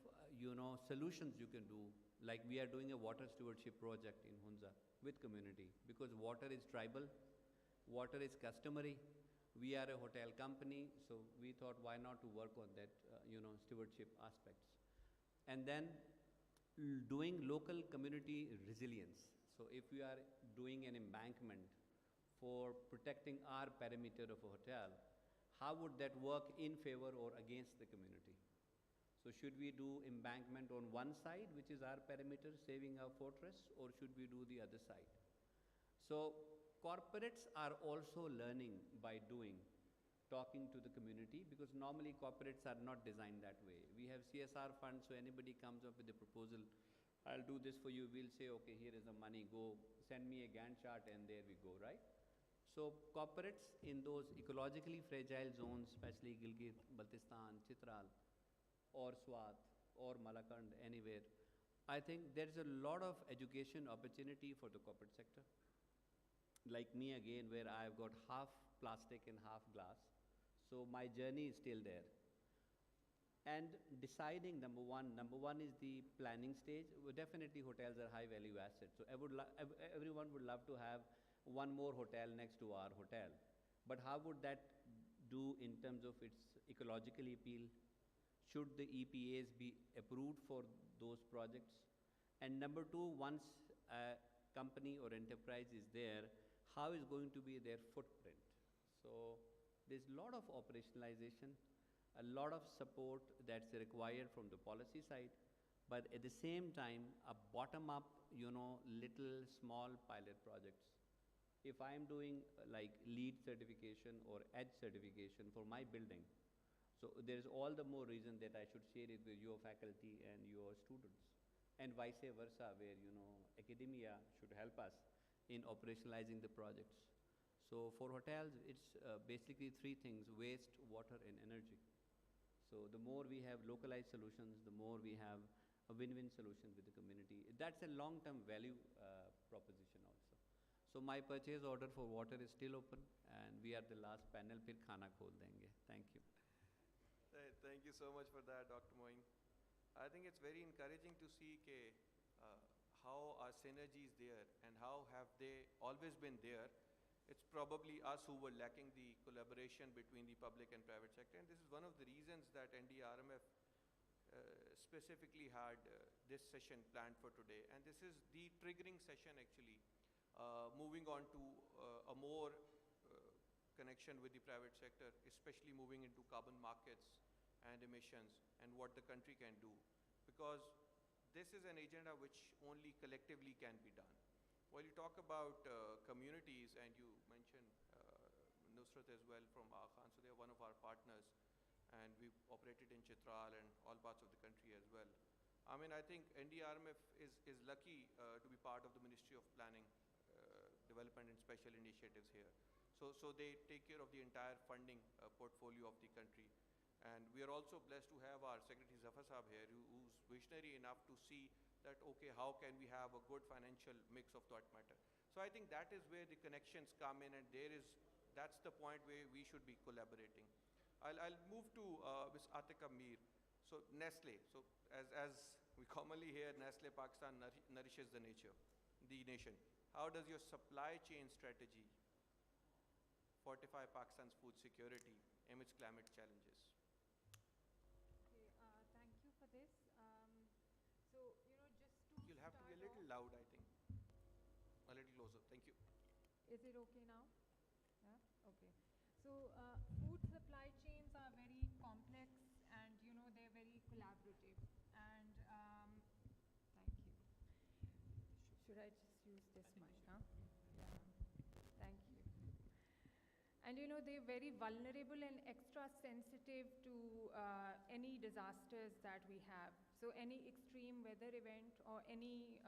solutions you can do. Like we are doing a water stewardship project in Hunza with community, because water is tribal, water is customary. We are a hotel company, so we thought why not to work on that, stewardship aspects. And then doing local community resilience. So if we are doing an embankment for protecting our perimeter of a hotel, how would that work in favor or against the community? So should we do embankment on one side, which is our perimeter, saving our fortress, or should we do the other side? So corporates are also learning by doing, talking to the community, because normally corporates are not designed that way. We have CSR funds, so anybody comes up with a proposal, I'll do this for you, we'll say, okay, here is the money, go, send me a Gantt chart, and there we go, right? So corporates in those ecologically fragile zones, especially Gilgit, Baltistan, Chitral, or Swat, or Malakand, anywhere, I think there's a lot of education opportunity for the corporate sector. Like me again, where I've got half plastic and half glass. So my journey is still there. And deciding, number one is the planning stage. Well, definitely hotels are high value assets. So everyone would love to have one more hotel next to our hotel. But how would that do in terms of its ecological appeal? Should the EPAs be approved for those projects? And number two, once a company or enterprise is there, how is going to be their footprint? So there's a lot of operationalization, a lot of support that's required from the policy side, but at the same time, a bottom-up, little small pilot projects. If I'm doing like LEED certification or EDGE certification for my building, so there's all the more reason that I should share it with your faculty and your students, and vice versa, where, academia should help us in operationalizing the projects. So for hotels, it's basically three things: waste, water, and energy. So the more we have localized solutions, the more we have a win-win solution with the community. That's a long-term value proposition also. So my purchase order for water is still open, and we are the last panel. Phir khana khol denge. Thank you. Thank you so much for that, Dr. Moin. I think it's very encouraging to see how our synergy is there and how have they always been there. It's probably us who were lacking the collaboration between the public and private sector, and this is one of the reasons that NDRMF specifically had this session planned for today. And this is the triggering session actually, moving on to a more connection with the private sector, especially moving into carbon markets and emissions and what the country can do. Because this is an agenda which only collectively can be done. While you talk about communities, and you mentioned Nusrat as well from Khan, so they're one of our partners, and we've operated in Chitral and all parts of the country as well. I mean, I think NDRMF is lucky to be part of the Ministry of Planning, Development and Special Initiatives here. So they take care of the entire funding portfolio of the country. And we are also blessed to have our Secretary Zafar Saab here, who's visionary enough to see that, okay, how can we have a good financial mix of that matter. So I think that is where the connections come in, and that's the point where we should be collaborating. I'll move to Ms. Atika Mir. So Nestle, so as we commonly hear, Nestle Pakistan nourishes the nation. How does your supply chain strategy fortify Pakistan's food security amidst climate challenges? Okay, thank you for this. So, just to You'll have to be a little loud, I think. A little closer. Thank you. Is it okay now? Yeah? Okay. So, food supply chains are very complex, and, they're very collaborative. And, thank you. Should I just use this mic, huh? Yeah. Thank you. And they're very vulnerable and extra sensitive to any disasters that we have. So any extreme weather event or any,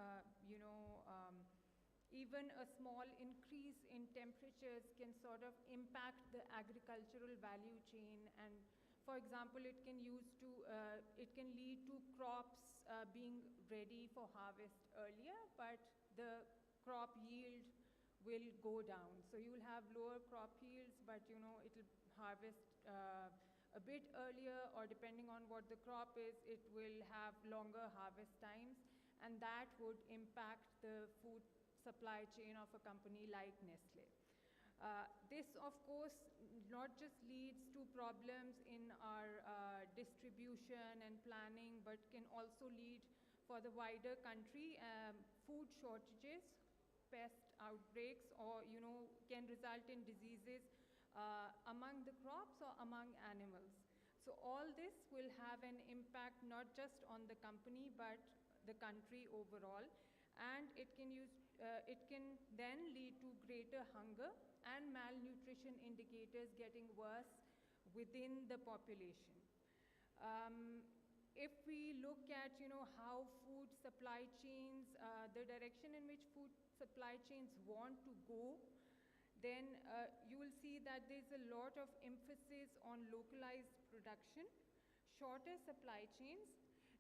even a small increase in temperatures can sort of impact the agricultural value chain. And for example, it can lead to crops being ready for harvest earlier, but the crop yield will go down. So you will have lower crop yields, but it'll harvest a bit earlier, or depending on what the crop is, it will have longer harvest times, and that would impact the food supply chain of a company like Nestle. This, of course, not just leads to problems in our distribution and planning, but can also lead for the wider country, food shortages, pest outbreaks, or can result in diseases among the crops or among animals. So all this will have an impact not just on the company but the country overall, and it can then lead to greater hunger and malnutrition indicators getting worse within the population. If we look at how food supply chains, the direction in which food supply chains want to go, then you will see that there's a lot of emphasis on localized production, shorter supply chains,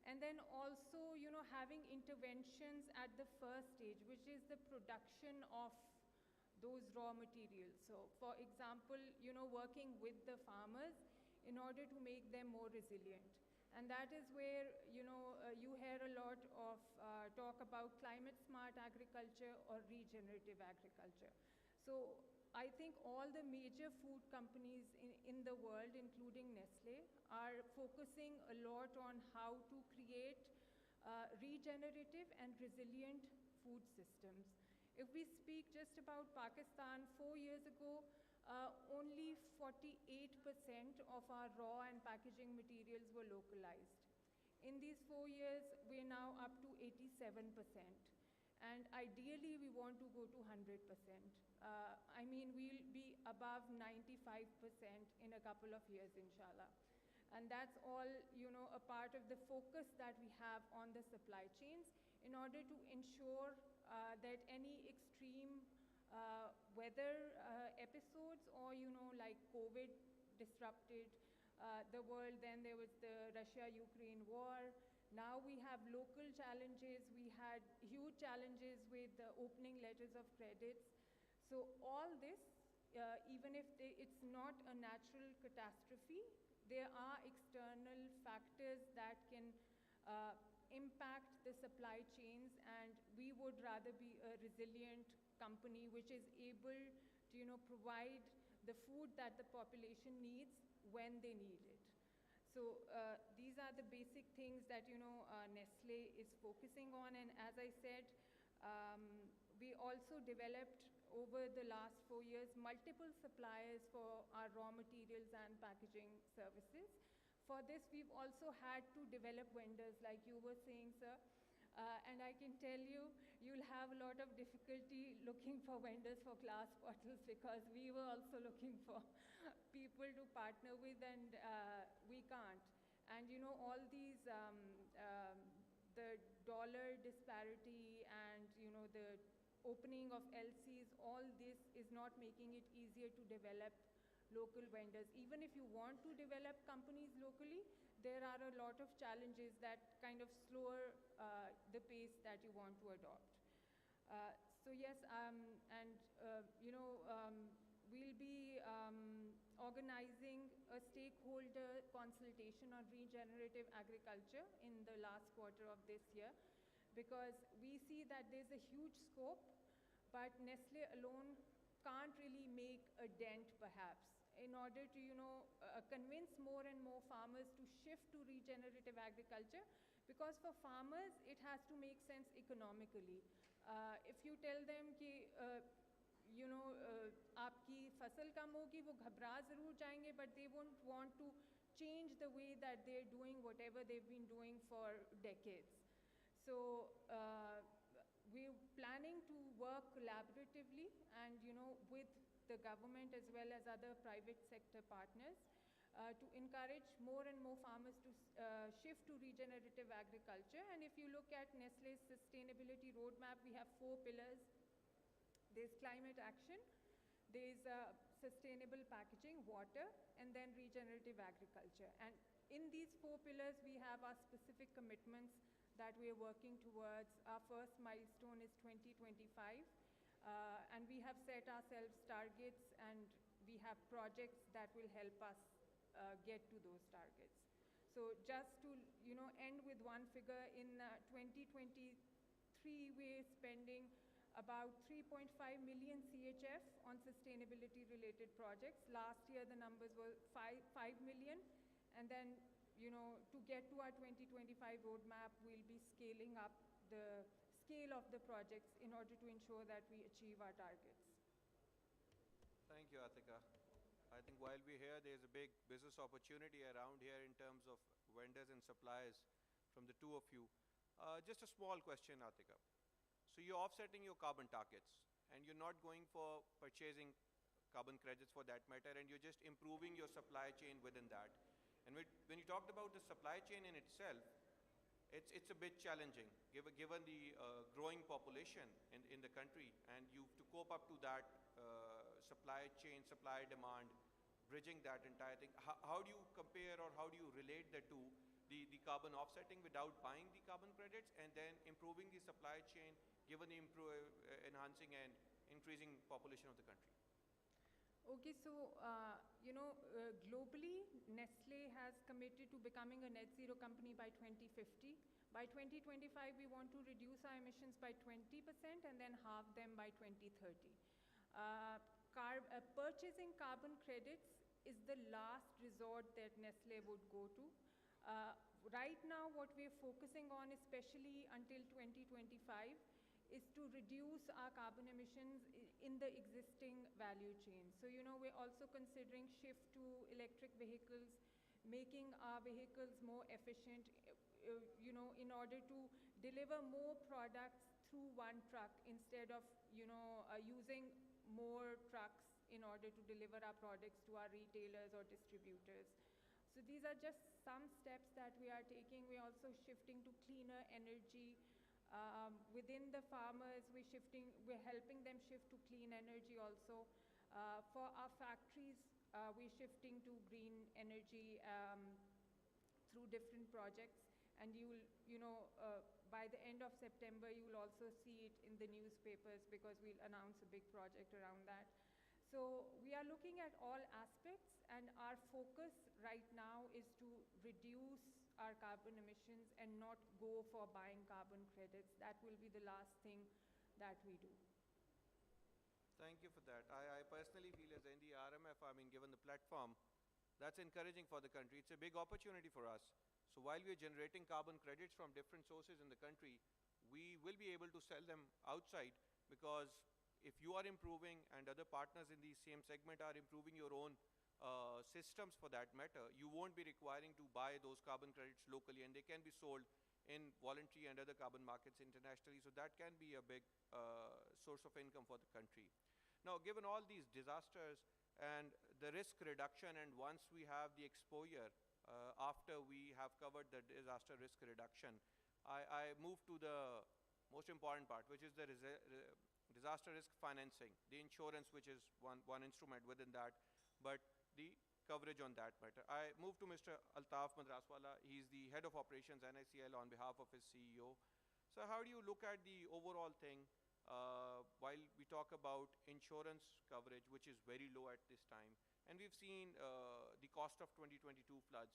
and then also having interventions at the first stage, which is the production of those raw materials. So for example, working with the farmers in order to make them more resilient. And that is where you hear a lot of talk about climate smart agriculture or regenerative agriculture. So I think all the major food companies in the world, including Nestle, are focusing a lot on how to create regenerative and resilient food systems. If we speak just about Pakistan, 4 years ago, only 48% of our raw and packaging materials were localized. In these 4 years, we're now up to 87%. And ideally, we want to go to 100%. I mean, we'll be above 95% in a couple of years, inshallah. And that's all, a part of the focus that we have on the supply chains in order to ensure that any extreme weather episodes or, like COVID disrupted the world. Then there was the Russia-Ukraine war. Now we have local challenges. We had huge challenges with the opening letters of credits. So all this, even if it's not a natural catastrophe, there are external factors that can impact the supply chains, and we would rather be a resilient company which is able to provide the food that the population needs when they need it. So these are the basic things that Nestle is focusing on, and as I said, we also developed over the last 4 years multiple suppliers for our raw materials and packaging services. For this, we've also had to develop vendors, like you were saying, sir. And I can tell you, you'll have a lot of difficulty looking for vendors for glass bottles, because we were also looking for people to partner with, and we can't. And all these, the dollar disparity and the opening of LCs, all this is not making it easier to develop local vendors. Even if you want to develop companies locally, there are a lot of challenges that kind of slower the pace that you want to adopt. So yes, we'll be organizing a stakeholder consultation on regenerative agriculture in the last quarter of this year, because we see that there's a huge scope, but Nestle alone can't really make a dent, perhaps. In order to, convince more and more farmers to shift to regenerative agriculture, because for farmers, it has to make sense economically. If you tell them कि, आपकी फसल कम होगी, वो घबरा ज़रूर जाएंगे, but they won't want to change the way that they're doing whatever they've been doing for decades. So we're planning to work collaboratively and, with the government as well as other private sector partners to encourage more and more farmers to shift to regenerative agriculture. And if you look at Nestle's sustainability roadmap, we have 4 pillars. There's climate action, there's sustainable packaging, water, and then regenerative agriculture. And in these 4 pillars, we have our specific commitments that we are working towards. Our first milestone is 2025. And we have set ourselves targets, and we have projects that will help us get to those targets. So just to end with one figure, in 2023 we're spending about 3.5 million CHF on sustainability related projects. Last year the numbers were 5 million, and then to get to our 2025 roadmap, we'll be scaling up the scale of the projects in order to ensure that we achieve our targets. Thank you, Atika. I think while we're here, there's a big business opportunity around here in terms of vendors and suppliers from the two of you. Just a small question, Atika. So you're offsetting your carbon targets, and you're not going for purchasing carbon credits for that matter, and you're just improving your supply chain within that. And when you talked about the supply chain in itself, it's a bit challenging given the growing population in the country, and you have to cope up to that supply chain, supply demand, bridging that entire thing. How do you compare, or how do you relate the two, the carbon offsetting without buying the carbon credits, and then improving the supply chain given the enhancing and increasing population of the country? Okay, so globally, Nestle has committed to becoming a net zero company by 2050. By 2025, we want to reduce our emissions by 20% and then halve them by 2030. Purchasing carbon credits is the last resort that Nestle would go to. Right now, what we're focusing on, especially until 2025, is to reduce our carbon emissions in the existing value chain. So, we're also considering shift to electric vehicles, making our vehicles more efficient, in order to deliver more products through one truck instead of, using more trucks in order to deliver our products to our retailers or distributors. So these are just some steps that we are taking. We're also shifting to cleaner energy. Within the farmers, we're helping them shift to clean energy also. For our factories, we're shifting to green energy through different projects. And by the end of September, you will also see it in the newspapers, because we'll announce a big project around that. So we are looking at all aspects, and our focus right now is to reduce our carbon emissions and not go for buying carbon credits. That will be the last thing that we do. Thank you for that. I personally feel as NDRMF, given the platform, that's encouraging for the country. It's a big opportunity for us. So while we are generating carbon credits from different sources in the country, we will be able to sell them outside, because if you are improving and other partners in the same segment are improving your own systems for that matter, you won't be requiring to buy those carbon credits locally, and they can be sold in voluntary and other carbon markets internationally. So that can be a big source of income for the country. Now, given all these disasters and the risk reduction, and once we have the exposure, after we have covered the disaster risk reduction, I move to the most important part, which is the disaster risk financing, the insurance, which is one instrument within that, but the coverage on that matter. I move to Mr. Altaf Madraswala. He's the head of operations NICL on behalf of his CEO. So how do you look at the overall thing while we talk about insurance coverage, which is very low at this time? And we've seen the cost of 2022 floods.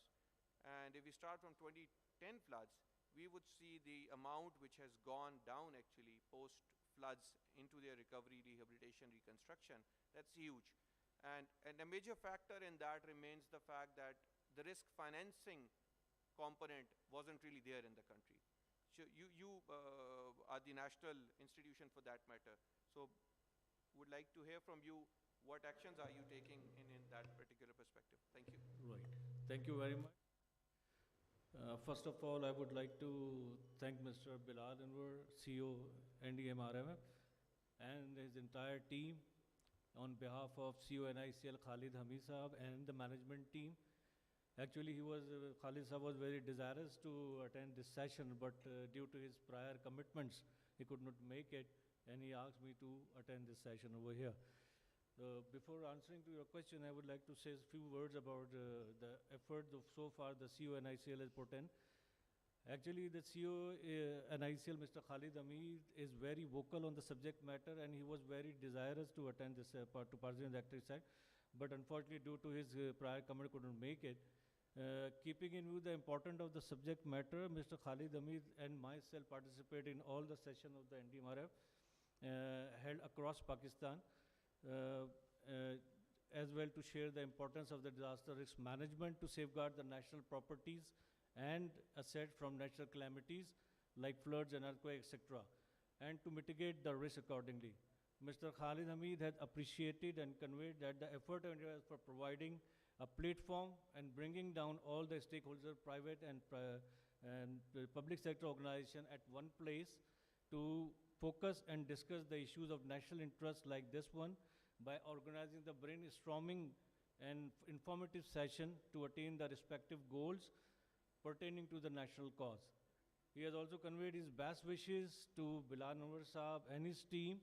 And if we start from 2010 floods, we would see the amount which has gone down actually post floods into their recovery, rehabilitation, reconstruction. That's huge. And a major factor in that remains the fact that the risk financing component wasn't really there in the country. So you are the national institution for that matter. So would like to hear from you, what actions are you taking in that particular perspective? Thank you. Right. Thank you very much. First of all, I would like to thank Mr. Bilal Anwar, CEO NDRMF, and his entire team on behalf of CEO NICL Khalid Hamid Sahab and the management team. Actually, Khalid Sahab was very desirous to attend this session, but due to his prior commitments, he could not make it, and he asked me to attend this session over here. Before answering to your question, I would like to say a few words about the effort of so far the CEO NICL has put in. Actually, the CEO NICL, Mr. Khalid Hamid, is very vocal on the subject matter, and he was very desirous to attend this to participate in the active side. but unfortunately due to his prior commitment couldn't make it. Keeping in view the importance of the subject matter, Mr. Khalid Hamid and myself participate in all the sessions of the NDMRF held across Pakistan, as well to share the importance of the disaster risk management to safeguard the national properties and assets from natural calamities like floods and earthquakes, etc., and to mitigate the risk accordingly. Mr. Khalid Hamid had appreciated and conveyed that the effort of India for providing a platform and bringing down all the stakeholders, private and public sector organization at one place to focus and discuss the issues of national interest like this one by organizing the brainstorming and informative session to attain the respective goals pertaining to the national cause. He has also conveyed his best wishes to Bilal Anwar Saab and his team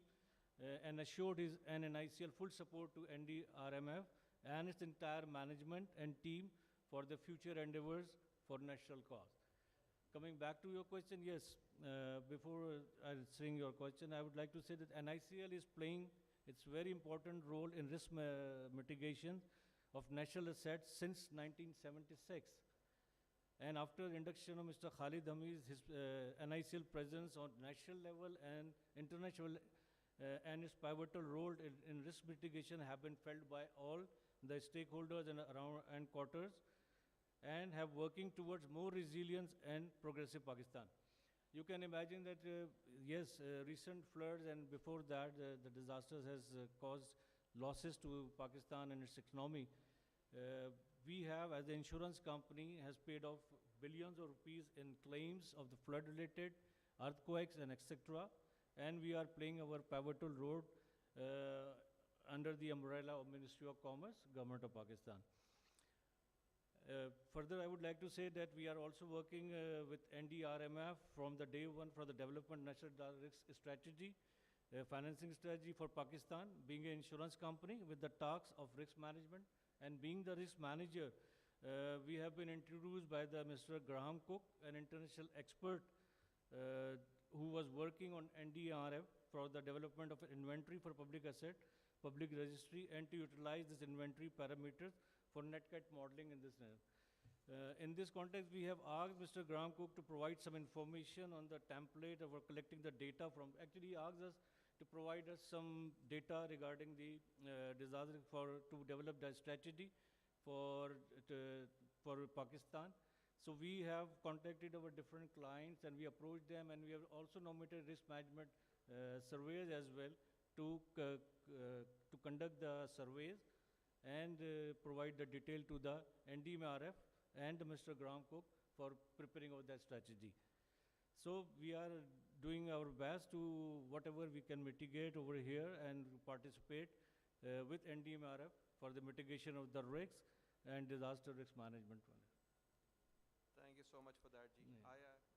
and assured his NNICL full support to NDRMF and its entire management and team for the future endeavors for national cause. Coming back to your question, yes, before answering your question, I would like to say that NICL is playing its very important role in risk mitigation of national assets since 1976. And after the induction of Mr. Khalid Hamid, his NICL presence on national level and international and its pivotal role in risk mitigation have been felt by all the stakeholders and around and quarters, and have working towards more resilience and progressive Pakistan. You can imagine that, yes, recent floods and before that, the disasters has caused losses to Pakistan and its economy. We have, as the insurance company, has paid off billions of rupees in claims of the flood-related, earthquakes and etc. And we are playing our pivotal role under the umbrella of Ministry of Commerce, Government of Pakistan. Further, I would like to say that we are also working with NDRMF from the day one for the development national risk strategy, financing strategy for Pakistan, being an insurance company with the tasks of risk management and being the risk manager. We have been introduced by the Mr. Graham Cook, an international expert who was working on NDRF for the development of an inventory for public asset, public registry, and to utilize this inventory parameters for NetCat modeling in this. In this context, we have asked Mr. Graham Cook to provide some information on the template of collecting the data from. Actually, he asked us to provide us some data regarding the disaster to develop that strategy for Pakistan. So we have contacted our different clients and we approached them, and we have also nominated risk management surveys as well to conduct the surveys and provide the detail to the NDMRF and Mr. Graham Cook for preparing of that strategy. So we are doing our best to whatever we can mitigate over here and participate with NDMRF for the mitigation of the risks and disaster risk management. Thank you so much for that, Ji.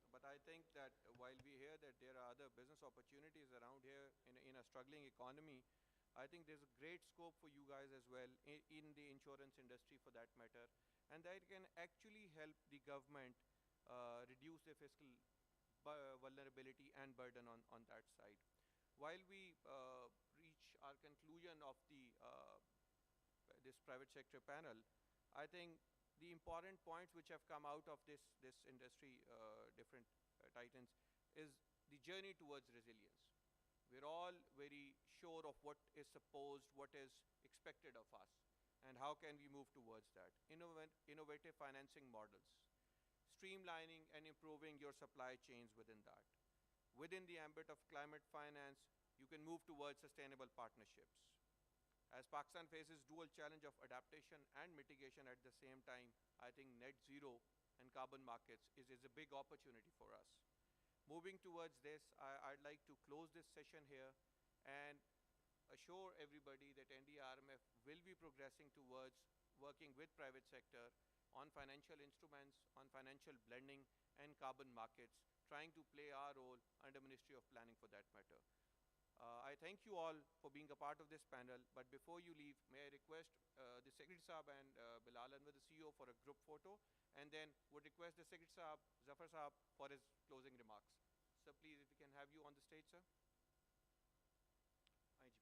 But I think that while we hear that there are other business opportunities around here in a struggling economy, I think there's a great scope for you guys as well in the insurance industry for that matter, and that can actually help the government reduce their fiscal vulnerability and burden on that side. While we reach our conclusion of this private sector panel, I think the important points which have come out of this industry, different titans, is the journey towards resilience. We're all very sure of what is supposed, what is expected of us, and how can we move towards that. Innovative financing models, streamlining and improving your supply chains within that. Within the ambit of climate finance, you can move towards sustainable partnerships. As Pakistan faces dual challenge of adaptation and mitigation at the same time, I think net zero and carbon markets is a big opportunity for us. Moving towards this, I'd like to close this session here and assure everybody that NDRMF will be progressing towards working with private sector on financial instruments, on financial blending and carbon markets, trying to play our role under Ministry of Planning for that matter. I thank you all for being a part of this panel, but before you leave, may I request the Secretary Saab and Bilal Anwar, the CEO, for a group photo, and then would request the Secretary Saab, Zafar Saab, for his closing remarks. So please, if we can have you on the stage, sir. IG, please.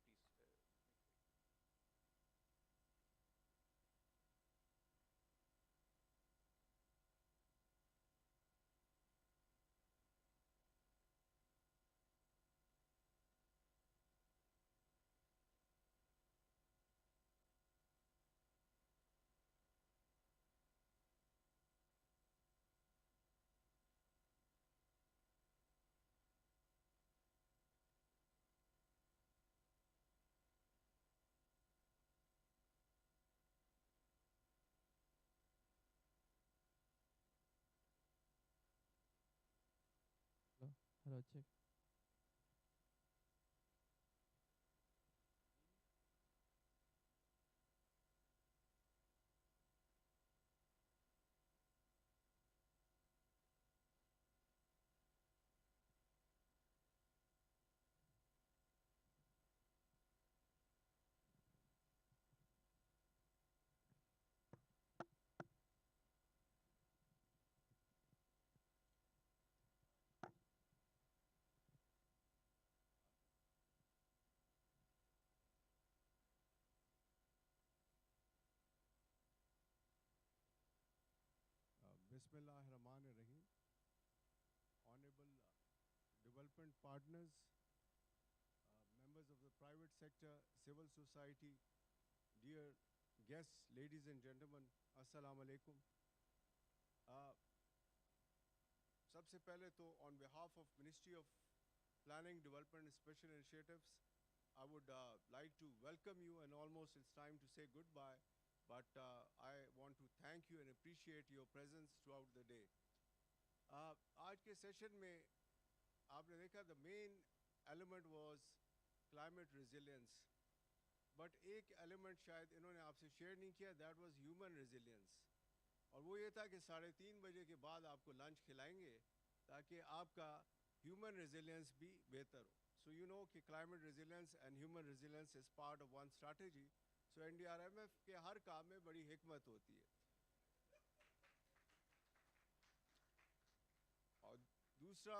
Hello, check. Bismillahirrahmanirrahim. Honorable development partners, members of the private sector, civil society, dear guests, ladies and gentlemen, assalamu alaikum. सबसे पहले तो on behalf of Ministry of Planning, Development and Special Initiatives, I would like to welcome you, and almost it's time to say goodbye. But I want to thank you and appreciate your presence throughout the day. आज के session में आपने देखा the main element was climate resilience. But एक element शायद इन्होंने आपसे share नहीं किया, that was human resilience. और वो ये था कि 3:30 बजे के बाद आपको lunch खिलाएंगे ताकि आपका human resilience भी बेहतर हो. So you know कि climate resilience and human resilience is part of one strategy. So NDRMF के हर काम में बड़ी हिकमत होती है. और दूसरा,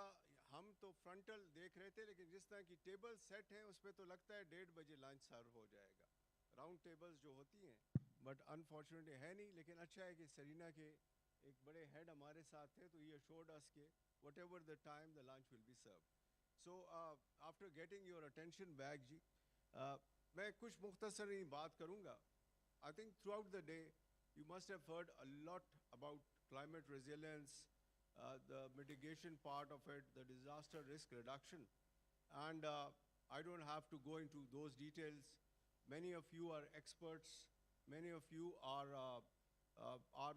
हम तो फ्रंटल देख रहे थे, लेकिन जिस तरह की टेबल सेट हैं उस पर तो लगता है 1:30 बजे लंच सर्व हो जाएगा. राउंड टेबल्स जो होती हैं, बट अनफॉर्चुनेटली है नहीं. लेकिन अच्छा है कि सरीना के एक बड़े हेड हमारे साथ थे, तो ये assured us के whatever the time the lunch will be served. So after getting your attention back जी, मैं कुछ मुख्तसर ही बात करूँगा. I think throughout the day you must have heard a lot about climate resilience, the mitigation part of it, the disaster risk reduction, and I don't have to go into those details. Many of you are experts. Many of you are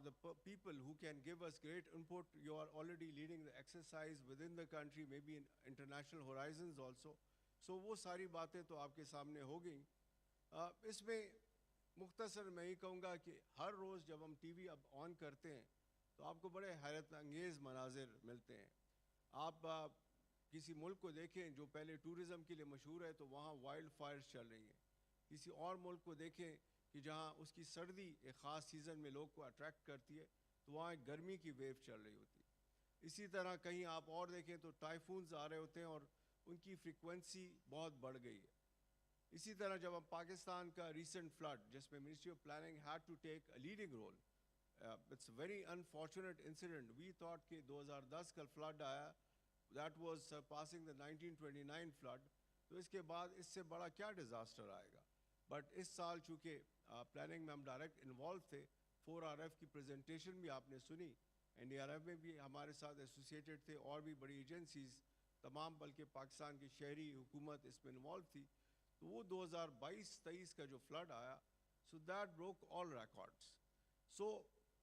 the people who can give us great input. You are already leading the exercise within the country, maybe in international horizons also. So वो सारी बातें तो आपके सामने हो गई. इसमें मुख्तसर मैं ही कहूँगा कि हर रोज़ जब हम टीवी अब ऑन करते हैं तो आपको बड़े हैरत अंगेज़ मनाजिर मिलते हैं. आप किसी मुल्क को देखें जो पहले टूरिज़म के लिए मशहूर है, तो वहाँ वाइल्ड फायर्स चल रही हैं. किसी और मुल्क को देखें कि जहाँ उसकी सर्दी एक ख़ास सीज़न में लोग को अट्रैक्ट करती है, तो वहाँ एक गर्मी की वेव चल रही होती है. इसी तरह कहीं आप और देखें तो टाइफून्स आ रहे होते हैं और उनकी फ्रीक्वेंसी बहुत बढ़ गई है. इसी तरह जब हम पाकिस्तान का रीसेंट फ्लड, जिसमें ministry of planning had to take a leading role, it's very unfortunate incident. We thought कि 2010 का फ्लड आया, that was surpassing the 1929 flood, तो इसके बाद इससे बड़ा क्या डिज़ास्टर आएगा. बट इस साल चूँकि प्लानिंग में हम डायरेक्ट इन्वॉल्व थे, 4RF की प्रेजेंटेशन भी आपने सुनी, NDRF में भी हमारे साथ एसोसिएटेड थे, और भी बड़ी एजेंसीज़ तमाम, बल्कि पाकिस्तान की शहरी हुकूमत इसमें इन्वॉल्व थी. तो वो 2022-23 का जो फ्लड आया, so that broke all records. So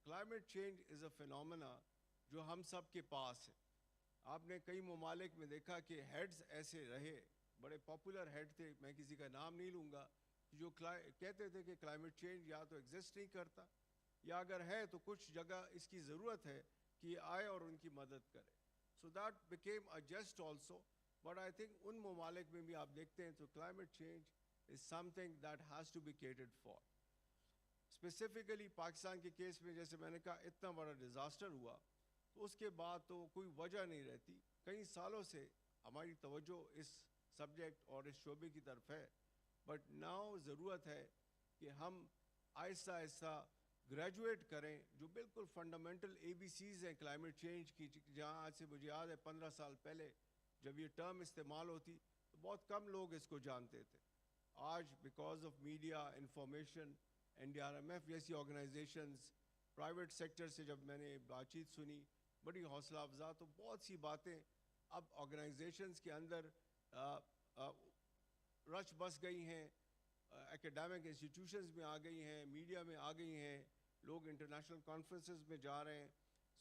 climate change is a phenomena जो हम सब के पास है. आपने कई ममालिक में देखा कि हेड्स ऐसे रहे, बड़े पॉपुलर हेड थे, मैं किसी का नाम नहीं लूँगा, जो कहते थे कि क्लाइमेट चेंज या तो एग्जिस्ट नहीं करता, या अगर है तो कुछ जगह इसकी ज़रूरत है कि आए और उनकी मदद करे. So that became a jest also, but I think उन ममालिक में भी आप देखते हैं तो climate change is something that has to be catered for. Specifically Pakistan के केस में जैसे मैंने कहा, इतना बड़ा डिज़ास्टर हुआ तो उसके बाद तो कोई वजह नहीं रहती. कई सालों से हमारी तवज्जो इस सब्जेक्ट और इस शोबे की तरफ है, बट नाउ ज़रूरत है कि हम आहिस्ता आहिस्ता ग्रेजुएट करें जो बिल्कुल फंडामेंटल ABCs हैं क्लाइमेट चेंज की. जहाँ आज से मुझे याद है 15 साल पहले जब ये टर्म इस्तेमाल होती तो बहुत कम लोग इसको जानते थे. आज because of media information, NDRMF जैसी ऑर्गेनाइजेशंस, प्राइवेट सेक्टर से जब मैंने बातचीत सुनी, बड़ी हौसला अफजा. तो बहुत सी बातें अब ऑर्गेनाइजेशंस के अंदर रच बस गई हैं, एकेडमिक इंस्टीट्यूशंस में आ गई हैं, मीडिया में आ गई हैं, लोग इंटरनेशनल कॉन्फ्रेंसेस में जा रहे हैं.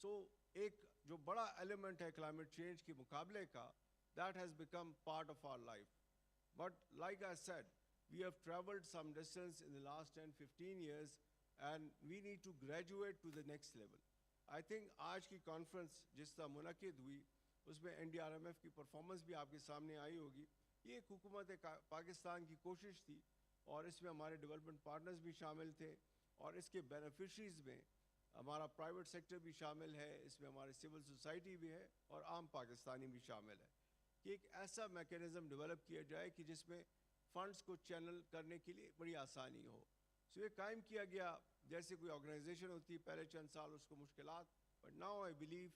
सो एक जो बड़ा एलिमेंट है क्लाइमेट चेंज के मुकाबले का, that has become part of our life. But like I said, we have traveled some distance in the last 10, 15 years, and we need to graduate to the next level. I think आज की conference जिस तरह मुनक़िद हुई, उसमें NDRMF की performance भी आपके सामने आई होगी. ये एक हुकूमत पाकिस्तान की कोशिश थी, और इसमें हमारे डेवलपमेंट पार्टनर्स भी शामिल थे, और इसके बेनिफिशरीज में हमारा प्राइवेट सेक्टर भी शामिल है, इसमें हमारी सिविल सोसाइटी भी है, और आम पाकिस्तानी भी शामिल है, कि एक ऐसा मैकेनिज़्म डेवलप किया जाए कि जिसमें फ़ंड्स को चैनल करने के लिए बड़ी आसानी हो. सो ये कायम किया गया, जैसे कोई ऑर्गेनाइजेशन होती है पहले चंद साल उसको मुश्किलात, बट नाउ आई बिलीव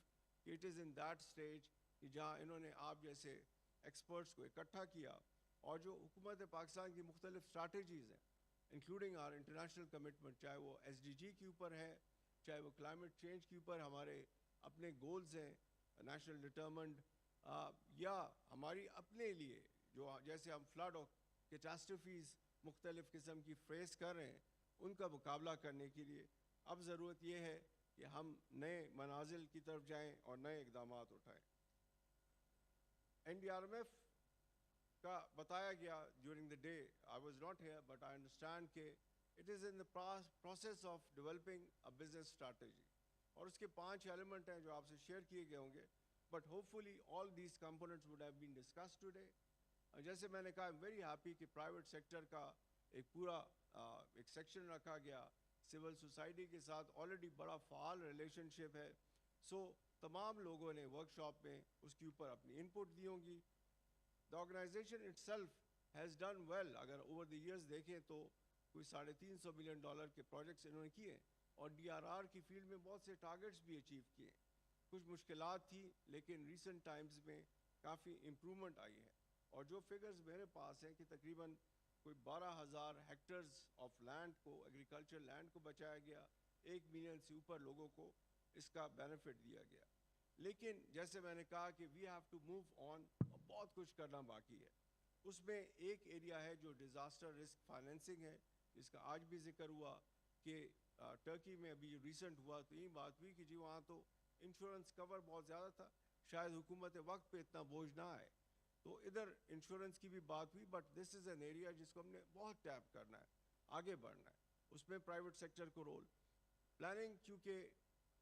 कि it is in that stage कि जहाँ इन्होंने आप जैसे एक्सपर्ट्स को इकट्ठा किया, और जो हुकूमत पाकिस्तान की मुख्तलिफ स्ट्रैटेजीज़ हैं, इंक्लूडिंग आर इंटरनेशनल कमिटमेंट, चाहे वो SDG के ऊपर है, चाहे वो क्लाइमेट चेंज के ऊपर हमारे अपने गोल्स हैं नेशनल डिटर्मेंट, या हमारी अपने लिए जो जैसे हम फ्लड और कैटास्ट्रोफीज़ मुख्तलिफ किस्म की फेस कर रहे हैं, उनका मुकाबला करने के लिए अब ज़रूरत ये है कि हम नए मनाजिल की तरफ जाएँ और नए इक़दाम उठाएँ. NDRMF का बताया गया during the day, I was not here, but I understand कि it is in the process of developing a business strategy. और उसके 5 एलिमेंट हैं जो आपसे शेयर किए गए होंगे, but hopefully all these components would have been discussed today. जैसे मैंने कहा, I'm very happy कि private sector का एक पूरा एक सेक्शन रखा गया, सिविल सोसाइटी के साथ ऑलरेडी बड़ा फ़ाल रिलेशनशिप है. सो तमाम लोगों ने वर्कशॉप में उसके ऊपर अपनी इनपुट दी होंगी. The organization itself has done well. अगर over the years देखें तो कोई $350 बिलियन के प्रोजेक्ट्स इन्होंने किए, और DRR की फील्ड में बहुत से टारगेट्स भी अचीव किए. कुछ मुश्किलात थी, लेकिन recent times में काफ़ी इम्प्रूवमेंट आई है. और जो फिगर्स मेरे पास हैं कि तकरीबन कोई 12,000 हेक्टर्स ऑफ लैंड को, एग्रीकल्चर लैंड को बचाया गया, 1 मिलियन से ऊपर लोगों को इसका बेनिफिट दिया गया. लेकिन जैसे मैंने कहा कि we have to move on, बहुत कुछ करना बाकी है. उसमें एक एरिया है जो डिज़ास्टर रिस्क फाइनेंसिंग है, जिसका आज भी जिक्र हुआ कि टर्की में अभी रिसेंट हुआ तो यही बात हुई कि जी वहाँ तो इंश्योरेंस कवर बहुत ज़्यादा था, शायद हुकूमत वक्त पे इतना बोझ ना आए, तो इधर इंश्योरेंस की भी बात हुई. But this is an area जिसको हमने बहुत टैप करना है, आगे बढ़ना है. उसमें प्राइवेट सेक्टर को रोल प्लानिंग, चूँकि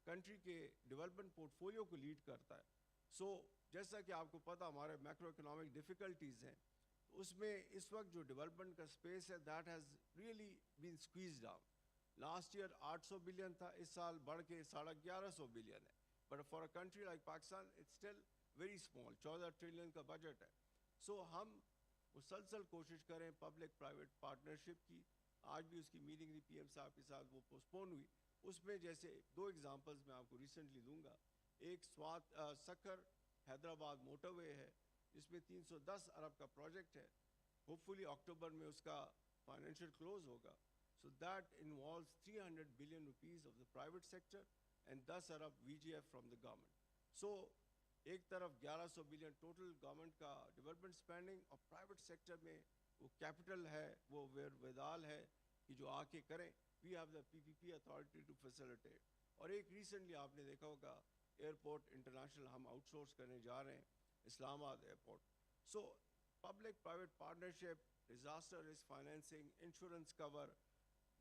कंट्री के डेवलपमेंट पोर्टफोलियो को लीड करता है. सो जैसा कि आपको पता हमारे मैक्रो इकोनॉमिक डिफ़िकल्टीज़ हैं, तो उसमें इस वक्त जो डेवलपमेंट का स्पेस है that has really been squeeze down. Last year 800 billion था, इस साल बढ़ के 1150 बिलियन है. But for a country like Pakistan it's still very small. 14 trillion का बजट है. सो हम मुसलसल कोशिश करें पब्लिक प्राइवेट पार्टनरशिप की. आज भी उसकी मीटिंग थी PM साहब के साथ, वो पोस्टपोन हुई. उसमें जैसे 2 एग्जांपल्स मैं आपको रिसेंटली दूंगा. एक सक्खर हैदराबाद मोटरवे है, जिसमें 310 अरब का प्रोजेक्ट है. होपफुली अक्टूबर में उसका फाइनेंशियल क्लोज होगा. So that involves 300 billion rupees of the private sector and 10 अरब VGF from the government. So एक तरफ 1100 बिलियन टोटल गवर्नमेंट का डेवलपमेंट स्पेंडिंग, और प्राइवेट सेक्टर में वो कैपिटल है, वो वेदाल है कि जो आके करें. We have the PPP authority to facilitate. और एक रिसेंटली आपने देखा होगा एयरपोर्ट इंटरनेशनल हम आउटसोर्स करने जा रहे हैं, Islamabad airport. So public private partnership, disaster risk financing, insurance cover,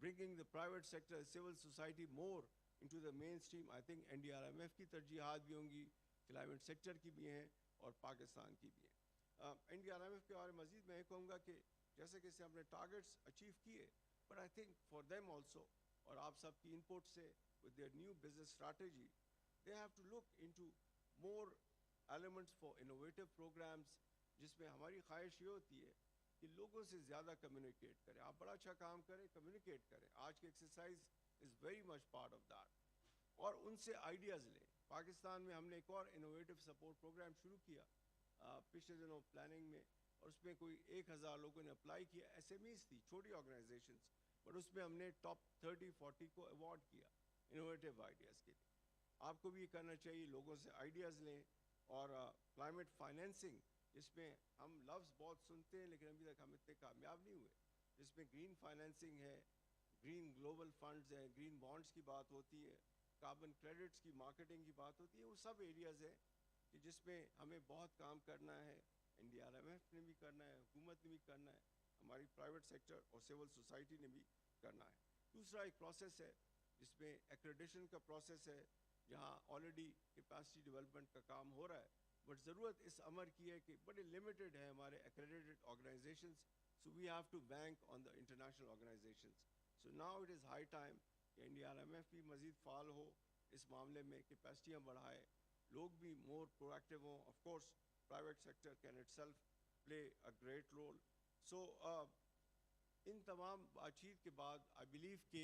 bringing the private sector, civil society more into the mainstream. I think NDRMF की तरजीहात भी होंगी, क्लाइमेट सेक्टर की भी हैं, और पाकिस्तान की भी हैं. NDRMF के बारे में मज़ीद मैं ये कहूँगा कि जैसे कि हमने टारगेट्स अचीव किए, but I think for them also, और आप सब की इनपुट से with their new business strategy, they have to look into more elements for innovative programs, जिसमें हमारी ख्वाहिश ये होती है कि लोगों से ज़्यादा कम्युनिकेट करें. आप बड़ा अच्छा काम करें, कम्युनिकेट करें. आज की exercise is very much part of that. और उनसे आइडियाज़ लें. पाकिस्तान में हमने एक और इनोवेटिव सपोर्ट प्रोग्राम शुरू किया पिछले दिनों प्लानिंग में, और उसमें कोई 1000 लोगों ने अप्लाई किया. SMEs थी, छोटी ऑर्गेनाइजेशंस, बट उसमें हमने टॉप 30-40 को अवार्ड किया इनोवेटिव आइडियाज़ के लिए. आपको भी ये करना चाहिए, लोगों से आइडियाज़ लें. और क्लाइमेट फाइनेंसिंग, जिसमें हम लफ्ज़ बहुत सुनते हैं लेकिन अभी तक हम इतने कामयाब नहीं हुए, जिसमें ग्रीन फाइनेंसिंग है, ग्रीन ग्लोबल फंड्स हैं, ग्रीन बॉन्ड्स की बात होती है, कार्बन क्रेडिट्स की मार्केटिंग की बात होती है. वो सब एरियाज़ हैं कि जिसमें हमें बहुत काम करना है, NDRMF ने भी करना है, हुकूमत ने भी करना है, हमारी प्राइवेट सेक्टर और सिविल सोसाइटी ने भी करना है। दूसरा एक प्रोसेस है जिसमें एक्रेडिशन का प्रोसेस है, जहाँ ऑलरेडी कैपेसिटी डेवलपमेंट का काम हो रहा है, बट ज़रूरत इस अमर की है कि बड़े लिमिटेड है हमारे accredited organizations, so we have to bank on the international organizations. So now it is high time कि NDRMF भी मज़ीद फाल हो इस मामले में, कैपेसिटियाँ बढ़ाए, लोग भी more proactive हों. Of course, private sector can itself play a great role. So इन तमाम बातचीत के बाद आई बिलीव कि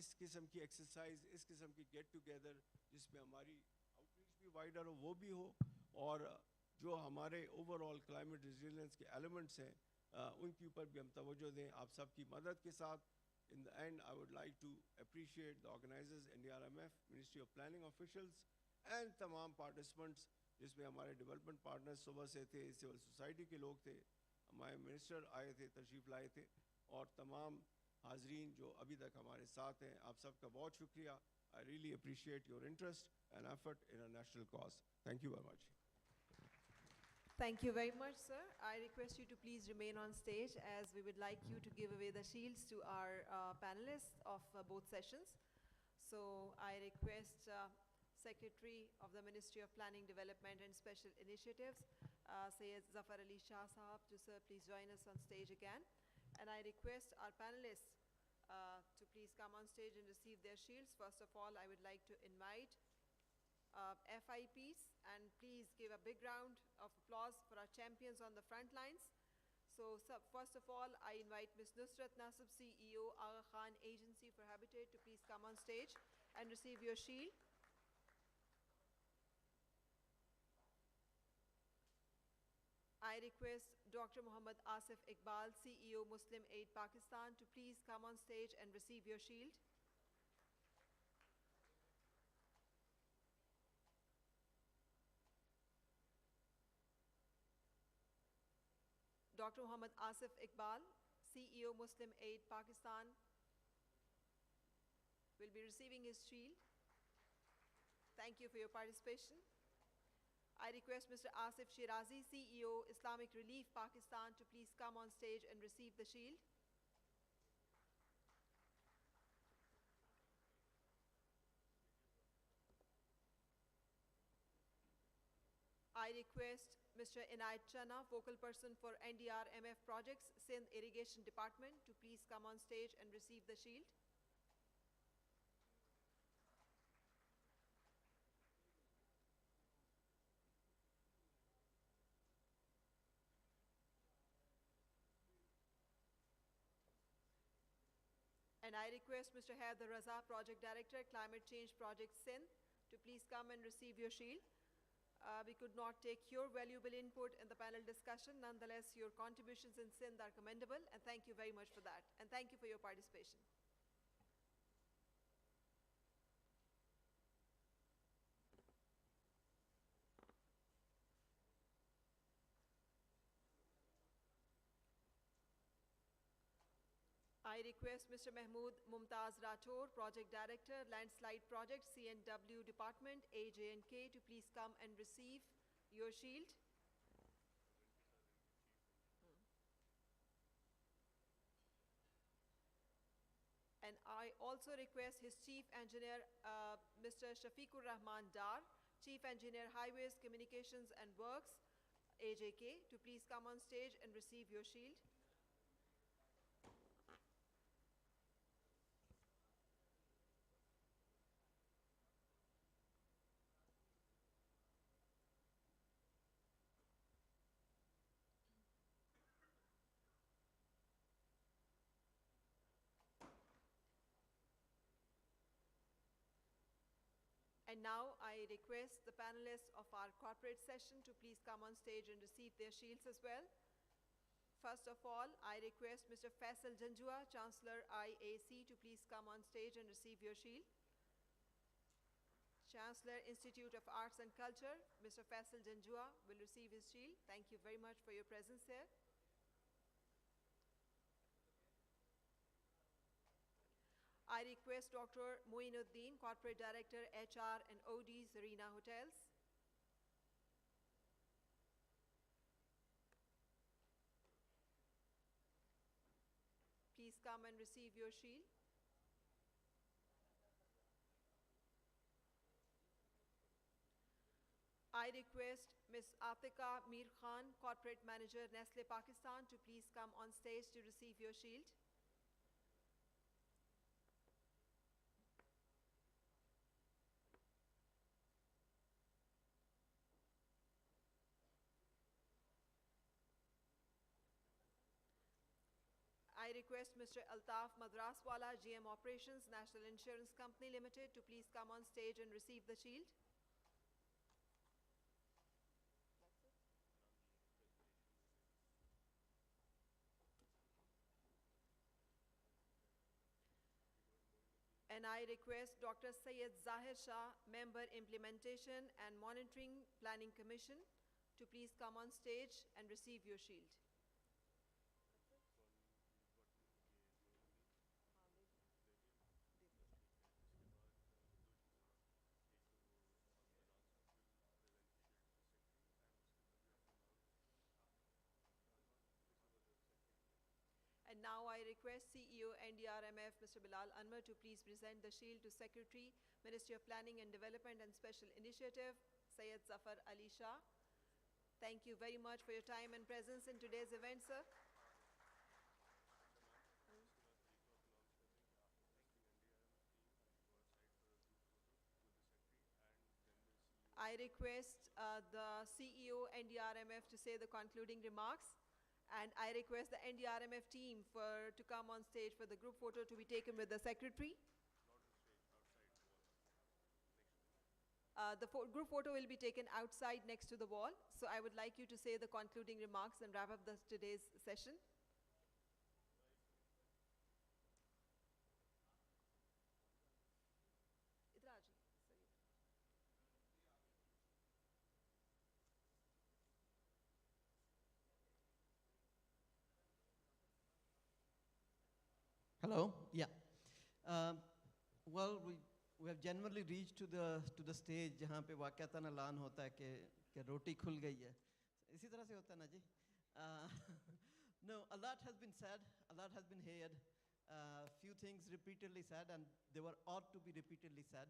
इस किस्म की एक्सरसाइज, इस किस्म की गेट टुगेदर जिसमें हमारी आउटरीच भी वाइडर हो, वो भी हो, और जो हमारे ओवरऑल क्लाइमेट रेजिलियंस के एलिमेंट्स हैं उनके ऊपर भी हम तवज्जो दें आप सब की मदद के साथ. In the end I would like to appreciate the organisers, NDRMF, ministry of planning officials and तमाम पार्टिसिपेंट्स, जिसमें हमारे डेवलपमेंट पार्टनर्स सुबह से थे, सिविल सोसाइटी के लोग थे, हमारे मिनिस्टर आए थे, तशरीफ़ लाए थे, और तमाम हाजरीन जो अभी तक हमारे साथ हैं, आप सबका बहुत शुक्रिया. I really appreciate your interest and effort in a national cause. Thank you very much. Thank you very much, sir. I request you to please remain on stage as we would like you to give away the shields to our panelists of both sessions. So I request Secretary of the Ministry of Planning, Development and Special Initiatives, Syed Zafar Ali Shah Sahab, to sir please join us on stage again. And I request our panelists to please come on stage and receive their shields. First of all, I would like to invite FIPs, and please give a big round of applause for our champions on the front lines. So first of all, I invite Ms. Nusrat Nasib, CEO, Aga Khan Agency for Habitat, to please come on stage and receive your shield. I request Dr. Muhammad Asif Iqbal, CEO, Muslim Aid Pakistan, to please come on stage and receive your shield. Dr. Muhammad Asif Iqbal, CEO, Muslim Aid Pakistan, will be receiving his shield. Thank you for your participation. I request Mr. Asif Shirazi, CEO, Islamic Relief Pakistan, to please come on stage and receive the shield. I request Mr. Inayat Chana, focal person for NDRMF projects, Sindh Irrigation Department, to please come on stage and receive the shield. And I request Mr. Haider Raza, Project Director, Climate Change Project Sindh, to please come and receive your shield. We could not take your valuable input in the panel discussion. Nonetheless, your contributions in Sindh are commendable, and thank you very much for that. And thank you for your participation. I request Mr. Mahmood Mumtaz Rathore, Project Director, Landslide Project, CNW Department, AJ&K, to please come and receive your shield. And I also request his Chief Engineer, Mr. Shafiqur Rahman Dar, Chief Engineer, Highways, Communications and Works, AJK, to please come on stage and receive your shield. And now I request the panelists of our corporate session to please come on stage and receive their shields as well. First of all, I request Mr. Faisal Janjua, Chancellor IAC, to please come on stage and receive your shield. Chancellor, Institute of Arts and Culture, Mr. Faisal Janjua, will receive his shield. Thank you very much for your presence here. I request Dr. Moinuddin, Corporate Director, HR and OD, Serena Hotels. come and receive your shield. I request Ms. Atika Mir Khan, Corporate Manager, Nestle Pakistan, to please come on stage to receive your shield. I request Mr. Altaf Madraswala, GM Operations, National Insurance Company Limited, to please come on stage and receive the shield. And I request Dr. Syed Zahir Shah, Member Implementation and Monitoring Planning Commission, to please come on stage and receive your shield. And now I request CEO NDRMF, Mr. Bilal Anwar, to please present the shield to Secretary, Ministry of Planning and Development and Special Initiative, Syed Zafar Ali Shah. Thank you very much for your time and presence in today's event, sir. I request the CEO NDRMF to say the concluding remarks. And I request the NDRMF team to come on stage for the group photo to be taken with the Secretary. The group photo will be taken outside next to the wall. So I would like you to say the concluding remarks and wrap up today's session. Idraji. Hello. Yeah. Well, we have generally reached to the stage जहाँ पे वाक़यातन ऐलान होता है कि रोटी खुल गई है. इसी तरह से होता है ना जी? No, a lot has been said, a lot has been heard, few things repeatedly said, and they were ought to be repeatedly said.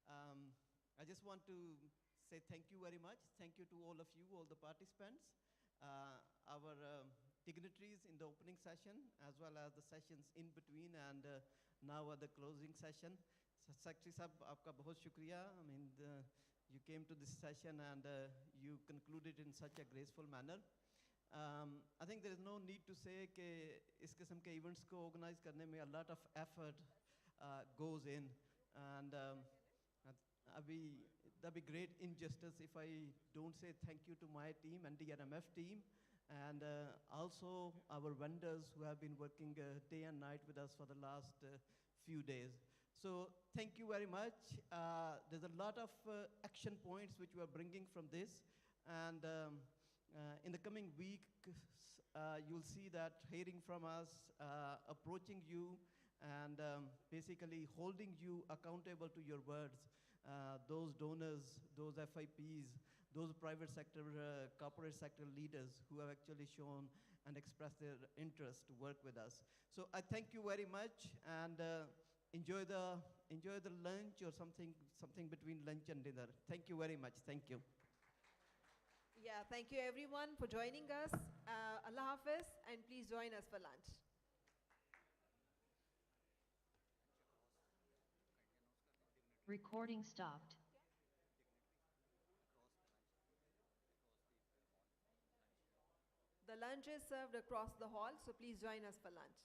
I just want to say thank you very much. Thank you to all of you, all the participants, our dignitaries in the opening session, as well as the sessions in between, and now at the closing session. Secretary Sahab, aapka bahut shukriya. I mean, you came to this session and you concluded in such a graceful manner. I think there is no need to say that इस किस्म के events को organize करने में a lot of effort goes in, and that'd be great injustice if I don't say thank you to my team and the NDRMF team, and also our vendors who have been working day and night with us for the last few days. So thank you very much. There's a lot of action points which we are bringing from this, and in the coming weeks, you'll see that hearing from us, approaching you, and basically holding you accountable to your words. Those donors, those FIPs, those private sector, corporate sector leaders who have actually shown and expressed their interest to work with us. So I thank you very much, and enjoy the lunch or something between lunch and dinner. Thank you very much. Thank you. Yeah, thank you everyone for joining us. Allah Hafiz, and please join us for lunch. Recording stopped. The lunch is served across the hall, so please join us for lunch.